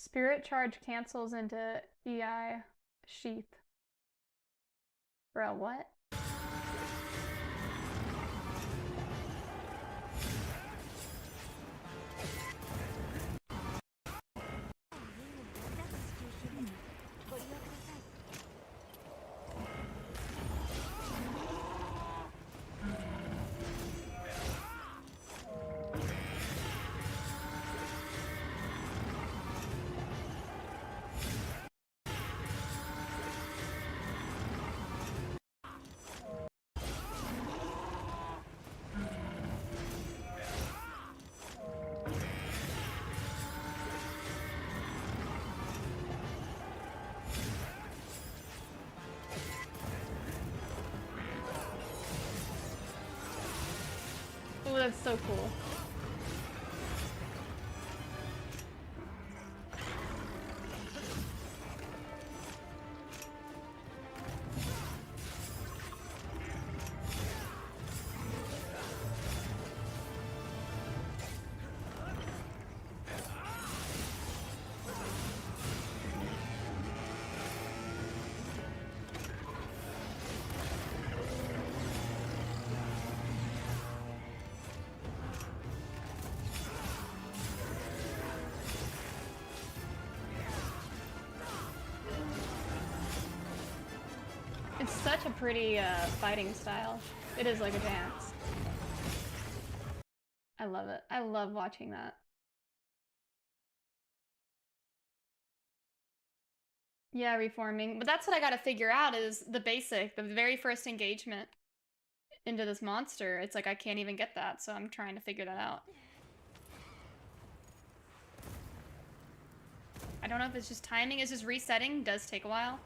Spirit charge cancels into EI sheath. Bro, what? Oh, that's so cool. It's such a pretty fighting style. It is like a dance. I love it. I love watching that. Yeah, reforming. But that's what I gotta figure out is the basic, the very first engagement into this monster. It's like I can't even get that, so I'm trying to figure that out. I don't know if it's just timing. It's just resetting. Does take a while.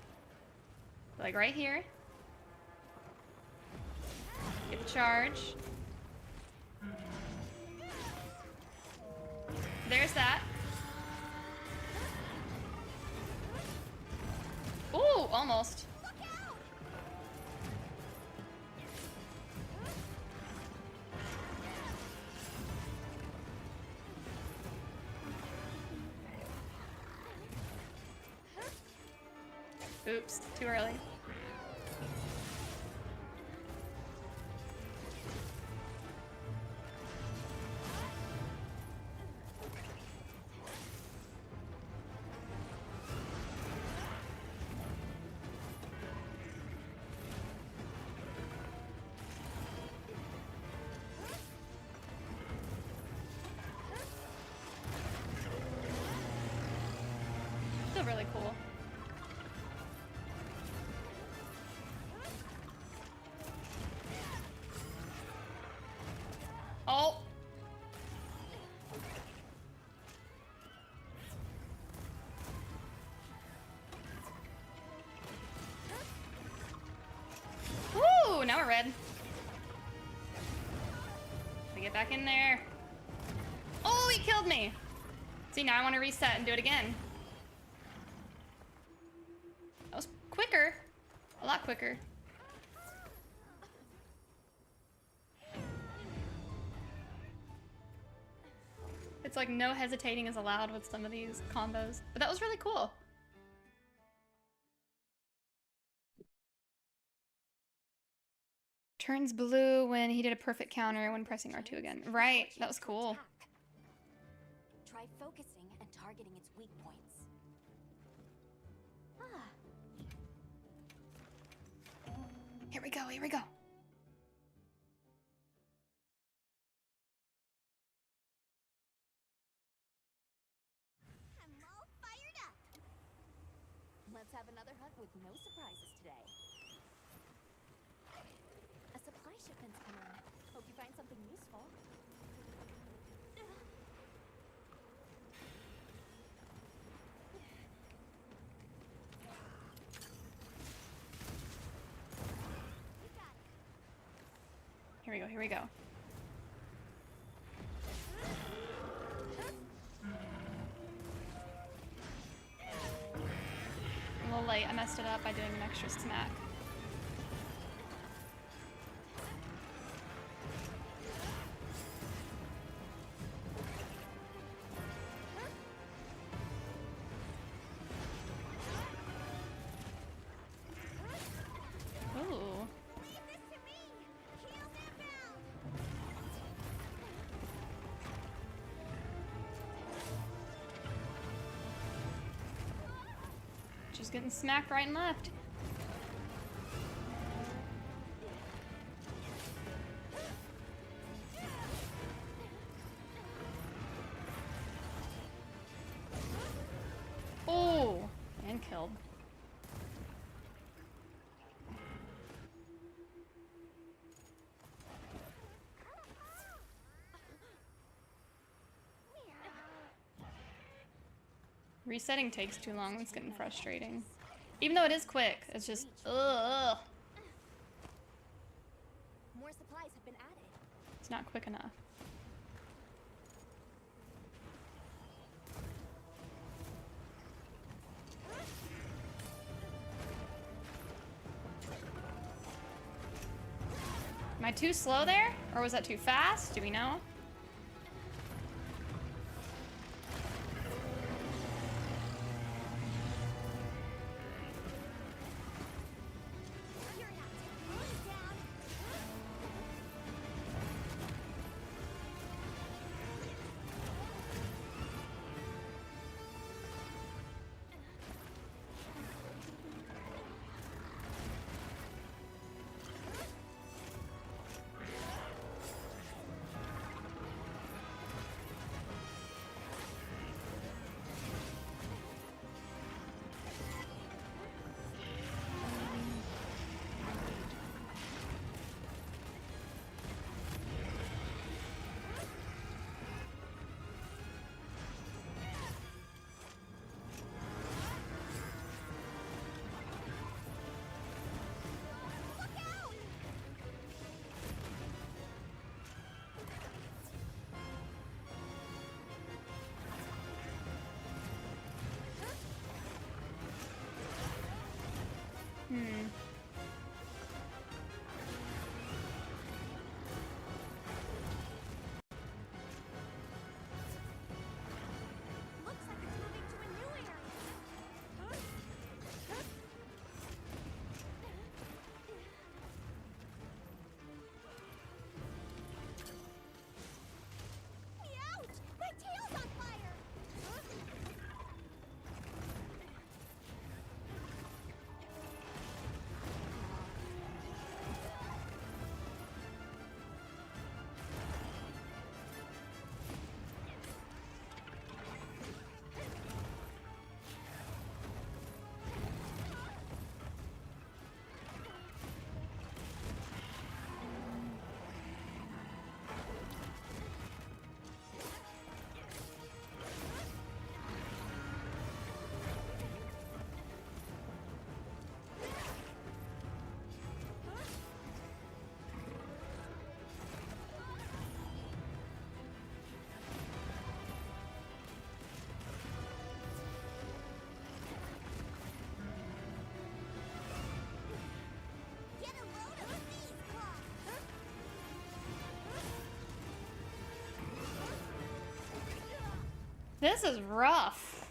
Like right here. Get the charge. There's that. Ooh, almost. Oops, too early. Still really cool. Oh! Woo! Now we're red. We get back in there. Oh, he killed me! See, now I want to reset and do it again. That was quicker. A lot quicker. It's like no hesitating is allowed with some of these combos. But that was really cool. Turns blue when he did a perfect counter when pressing R2 again. Right, that was cool. Try focusing and targeting its weak points. Here we go, here we go. I'm all fired up. Let's have another hunt with no surprises today. A supply shipment's coming. Hope you find something useful. Here we go, here we go. A little late, I messed it up by doing an extra smack. Ooh. She's getting smacked right and left. Oh, and killed. Resetting takes too long, it's getting frustrating. Even though it is quick, it's just, ugh. More supplies have been added. It's not quick enough. Am I too slow there? Or was that too fast? Do we know? This is rough.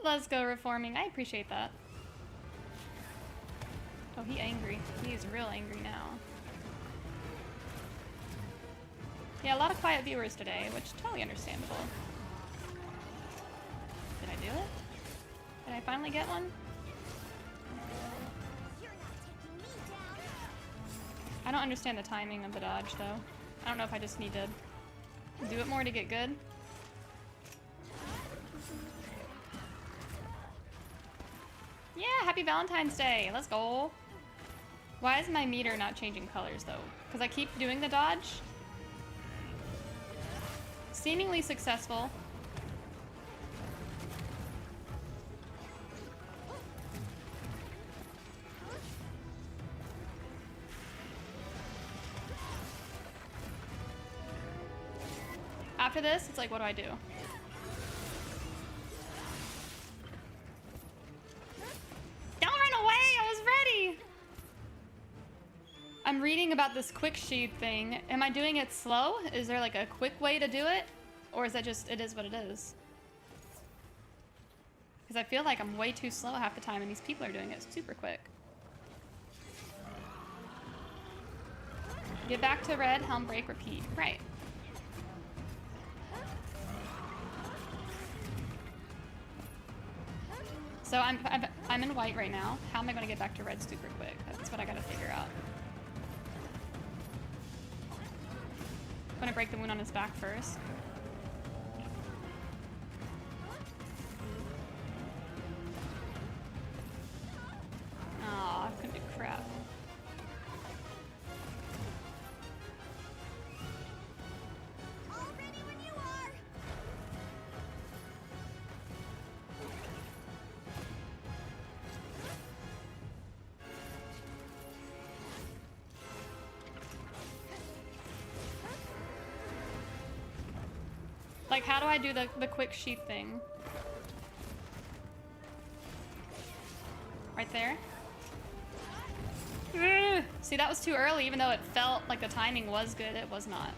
Let's go reforming. I appreciate that. Oh, he angry. He's real angry now. Yeah, a lot of quiet viewers today, which is totally understandable. Did I do it? Did I finally get one? I don't understand the timing of the dodge, though. I don't know if I just need to do it more to get good. Yeah, happy Valentine's Day. Let's go. Why is my meter not changing colors, though? Because I keep doing the dodge. Seemingly successful. After this, it's like, what do I do? Don't run away! I was ready! I'm reading about this quick sheet thing. Am I doing it slow? Is there like a quick way to do it? Or is that just, it is what it is? Because I feel like I'm way too slow half the time and these people are doing it super quick. Get back to red, helm break, repeat. Right. So I'm in white right now. How am I going to get back to red super quick? That's what I got to figure out. I'm going to break the wound on his back first. Aw, I couldn't do crap. Like, how do I do the quick sheath thing? Right there? Ugh. See, that was too early, even though it felt like the timing was good, it was not.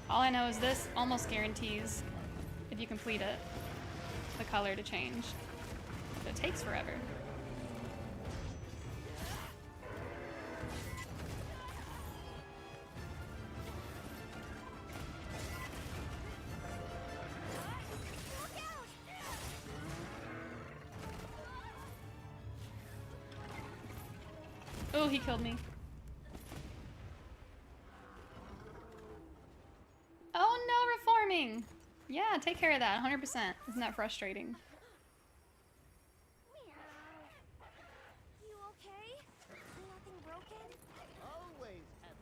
All I know is this almost guarantees, if you complete it, the color to change. But it takes forever. Oh, he killed me. Oh no, reforming! Yeah, take care of that, 100%. Isn't that frustrating? You okay? Nothing broken? Always happy.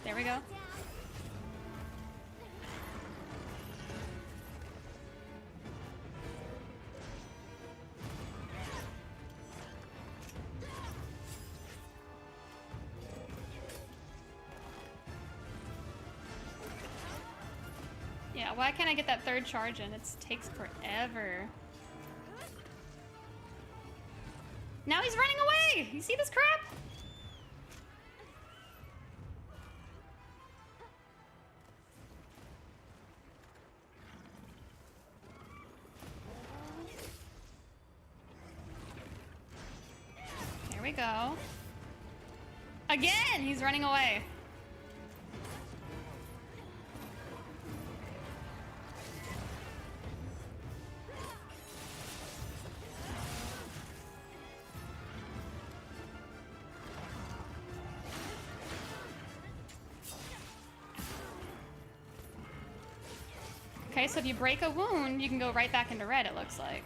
There we go. Yeah, why can't I get that third charge in? It takes forever. Now he's running away! You see this crap? we go. Again! He's running away. Okay, so if you break a wound, you can go right back into red, it looks like.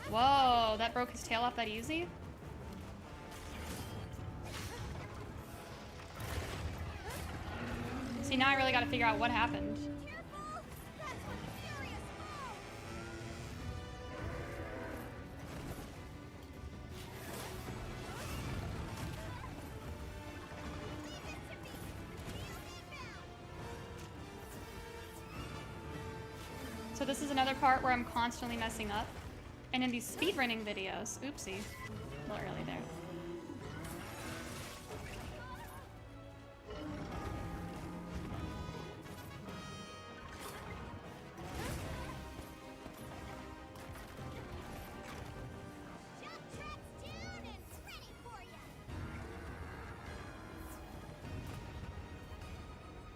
Whoa, that broke his tail off that easy? See, now I really gotta figure out what happened. So this is another part where I'm constantly messing up. And in these speedrunning videos, oopsie, a little early there.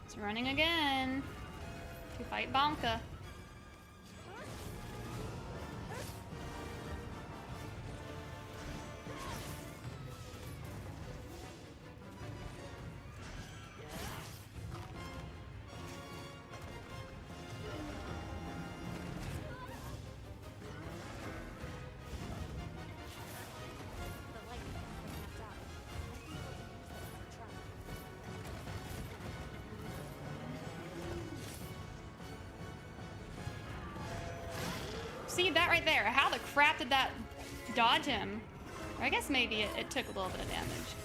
It's running again to fight Bonka. See that right there? How the crap did that dodge him? Or I guess maybe it took a little bit of damage.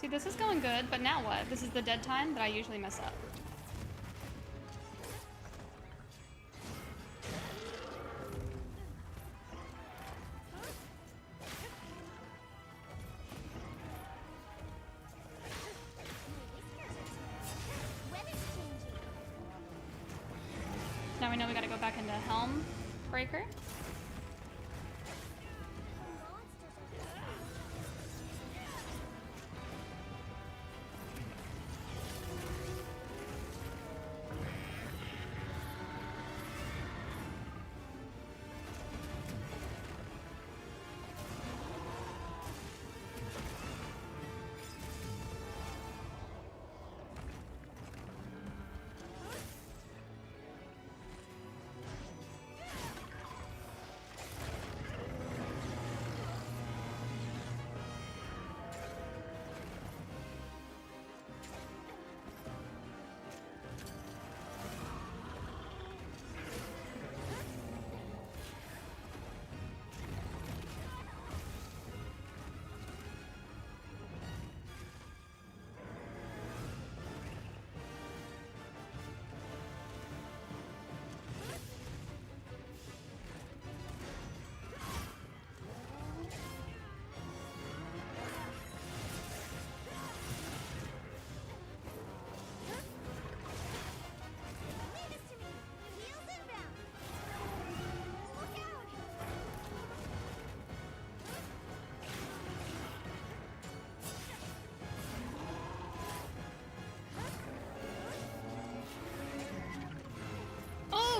See, this is going good, but now what? This is the dead time that I usually mess up. Now we know we gotta go back into Helm Breaker.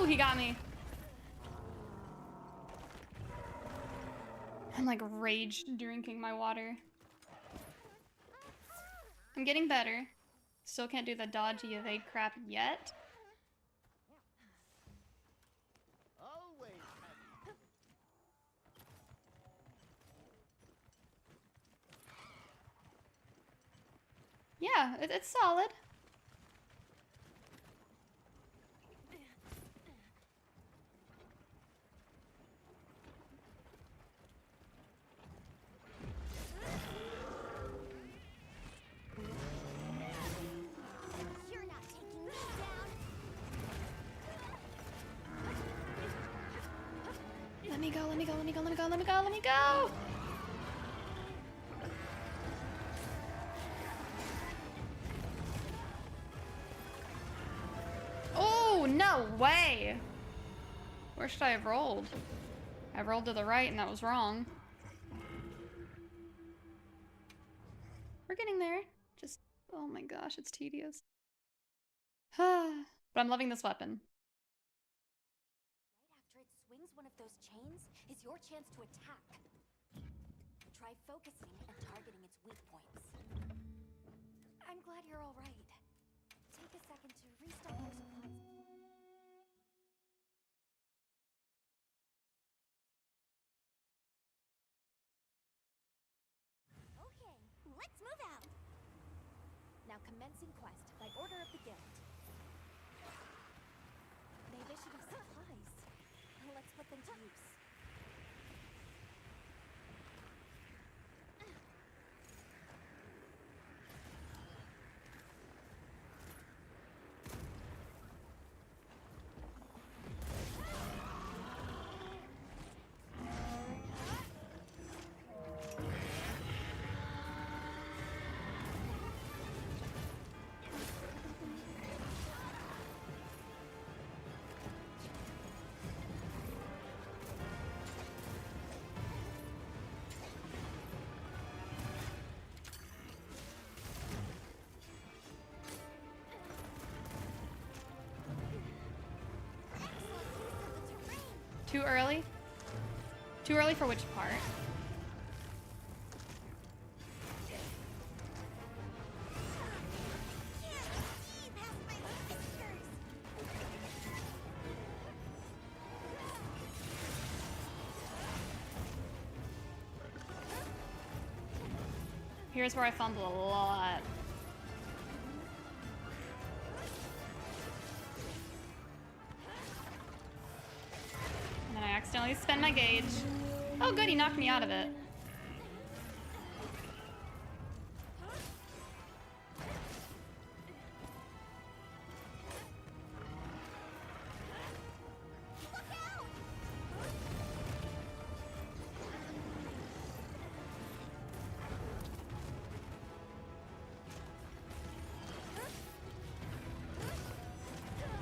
Oh, he got me. I'm like rage drinking my water. I'm getting better. Still can't do the dodgy evade crap yet. Yeah, it's solid. You're not taking me down. Let me go, let me go, let me go, let me go, let me go, let me go! Oh, no way! Where should I have rolled? I rolled to the right and that was wrong. We're getting there. Just, oh my gosh, it's tedious. But I'm loving this weapon. Right after it swings one of those chains is your chance to attack. Try focusing and targeting its weak points. I'm glad you're all right. Take a second to restock your supplies. Okay, let's move out. Now commencing quest by order of the guild. They've issued us supplies. Let's put them to use. Too early? Too early for which part? Here's where I fumble a lot. And then I accidentally spend my gauge. Oh good, he knocked me out of it.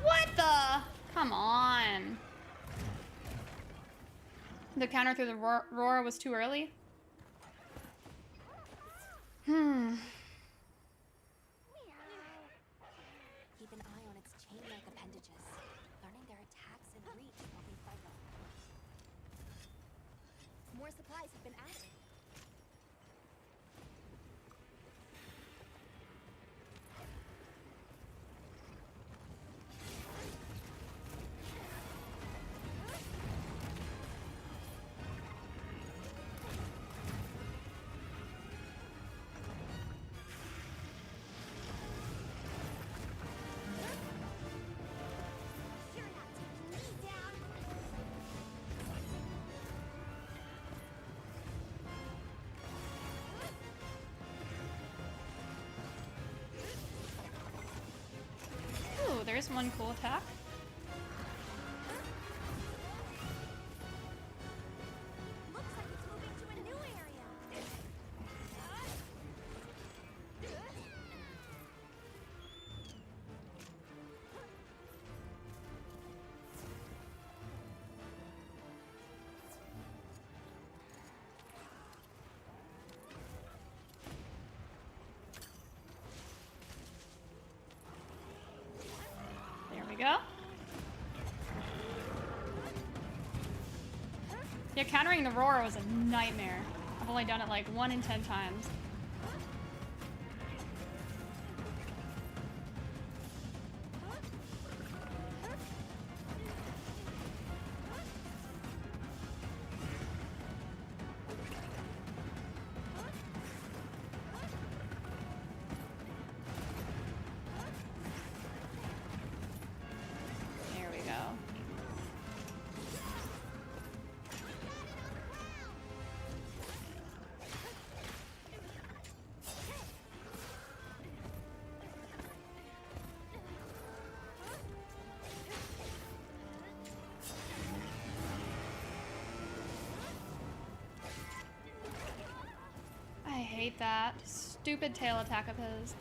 What the? Come on. The counter through the roar was too early? Keep an eye on its chain-like appendages, learning their attacks and reach while they fight them. More supplies have been added. You're not taking me down. Ooh, there's one cool attack. Looks like it's moving to a new area. There we go. Yeah, countering the roar was a nightmare. I've only done it like 1 in 10 times. hate that. Stupid tail attack of his.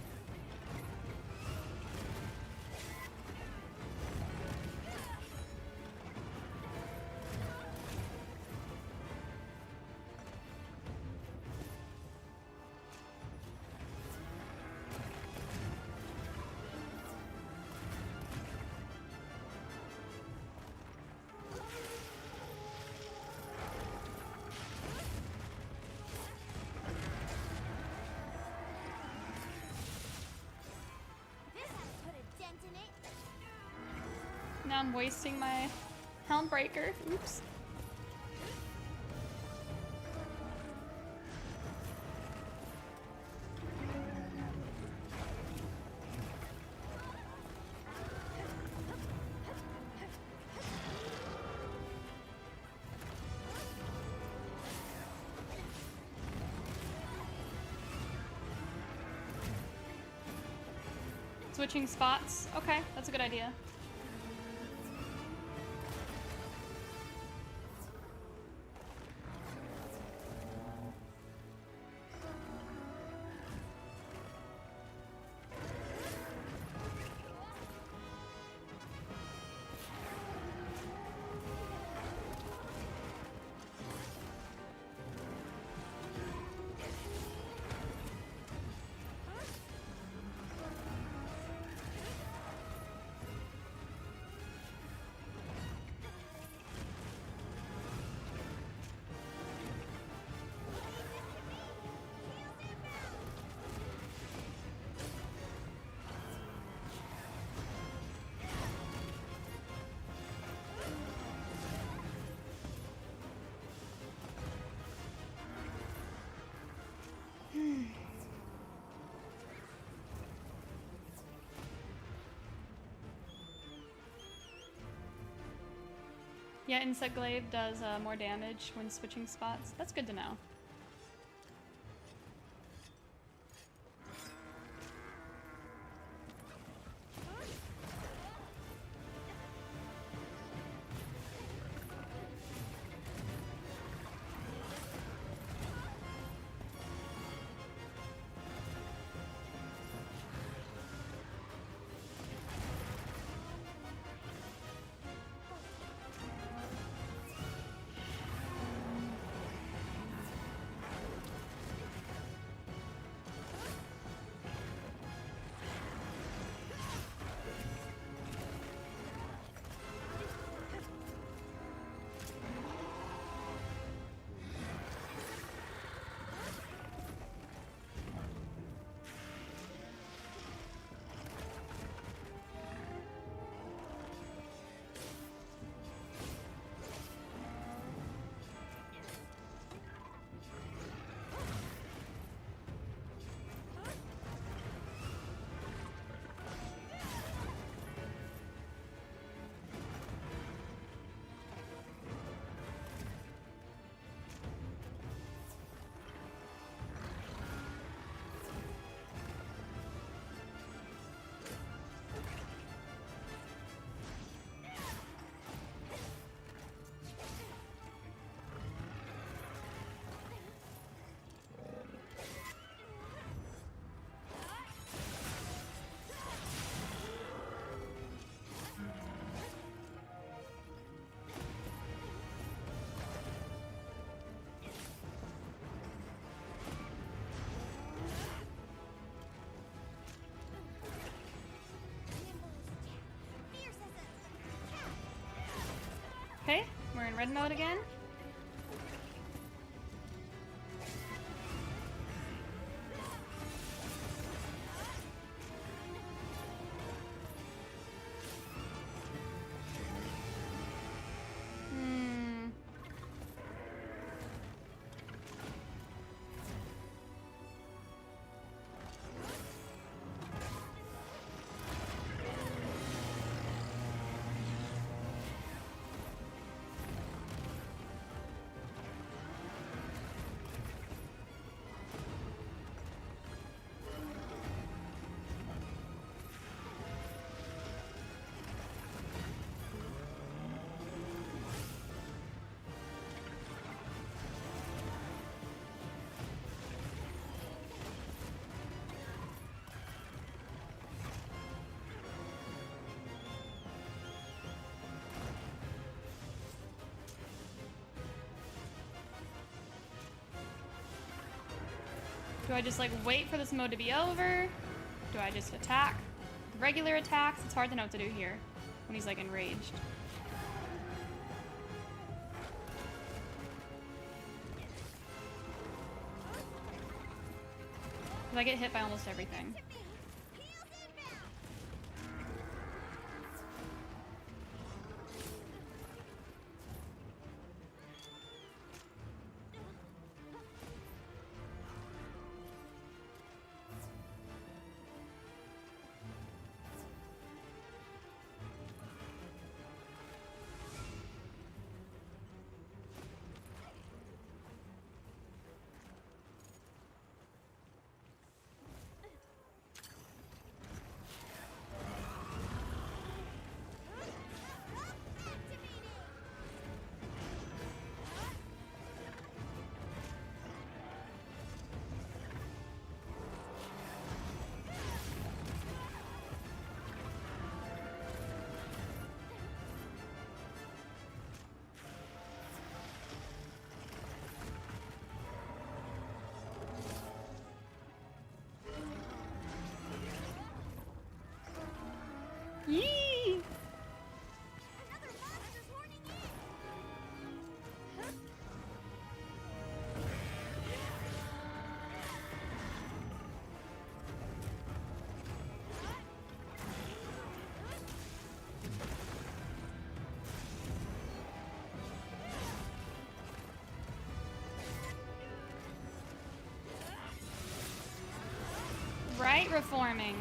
Now I'm wasting my Helm Breaker. Oops. Switching spots. Okay, that's a good idea. Yeah, Insect Glaive does more damage when switching spots. That's good to know. Okay, we're in red mode again. Do I just like wait for this mode to be over? Do I just attack? Regular attacks? It's hard to know what to do here when he's like enraged. I get hit by almost everything. Yee! Right, reforming.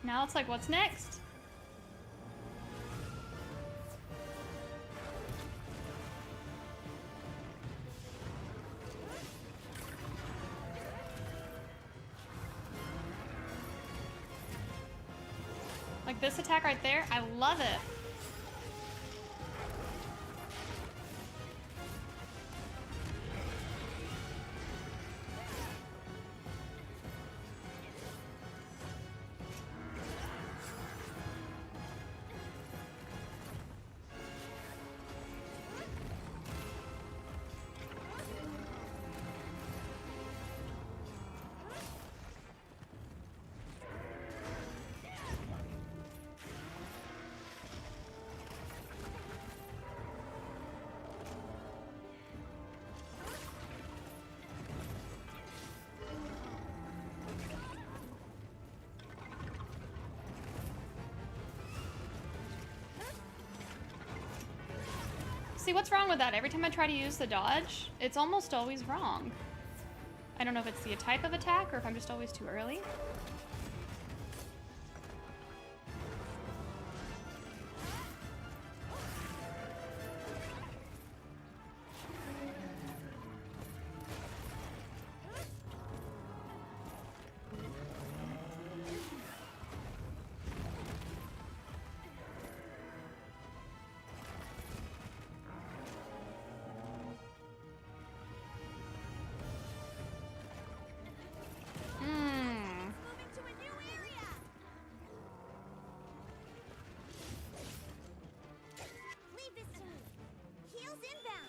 Now it's like, what's next? Like this attack right there, I love it. See, what's wrong with that? Every time I try to use the dodge, it's almost always wrong. I don't know if it's the type of attack or if I'm just always too early.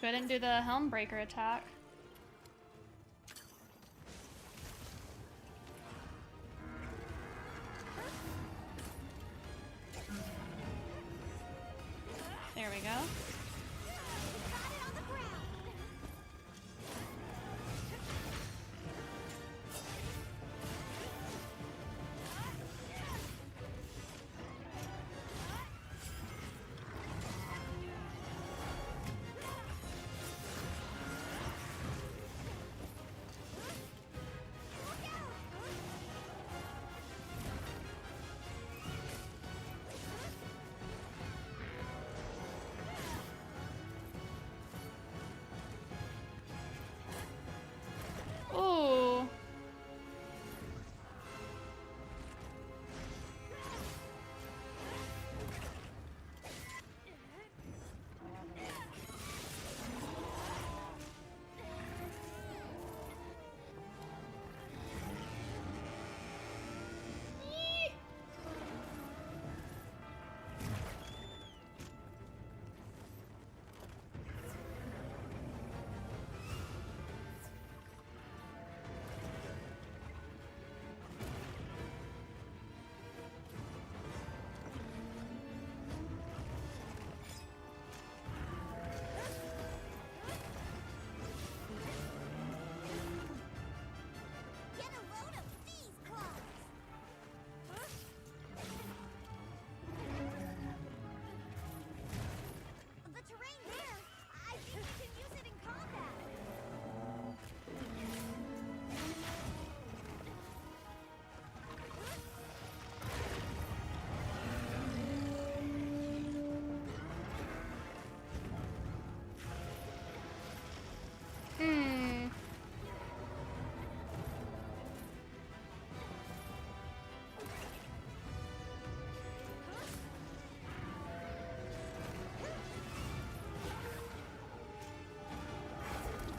Couldn't do the Helm Breaker attack. There we go.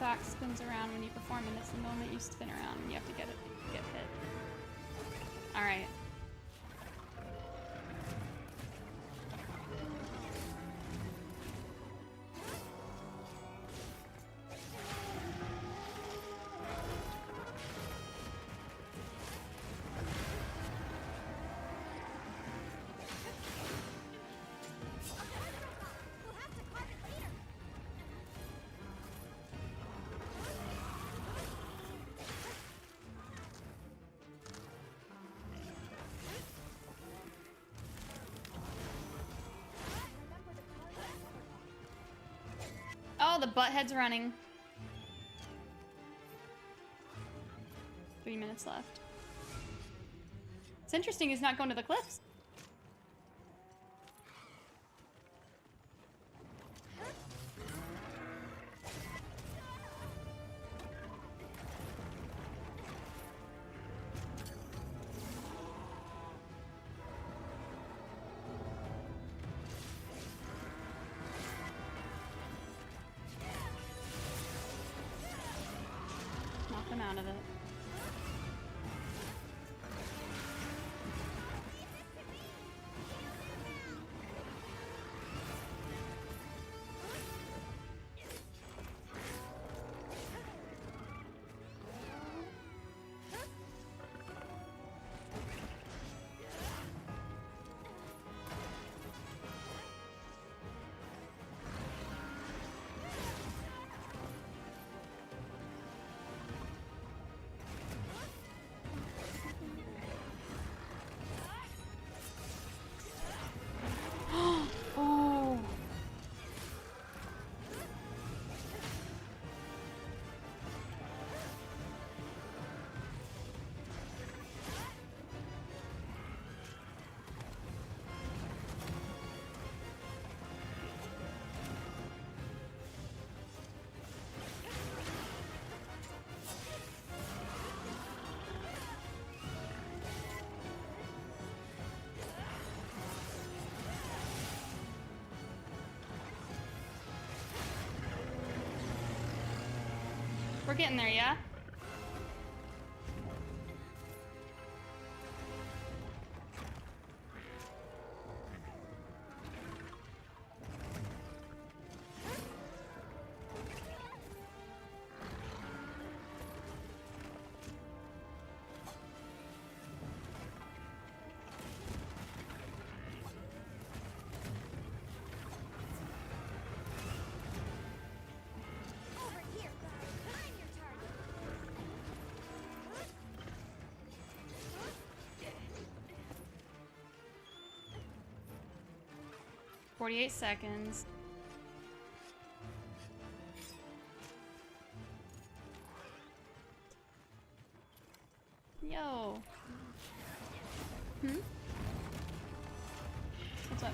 clock spins around when you perform, and it's the moment you spin around and you have to get hit. All right. Oh, the butthead's running. 3 minutes left. It's interesting he's not going to the cliffs. Knock him out of it. Oh. We're getting there, yeah? Over here, I'm your target. 48 seconds. Yo. Hmm? What's up?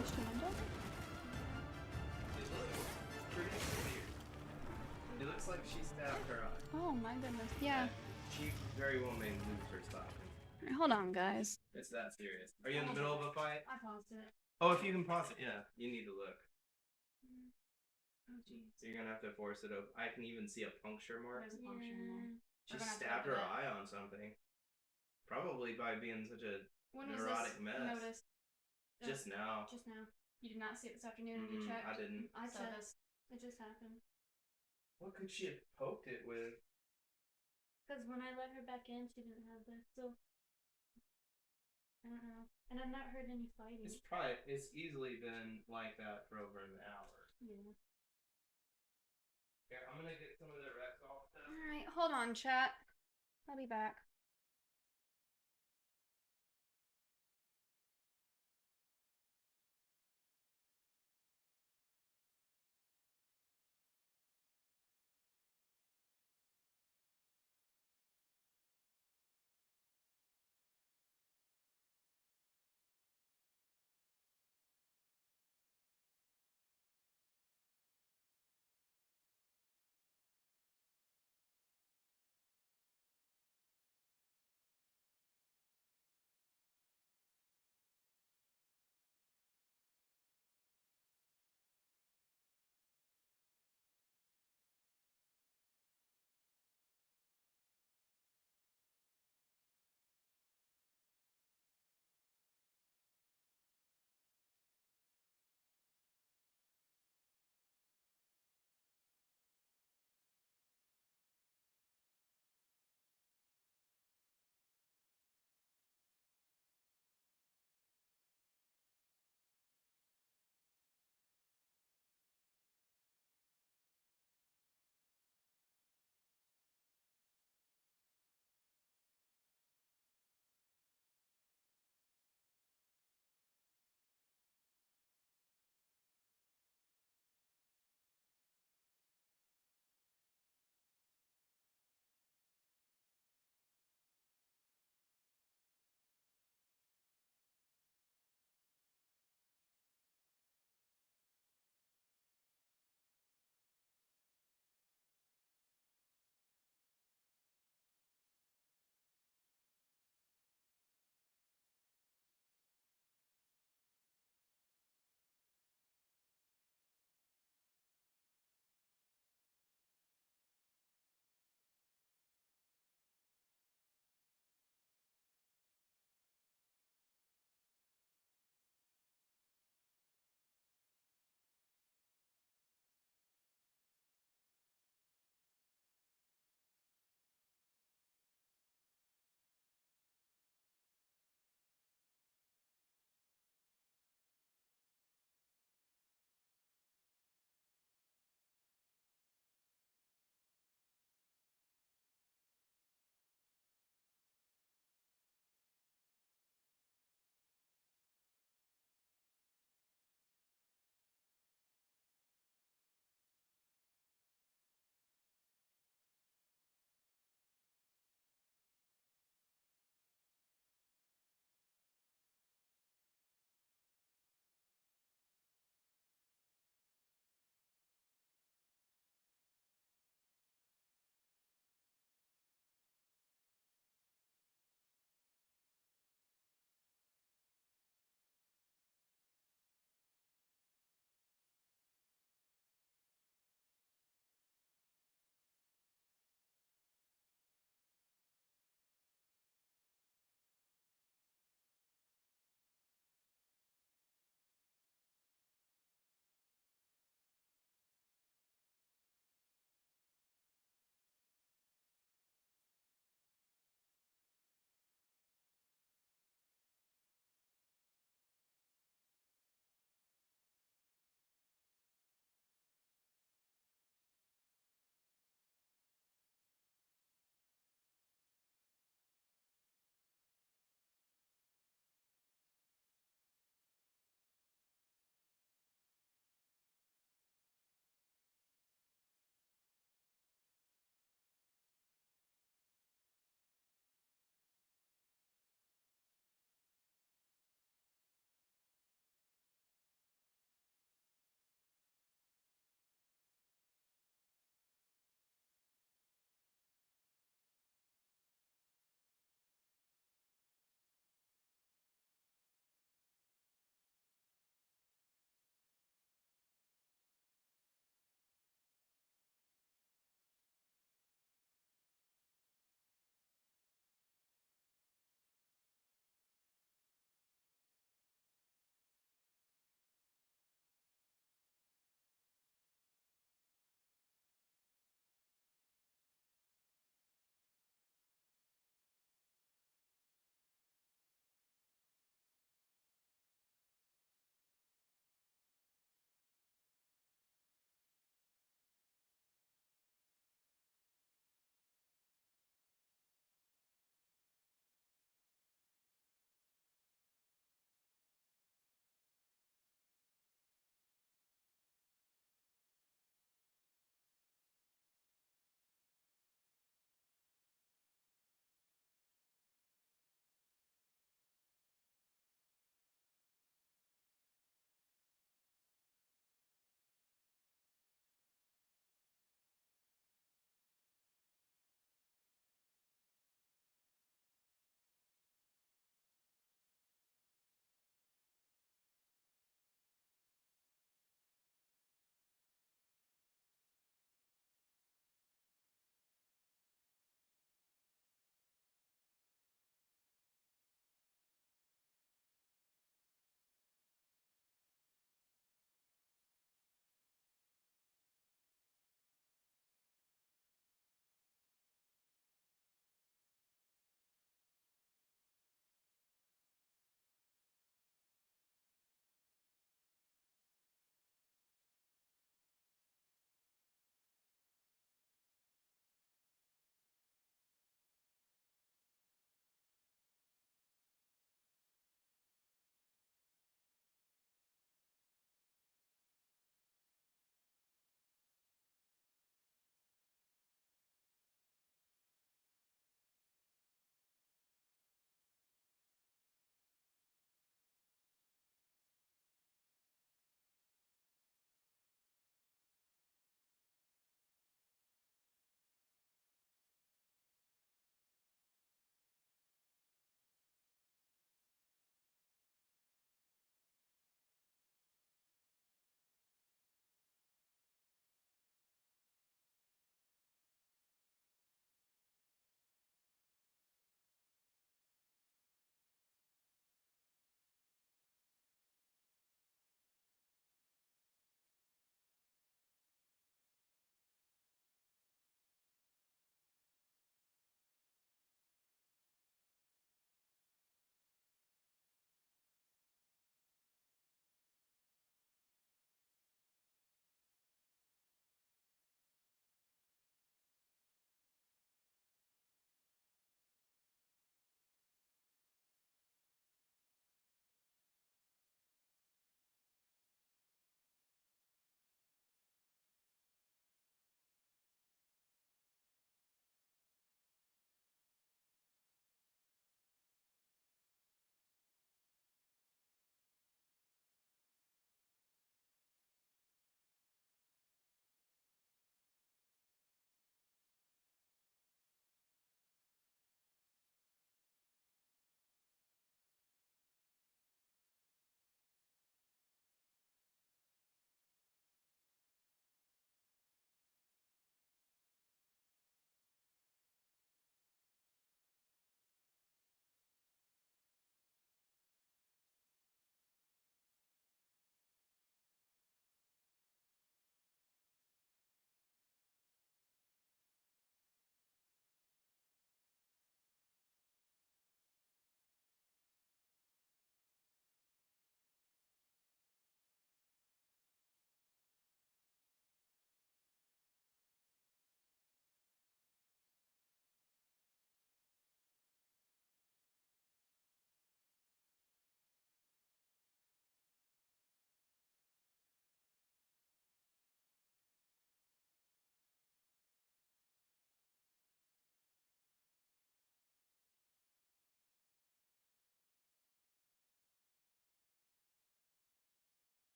Instrumental? It looks like she stabbed her eye. Oh my goodness. Yeah. She very well may lose her stop. Hold on, guys. It's that serious. Are you in the middle of a fight? I paused it. Oh, if you can pause it, yeah. You need to look. Oh, geez. So you're gonna have to force it open. I can even see a puncture mark. There's a puncture in there. She We're gonna have to stabbed look her it up. eye on something. Probably by being such a When was neurotic this mess. noticed? Just now. Just now. You did not see it this afternoon. You Mm-mm, checked. I didn't. I checked. It just happened. What could she have poked it with? Because when I let her back in, she didn't have the. So I don't know. And I've not heard any fighting. It's easily been like that for over an hour. Yeah. Here, I'm gonna get some of the Rex off stuff. Alright, hold on, chat. I'll be back.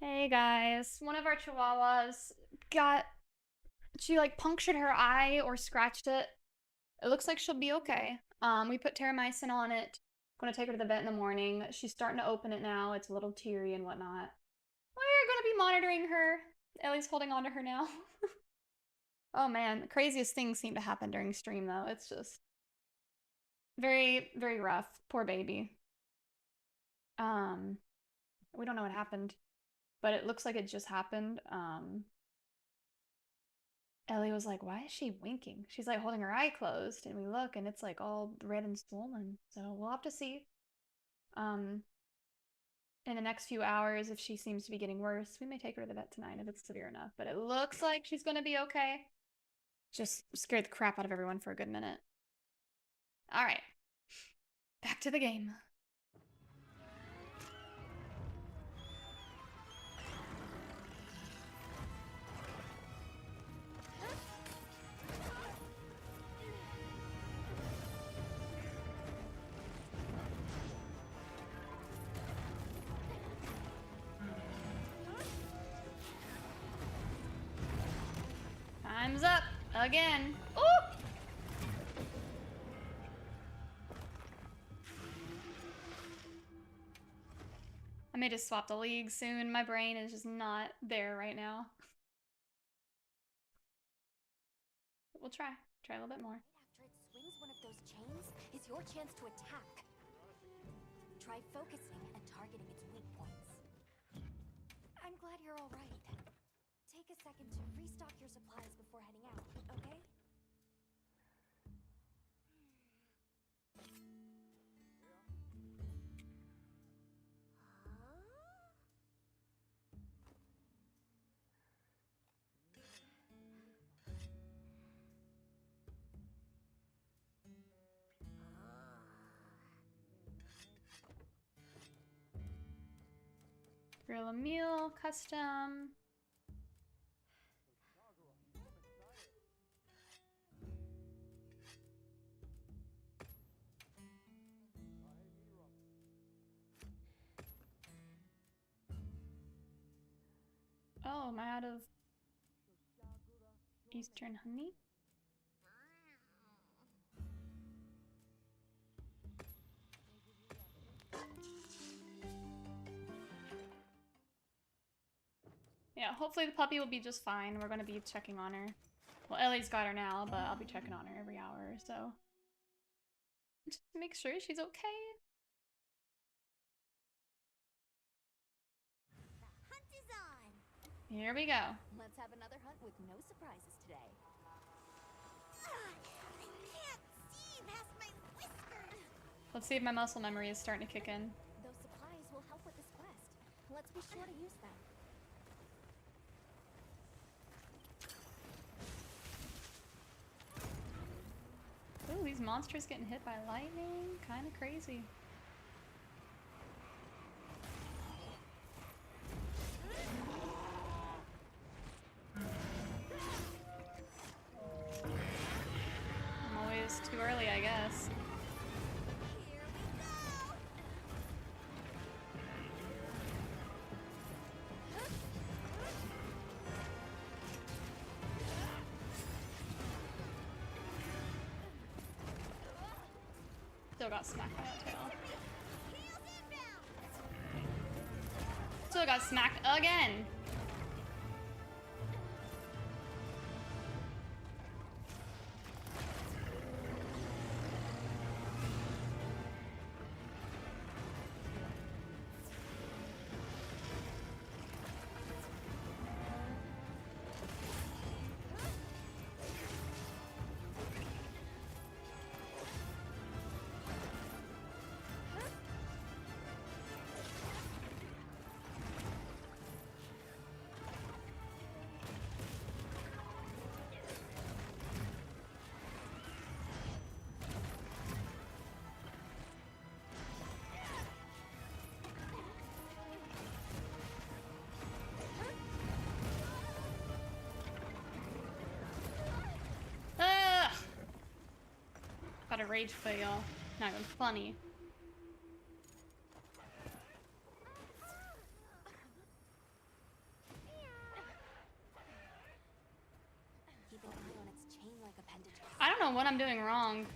Hey guys, one of our chihuahuas she like punctured her eye or scratched it. It looks like she'll be okay. We put terramycin on it. Gonna take her to the vet in the morning. She's starting to open it now. It's a little teary and whatnot. We're gonna be monitoring her. Ellie's holding on to her now. Oh man, the craziest things seem to happen during stream though. It's just very, very rough. Poor baby. We don't know what happened, but it looks like it just happened. Ellie was like, why is she winking? She's like holding her eye closed, and we look and it's like all red and swollen. So we'll have to see. In the next few hours, if she seems to be getting worse, we may take her to the vet tonight if it's severe enough. But it looks like she's gonna be okay. Just scared the crap out of everyone for a good minute. Alright. Back to the game. Time's up again. Ooh! I may just swap the league soon. My brain is just not there right now. But we'll try. Try a little bit more. After it swings one of those chains is your chance to attack. Try focusing and targeting its weak points. I'm glad you're all right. Take a second to restock your supplies before heading out, okay? Grill a meal, custom. Oh, am I out of Eastern honey? Yeah, hopefully the puppy will be just fine. We're gonna be checking on her. Well, Ellie's got her now, but I'll be checking on her every hour or so. Just to make sure she's okay. The hunt is on! Here we go. Let's have another hunt with no surprises today. I can't see past my whiskers! Let's see if my muscle memory is starting to kick in. Those supplies will help with this quest. Let's be sure to use them. Ooh, these monsters getting hit by lightning? Kind of crazy. I'm always too early, I guess. Still got smacked by that tail. Still got smacked again. Got a rage quit, y'all. Not even funny. like appendages. I don't know what I'm doing wrong,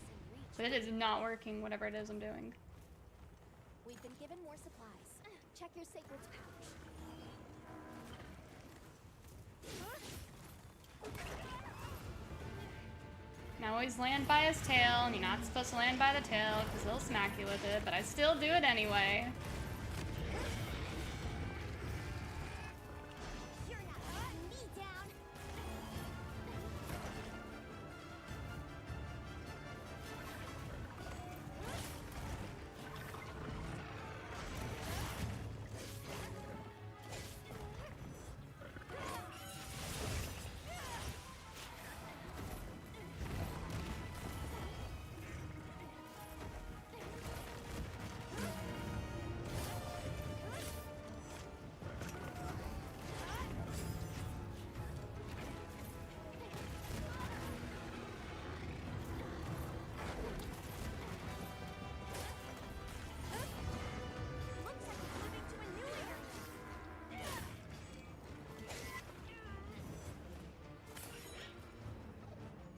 but it is not working, whatever it is I'm doing. We've been given more supplies. Check your sacred's pouch. Now always land by his tail, and you're not supposed to land by the tail, because he'll smack you with it, but I still do it anyway. You're not letting me down.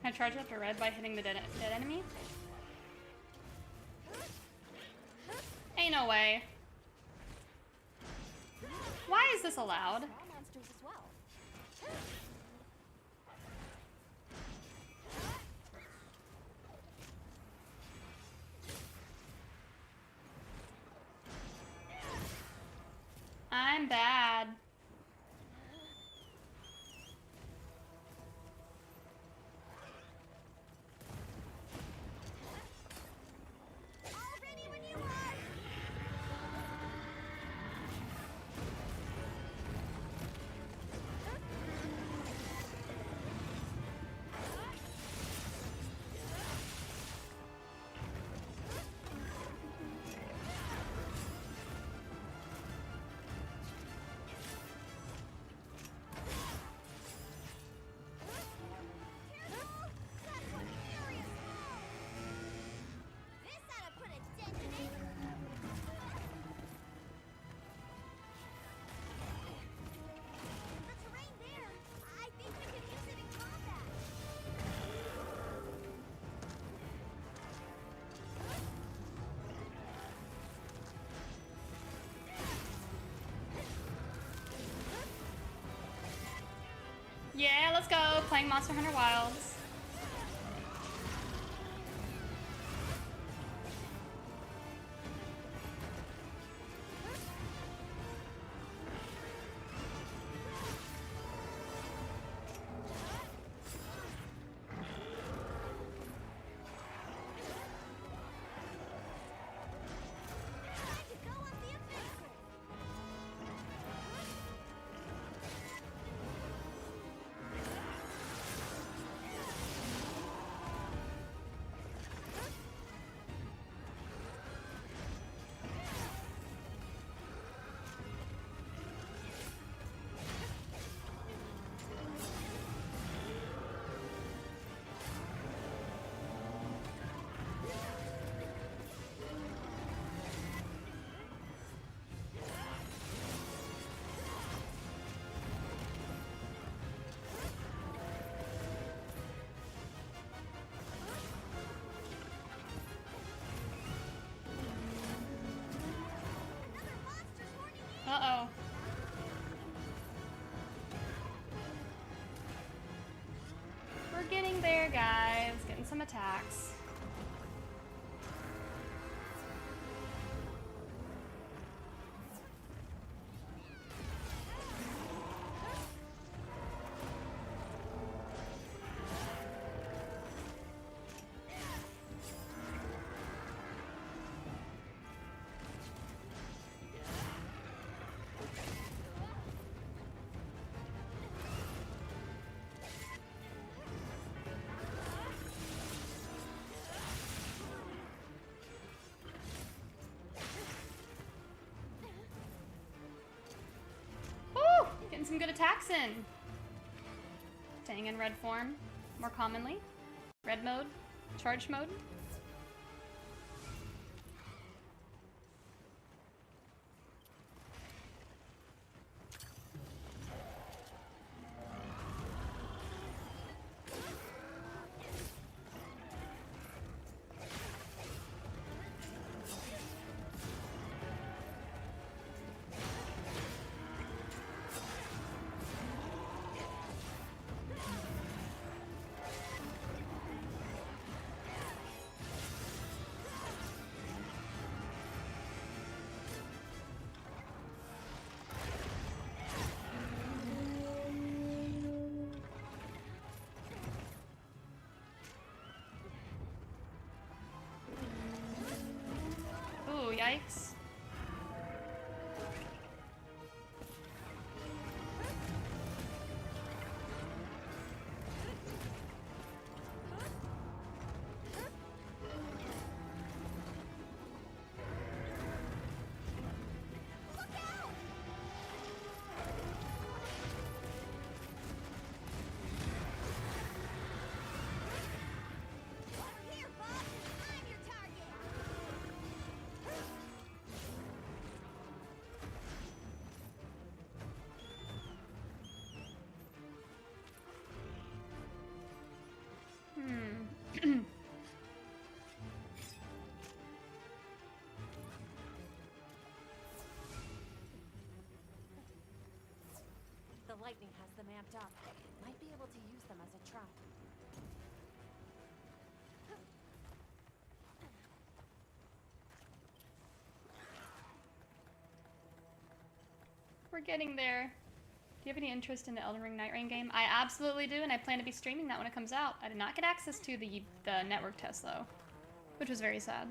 Can I charge up to red by hitting the dead enemy? Ain't no way. Why is this allowed? Monsters as well. I'm bad. Yeah, let's go. Playing Monster Hunter Wilds. Uh-oh. We're getting there, guys. Getting some attacks. Getting some good attacks in. Staying in red form more commonly. Red mode, charge mode. spikes. The lightning has them amped up. Might be able to use them as a trap. We're getting there. Do you have any interest in the Elden Ring Night Rain game? I absolutely do, and I plan to be streaming that when it comes out. I did not get access to the network test, though, which was very sad.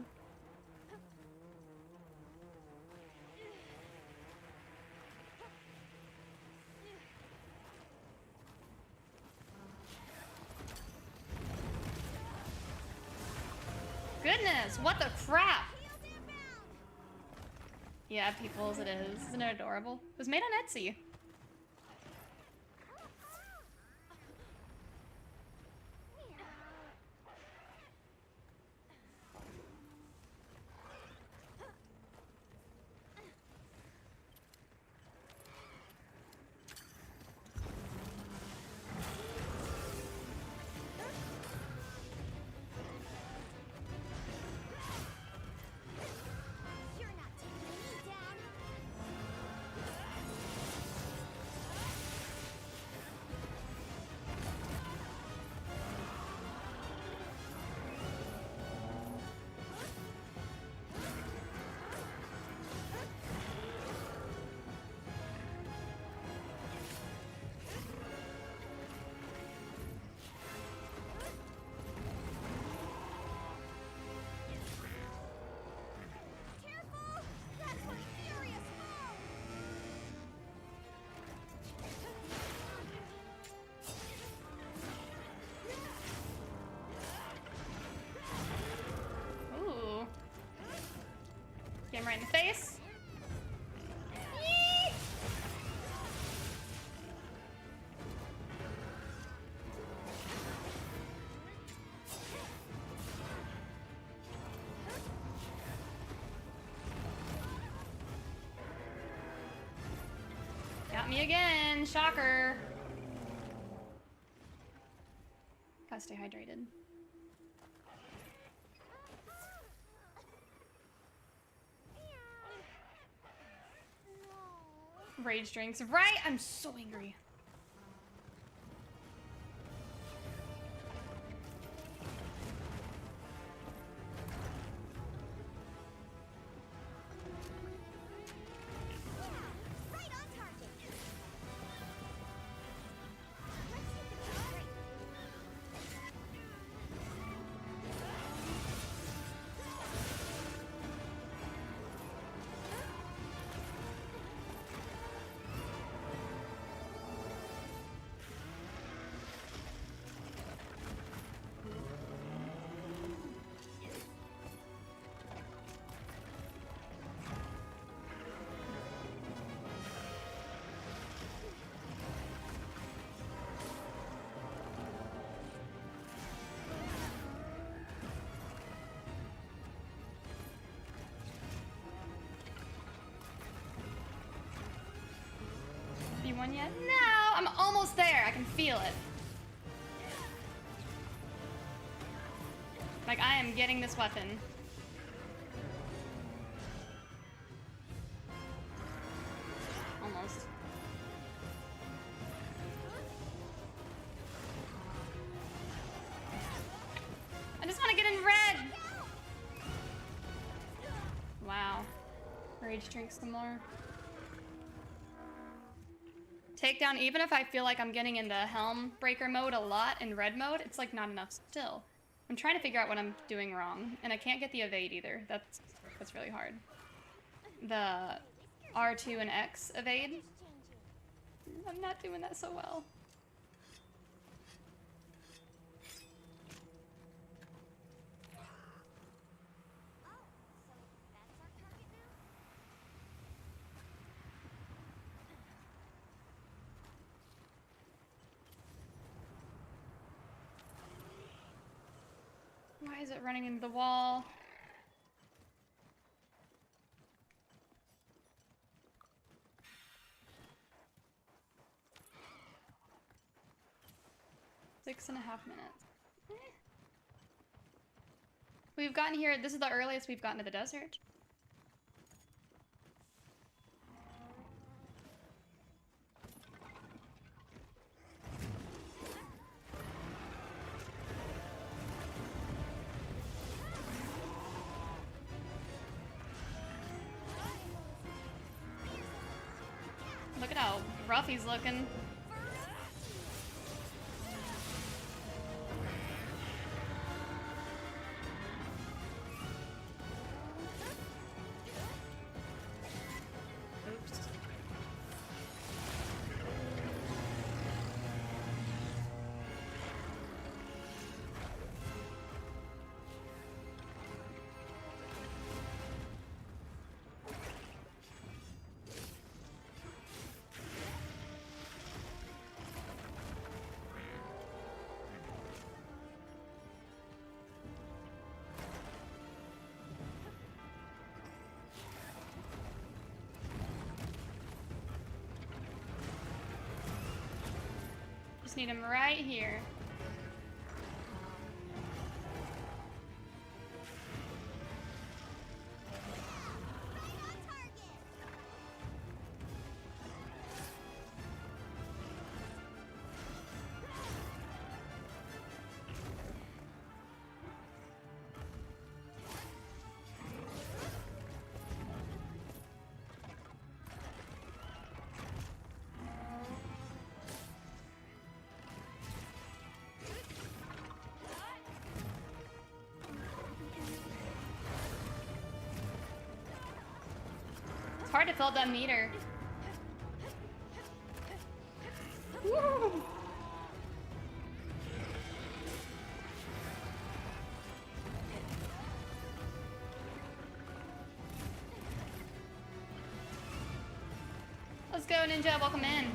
Goodness, what the crap? Yeah, people as it is. Isn't it adorable? It was made on Etsy. Get him right in the face. Yee! Got me again, shocker. Gotta stay hydrated. Rage drinks, right? I'm so angry. You won yet? No! I'm almost there! I can feel it. Like, I am getting this weapon. Almost. I just want to get in red! Wow. Rage drink some more. Takedown, even if I feel like I'm getting into Helm Breaker mode a lot in red mode, it's like not enough still. I'm trying to figure out what I'm doing wrong, and I can't get the evade either. That's really hard. the R2 and X evade. I'm not doing that so well. Why is it running into the wall? Six and a half minutes. We've gotten here, this is the earliest we've gotten to the desert. Look at how rough he's looking. Oops. Just need him right here. It's hard to fill that meter. Woo! Let's go, Ninja. Welcome in.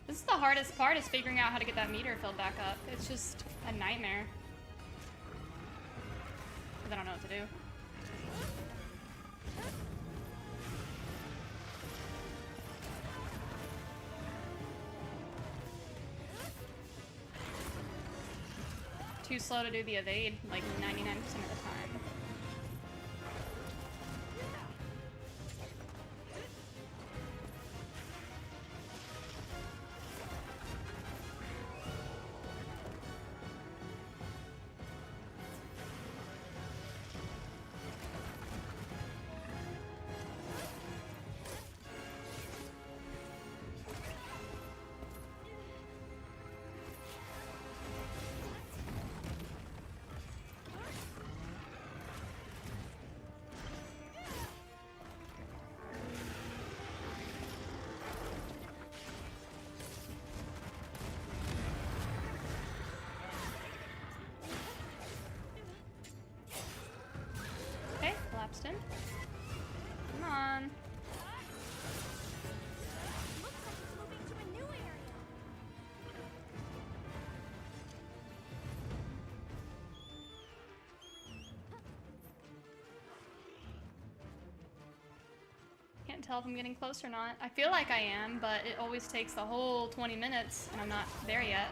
This is the hardest part, is figuring out how to get that meter filled back up. It's just a nightmare. 'Cause I don't know what to do. Too slow to do the evade, like 99% of the time. Okay, collapsed him. Come on. Looks like it's moving to a new area. Can't tell if I'm getting close or not. I feel like I am, but it always takes the whole 20 minutes, and I'm not there yet.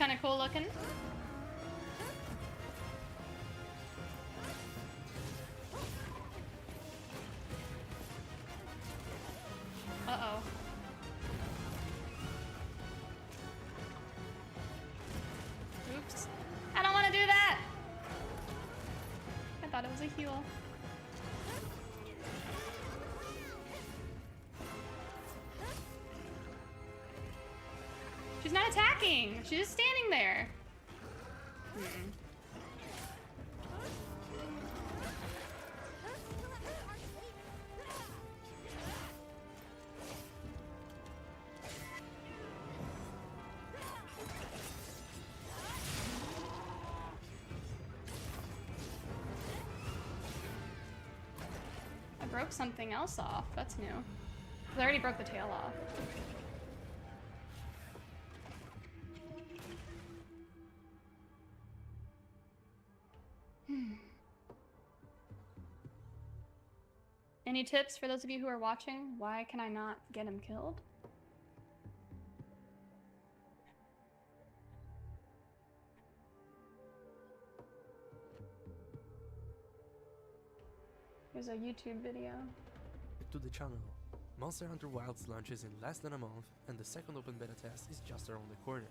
kind of cool looking. Uh-oh. Oops. I don't want to do that! I thought it was a heal. She's not attacking! She's just standing there. I broke something else off. That's new. I already broke the tail off. Any tips for those of you who are watching? Why can I not get him killed? Here's a YouTube video. To the channel. Monster Hunter Wilds launches in less than a month, and the second open beta test is just around the corner.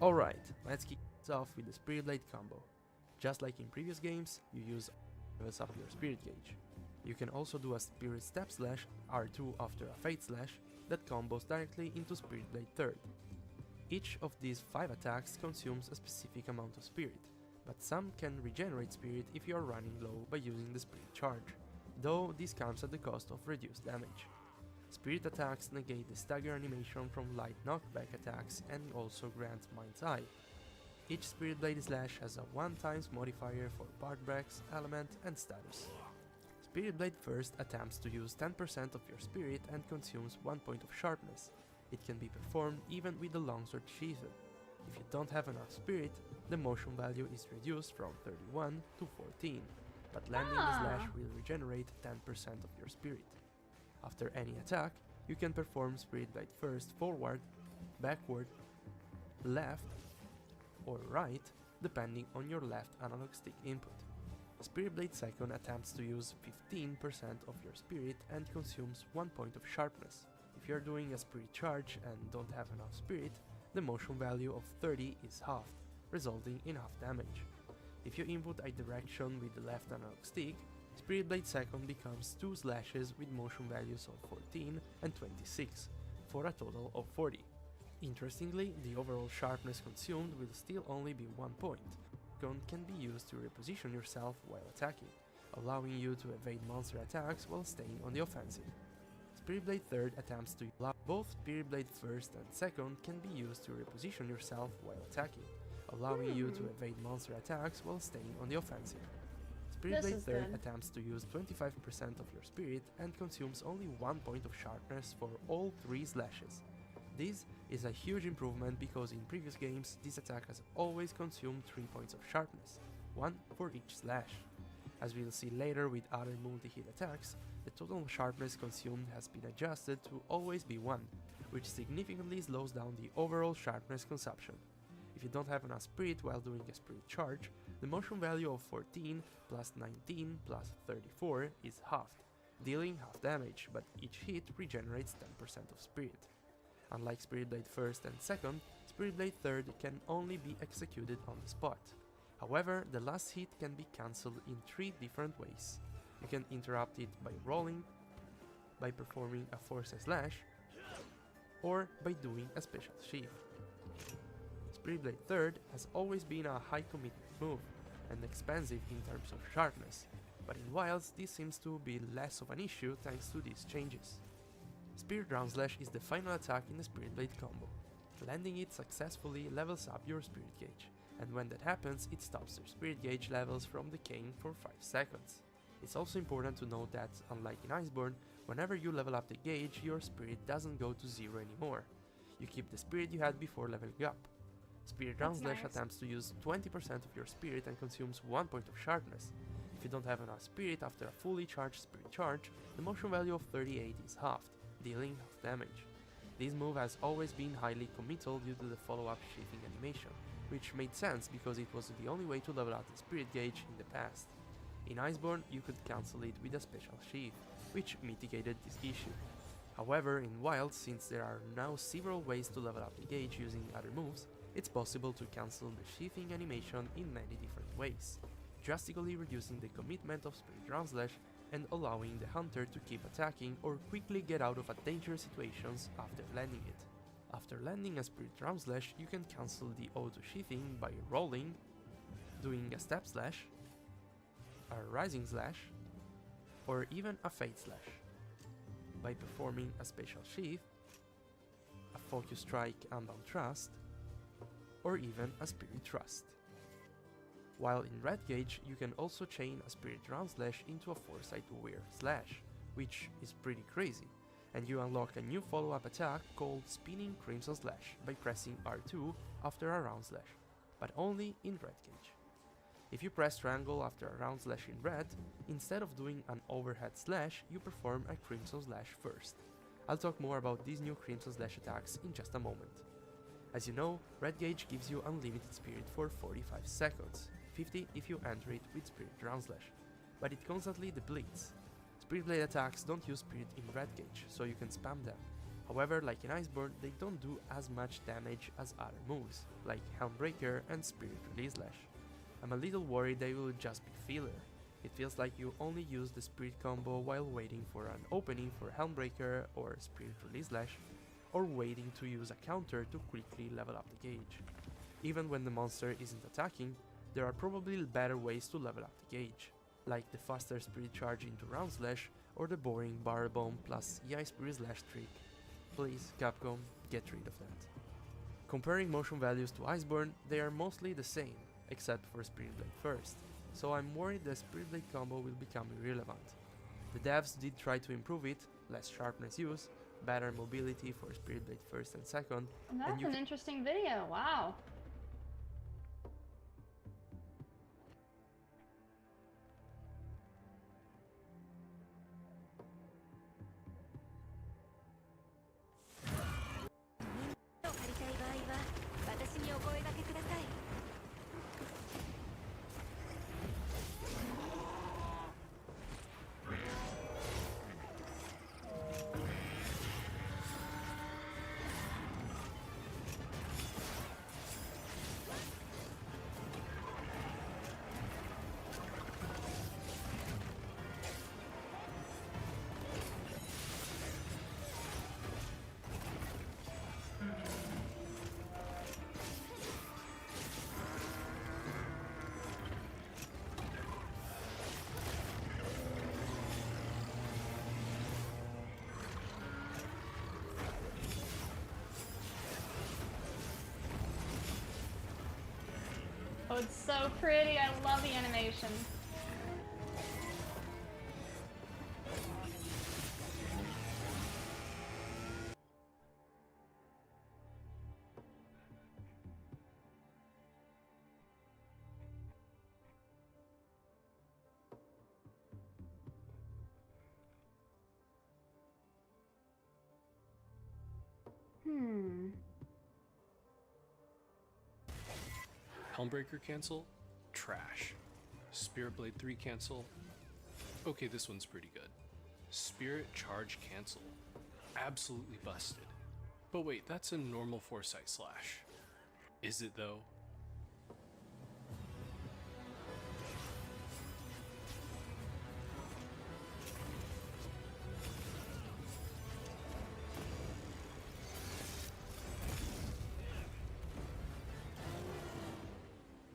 Alright, let's kick it off with the Spirit Blade combo. Just like in previous games, you use levels up your Spirit Gauge. You can also do a Spirit Step Slash R2 after a Fate Slash that combos directly into Spirit Blade 3rd. Each of these 5 attacks consumes a specific amount of Spirit, but some can regenerate Spirit if you are running low by using the Spirit Charge, though this comes at the cost of reduced damage. Spirit attacks negate the stagger animation from light knockback attacks and also grant Mind's Eye. Each Spirit Blade Slash has a 1x modifier for part breaks, element and status. Spirit Blade first attempts to use 10% of your spirit and consumes 1 point of sharpness. It can be performed even with the longsword sheathed. If you don't have enough spirit, the motion value is reduced from 31 to 14, but landing the slash will regenerate 10% of your spirit. After any attack, you can perform Spirit Blade first forward, backward, left, or right, depending on your left analog stick input. Spirit Blade second attempts to use 15% of your spirit and consumes 1 point of sharpness. If you're doing a spirit charge and don't have enough spirit, the motion value of 30 is halved, resulting in half damage. If you input a direction with the left analog stick, Spirit Blade second becomes 2 slashes with motion values of 14 and 26, for a total of 40. Interestingly, the overall sharpness consumed will still only be 1 point. Second can be used to reposition yourself while attacking, allowing you to evade monster attacks while staying on the offensive. Spirit Blade third attempts to allow both Spirit Blade first and second can be used to reposition yourself while attacking, allowing you to evade monster attacks while staying on the offensive. Spirit Blade third attempts to use 25% of your spirit and consumes only 1 point of sharpness for all 3 slashes. This is a huge improvement because in previous games this attack has always consumed 3 points of sharpness, 1 for each slash. As we'll see later with other multi-hit attacks, the total sharpness consumed has been adjusted to always be 1, which significantly slows down the overall sharpness consumption. If you don't have enough spirit while doing a spirit charge, the motion value of 14 plus 19 plus 34 is halved, dealing half damage, but each hit regenerates 10% of spirit. Unlike Spirit Blade first and second, Spirit Blade third can only be executed on the spot. However, the last hit can be cancelled in 3 different ways. You can interrupt it by rolling, by performing a force slash, or by doing a special sheath. Spirit Blade third has always been a high commitment move, and expensive in terms of sharpness, but in Wilds this seems to be less of an issue thanks to these changes. Spirit Round Slash is the final attack in the Spirit Blade combo. Landing it successfully levels up your Spirit Gauge, and when that happens it stops your Spirit Gauge levels from decaying for 5 seconds. It's also important to note that, unlike in Iceborne, whenever you level up the gauge, your spirit doesn't go to 0 anymore. You keep the spirit you had before leveling up. Spirit Round Slash attempts to use 20% of your spirit and consumes 1 point of sharpness. If you don't have enough spirit after a fully charged spirit charge, the motion value of 38 is halved, dealing half damage. This move has always been highly committal due to the follow-up sheathing animation, which made sense because it was the only way to level out the spirit gauge in the past. In Iceborne, you could cancel it with a special sheath, which mitigated this issue. However, in Wild, since there are now several ways to level up the gauge using other moves, it's possible to cancel the sheathing animation in many different ways, drastically reducing the commitment of Spirit Round Slash and allowing the hunter to keep attacking or quickly get out of a dangerous situations after landing it. After landing a Spirit Round Slash, you can cancel the auto sheathing by rolling, doing a step slash, a rising slash, or even a fade slash. By performing a special sheath, a focus strike unbound thrust, or even a spirit thrust. While in Red Gauge, you can also chain a Spirit Round Slash into a Foresight Aware Slash, which is pretty crazy, and you unlock a new follow-up attack called Spinning Crimson Slash by pressing R2 after a Round Slash, but only in Red Gauge. If you press triangle after a Round Slash in red, instead of doing an overhead slash, you perform a Crimson Slash first. I'll talk more about these new Crimson Slash attacks in just a moment. As you know, Red Gauge gives you unlimited spirit for 45 seconds, 50 if you enter it with Spirit Round Slash, but it constantly depletes. Spirit Blade attacks don't use spirit in Red Gauge, so you can spam them. However, like in Iceborne, they don't do as much damage as other moves, like Helmbreaker and Spirit Release Slash. I'm a little worried they will just be filler. It feels like you only use the Spirit combo while waiting for an opening for Helmbreaker or Spirit Release Slash, or waiting to use a counter to quickly level up the gauge. Even when the monster isn't attacking, there are probably better ways to level up the gauge, like the faster Spirit Charge into Round Slash or the boring Barrel Bomb plus EI Spirit Slash trick. Please, Capcom, get rid of that. Comparing motion values to Iceborne, they are mostly the same, except for Spirit Blade first, so I'm worried the Spirit Blade combo will become irrelevant. The devs did try to improve it, less sharpness use, better mobility for Spirit Blade first and second, That's an interesting video, wow. Oh, it's so pretty. I love the animation. Helmbreaker cancel? Trash. Spirit Blade 3 cancel? Okay, this one's pretty good. Spirit Charge cancel? Absolutely busted. But wait, that's a normal Foresight slash. Is it though?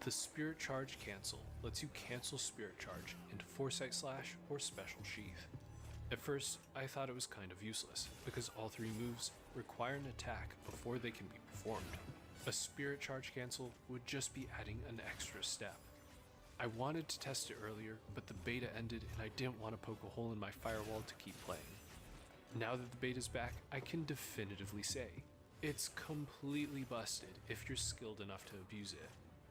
The Spirit Charge cancel lets you cancel Spirit Charge into Foresight Slash or Special Sheath. At first, I thought it was kind of useless, because all three moves require an attack before they can be performed. A Spirit Charge cancel would just be adding an extra step. I wanted to test it earlier, but the beta ended and I didn't want to poke a hole in my firewall to keep playing. Now that the beta's back, I can definitively say, it's completely busted if you're skilled enough to abuse it.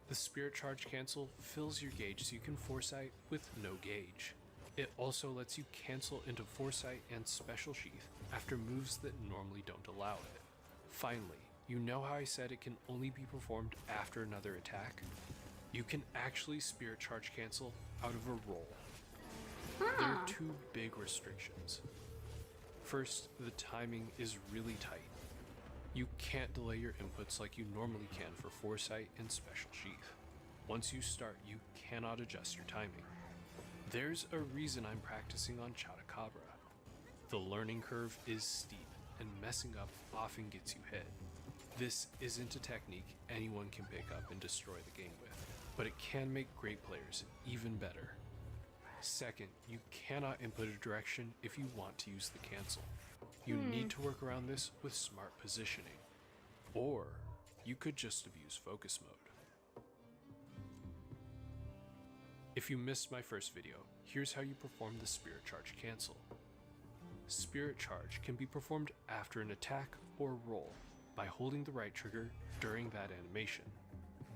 The Spirit Charge cancel fills your gauge so you can Foresight with no gauge. It also lets you cancel into Foresight and Special Sheath after moves that normally don't allow it. Finally, you know how I said it can only be performed after another attack? You can actually Spirit Charge cancel out of a roll. There are two big restrictions. First, the timing is really tight. You can't delay your inputs like you normally can for Foresight and Special Sheath. Once you start, you cannot adjust your timing. There's a reason I'm practicing on Chatacabra. The learning curve is steep, and messing up often gets you hit. This isn't a technique anyone can pick up and destroy the game with, but it can make great players even better. Second, you cannot input a direction if you want to use the cancel. You need to work around this with smart positioning, or you could just abuse focus mode. If you missed my first video, here's how you perform the Spirit Charge cancel. Spirit Charge can be performed after an attack or roll by holding the right trigger during that animation.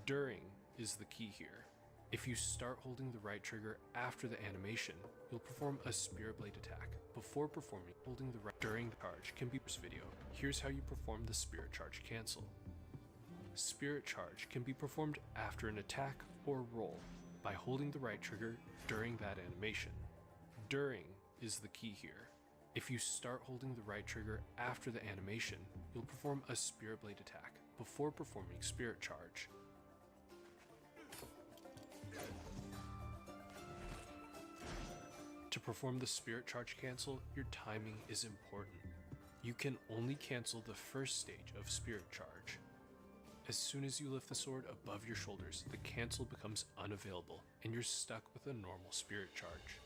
During is the key here. If you start holding the right trigger after the animation, you'll perform a Spirit Blade attack. Before performing, holding the right during the charge can be this video. Here's how you perform the Spirit Charge cancel. Spirit Charge can be performed after an attack or roll by holding the right trigger during that animation. During is the key here. If you start holding the right trigger after the animation, you'll perform a Spirit Blade attack before performing Spirit Charge. To perform the Spirit Charge cancel, your timing is important. You can only cancel the first stage of Spirit Charge. As soon as you lift the sword above your shoulders, the cancel becomes unavailable, and you're stuck with a normal Spirit Charge.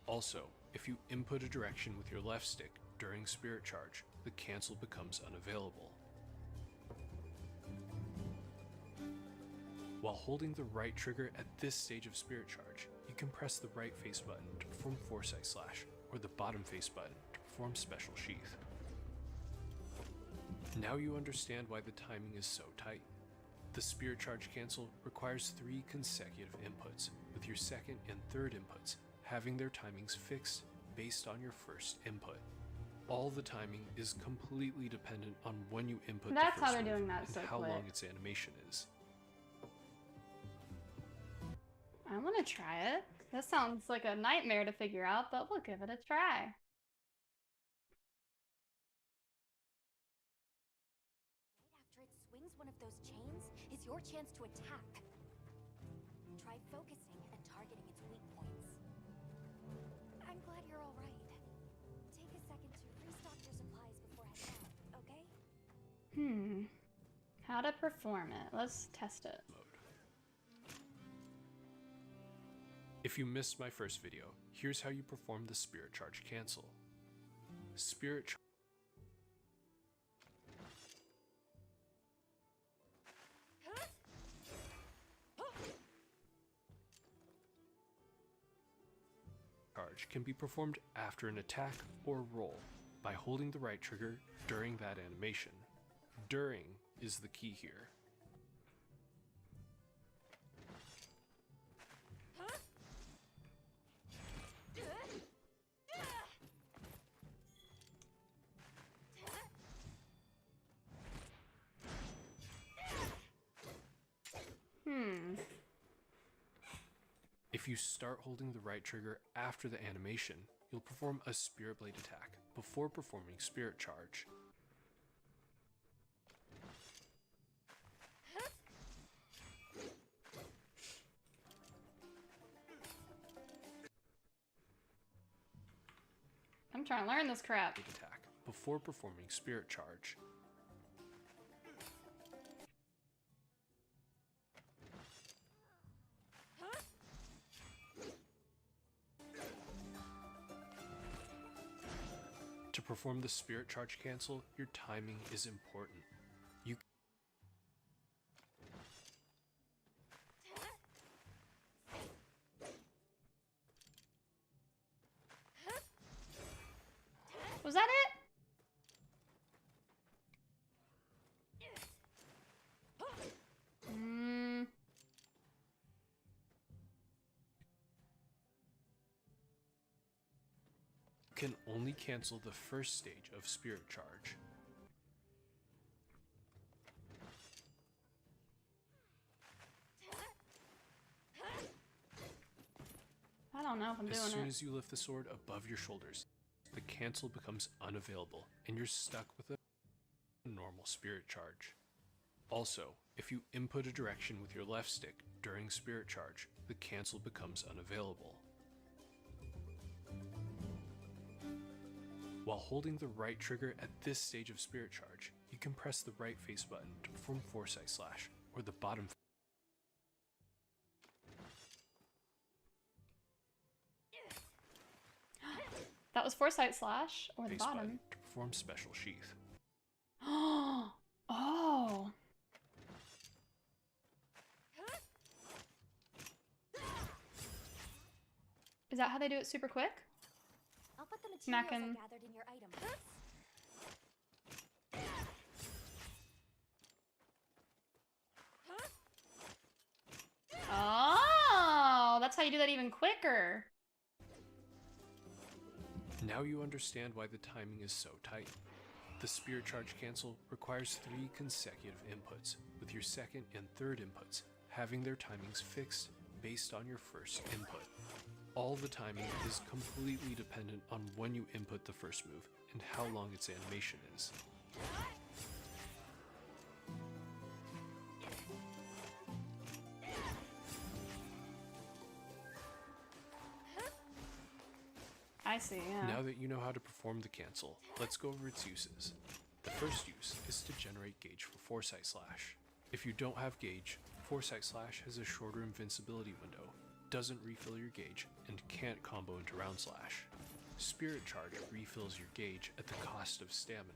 Also, if you input a direction with your left stick during Spirit Charge, the cancel becomes unavailable. While holding the right trigger at this stage of Spirit Charge, you can press the right face button to perform Foresight Slash, or the bottom face button to perform Special Sheath. Now you understand why the timing is so tight. The Spirit Charge cancel requires 3 consecutive inputs, with your second and third inputs having their timings fixed based on your first input. All the timing is completely dependent on when you input That's the first how they're doing move that and so how quick. long its animation is. I want to try it. This sounds like a nightmare to figure out, but we'll give it a try. Right after it swings one of those chains is your chance to attack. Try focusing and targeting its weak points. I'm glad you're all right. Take a second to restock your supplies before heading out, okay? How to perform it. Let's test it. If you missed my first video, here's how you perform the Spirit Charge cancel. Spirit Charge can be performed after an attack or roll by holding the right trigger during that animation. During is the key here. If you start holding the right trigger after the animation, you'll perform a Spirit Blade attack before performing Spirit Charge. I'm trying to learn this crap. Attack before performing Spirit Charge. To perform the Spirit Charge cancel, your timing is important. You Was that it? can only cancel the first stage of Spirit Charge. I don't know if I'm doing it. As soon as you lift the sword above your shoulders, the cancel becomes unavailable, and you're stuck with a normal Spirit Charge. Also, if you input a direction with your left stick during Spirit Charge, the cancel becomes unavailable. While holding the right trigger at this stage of Spirit Charge, you can press the right face button to perform Foresight Slash, or the bottom That was Foresight Slash, or the face bottom. button to perform Special Sheath. Oh. Is that how they do it super quick? I'll put the materials Smacking. I gathered in your item box. Oh, that's how you do that even quicker. Now you understand why the timing is so tight. The Spirit Charge cancel requires 3 consecutive inputs, with your second and third inputs having their timings fixed based on your first input. All the timing is completely dependent on when you input the first move and how long its animation is. I see, yeah. Now that you know how to perform the cancel, let's go over its uses. The first use is to generate gauge for Foresight Slash. If you don't have gauge, Foresight Slash has a shorter invincibility window, doesn't refill your gauge, and can't combo into Round Slash. Spirit Charge refills your gauge at the cost of stamina.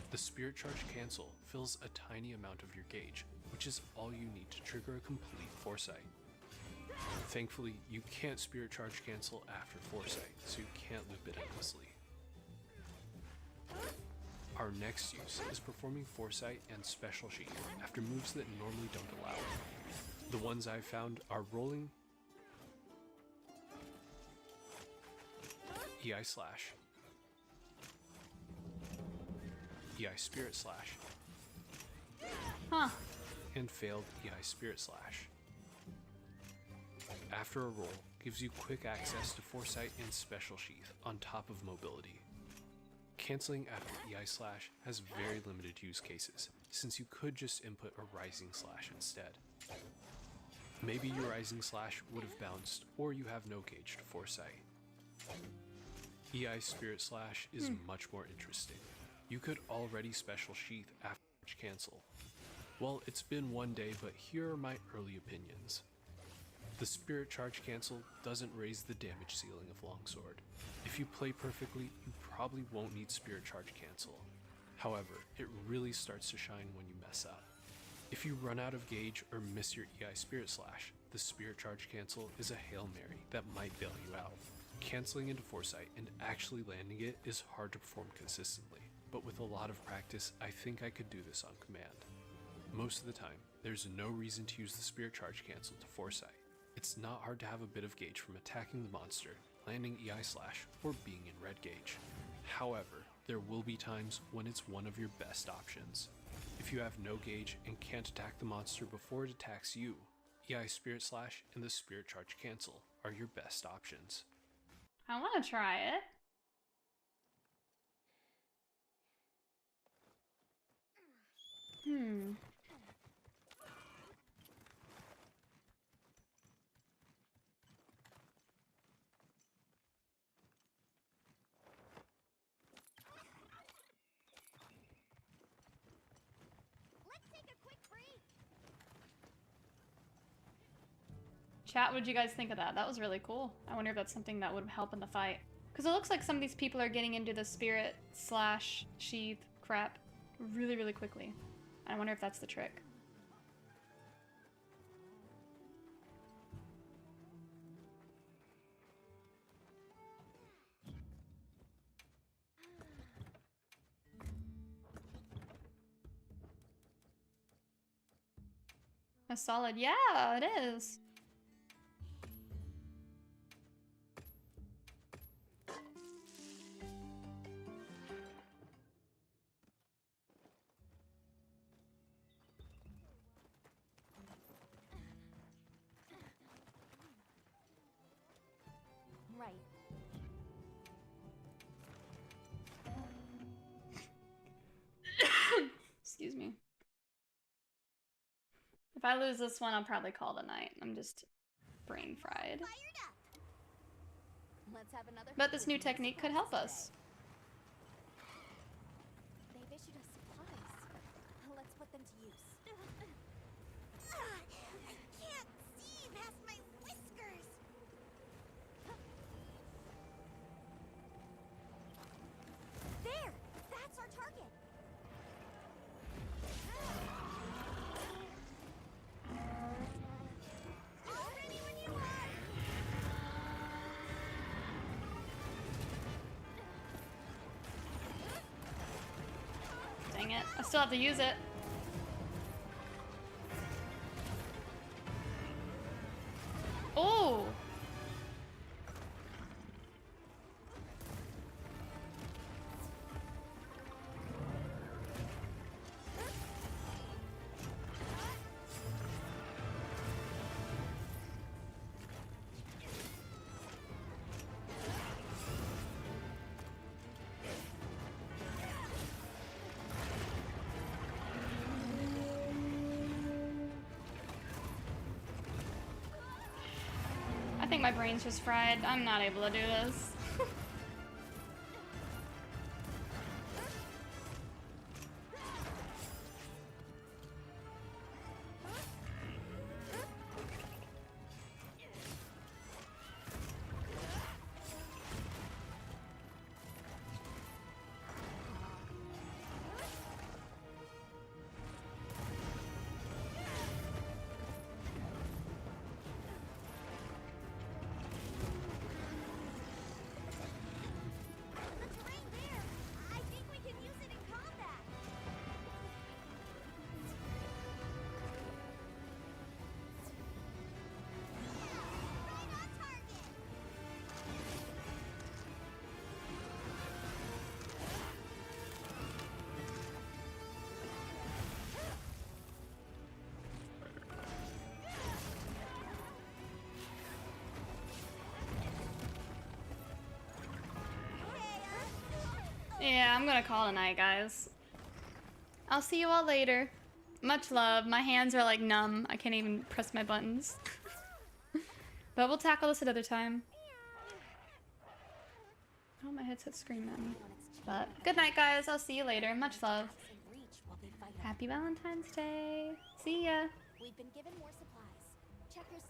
The Spirit Charge cancel fills a tiny amount of your gauge, which is all you need to trigger a complete Foresight. Thankfully, you can't Spirit Charge cancel after Foresight, so you can't loop it endlessly. Our next use is performing Foresight and Special Sheath after moves that normally don't allow it. The ones I've found are Rolling, EI Slash, EI Spirit Slash, and failed EI Spirit Slash. After a roll, gives you quick access to Foresight and Special Sheath on top of mobility. Canceling after EI Slash has very limited use cases, since you could just input a Rising Slash instead. Maybe your Rising Slash would have bounced, or you have no gauge to Foresight. EI Spirit Slash is much more interesting. You could already Special Sheath after cancel. Well, it's been one day, but here are my early opinions. The Spirit Charge cancel doesn't raise the damage ceiling of Longsword. If you play perfectly, you probably won't need Spirit Charge cancel. However, it really starts to shine when you mess up. If you run out of gauge or miss your EI Spirit Slash, the Spirit Charge cancel is a Hail Mary that might bail you out. Canceling into Foresight and actually landing it is hard to perform consistently, but with a lot of practice, I think I could do this on command. Most of the time, there's no reason to use the Spirit Charge cancel to Foresight. It's not hard to have a bit of gauge from attacking the monster, landing EI Slash, or being in red gauge. However, there will be times when it's one of your best options. If you have no gauge and can't attack the monster before it attacks you, EI Spirit Slash and the Spirit Charge cancel are your best options. I want to try it. Chat, what did you guys think of that? That was really cool. I wonder if that's something that would help in the fight. Because it looks like some of these people are getting into the Spirit Slash Sheath crap really, really quickly. I wonder if that's the trick. A solid, yeah, it is. If I lose this one, I'll probably call it a night. I'm just brain fried. Let's have another But this new technique could help us. They've issued us supplies. Let's put them to use. I can't see past my whiskers. There! That's our target! All ready when you are! Dang it. I still have to use it. Oh! I think my brain's just fried. I'm not able to do this. Yeah, I'm gonna call it a night, guys. I'll see you all later. Much love. My hands are like numb. I can't even press my buttons. But we'll tackle this another time. Oh, my headset's screaming at me. But good night, guys. I'll see you later. Much love. Happy Valentine's Day. See ya. We've been given more supplies. Check your